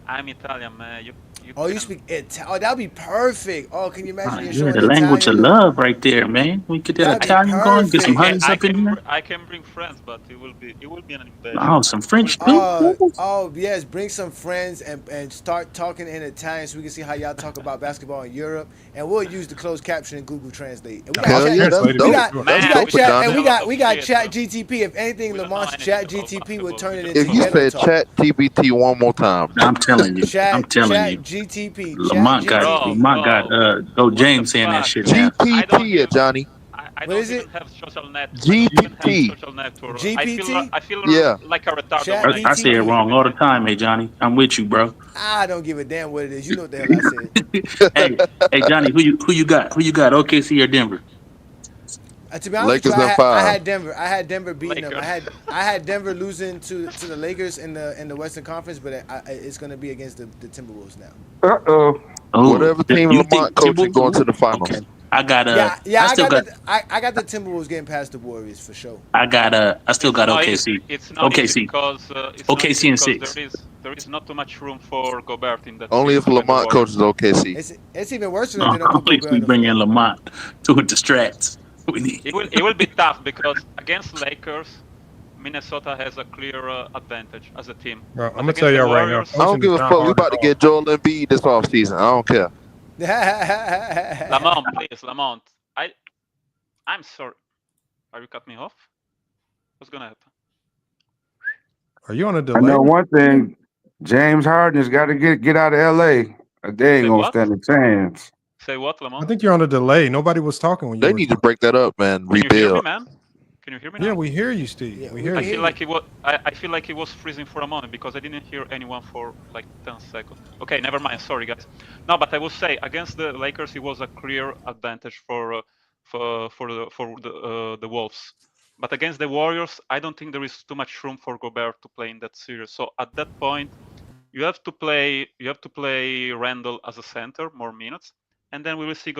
I'm Italian, man. Oh, you speak Italian? Oh, that'd be perfect. Oh, can you imagine you're Yeah, showing the language of Italian? love right there, man. We get that That'd be Italian going, get some perfect. honeys up in here. I can bring friends, but it will be an invasion. Oh, some French too. Oh yes, bring some friends and start talking in Italian so we can see how y'all talk about basketball in Europe, and we'll use the closed caption in Google Translate. And we got Chat GTP. If anything, Lamont's Chat GTP would turn it into If you said Chat GBT one more time, I'm telling you, Chat GTP. Lamont got Go James saying that shit now. GPT, Johnny. I don't even have social network. GPT. GPT? I feel Yeah. like a retarded. I say it wrong all the time, hey Johnny. I'm with you, bro. I don't give a damn what it is. You know what the hell I said. hey Johnny, who you got? Who you got? OKC or Denver? To be honest, Lakers in I 5. had Denver. I had Denver beating them. I had Denver losing to the Lakers in the Western Conference, but it's going to be against the Timberwolves now. Whatever team Lamont coaching going to the finals. Okay. I got I got the Timberwolves getting past the Warriors for sure. I still got OKC. It's not OKC because OKC in 6. There is not too much room for Gobert in that. Only if Lamont coaches OKC. It's even worse than they don't put Gobert we bring in Lamont to distract. It will be tough because against Lakers, Minnesota has a clear advantage as a team. Bro, I'm gonna tell y'all right now. I don't give a fuck. We about to get Joel Embiid this offseason. I don't care. Lamont, please, Lamont. I'm sorry. Are you cut me off? What's gonna happen? Are you on a delay? I know one thing. James Harden's got to get out of LA. They ain't gonna stand a chance. Say what, Lamont? I think you're on a delay. Nobody was talking when you. They need to break that up, man. Can you hear me, man? Can you hear me now? Yeah, we hear you, Steve. Yeah, we hear you. I feel like it was freezing for a moment because I didn't hear anyone for like 10 seconds. Okay, never mind. Sorry, guys. No, but I will say against the Lakers, it was a clear advantage for the Wolves. But against the Warriors, I don't think there is too much room for Gobert to play in that series. So at that point, you have to play Randall as a center, more minutes. And then we will see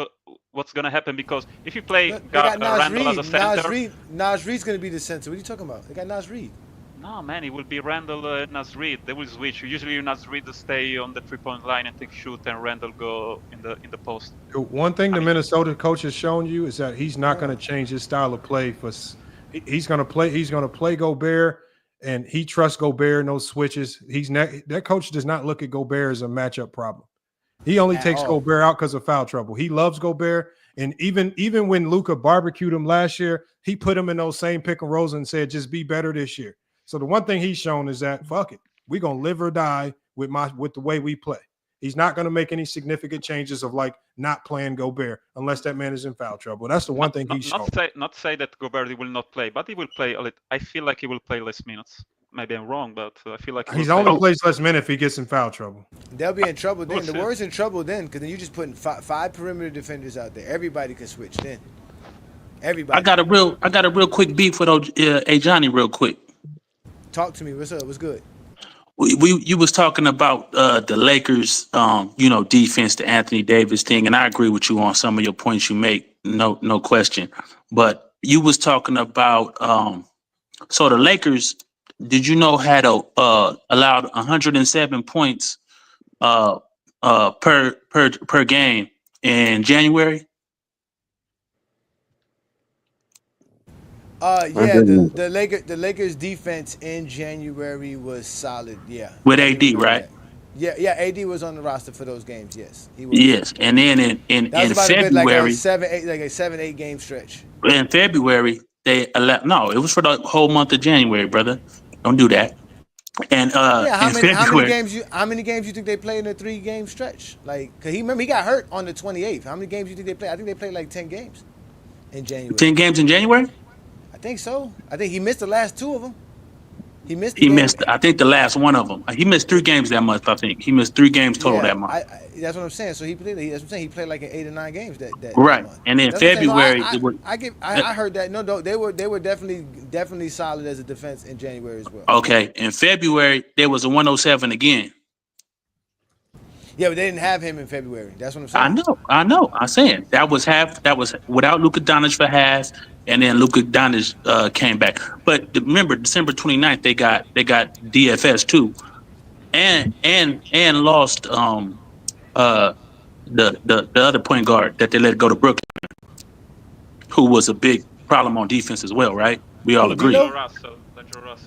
what's going to happen because if you play Randall as a center... Naz Reid's going to be the center. What are you talking about? They got Naz Reid. No, man, it will be Randall Naz Reid. They will switch. Usually Naz Reid stay on the three-point line and take shoot, and Randall go in the post. One thing the Minnesota coach has shown you is that he's not going to change his style of play. He's going to play Gobert, and he trusts Gobert. No switches. That coach does not look at Gobert as a matchup problem. He only takes Gobert out because of foul trouble. He loves Gobert, and even when Luka barbecued him last year, he put him in those same pick and rolls and said, "Just be better this year." So the one thing he's shown is that fuck it, we're gonna live or die with the way we play. He's not gonna make any significant changes of like not playing Gobert unless that man is in foul trouble. That's the one thing he's shown. Not say that Gobert will not play, but he will play a little. I feel like he will play less minutes. Maybe I'm wrong, but I feel like he's only plays less minutes if he gets in foul trouble. They'll be in trouble then. The Warriors in trouble then because then you're just putting five perimeter defenders out there. Everybody can switch then. Everybody. I got a real quick beef with Johnny real quick. Talk to me. What's up? What's good? You was talking about the Lakers, defense, the Anthony Davis thing, and I agree with you on some of your points you make. No question. But you was talking about so the Lakers. Did you know had allowed 107 points per game in January? The Lakers defense in January was solid. Yeah. With AD, right? Yeah. AD was on the roster for those games. Yes, he was. Yes, and then in February, like a 7-8 game stretch. In February, they allowed. No, it was for the whole month of January, brother. Don't do that. And how many games you think they played in a 3-game stretch? Like, cause he got hurt on the 28th. How many games you think they played? I think they played like 10 games in January. 10 games in January? I think so. I think he missed the last 2 of them. He missed. I think the last one of them. He missed 3 games that month. I think he missed 3 games total that month. That's what I'm saying. So he played. That's what I'm saying. He played like 8 or 9 games that right. month. And then February, I heard that. No, they were definitely solid as a defense in January as well. Okay. In February, there was a 107 again. Yeah, but they didn't have him in February. That's what I'm saying. I know. I'm saying that was without Luka Doncic for half, and then Luka Doncic came back. But remember, December 29th, they got DFS too, and lost the other point guard that they let go to Brooklyn, who was a big problem on defense as well, right? We all agree. D'Angelo Russell,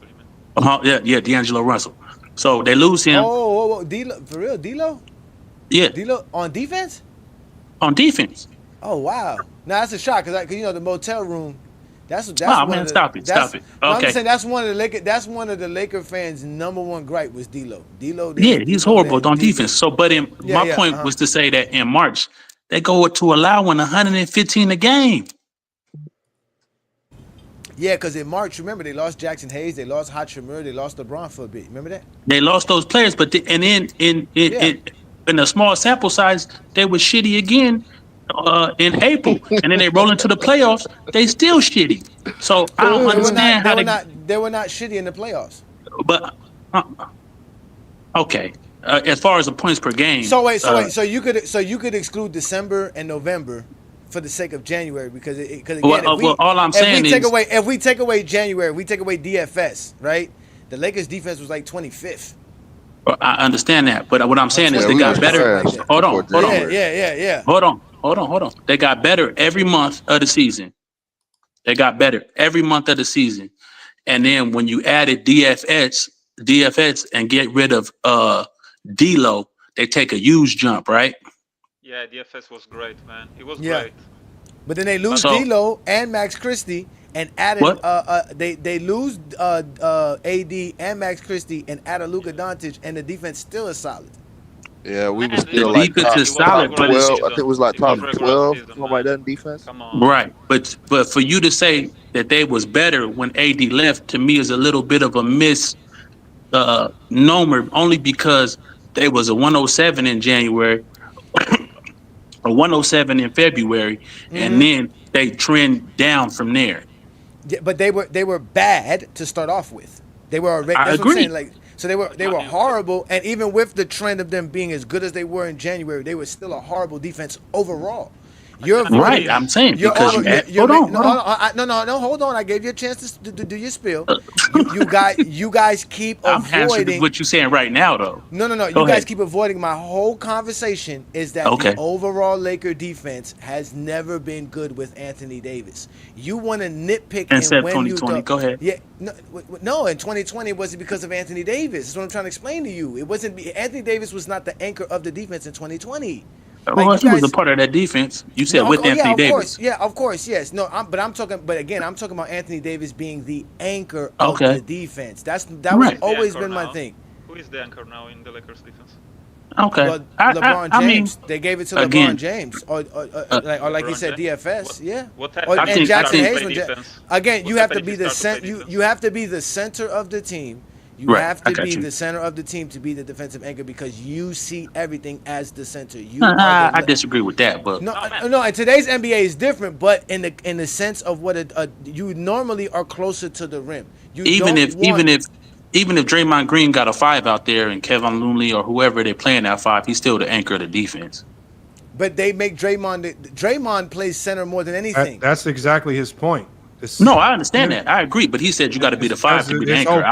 you mean? Yeah, D'Angelo Russell. So they lose him. D'Lo, for real, D'Lo? Yeah. D'Lo on defense? On defense. Oh wow! Now that's a shock because the motel room. That's oh man, stop it. Okay. I'm saying that's one of the Laker fans' number one gripe was D'Lo. Yeah, he's horrible on defense. So, but my point was to say that in March they go to allowing 115 a game. Yeah, because in March, remember they lost Jackson Hayes, they lost Hachimura, they lost LeBron for a bit. Remember that? They lost those players, but in a small sample size, they were shitty again in April, and then they roll into the playoffs. They still shitty. So I don't understand they were not shitty in the playoffs. But okay, as far as the points per game. So so you could exclude December and November for the sake of January because again, all I'm saying is if we take away January, we take away DFS, right? The Lakers defense was like 25th. I understand that, but what I'm saying is they got better. Hold on. Yeah. Hold on. They got better every month of the season. And then when you added DFS and get rid of D'Lo, they take a huge jump, right? Yeah, DFS was great, man. It was great. But then they lose D'Lo and Max Christie and added they lose AD and Max Christie and added Luka Doncic, and the defense still is solid. Yeah, we were still like top 12. I think it was like top 12, something like that in defense. Right, but for you to say that they was better when AD left, to me is a little bit of a misnomer, only because they was a 107 in January, a 107 in February, and then they trend down from there. Yeah, but they were bad to start off with. They were already. That's what I'm saying. Like, so they were horrible, and even with the trend of them being as good as they were in January, they were still a horrible defense overall. Right, I'm saying because hold on. No, hold on. I gave you a chance to do your spiel. You guys keep avoiding what you're saying right now, though. No. You guys keep avoiding my whole conversation. Is that the overall Laker defense has never been good with Anthony Davis? You want to nitpick and when 2020. Go ahead. Yeah, no. In 2020, it wasn't because of Anthony Davis. That's what I'm trying to explain to you. It wasn't. Anthony Davis was not the anchor of the defense in 2020. Well, he was a part of that defense. You said Anthony Davis. Of course, yes. No, I'm talking about Anthony Davis being the anchor of the defense. That was always been my thing. Who is the anchor now in the Lakers defense? Okay. Well, LeBron James. They gave it to LeBron James, or like he said, DFS. Yeah. And Jackson Hayes. Again, you have to be the center. You have to be the center of the team. You have to be the center of the team to be the defensive anchor because you see everything as the center. I disagree with that, but no. And today's NBA is different, but in the sense of what you normally are closer to the rim. Even if Draymond Green got a 5 out there and Kevin Looney or whoever they're playing at 5, he's still the anchor of the defense. But they make Draymond plays center more than anything. That's exactly his point. No, I understand that. I agree, but he said you got to be the 5 to be the anchor.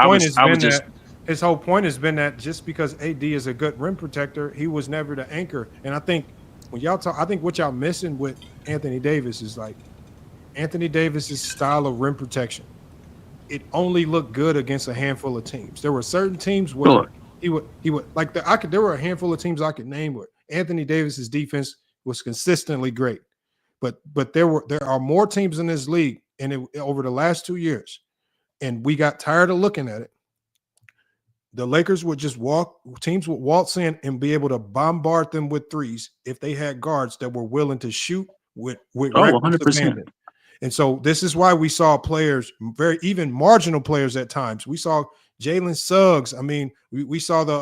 His whole point has been that just because AD is a good rim protector, he was never the anchor. And I think when y'all talk, I think what y'all missing with Anthony Davis is like Anthony Davis's style of rim protection. It only looked good against a handful of teams. There were certain teams where he would like there were a handful of teams I could name where Anthony Davis's defense was consistently great. But there are more teams in this league. And over the last 2 years, and we got tired of looking at it. The Lakers would just teams would waltz in and be able to bombard them with threes if they had guards that were willing to shoot with 100%. And so this is why we saw players, even marginal players at times. We saw Jalen Suggs. I mean, we saw the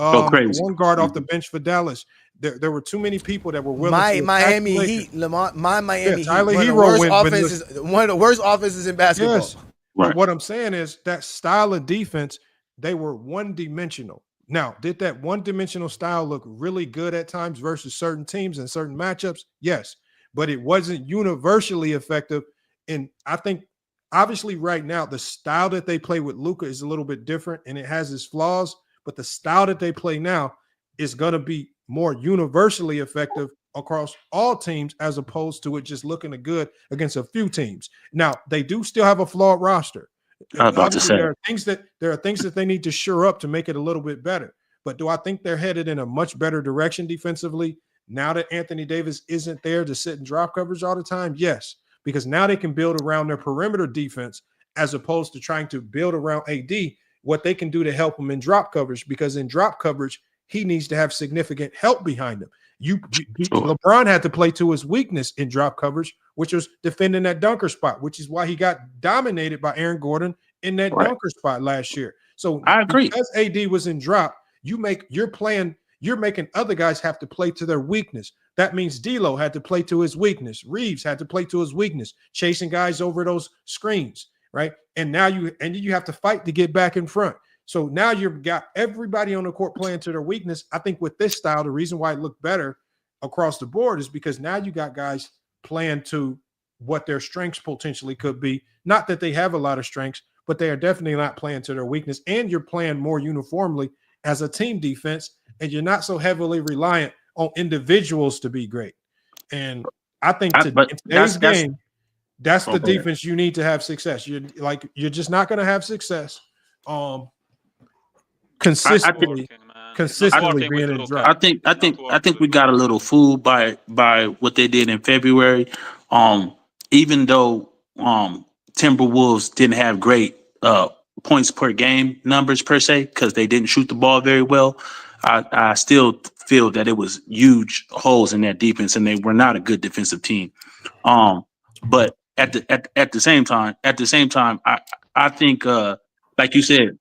one guard off the bench for Dallas. There were too many people that were willing to Miami Heat, Lamont, Miami Heat. Tyler One of the worst offenses in basketball. Yes. Right. What I'm saying is that style of defense, they were one-dimensional. Now, did that one-dimensional style look really good at times versus certain teams and certain matchups? Yes, but it wasn't universally effective. And I think, obviously, right now, the style that they play with Luka is a little bit different, and it has its flaws. But the style that they play now is going to be more universally effective across all teams as opposed to it just looking good against a few teams. Now, they do still have a flawed roster. I was about to say. There are things that they need to shore up to make it a little bit better. But do I think they're headed in a much better direction defensively now that Anthony Davis isn't there to sit and drop coverage all the time? Yes, because now they can build around their perimeter defense as opposed to trying to build around AD, what they can do to help him in drop coverage, because in drop coverage, he needs to have significant help behind him. LeBron had to play to his weakness in drop coverage, which was defending that dunker spot, which is why he got dominated by Aaron Gordon in that dunker spot last year. So I agree. Because AD was in drop, you're making other guys have to play to their weakness. That means D'Lo had to play to his weakness. Reeves had to play to his weakness, chasing guys over those screens, right? And now you have to fight to get back in front. So now you've got everybody on the court playing to their weakness. I think with this style, the reason why it looked better across the board is because now you got guys playing to what their strengths potentially could be. Not that they have a lot of strengths, but they are definitely not playing to their weakness. And you're playing more uniformly as a team defense, and you're not so heavily reliant on individuals to be great. And I think in today's game, that's the defense you need to have success. You're just not going to have success. Consistently being in drop. I think we got a little fooled by what they did in February. Even though Timberwolves didn't have great points per game numbers per se, because they didn't shoot the ball very well, I still feel that it was huge holes in that defense, and they were not a good defensive team. But at the same time, I think like you said,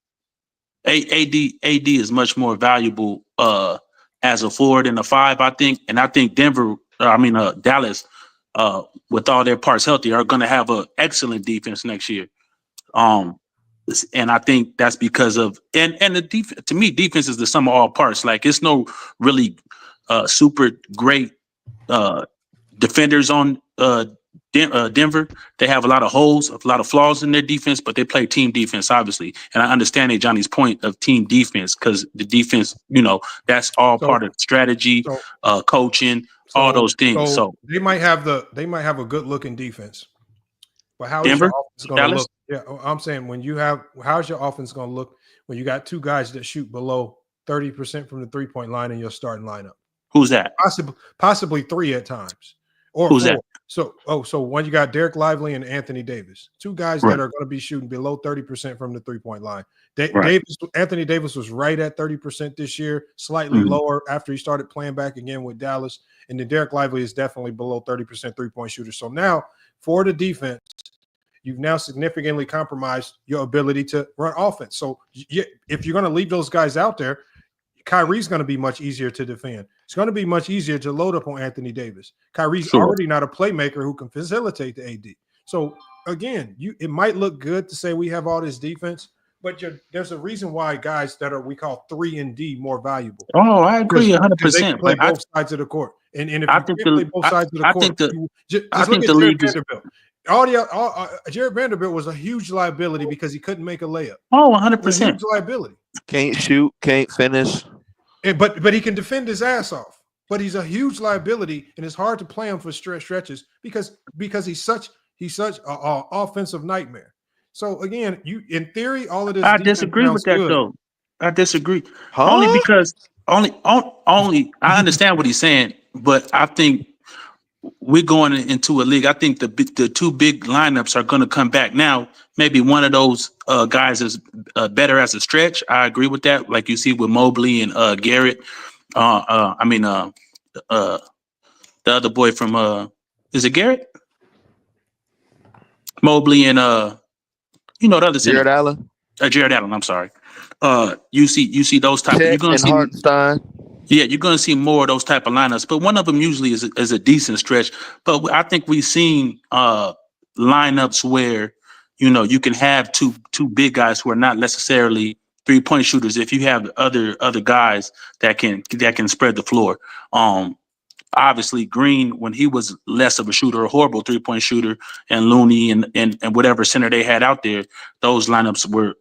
AD is much more valuable as a forward and a five, I think. And I think Dallas, with all their parts healthy, are going to have an excellent defense next year. And I think that's because of and the defense. To me, defense is the sum of all parts. Like, it's no really super great defenders on Denver. They have a lot of holes, a lot of flaws in their defense, but they play team defense, obviously. And I understand Johnny's point of team defense, because the defense, that's all part of strategy, coaching, all those things. So they might have a good looking defense, but how is Denver, your offense going to look? Yeah, I'm saying how's your offense going to look when you got two guys that shoot below 30% from the 3-point line in your starting lineup? Who's that? Possibly three at times. Or who's four. that? So one, you got Derek Lively and Anthony Davis, two guys that are going to be shooting below 30% from the 3-point line. Anthony Davis was right at 30% this year, slightly lower after he started playing back again with Dallas. And then Derek Lively is definitely below 30% 3-point shooter. So now for the defense, you've now significantly compromised your ability to run offense. So if you're going to leave those guys out there, Kyrie's going to be much easier to defend. It's going to be much easier to load up on Anthony Davis. Kyrie's already not a playmaker who can facilitate the AD. So again, it might look good to say we have all this defense, but there's a reason why guys that we call 3 and D more valuable. Oh, I agree 100%. They can play both sides of the court. And if you play both sides of the court, I think the league is. Jared Vanderbilt was a huge liability because he couldn't make a layup. Oh, 100%. Huge liability. Can't shoot, can't finish. But he can defend his ass off. But he's a huge liability, and it's hard to play him for stretches because he's such an offensive nightmare. So again, in theory, all of this. I disagree with that though. I disagree. Huh? Only because only I understand what he's saying, but I think we're going into a league. I think the two big lineups are going to come back now. Maybe one of those guys is better as a stretch. I agree with that. Like you see with Mobley and Garrett. The other boy from is it Garrett? Mobley and the other Jared Allen. Jared Allen. I'm sorry. You see those type. You're going to see Hartenstein. Yeah, you're going to see more of those type of lineups, but one of them usually is a decent stretch. But I think we've seen lineups where you can have two big guys who are not necessarily 3-point shooters. If you have other guys that can spread the floor. Obviously, Green, when he was less of a shooter, a horrible 3-point shooter, and Looney and whatever center they had out there, those lineups were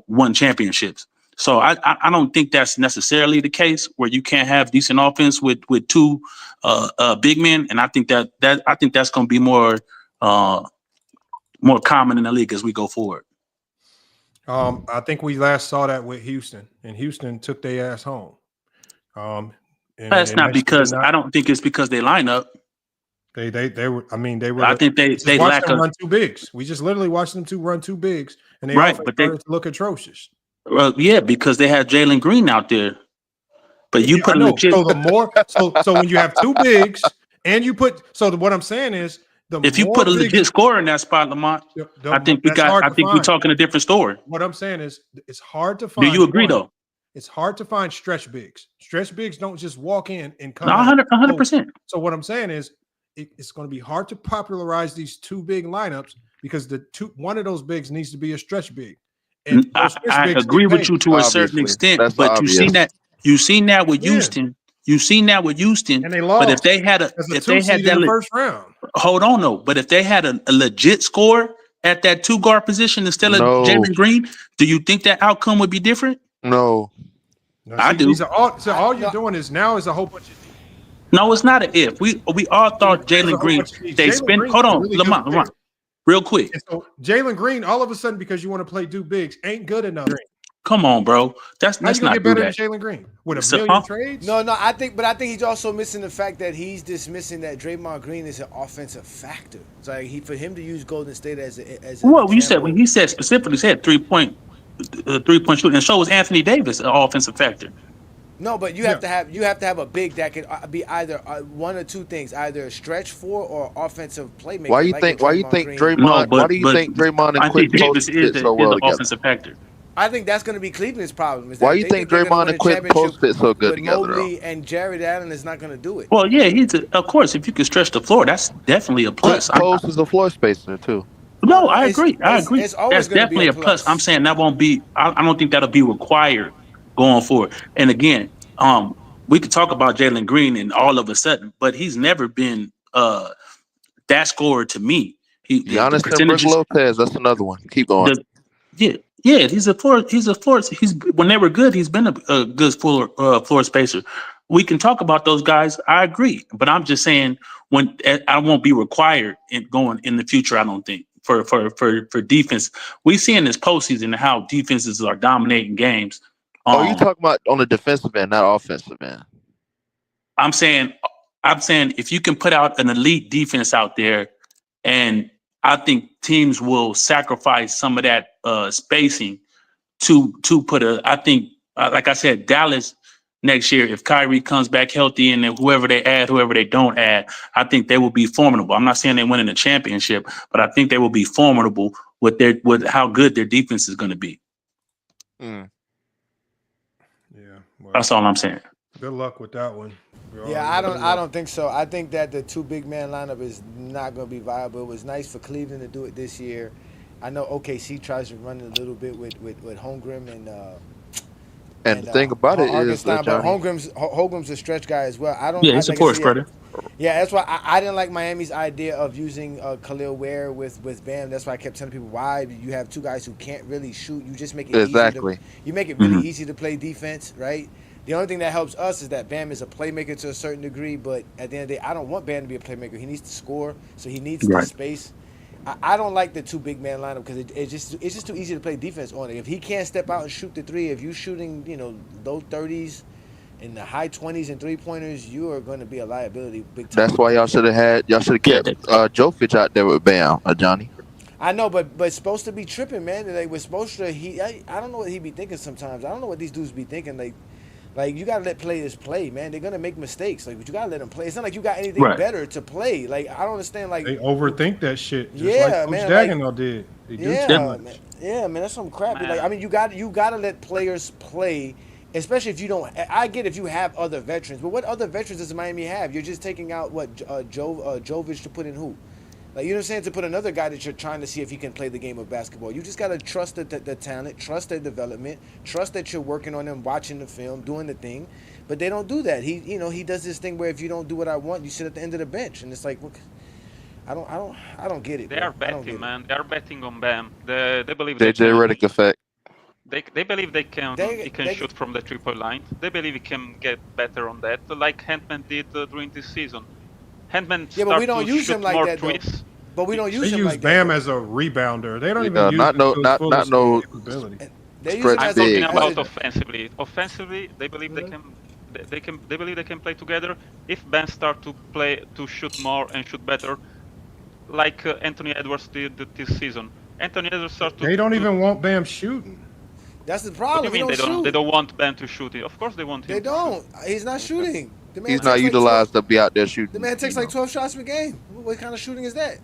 won championships. So I don't think that's necessarily the case where you can't have decent offense with two big men, and I think that's going to be more common in the league as we go forward. I think we last saw that with Houston, and Houston took their ass home. That's not because I don't think it's because they line up. They were. I mean, they were. I think they lack them run two bigs. We just literally watched them run two bigs, and they started to look atrocious. Yeah, because they had Jalen Green out there. But you put a legit. So the more, so when you have two bigs, and you put. So what I'm saying is, if you put a legit scorer in that spot, Lamont, I think we're talking a different story. What I'm saying is, it's hard to find. Do you agree though? It's hard to find stretch bigs. Stretch bigs don't just walk in and come. 100%. So what I'm saying is, it's going to be hard to popularize these two big lineups because one of those bigs needs to be a stretch big. And I agree with you to a certain extent, but you've seen that with Houston. You've seen that with Houston, and they lost. But if they had that first round, hold on, no. But if they had a legit score at that 2 guard position instead of Jalen Green, do you think that outcome would be different? No, I do. All you're doing is now is a whole bunch of. No, it's not an if. We all thought Jalen Green. Hold on, Lamont, real quick. And so Jalen Green, all of a sudden, because you want to play bigs, ain't good enough. Come on, bro. That's not get better than Jalen Green with a million trades. No, I think he's also missing the fact that he's dismissing that Draymond Green is an offensive factor. It's like for him to use Golden State as well, you said when he said specifically said 3-point shooting, and so was Anthony Davis an offensive factor. No, but you have to have a big that can be either one or two things, either a stretch four or offensive playmaker. Why do you think Draymond? Why do you think Draymond and Quinn Post fit so well together? Offensive factor. I think that's going to be Cleveland's problem. Why do you think Draymond and Quinn Post fit so good together? Mobley and Jared Allen is not going to do it. Well, yeah, of course, if you can stretch the floor, that's definitely a plus. Post is a floor spacer too. No, I agree. That's definitely a plus. I'm saying that won't be. I don't think that'll be required going forward. And again, we could talk about Jalen Green and all of a sudden, but he's never been that scorer to me. Giannis and Brook Lopez, that's another one. Keep going. Yeah, he's a floor. When they were good, he's been a good floor spacer. We can talk about those guys. I agree, but I'm just saying when I won't be required going in the future. I don't think for defense. We see in this postseason how defenses are dominating games. You talking about on the defensive end, not offensive end? I'm saying if you can put out an elite defense out there, and I think teams will sacrifice some of that spacing to put I think, like I said, Dallas next year, if Kyrie comes back healthy and then whoever they add, whoever they don't add, I think they will be formidable. I'm not saying they're winning the championship, but I think they will be formidable with how good their defense is going to be. That's all I'm saying. Good luck with that one. I don't think so. I think that the 2 big man lineup is not going to be viable. It was nice for Cleveland to do it this year. I know OKC tries to run it a little bit with Holmgren and the thing about it is but Holmgren's a stretch guy as well. He's a force spreader. Yeah, that's why I didn't like Miami's idea of using Khalil Ware with Bam. That's why I kept telling people why you have 2 guys who can't really shoot. You just make it exactly. You make it really easy to play defense, right? The only thing that helps us is that Bam is a playmaker to a certain degree, but at the end of the day, I don't want Bam to be a playmaker. He needs to score, so he needs the space. I don't like the 2 big man lineup because it's just too easy to play defense on it. If he can't step out and shoot the 3, if you're shooting low 30s in the high 20s and 3-pointers, you are going to be a liability big time. That's why y'all should have kept Jokic out there with Bam, Johnny. I know, but it's supposed to be tripping, man. Like we're supposed to. I don't know what he be thinking sometimes. I don't know what these dudes be thinking. Like you gotta let players play, man. They're gonna make mistakes. But you gotta let them play. It's not like you got anything better to play. Like I don't understand. Like they overthink that shit. Just like Coach Dagenau did. Man, that's some crappy. Like I mean, you gotta let players play, especially if you don't. I get if you have other veterans, but what other veterans does Miami have? You're just taking out Jovic to put in who? Like, you know what I'm saying? To put another guy that you're trying to see if he can play the game of basketball. You just got to trust the talent, trust their development, trust that you're working on them, watching the film, doing the thing. But they don't do that. He does this thing where if you don't do what I want, you sit at the end of the bench. And it's like, look, I don't get it. They are betting, man. They are betting on Bam. They believe JJ Redick effect. They believe he can shoot from the 3-point line. They believe he can get better on that, like Handman did during this season. Handman but we don't to use shoot him like more that though. threes. But we don't use They him use like Bam that. as a rebounder. They don't Yeah, even use not him no- to not- his not fullest no capability. They use stretch him I'm as talking big. about offensively. Offensively, they believe they believe they can play together. If Ben start to shoot more and shoot better, like Anthony Edwards did this season. Anthony Edwards start to. They don't even want Bam shooting. That's the What problem. do you mean they don't want Ben to shoot it? Of course they want him. They don't. He's not shooting. The man He's takes not like utilized to be out there shooting. The man takes like 12 shots per game. What kind of shooting is that?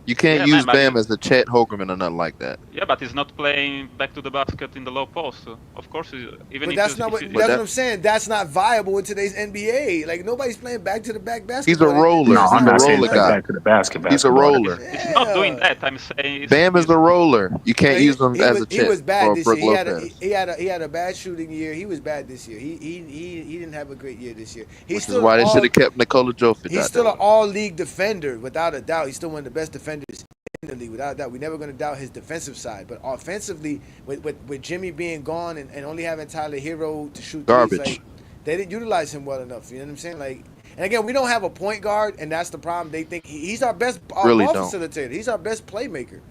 You can't Yeah, use man, Bam as a Chet Holmgren or nothing like that. Yeah, but he's not playing back to the basket in the low post. Of course, even But if that's he's- not if what. he- That's what I'm saying. That's not viable in today's NBA. Like nobody's playing back to the back basketball. He's a roller. No, I'm He's not a saying roller play guy. back to the basket. He's a roller. He's not doing that. I'm saying Bam is a roller. You can't use him as a He Chet was bad or this Brook year. Lopez. He had a bad shooting year. He was bad this year. He didn't have a great year this year. Which is why they should have kept Nikola Jokic He's out still there. an all-league defender, without a doubt. He's still one of the best defenders in the league, without a doubt. We're never going to doubt his defensive side. But offensively, with Jimmy being gone and only having Tyler Hero to shoot Garbage. threes, like, they didn't utilize him well enough. You know what I'm saying? Like, and again, we don't have a point guard, and that's the problem. They think he's our best Really ball don't. facilitator. He's our best playmaker.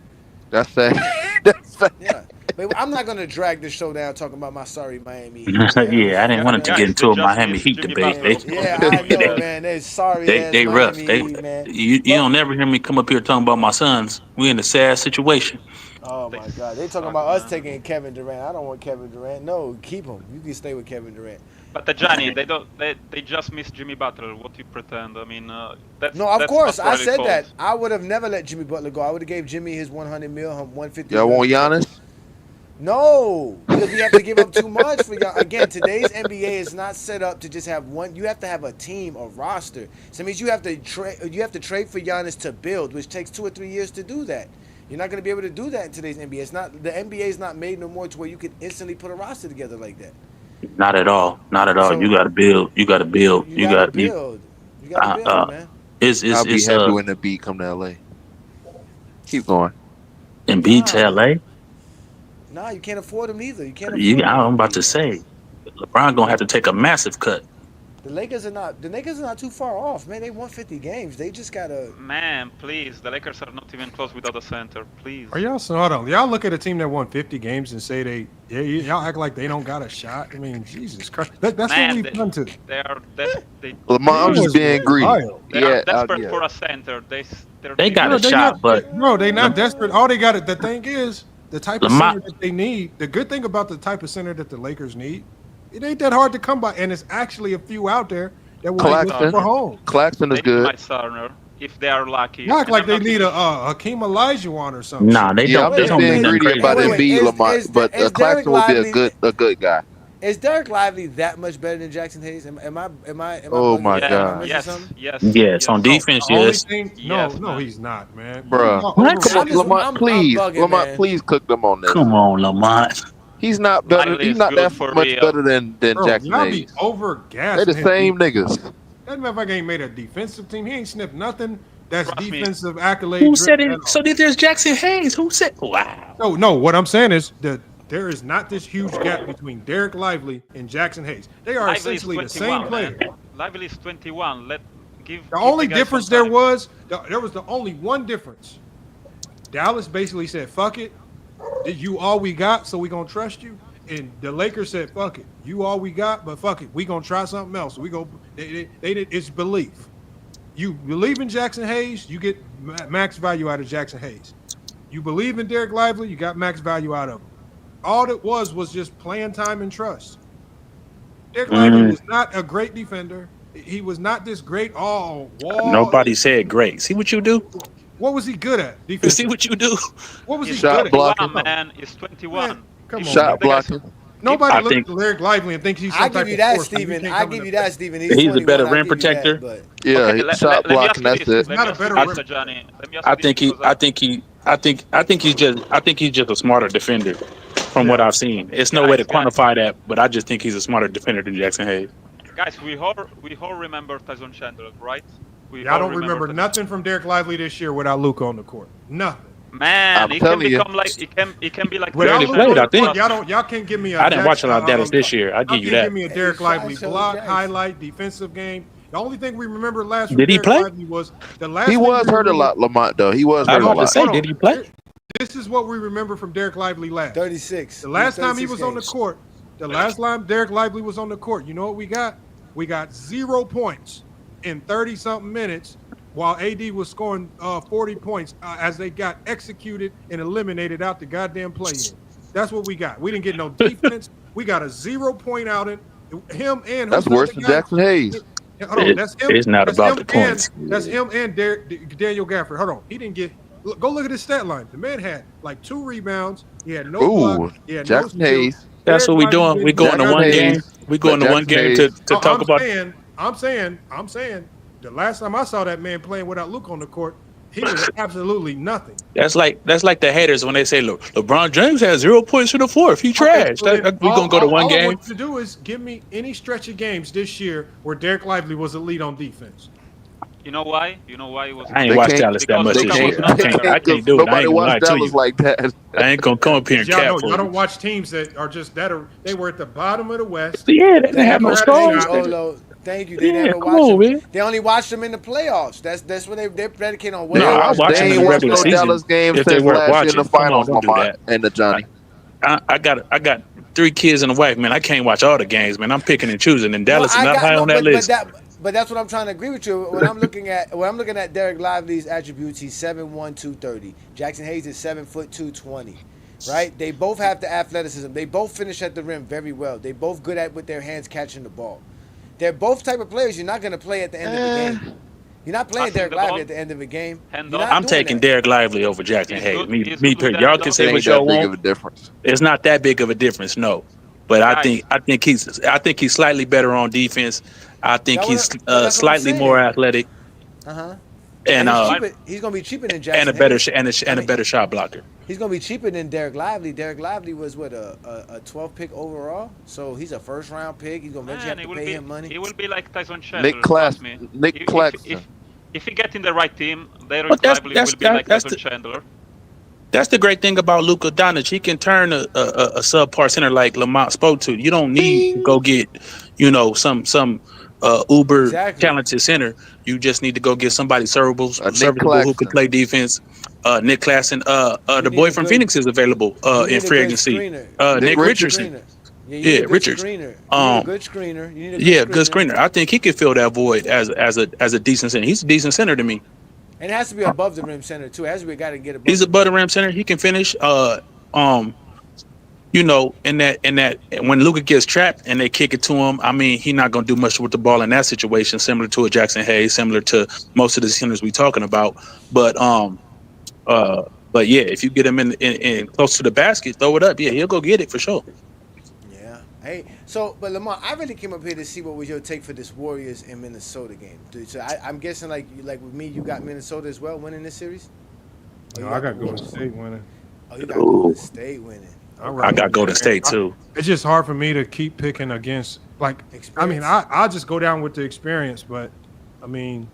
That's that. That's that. Yeah. But I'm not going to drag this show down talking about my sorry Miami Heat. Yeah, I didn't want to get into a Miami Heat debate. Yeah, I know, man. They're sorry. They rough. Miami Heat, man. You don't never hear me come up here talking about my sons. We in a sad situation. Oh my God, they talking about us taking Kevin Durant. I don't want Kevin Durant. No, keep him. You can stay with Kevin Durant. But Johnny, they don't. They just miss Jimmy Butler. What do you pretend? I mean, that's No, of that's course, not I really said fault. that. I would have never let Jimmy Butler go. I would have gave Jimmy his 100 mil, 150. Y'all want Giannis? No, because we have to give up too much for y'all. Again, today's NBA is not set up to just have one. You have to have a team, a roster. So it means you have to trade for Giannis to build, which takes 2 or 3 years to do that. You're not going to be able to do that in today's NBA. It's not the NBA is not made no more to where you can instantly put a roster together like that. Not at all. Not at all. So- You got to build. You got to build. You got to build. You got to build, man. I'll be happy when the beat come to LA. Keep going. Embiid to LA. Nah, you can't afford them either. You can't afford them. I'm about to say, LeBron gonna have to take a massive cut. The Lakers are not too far off, man. They won 50 games. They just gotta. Man, please, the Lakers are not even close without a center. Please. Are y'all hold on? Y'all look at a team that won 50 games and say y'all act like they don't got a shot. I mean, Jesus Christ, that's Man, what we've done to. They are Lamar, I'm just being greedy. They are Yeah, desperate for a center. They got a they shot, not, but bro, they not desperate. All they got. The thing is, the type of Lamar- center that they need. The good thing about the type of center that the Lakers need, it ain't that hard to come by, and it's actually a few out there that will Claxton. for home. Claxton is They need good. Mike Sarner if they are lucky. You act And like I'm they not need even- a Hakeem Olajuwon or something. Nah, they Yeah, don't. I'm They just don't being need nothing greedy crazy. about Wait, Embiid, is- Lamar, is- but is Claxton will be Derek a good guy. Is Derek Lively that much better than Jackson Hayes? Am I? Oh bugging? my Am I God. missing Yes, something? yes. Yes, on defense, The only yes. thing, Yes, no, man. he's not, man. Bruh. What? Come on, I'm just- Lamar, I'm please, bugging, Lamar, man. please cook them on this. Come on, Lamont. He's not better. Lively He's is not good that for much real. better than Bro, Jackson y'all be Hayes. over gas. They're the same niggas. That motherfucker ain't made a defensive team. He ain't sniffed nothing. That's Trust me. defensive accolade. Who said driven it? at all. So there's Jackson Hayes. Who said? Wow. No. What I'm saying is that there is not this huge gap between Derek Lively and Jackson Hayes. They are Lively is essentially the 21, same player. man. Lively is 21. Give The only the guy difference some there time. was the only one difference. Dallas basically said, "Fuck it, you all we got, so we gonna trust you." And the Lakers said, "Fuck it, you all we got, but fuck it, we gonna try something else." We go. They did. It's belief. You believe in Jackson Hayes, you get max value out of Jackson Hayes. You believe in Derek Lively, you got max value out of him. All it was just playing time and trust. Derek Lively was not a great defender. He was not this great wall. Nobody said great. See what you do? What was he good at? You Defense. see what you do? What was he Shot good at? blocking. Man, it's 21. Man, come on, Shot man. blocking. Nobody I looks think- at Derek Lively and thinks he's some I type give you of that, force. Steven. can't I come give in you the- that, Steven. He's a 21. better I'll rim give you that, protector. but- Yeah, Okay, shot let me blocking. ask you That's this. it. Let me Not a ask you better this, rim- Johnny. Let me ask I you think this because I think he's just a smarter defender from what I've seen. It's no way to Guys. quantify that, but I just think he's a smarter defender than Jackson Hayes. guys, we all remember Tyson Chandler, right? We Y'all all don't remember Tyson- nothing from Derek Lively this year without Luka on the court. Nothing. Man, it can become like it can be like. Y'all Barely played, I think. Y'all can't give me a. I didn't watch a lot of Dallas this year. I'll give you that. Give me a Derek Lively block, highlight, defensive game. The only thing we remember last Did he play? Lively was the last. He was hurt a lot, Lamont. Though he was hurt a lot. Did he play? This is what we remember from Derek Lively last. 36. The last time he was on the court. The last time Derek Lively was on the court. You know what we got? We got 0 points in 30-something minutes, while AD was scoring 40 points as they got executed and eliminated out the goddamn play-in. That's what we got. We didn't get no defense. We got a 0 point outing. Him and that's worse than Jackson Hayes. Hold on, that's him. It's not about the points. That's him and Daniel Gafford. Hold on, he didn't get. Go look at his stat line. The man had like 2 rebounds. He had no block. He had Jackson no Hayes. That's what we're doing. We going to one game. We going to one game to talk about. I'm saying. The last time I saw that man playing without Luke on the court, he was absolutely nothing. That's like the haters when they say, "Look, LeBron James has 0 points in the fourth. He trash." We're gonna go to one game. All I want you to do is give me any stretch of games this year where Derek Lively was a lead on defense. You know why? You know why it was. I ain't watched Dallas that much this year. I can't do it. I ain't gonna lie to you. Like that. I ain't gonna come up here and cap. Y'all don't watch teams that are just that. They were at the bottom of the West. Yeah, they didn't have no stars. Thank you. They never watched them. They only watched them in the playoffs. That's what they're predicated on. No, I watched them in the regular season. Dallas games since last year in the finals, and the Johnny. I got 3 kids and a wife, man. I can't watch all the games, man. I'm picking and choosing, and Dallas is not high on that list. But that's what I'm trying to agree with you. When I'm looking at Derek Lively's attributes, he's 7'1", 230. Jackson Hayes is 7 foot 220. Right? They both have the athleticism. They both finish at the rim very well. They both good at with their hands catching the ball. They're both type of players you're not going to play at the end of the game. You're not playing Derek Lively at the end of a game. I'm taking Derek Lively over Jackson Hayes. Me, y'all can say what y'all want. It's not that big of a difference, no. But I think he's slightly better on defense. I think he's slightly more athletic. And he's gonna be cheaper than Jackson. And a better shot blocker. He's gonna be cheaper than Derek Lively. Derek Lively was what a 12th pick overall, so he's a first round pick. He's gonna eventually have to pay him money. He will be like Tyson Chandler. Nick Claxton. If he get in the right team, Derek Lively will be like Tyson Chandler. That's the great thing about Luka Doncic. He can turn a subpar center like Lamont spoke to. You don't need to go get, some uber talented center. You just need to go get somebody serviceable who can play defense. Nick Claxton, the boy from Phoenix is available in free agency. Nick Richardson. Yeah, Richards. Good screener. You need a good screener. I think he could fill that void as a decent center. He's a decent center to me. And it has to be above the rim center too. It has to be a guy to get above. He's above the rim center. He can finish. In that when Luka gets trapped and they kick it to him, I mean, he's not gonna do much with the ball in that situation. Similar to a Jackson Hayes, similar to most of the centers we talking about. But yeah, if you get him in close to the basket, throw it up. Yeah, he'll go get it for sure. Yeah. Hey, but Lamar, I really came up here to see what was your take for this Warriors and Minnesota game. So I'm guessing like with me, you got Minnesota as well winning this series. No, I got Golden State winning. Oh, you got Golden State winning. I got Golden State too. It's just hard for me to keep picking against experience. I mean, I just go down with the experience, but I mean,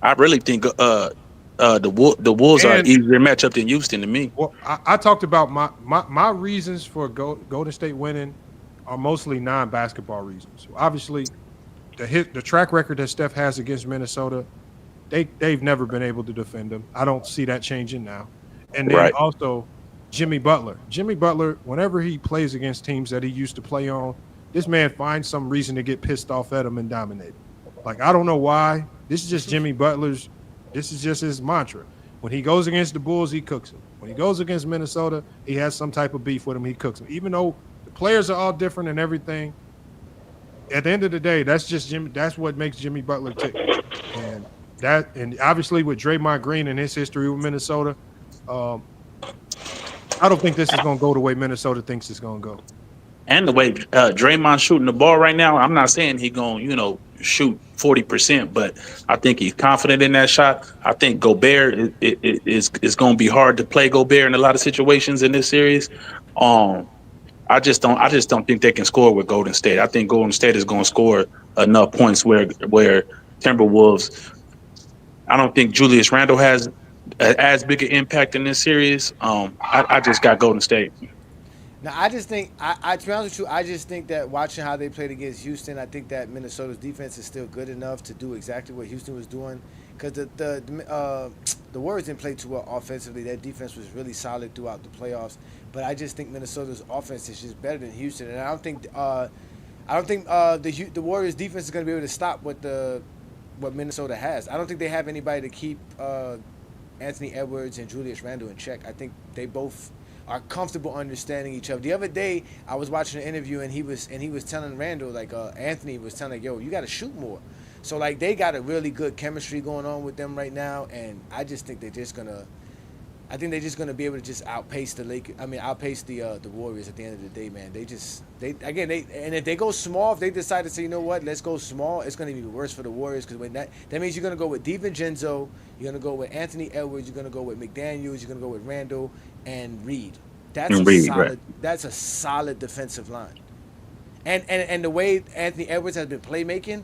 I really think the Wolves are an easier matchup than Houston to me. Well, I talked about my reasons for Golden State winning are mostly non-basketball reasons. Obviously, the track record that Steph has against Minnesota, they've never been able to defend them. I don't see that changing now. And then also Jimmy Butler. Jimmy Butler, whenever he plays against teams that he used to play on, this man finds some reason to get pissed off at him and dominate. Like, I don't know why. This is just Jimmy Butler's. This is just his mantra. When he goes against the Bulls, he cooks them. When he goes against Minnesota, he has some type of beef with him. He cooks them. Even though the players are all different and everything, at the end of the day, that's just Jimmy. That's what makes Jimmy Butler tick. And obviously with Draymond Green and his history with Minnesota, I don't think this is going to go the way Minnesota thinks it's going to go. And the way Draymond's shooting the ball right now, I'm not saying he's going to, shoot 40%, but I think he's confident in that shot. I think Gobert is going to be hard to play Gobert in a lot of situations in this series. I just don't think they can score with Golden State. I think Golden State is going to score enough points where Timberwolves. I don't think Julius Randle has as big an impact in this series, I just got Golden State. Now, I just think, to be honest with you, I just think that watching how they played against Houston, I think that Minnesota's defense is still good enough to do exactly what Houston was doing. Because the Warriors didn't play too well offensively. Their defense was really solid throughout the playoffs. But I just think Minnesota's offense is just better than Houston, and I don't think the Warriors' defense is going to be able to stop what Minnesota has. I don't think they have anybody to keep Anthony Edwards and Julius Randle in check. I think they both are comfortable understanding each other. The other day, I was watching an interview, and he was telling Randle, like Anthony was telling, yo, you got to shoot more. So like they got a really good chemistry going on with them right now, and I just think they're just gonna be able to just outpace the Warriors at the end of the day, man. And if they go small, if they decide to say, you know what, let's go small, it's gonna be worse for the Warriors, because when that means you're gonna go with DiVincenzo, you're gonna go with Anthony Edwards, you're gonna go with McDaniels, you're gonna go with Randle and Reed. That's a solid defensive line. And the way Anthony Edwards has been playmaking,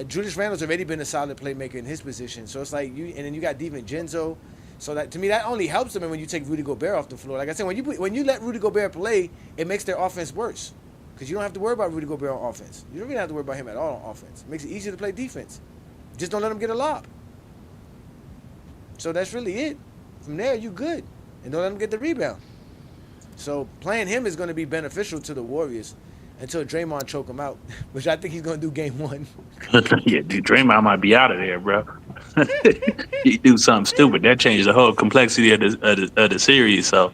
Julius Randle's already been a solid playmaker in his position. So it's like and then you got DiVincenzo. So that, to me, that only helps them when you take Rudy Gobert off the floor. Like I said, when you let Rudy Gobert play, it makes their offense worse, because you don't have to worry about Rudy Gobert on offense. You don't really have to worry about him at all on offense. It makes it easier to play defense. Just don't let him get a lob. So that's really it. From there, you good, and don't let him get the rebound. So playing him is going to be beneficial to the Warriors until Draymond choke him out, which I think he's going to do game one. Yeah, dude, Draymond might be out of there, bro. He do something stupid that changed the whole complexity of the series. So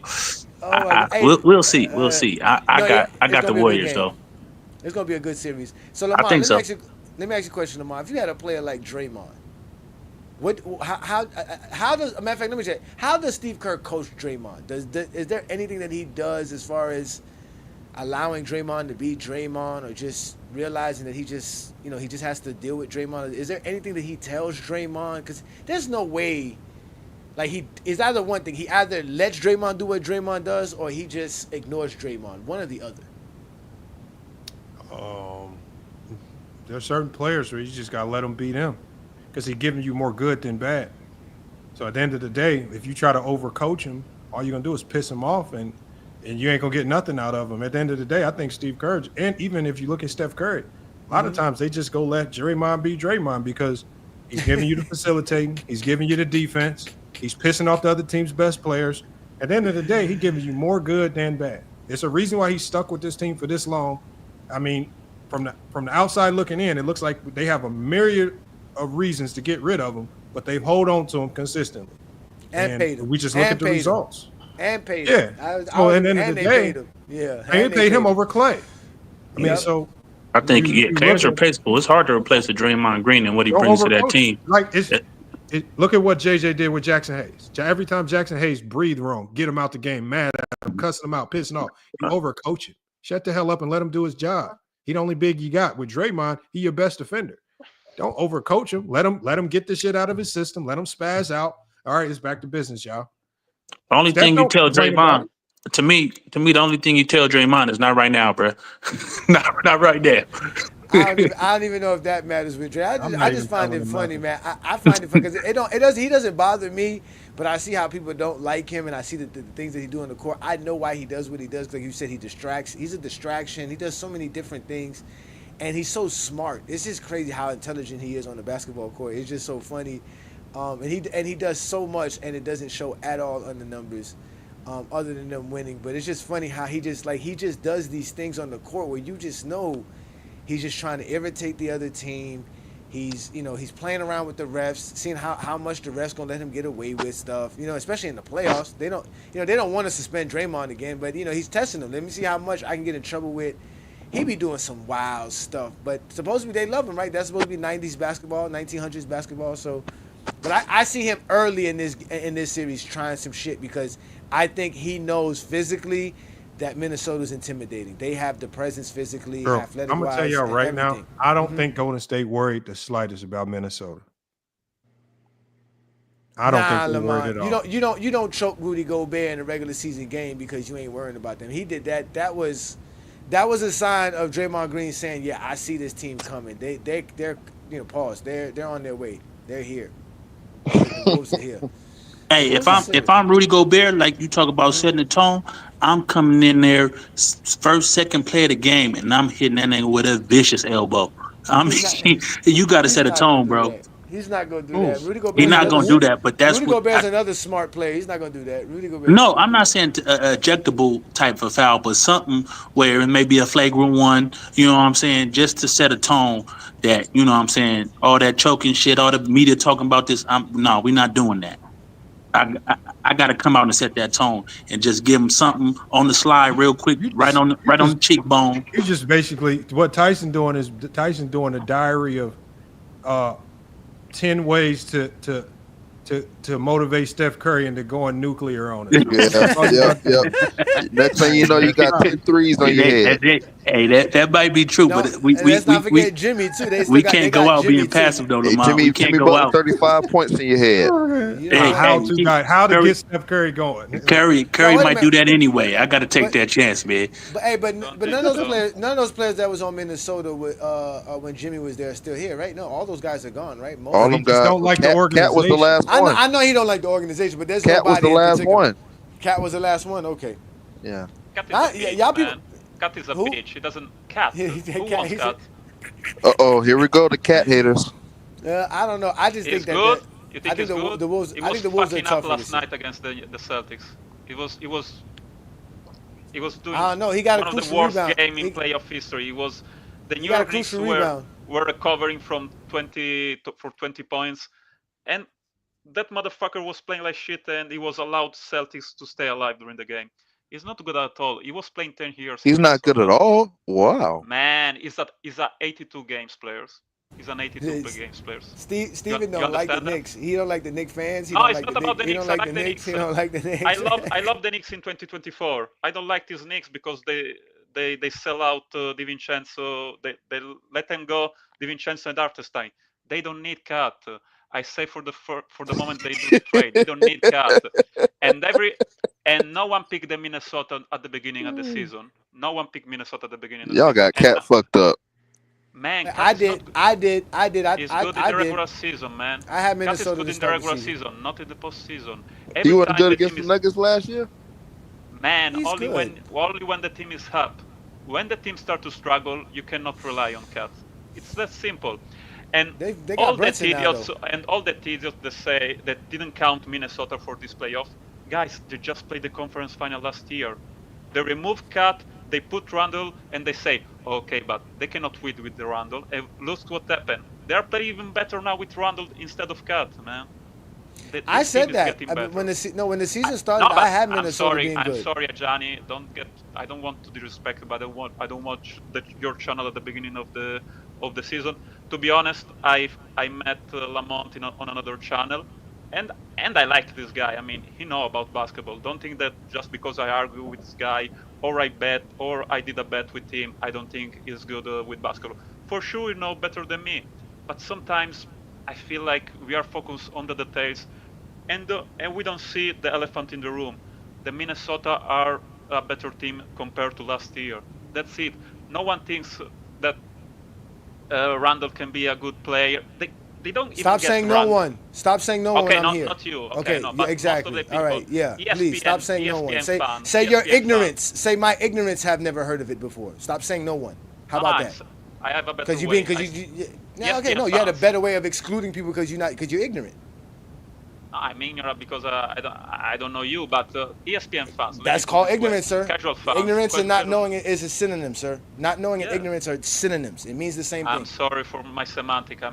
we'll see. We'll see. I got the Warriors though. It's gonna be a good series. So Lamont, let me ask you a question, Lamont. If you had a player like Draymond, how does, matter of fact, let me check. How does Steve Kerr coach Draymond? Is there anything that he does as far as allowing Draymond to be Draymond, or just realizing that he just has to deal with Draymond? Is there anything that he tells Draymond? Because there's no way, like, it's either one thing. He either lets Draymond do what Draymond does, or he just ignores Draymond. One or the other. There are certain players where you just got to let them beat him, because he's giving you more good than bad. So at the end of the day, if you try to overcoach him, all you're going to do is piss him off, and you ain't going to get nothing out of him. At the end of the day, I think Steve Kerr, and even if you look at Steph Curry, a lot of times they just go let Draymond be Draymond, because he's giving you the facilitating, he's giving you the defense, he's pissing off the other team's best players. At the end of the day, he's giving you more good than bad. It's a reason why he's stuck with this team for this long. I mean, from the outside looking in, it looks like they have a myriad of reasons to get rid of him, but they hold on to him consistently. And paid him. We just look at the results. And paid him. Yeah. So at the end of the day, they paid him over Clay. I mean, so I think Clay's replaceable. It's hard to replace a Draymond Green and what he brings to that team. Like look at what JJ did with Jackson Hayes. Every time Jackson Hayes breathed wrong, get him out the game, mad at him, cussing him out, pissing off. You overcoach him. Shut the hell up and let him do his job. He the only big you got. With Draymond, he your best defender. Don't overcoach him. Let him get the shit out of his system. Let him spaz out. All right, it's back to business, y'all. The only thing you tell Draymond, to me, the only thing you tell Draymond is not right now, bro. not right now. I don't even know if that matters with Dre. I just find it funny, man. I find it funny because he doesn't bother me, but I see how people don't like him, and I see the things that he do on the court. I know why he does what he does. Like you said, he distracts. He's a distraction. He does so many different things, and he's so smart. It's just crazy how intelligent he is on the basketball court. It's just so funny, and he does so much, and it doesn't show at all on the numbers, other than them winning. But it's just funny how he just does these things on the court where you just know he's just trying to irritate the other team. He's playing around with the refs, seeing how much the refs gonna let him get away with stuff. Especially in the playoffs, they don't want to suspend Draymond again, but he's testing them. Let me see how much I can get in trouble with. He be doing some wild stuff, but supposedly they love him, right? That's supposed to be 90s basketball, 1900s basketball. So, but I see him early in this series trying some shit, because I think he knows physically that Minnesota's intimidating. They have the presence physically, athletic-wise. I'm gonna tell y'all right now, I don't think Golden State worried the slightest about Minnesota. I don't think they're worried at all. You don't choke Rudy Gobert in a regular season game because you ain't worrying about them. He did that. That was a sign of Draymond Green saying, "Yeah, I see this team coming. They're pause. They're on their way. They're here. The Wolves are here." Hey, if I'm Rudy Gobert, like you talk about setting the tone, I'm coming in there first, second play of the game, and I'm hitting that nigga with a vicious elbow. You got to set a tone, bro. He's not gonna do that. Rudy He's Gobert's not gonna do that, but that's Rudy what. Gobert's another smart player. He's not gonna do that. Rudy Gobert's No, not I'm gonna not saying ejectable type of foul, but something where it may be a flagrant one, you know what I'm saying, just to set a tone that, you know what I'm saying, all that choking shit, all the media talking about this, no, we're not doing that. I got to come out and set that tone and just give him something on the slide real quick, right on the cheekbone. You just basically what Tyson doing is Tyson doing a diary of 10 ways to motivate Steph Curry into going nuclear on it. Yep. Next thing you know, you got 10 threes on your head. Hey, that might be true, but let's not forget Jimmy too. We can't go out being passive though, Lamont. Jimmy, we can't Jimmy go Butler, out. 35 points in your head. How to get Steph Curry going? Curry might do that anyway. I got to take that chance, man. But none of those players that was on Minnesota with when Jimmy was there are still here, right? No, all those guys are gone, right? All of them guys don't like the organization. Cat was the last one. I know he don't like the organization, but there's Cat was the last one. Cat was the last one. Okay. Yeah. Cat is a bitch, man. Cat is a bitch. He doesn't cat. Who wants cat? Here we go, the cat haters. I don't know. I just think that. Good. You think he's good? The Wolves. I think the Wolves are tough last night against the Celtics. He was doing. I don't know. He got one a of the crucial worst rebound. game in playoff history. He was. The New York Knicks were recovering from 20 points, and that motherfucker was playing like shit, and he was allowed Celtics to stay alive during the game. He's not good at all. He was playing 10 years. He's not good at all. Wow. Man, he's a 82 games players. He's an 82 games players. Steven don't like the Knicks. He don't like the Knicks fans. He no, don't it's like not the about the Knicks. He don't like the Knicks. He don't like the Knicks. I love the Knicks in 2024. I don't like these Knicks because they sell out DiVincenzo. They let them go, DiVincenzo and Hartenstein. They don't need Cat. I say for the moment they do the trade. They don't need Cat. And no one picked the Minnesota at the beginning of the season. No one picked Minnesota at the beginning of the Y'all season. got Cat fucked up. Man, I did. He's good in the regular season, man. I had Minnesota Cat is good in the regular season, not in the postseason. He wasn't good against the Nuggets last year? Man, only when the team is up. When the team starts to struggle, you cannot rely on Cat. It's that simple. And they all got the Brunson idiots that say that didn't count Minnesota for this playoff, guys, they just played the conference final last year. They removed Cat, they put Randle, and they say, okay, but they cannot win with the Randle. And look what happened. They are playing even better now with Randle instead of Cat, man. I said that when the season started. I had Minnesota being good. I'm sorry, Johnny. I don't want to disrespect, but I don't watch your channel at the beginning of the season. To be honest, I met Lamont on another channel, and I like this guy. I mean, he know about basketball. Don't think that just because I argue with this guy, or I bet, or I did a bet with him, I don't think he's good with basketball. For sure, you know better than me, but sometimes I feel like we are focused on the details, and we don't see the elephant in the room. The Minnesota are a better team compared to last year. That's it. No one thinks that Randall can be a good player. They don't even Stop saying no one. Stop saying no one. Okay, I'm here. not you. Okay, no, yeah, exactly. All right, yeah. ESPN, please stop saying no one. ESPN Say your ignorance. Say my ignorance have never heard of it before. Stop saying no one. How about that? I have a better way. Okay, no, you had a better way of excluding people because you're ignorant. I'm ignorant because I don't know you, but ESPN fans. That's called ignorance, sir. Casual fans. Ignorance and not knowing it is a synonym, sir. Not knowing and ignorance are synonyms. It means the same thing. I'm sorry for my semantic.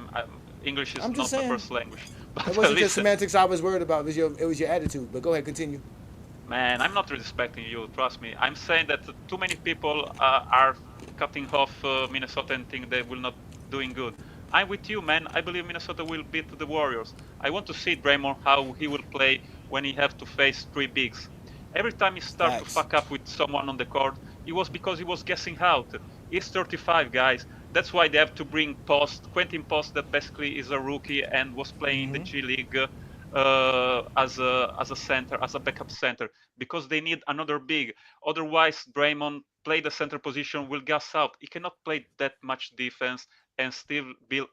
English is not my first language. It wasn't just semantics I was worried about. It was your attitude. But go ahead, continue. Man, I'm not respecting you. Trust me. I'm saying that too many people are cutting off Minnesota and think they will not doing good. I'm with you, man. I believe Minnesota will beat the Warriors. I want to see Draymond how he will play when he have to face three bigs. Every time he starts to fuck up with someone on the court, it was because he was guessing out. He's 35, guys. That's why they have to bring Quentin Post, that basically is a rookie and was playing in the G League as a center, as a backup center, because they need another big. Otherwise, Draymond play the center position will gas out. He cannot play that much defense and still be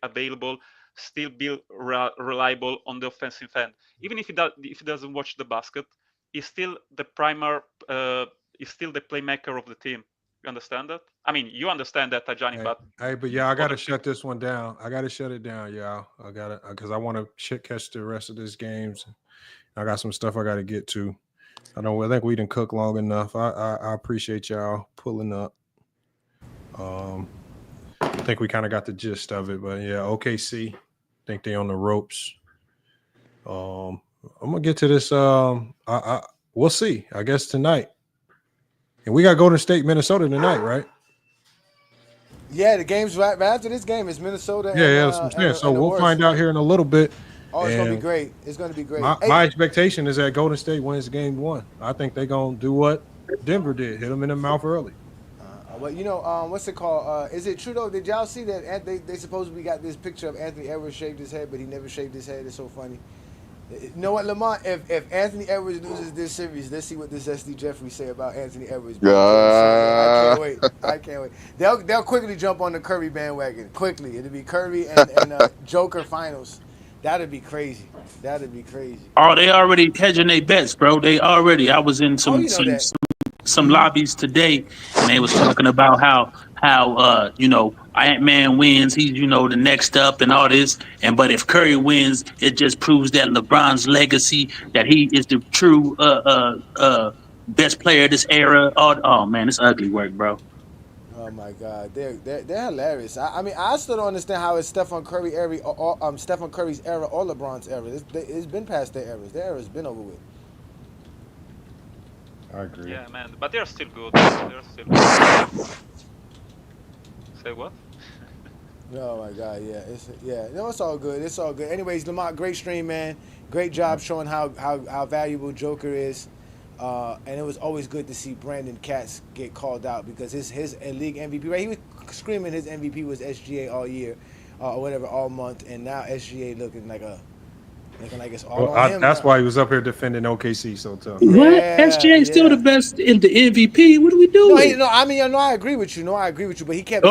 available still be reliable on the offensive end. Even if he doesn't watch the basket, he's still the he's still the playmaker of the team. You understand that? I mean, you understand that, Tajani, but I gotta shut this one down. I gotta shut it down, y'all. I gotta because I want to catch the rest of this games. I got some stuff I got to get to. I think we didn't cook long enough. I appreciate y'all pulling up. I think we kind of got the gist of it, but yeah, OKC. Think they on the ropes. I'm gonna get to this. We'll see. I guess tonight, and we got Golden State, Minnesota tonight, right? Yeah, the game's right after this game is Minnesota. So we'll find out here in a little bit. Oh, it's gonna be great. It's gonna be great. My expectation is that Golden State wins game 1. I think they're gonna do what Denver did, hit them in the mouth early. But what's it called? Is it true though? Did y'all see that they supposedly got this picture of Anthony Edwards shaved his head, but he never shaved his head? It's so funny. You know what, Lamont? If Anthony Edwards loses this series, let's see what this SD Jeffrey say about Anthony Edwards. I can't wait. They'll quickly jump on the Curry bandwagon. Quickly, it'll be Curry and Joker finals. That'd be crazy. Oh, they already hedging their bets, bro. They already. I was in some lobbies today, and they was talking about how Ant-Man wins, he's the next up and all this, but if Curry wins, it just proves that LeBron's legacy, that he is the true best player of this era. Oh man, it's ugly work, bro. Oh my God, they're hilarious. I mean, I still don't understand how it's Stephen Curry's era or LeBron's era. It's been past their eras. Their era's been over with. I agree. Yeah, man, but they're still good. Say what? Oh my God, yeah, it's all good. It's all good. Anyways, Lamont, great stream, man. Great job showing how valuable Joker is. And it was always good to see Brandon Katz get called out because his league MVP, right? He was screaming his MVP was SGA all year, or whatever, all month, and now SGA looking like it's all on him. That's why he was up here defending OKC so tough. What? SGA still the best in the MVP? What are we doing? I agree with you. But he kept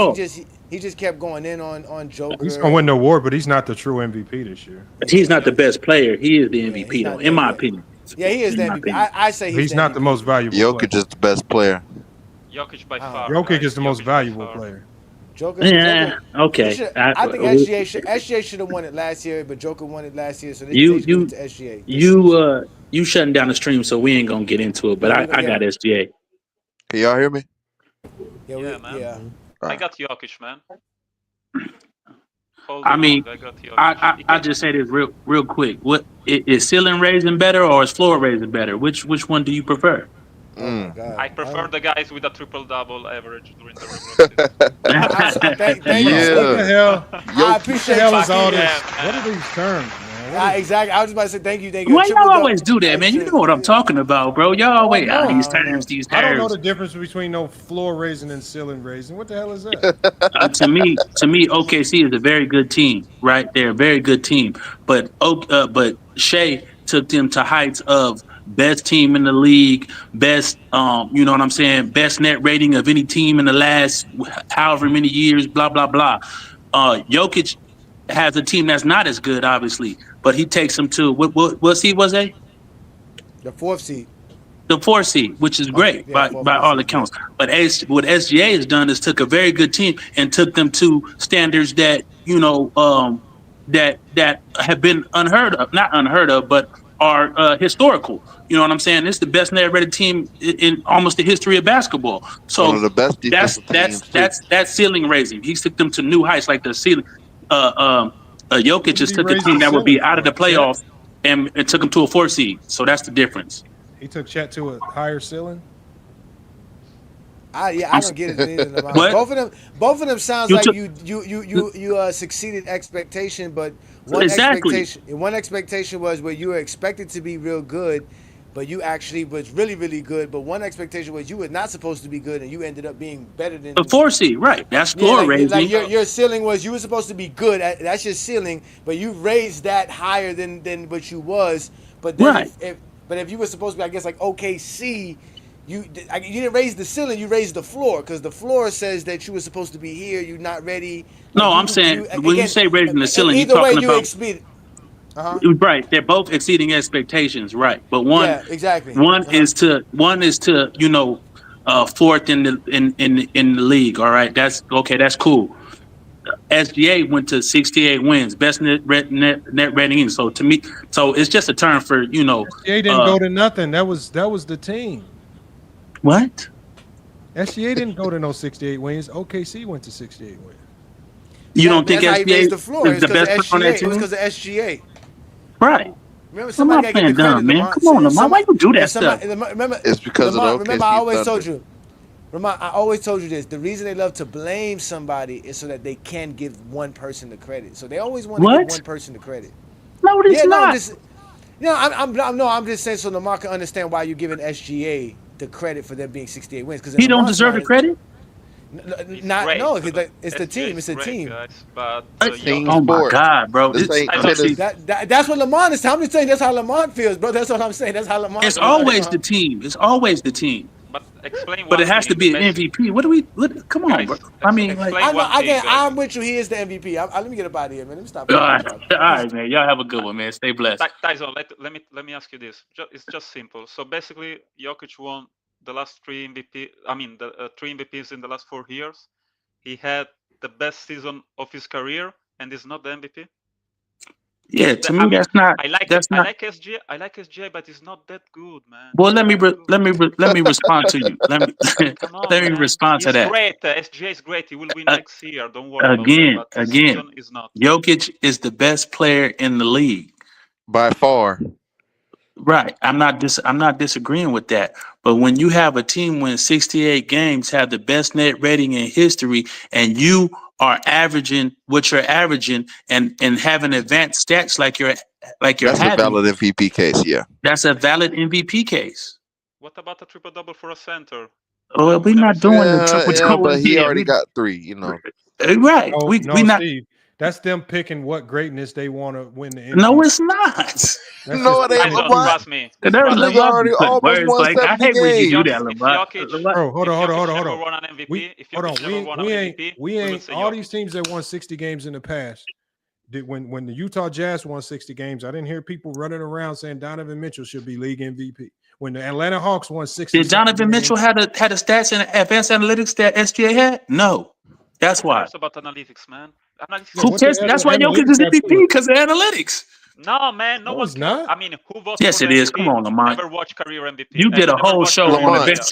he just kept going in on Joker. He's gonna win the award, but he's not the true MVP this year. He's not the best player. He is the MVP, though, in my opinion. Yeah, he is the MVP. I say he's not the most valuable. Jokic is the best player. Jokic by far. Jokic is the most valuable player. Joker. Okay. I think SGA should have won it last year, but Joker won it last year, so they give it to SGA. You shutting down the stream, so we ain't gonna get into it. But I got SGA. Can y'all hear me? Yeah, man. Yeah. I got Jokic, man. I just say this real quick. What is ceiling raising better or is floor raising better? Which one do you prefer? I prefer the guys with a triple-double average during the regular season. Thank you. What the hell? I appreciate what the hell is all this? What are these terms, man? Exactly. I was just about to say thank you. Why y'all always do that, man? You know what I'm talking about, bro. Y'all always these terms. I don't know the difference between no floor raising and ceiling raising. What the hell is that? To me, OKC is a very good team, right? They're a very good team. But Shai took them to heights of best team in the league, best, best net rating of any team in the last however many years, blah, blah, blah. Jokic has a team that's not as good, obviously, but he takes them to, what seed was they? The 4th seed. The 4th seed, which is great by all accounts. But what SGA has done is took a very good team and took them to standards that, that have been not unheard of, but are historical. You know what I'm saying? It's the best net rated team in almost the history of basketball. So one of the best that's ceiling raising. He took them to new heights, like the ceiling. Jokic just took a team that would be out of the playoffs and took them to a 4th seed. So that's the difference. He took Chet to a higher ceiling. I don't get it either. Both of them sounds like you succeeded expectation, but one expectation was where you were expected to be real good, but you actually was really, really good. But one expectation was you were not supposed to be good, and you ended up being better than the 4th seed. Right, that's floor raising. Like your ceiling was you were supposed to be good. That's your ceiling, but you raised that higher than what you was. But then if you were supposed to be, I guess, like OKC, You didn't raise the ceiling, you raised the floor, because the floor says that you were supposed to be here, you're not ready. No, I'm saying when you say raising the ceiling, you're either way talking you about exceed. right. They're both exceeding expectations, right? But Yeah, exactly. one is to fourth in the league. All right, that's okay. That's cool. SGA went to 68 wins, best net rating. So to me, it's just a term for SGA didn't go to nothing. That was the team. What? SGA didn't go to no 68 wins. OKC went to 68 wins. You don't think SGA raised the floor. is the best player on that It was team? because of SGA. Right. Remember, I'm not somebody got to playing get the credit, dumb, man. Lamont. Come on, Lamont. Why you do that stuff? Remember, It's because Lamont, of the OKC remember, I always Thunder. told you. Lamont, I always told you this. The reason they love to blame somebody is so that they can give one person the credit. So they always want to give one person the credit. No, it's not. I'm just saying so Lamont can understand why you're giving SGA the credit for them being 68 wins. Because He don't deserve the credit. It's the team. It's a team. Guys, but Oh my God, bro! That's what Lamont is. I'm just saying that's how Lamont feels, bro. That's what I'm saying. That's how Lamont. It's always the team. It's always the team. But explain. But it has to be an MVP. Come on, bro. I mean, like, I'm with you. He is the MVP. Let me get up out of here, man. Let me stop. all right, man. Y'all have a good one, man. Stay blessed. Tyson, let me ask you this. It's just simple. So basically, Jokic won the last three MVP. I mean, the 3 MVPs in the last 4 years. He had the best season of his career, and is not the MVP. Yeah, to me, that's not. I like SGA, but he's not that good, man. Well, let me respond to you. Let me respond to that. Great. SGA is great. He will win next year. Don't worry. Again, about that. But this season is not. Jokic is the best player in the league by far. Right. I'm not disagreeing with that. But when you have a team win 68 games, have the best net rating in history, and you are averaging what you're averaging and having advanced stats like you're That's having, a valid MVP case, yeah. That's a valid MVP case. What about a triple-double for a center? Well, we're not doing the triple-double. But he already got 3, Right. No, we not. Steve, that's them picking what greatness they want to win the MVP. No, it's not. No, it ain't. Trust me. Nigga already almost won 70 I hate when you do games. that, LeBron. Bro, hold on. Won an MVP, We ain't all these teams that won 60 games in the past. When the Utah Jazz won 60 games, I didn't hear people running around saying Donovan Mitchell should be league MVP. When the Atlanta Hawks won 60, did Donovan Mitchell had a stats and advanced analytics that SGA had? No, that's why. It's about analytics, man. Who cares? That's why Jokic is MVP because of analytics. No, man, no one's not. I mean, who votes? Yes, it is. Come on, Lamont. Never watch career MVP. You did a whole show on the bench.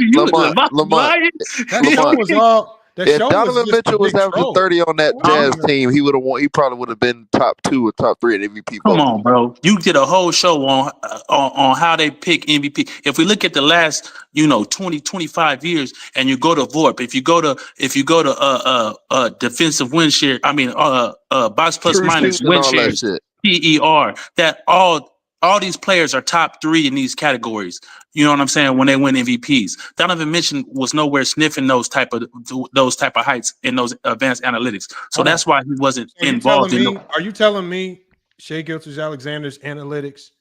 Lamont. That show was all. If Donovan Mitchell was averaging 30 on that Jazz team, he would have won. He probably would have been top 2 or top 3 at MVP. Come on, bro. You did a whole show on how they pick MVP. If we look at the last, 20, 25 years, and you go to VORP, if you go to defensive win share, box plus minus win shares, PER, that all these players are top 3 in these categories. You know what I'm saying? When they win MVPs, Donovan Mitchell was nowhere sniffing those type of heights in those advanced analytics. So that's why he wasn't involved in. Are you telling me Shai Gilgeous-Alexander's analytics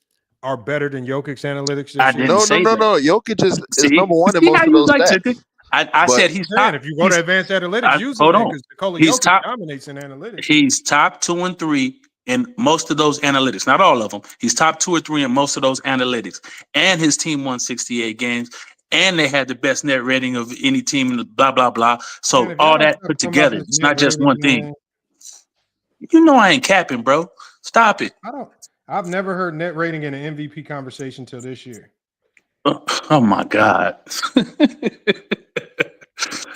are better than Jokic's analytics? No. Jokic is number 1 in most of those stats. I said he's top. If you go to advanced analytics, he's top. Dominates in analytics. He's top 2 and 3. In most of those analytics, not all of them. He's top 2 or 3 in most of those analytics. And his team won 68 games. And they had the best net rating of any team in the blah, blah, blah. So all that put together, it's not just one thing. I ain't capping, bro. Stop it. I've never heard net rating in an MVP conversation till this year. Oh my God.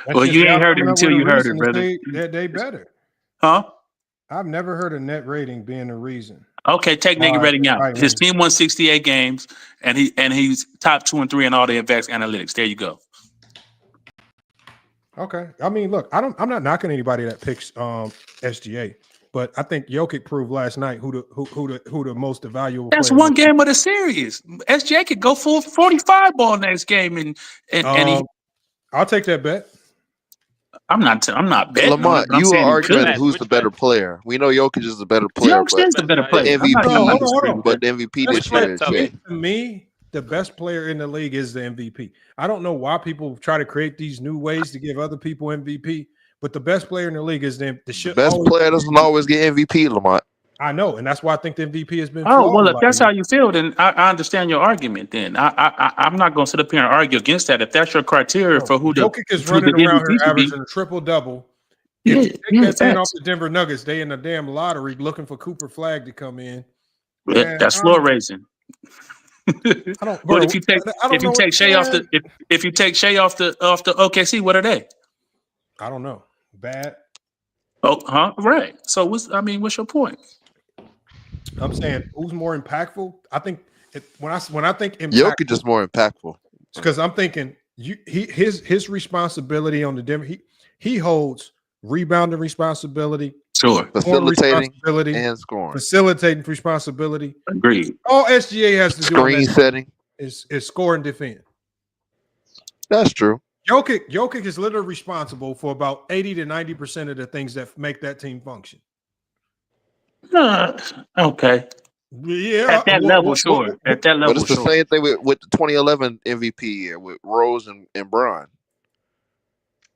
Well, you ain't heard it until you heard it, brother. They better. Huh? I've never heard a net rating being a reason. Okay, take net rating out. His team won 68 games, and he's top 2 and 3 in all the advanced analytics. There you go. Okay, I mean, look, I'm not knocking anybody that picks SGA, but I think Jokic proved last night who the most valuable. That's one game of the series. SGA could go full 45 ball next game, and I'll take that bet. I'm not betting. Lamont, you are arguing who's the better player. We know Jokic is the better player. Jokic is the better player. MVP, but the MVP this year is Shai. To me, the best player in the league is the MVP. I don't know why people try to create these new ways to give other people MVP, but the best player in the league is the best player doesn't always get MVP, Lamont. I know, and that's why I think the MVP has been. Oh well, if that's how you feel, then I understand your argument. Then I'm not going to sit up here and argue against that. If that's your criteria for who Jokic is running around here averaging a triple double. If you take that 10 off the Denver Nuggets, they in the damn lottery looking for Cooper Flag to come in. That's floor raising. But if you take Shai off the OKC, what are they? I don't know. Bad. Oh, huh? Right. So what's your point? I'm saying who's more impactful? I think when I think impactful, Jokic is more impactful because I'm thinking his responsibility on the Denver. He holds rebounding responsibility, facilitating and scoring, facilitating responsibility. Agreed. All SGA has to do screen setting is score and defend. That's true. Jokic is literally responsible for about 80 to 90% of the things that make that team function. Okay. Yeah. At that level, sure. At that level, but it's the same thing with the 2011 MVP year with Rose and Bron.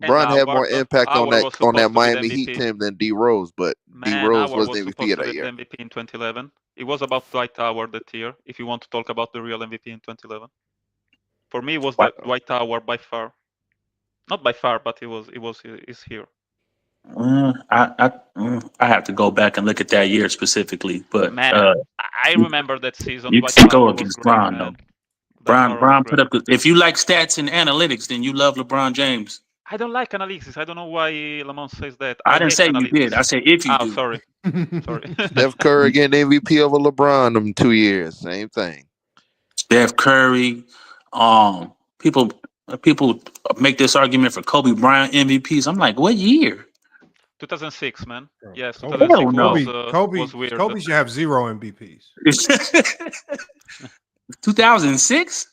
Bron had more impact on that Miami Heat team than D Rose, but D Rose was the MVP of that year. MVP in 2011. It was about Dwight Howard that year. If you want to talk about the real MVP in 2011, for me, it was Dwight Howard by far. Not by far, but is here. I have to go back and look at that year specifically, but man, I remember that season. You can go against Bron though. Bron put up. If you like stats and analytics, then you love LeBron James. I don't like analysis. I don't know why Lamont says that. I didn't say you did. I said if you do. Sorry. Sorry. Steph Curry getting MVP over LeBron in 2 years. Same thing. Steph Curry. People make this argument for Kobe Bryant MVPs. I'm like, what year? 2006, man. Yes, Kobe was weird. Kobe should have 0 MVPs. 2006?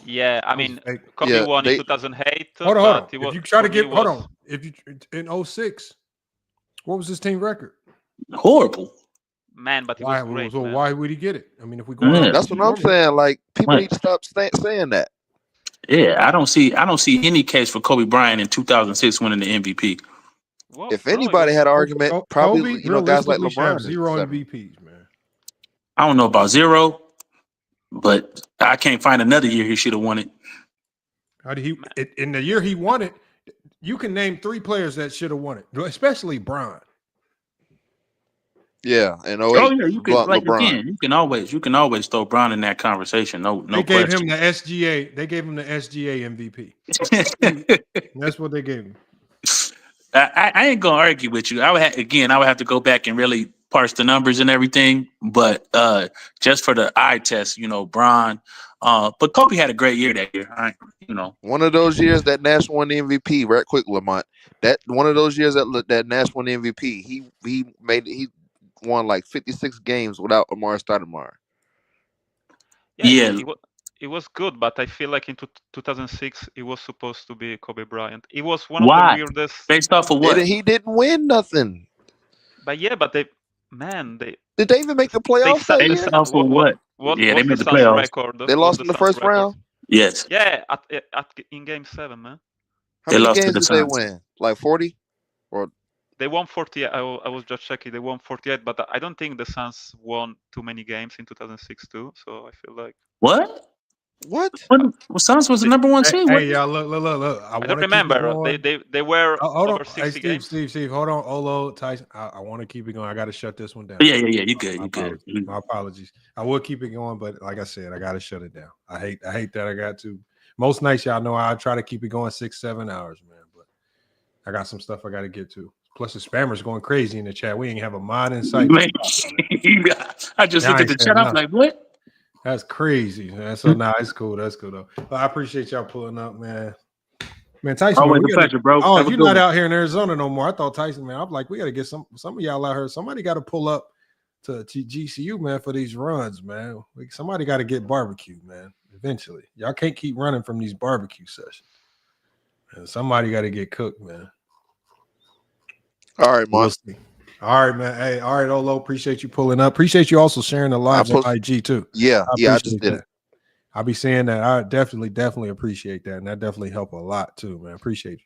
Yeah, I mean, Kobe won in 2008. Hold on. If you try to get, hold on. If you in 06, what was his team record? Horrible. Man, but why would he get it? I mean, if we go, that's what I'm saying. Like people need to stop saying that. Yeah, I don't see any case for Kobe Bryant in 2006 winning the MVP. Well, if anybody had an argument, probably guys like LeBron. 0 MVPs, man. I don't know about 0, but I can't find another year he should have won it. How did he? In the year he won it, you can name 3 players that should have won it, especially Bron. Yeah, and you can always throw Bron in that conveation. No, they gave him the SGA. They gave him the SGA MVP. That's what they gave him. I ain't gonna argue with you. I would have to go back and really parse the numbers and everything. But just for the eye test, Bron. But Kobe had a great year that year. One of those years that Nash won the MVP. Right quick, Lamont. That one of those years that Nash won the MVP. He won like 56 games without Amar Stoudemire. Yeah. It was good, but I feel like in 2006 it was supposed to be Kobe Bryant. It was one of the weirdest. Based off of what? He didn't win nothing. But they did they even make the playoffs? Based off of what? They made the playoffs. Record? They lost in the first round. Yes. Yeah, in Game 7, man. How many games did they win? Like 40? Or they won 48. I was just checking. They won 48, but I don't think the Suns won too many games in 2006 too. So I feel like what? What? Suns was the number 1 seed. Hey, y'all, look. I don't remember. They were over 60 games. Steve, hold on. Olo, Tyson. I want to keep it going. I got to shut this one down. Yeah. You good. You good. My apologies. I will keep it going, but like I said, I got to shut it down. I hate that I got to. Most nights, y'all know I try to keep it going 6-7 hours, man. But I got some stuff I got to get to. Plus, the spammers going crazy in the chat. We ain't have a mod in sight. I just looked at the chat. I'm like, what? That's crazy, man. So it's cool. That's cool though. But I appreciate y'all pulling up, man. Man, Tyson, always a pleasure, bro. Oh, you're not out here in Arizona no more. I thought Tyson, man. I'm like, we got to get some of y'all out here. Somebody got to pull up to GCU, man, for these runs, man. Somebody got to get barbecue, man. Eventually, y'all can't keep running from these barbecue sessions. And somebody got to get cooked, man. All right, Monster. All right, man. Hey, all right, Olo. Appreciate you pulling up. Appreciate you also sharing the lives on IG too. Yeah, I just did it. I'll be saying that. I definitely appreciate that, and that definitely help a lot too, man. Appreciate you.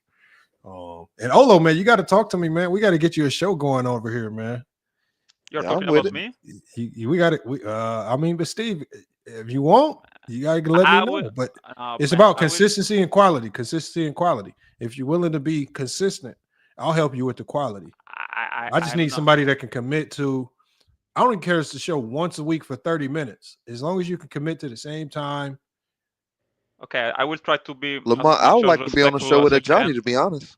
And Olo, man, you got to talk to me, man. We got to get you a show going over here, man. You're talking about me? We got it. I mean, but Steve, if you want, you got to let me know. But it's about consistency and quality. Consistency and quality. If you're willing to be consistent, I'll help you with the quality. I just need somebody that can commit to. I don't care if it's the show once a week for 30 minutes. As long as you can commit to the same time. Okay, I will try to be. Lamont, I would like to be on the show with Johnny, to be honest.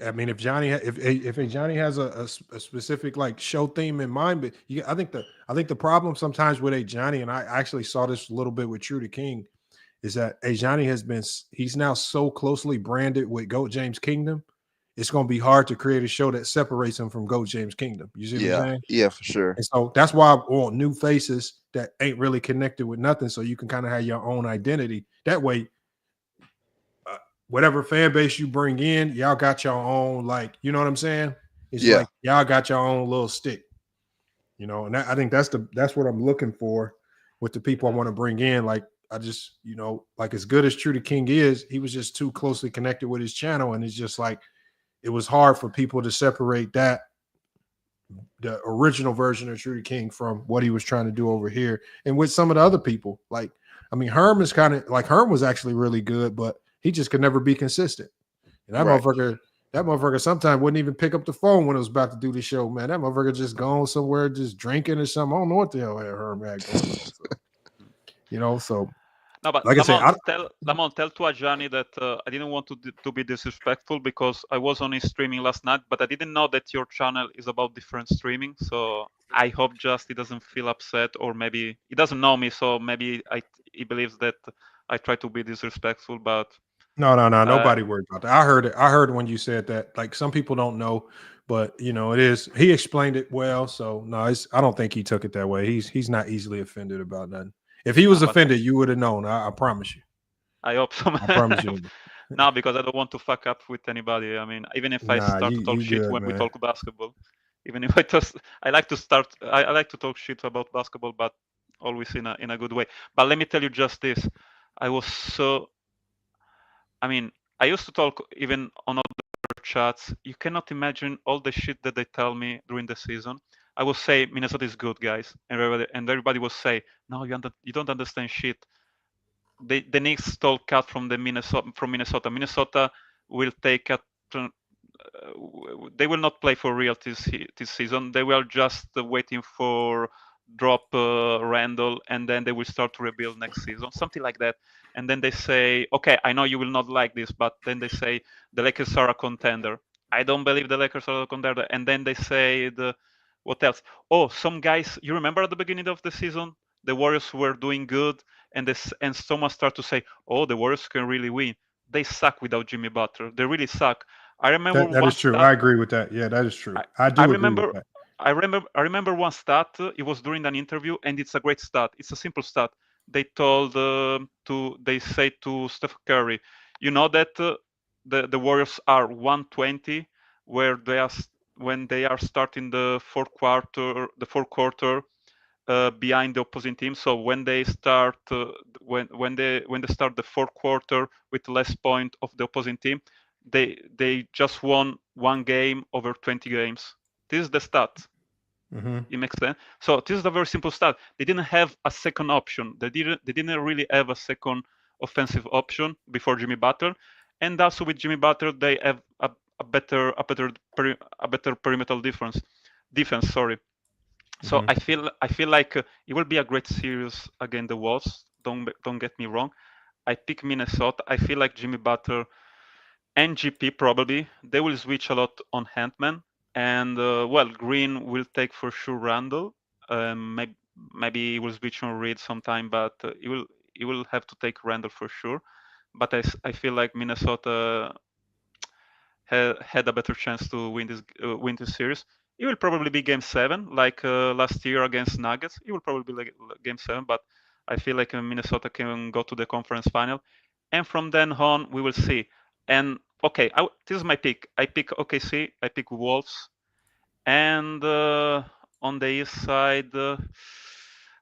I mean, if Johnny, if Johnny has a specific like show theme in mind, but I think the problem sometimes with Johnny, and I actually saw this a little bit with True to King, is that Johnny he's now so closely branded with Goat James Kingdom. It's going to be hard to create a show that separates him from Goat James Kingdom. You see what I'm saying? Yeah, for sure. And so that's why I want new faces that ain't really connected with nothing, so you can kind of have your own identity. That way, whatever fan base you bring in, y'all got your own, like, you know what I'm saying? It's like y'all got your own little stick, you know. And I think that's what I'm looking for with the people I want to bring in. Like, I just, you know, like as good as True to King is, he was just too closely connected with his channel, and it's just like it was hard for people to separate the original version of True to King from what he was trying to do over here. And with some of the other people, like, I mean, Herm is kind of like, Herm was actually really good, but he just could never be consistent. And that motherfucker sometimes wouldn't even pick up the phone when it was about to do the show, man. That motherfucker just gone somewhere, just drinking or something. I don't know what the hell Herm had going on. So, you know, so. No, but like Lamont, tell to Ajani that I didn't want to be disrespectful because I was on his streaming last night, but I didn't know that your channel is about different streaming. So I hope just he doesn't feel upset, or maybe he doesn't know me, so maybe he believes that I try to be disrespectful. But no, nobody worried about that. I heard when you said that. Like, some people don't know, but you know, it is. He explained it well, so no, I don't think he took it that way. He's not easily offended about nothing. If he was offended, you would have known. I promise you. I hope so. I promise you. No, because I don't want to fuck up with anybody. I mean, even if I start to talk shit when we talk basketball, even if I like to start. I like to talk shit about basketball, but always in a good way. But let me tell you just this: I used to talk even on other chats. You cannot imagine all the shit that they tell me during the season. I will say Minnesota is good, guys, and everybody will say, "No, you don't understand shit." The Knicks stole cut from Minnesota. Minnesota will take cut. They will not play for real this season. They were just waiting for drop Randall, and then they will start to rebuild next season, something like that. And then they say, "Okay, I know you will not like this," but then they say the Lakers are a contender. I don't believe the Lakers are a contender. And then they say what else? Oh, some guys, you remember at the beginning of the season, the Warriors were doing good, and someone started to say, "Oh, the Warriors can really win." They suck without Jimmy Butler. They really suck. I remember that is true. I agree with that. Yeah, that is true. I remember. Agree with that. I remember one stat. It was during an interview, and it's a great stat. It's a simple stat. They say to Steph Curry, you know that the Warriors are 120, where when they are starting the fourth quarter behind the opposing team. So when they start when they start the fourth quarter with less point of the opposing team, they just won one game over 20 games. This is the stat. Mm-hmm. It makes sense. So this is a very simple stat. They didn't have a second option. They didn't really have a second offensive option before Jimmy Butler, and also with Jimmy Butler they have a better perimeter defense. Sorry. So Mm-hmm. I feel like it will be a great series against the Wolves. Don't get me wrong. I pick Minnesota. I feel like Jimmy Butler and GP probably they will switch a lot on Handman, and Green will take for sure Randall. Maybe he will switch on Reed sometime, but he will have to take Randall for sure. But I feel like Minnesota had a better chance to win this series. It will probably be Game 7, like last year against Nuggets. It will probably be like Game 7, but I feel like Minnesota can go to the conference final, and from then on we will see. And okay, this is my pick. I pick OKC. I pick Wolves, and on the east side,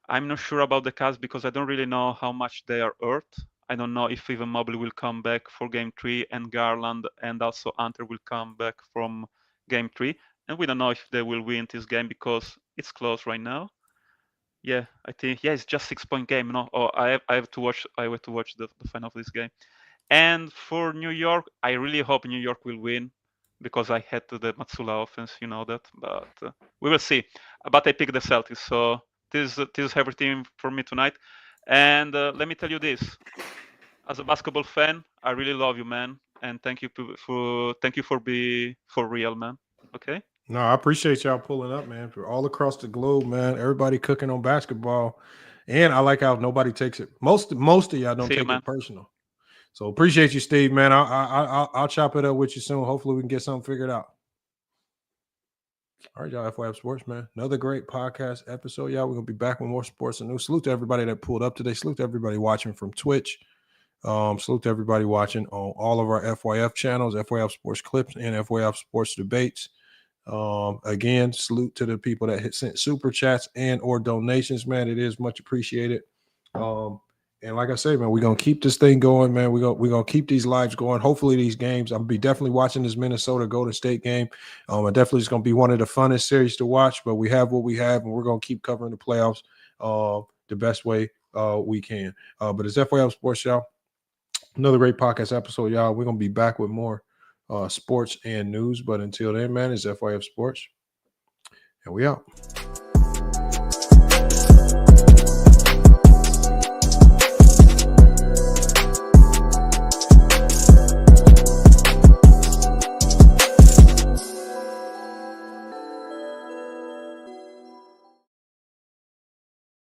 I'm not sure about the Cavs because I don't really know how much they are hurt. I don't know if even Mobley will come back for Game 3 and Garland and also Hunter will come back from Game 3. And we don't know if they will win this game because it's close right now. Yeah, I think it's just 6-point game. No, I have to watch. I have to watch the final of this game. And for New York, I really hope New York will win because I had the Matsula offense, you know that. But we will see. But I picked the Celtics, so this is everything for me tonight. And let me tell you this: as a basketball fan, I really love you, man, and thank you for being for real, man. Okay. No, I appreciate y'all pulling up, man. For all across the globe, man. Everybody cooking on basketball, and I like how nobody takes it. Most of y'all don't take it personal. So appreciate you, Steve, man. I'll chop it up with you soon. Hopefully we can get something figured out. All right, y'all. FYF Sports, man. Another great podcast episode, y'all. We're gonna be back with more sports and news. Salute to everybody that pulled up today. Salute to everybody watching from Twitch. Salute to everybody watching on all of our FYF channels, FYF Sports Clips and FYF Sports Debates. Again, salute to the people that sent super chats and or donations, man. It is much appreciated. And like I say, man, we're gonna keep this thing going, man. We're gonna keep these lives going. Hopefully, these games. I'm gonna be definitely watching this Minnesota Golden State game. I definitely is gonna be one of the funnest series to watch. But we have what we have, and we're gonna keep covering the playoffs the best way we can. But it's FYF Sports, y'all. Another great podcast episode, y'all. We're gonna be back with more sports and news. But until then, man, it's FYF Sports, and we out.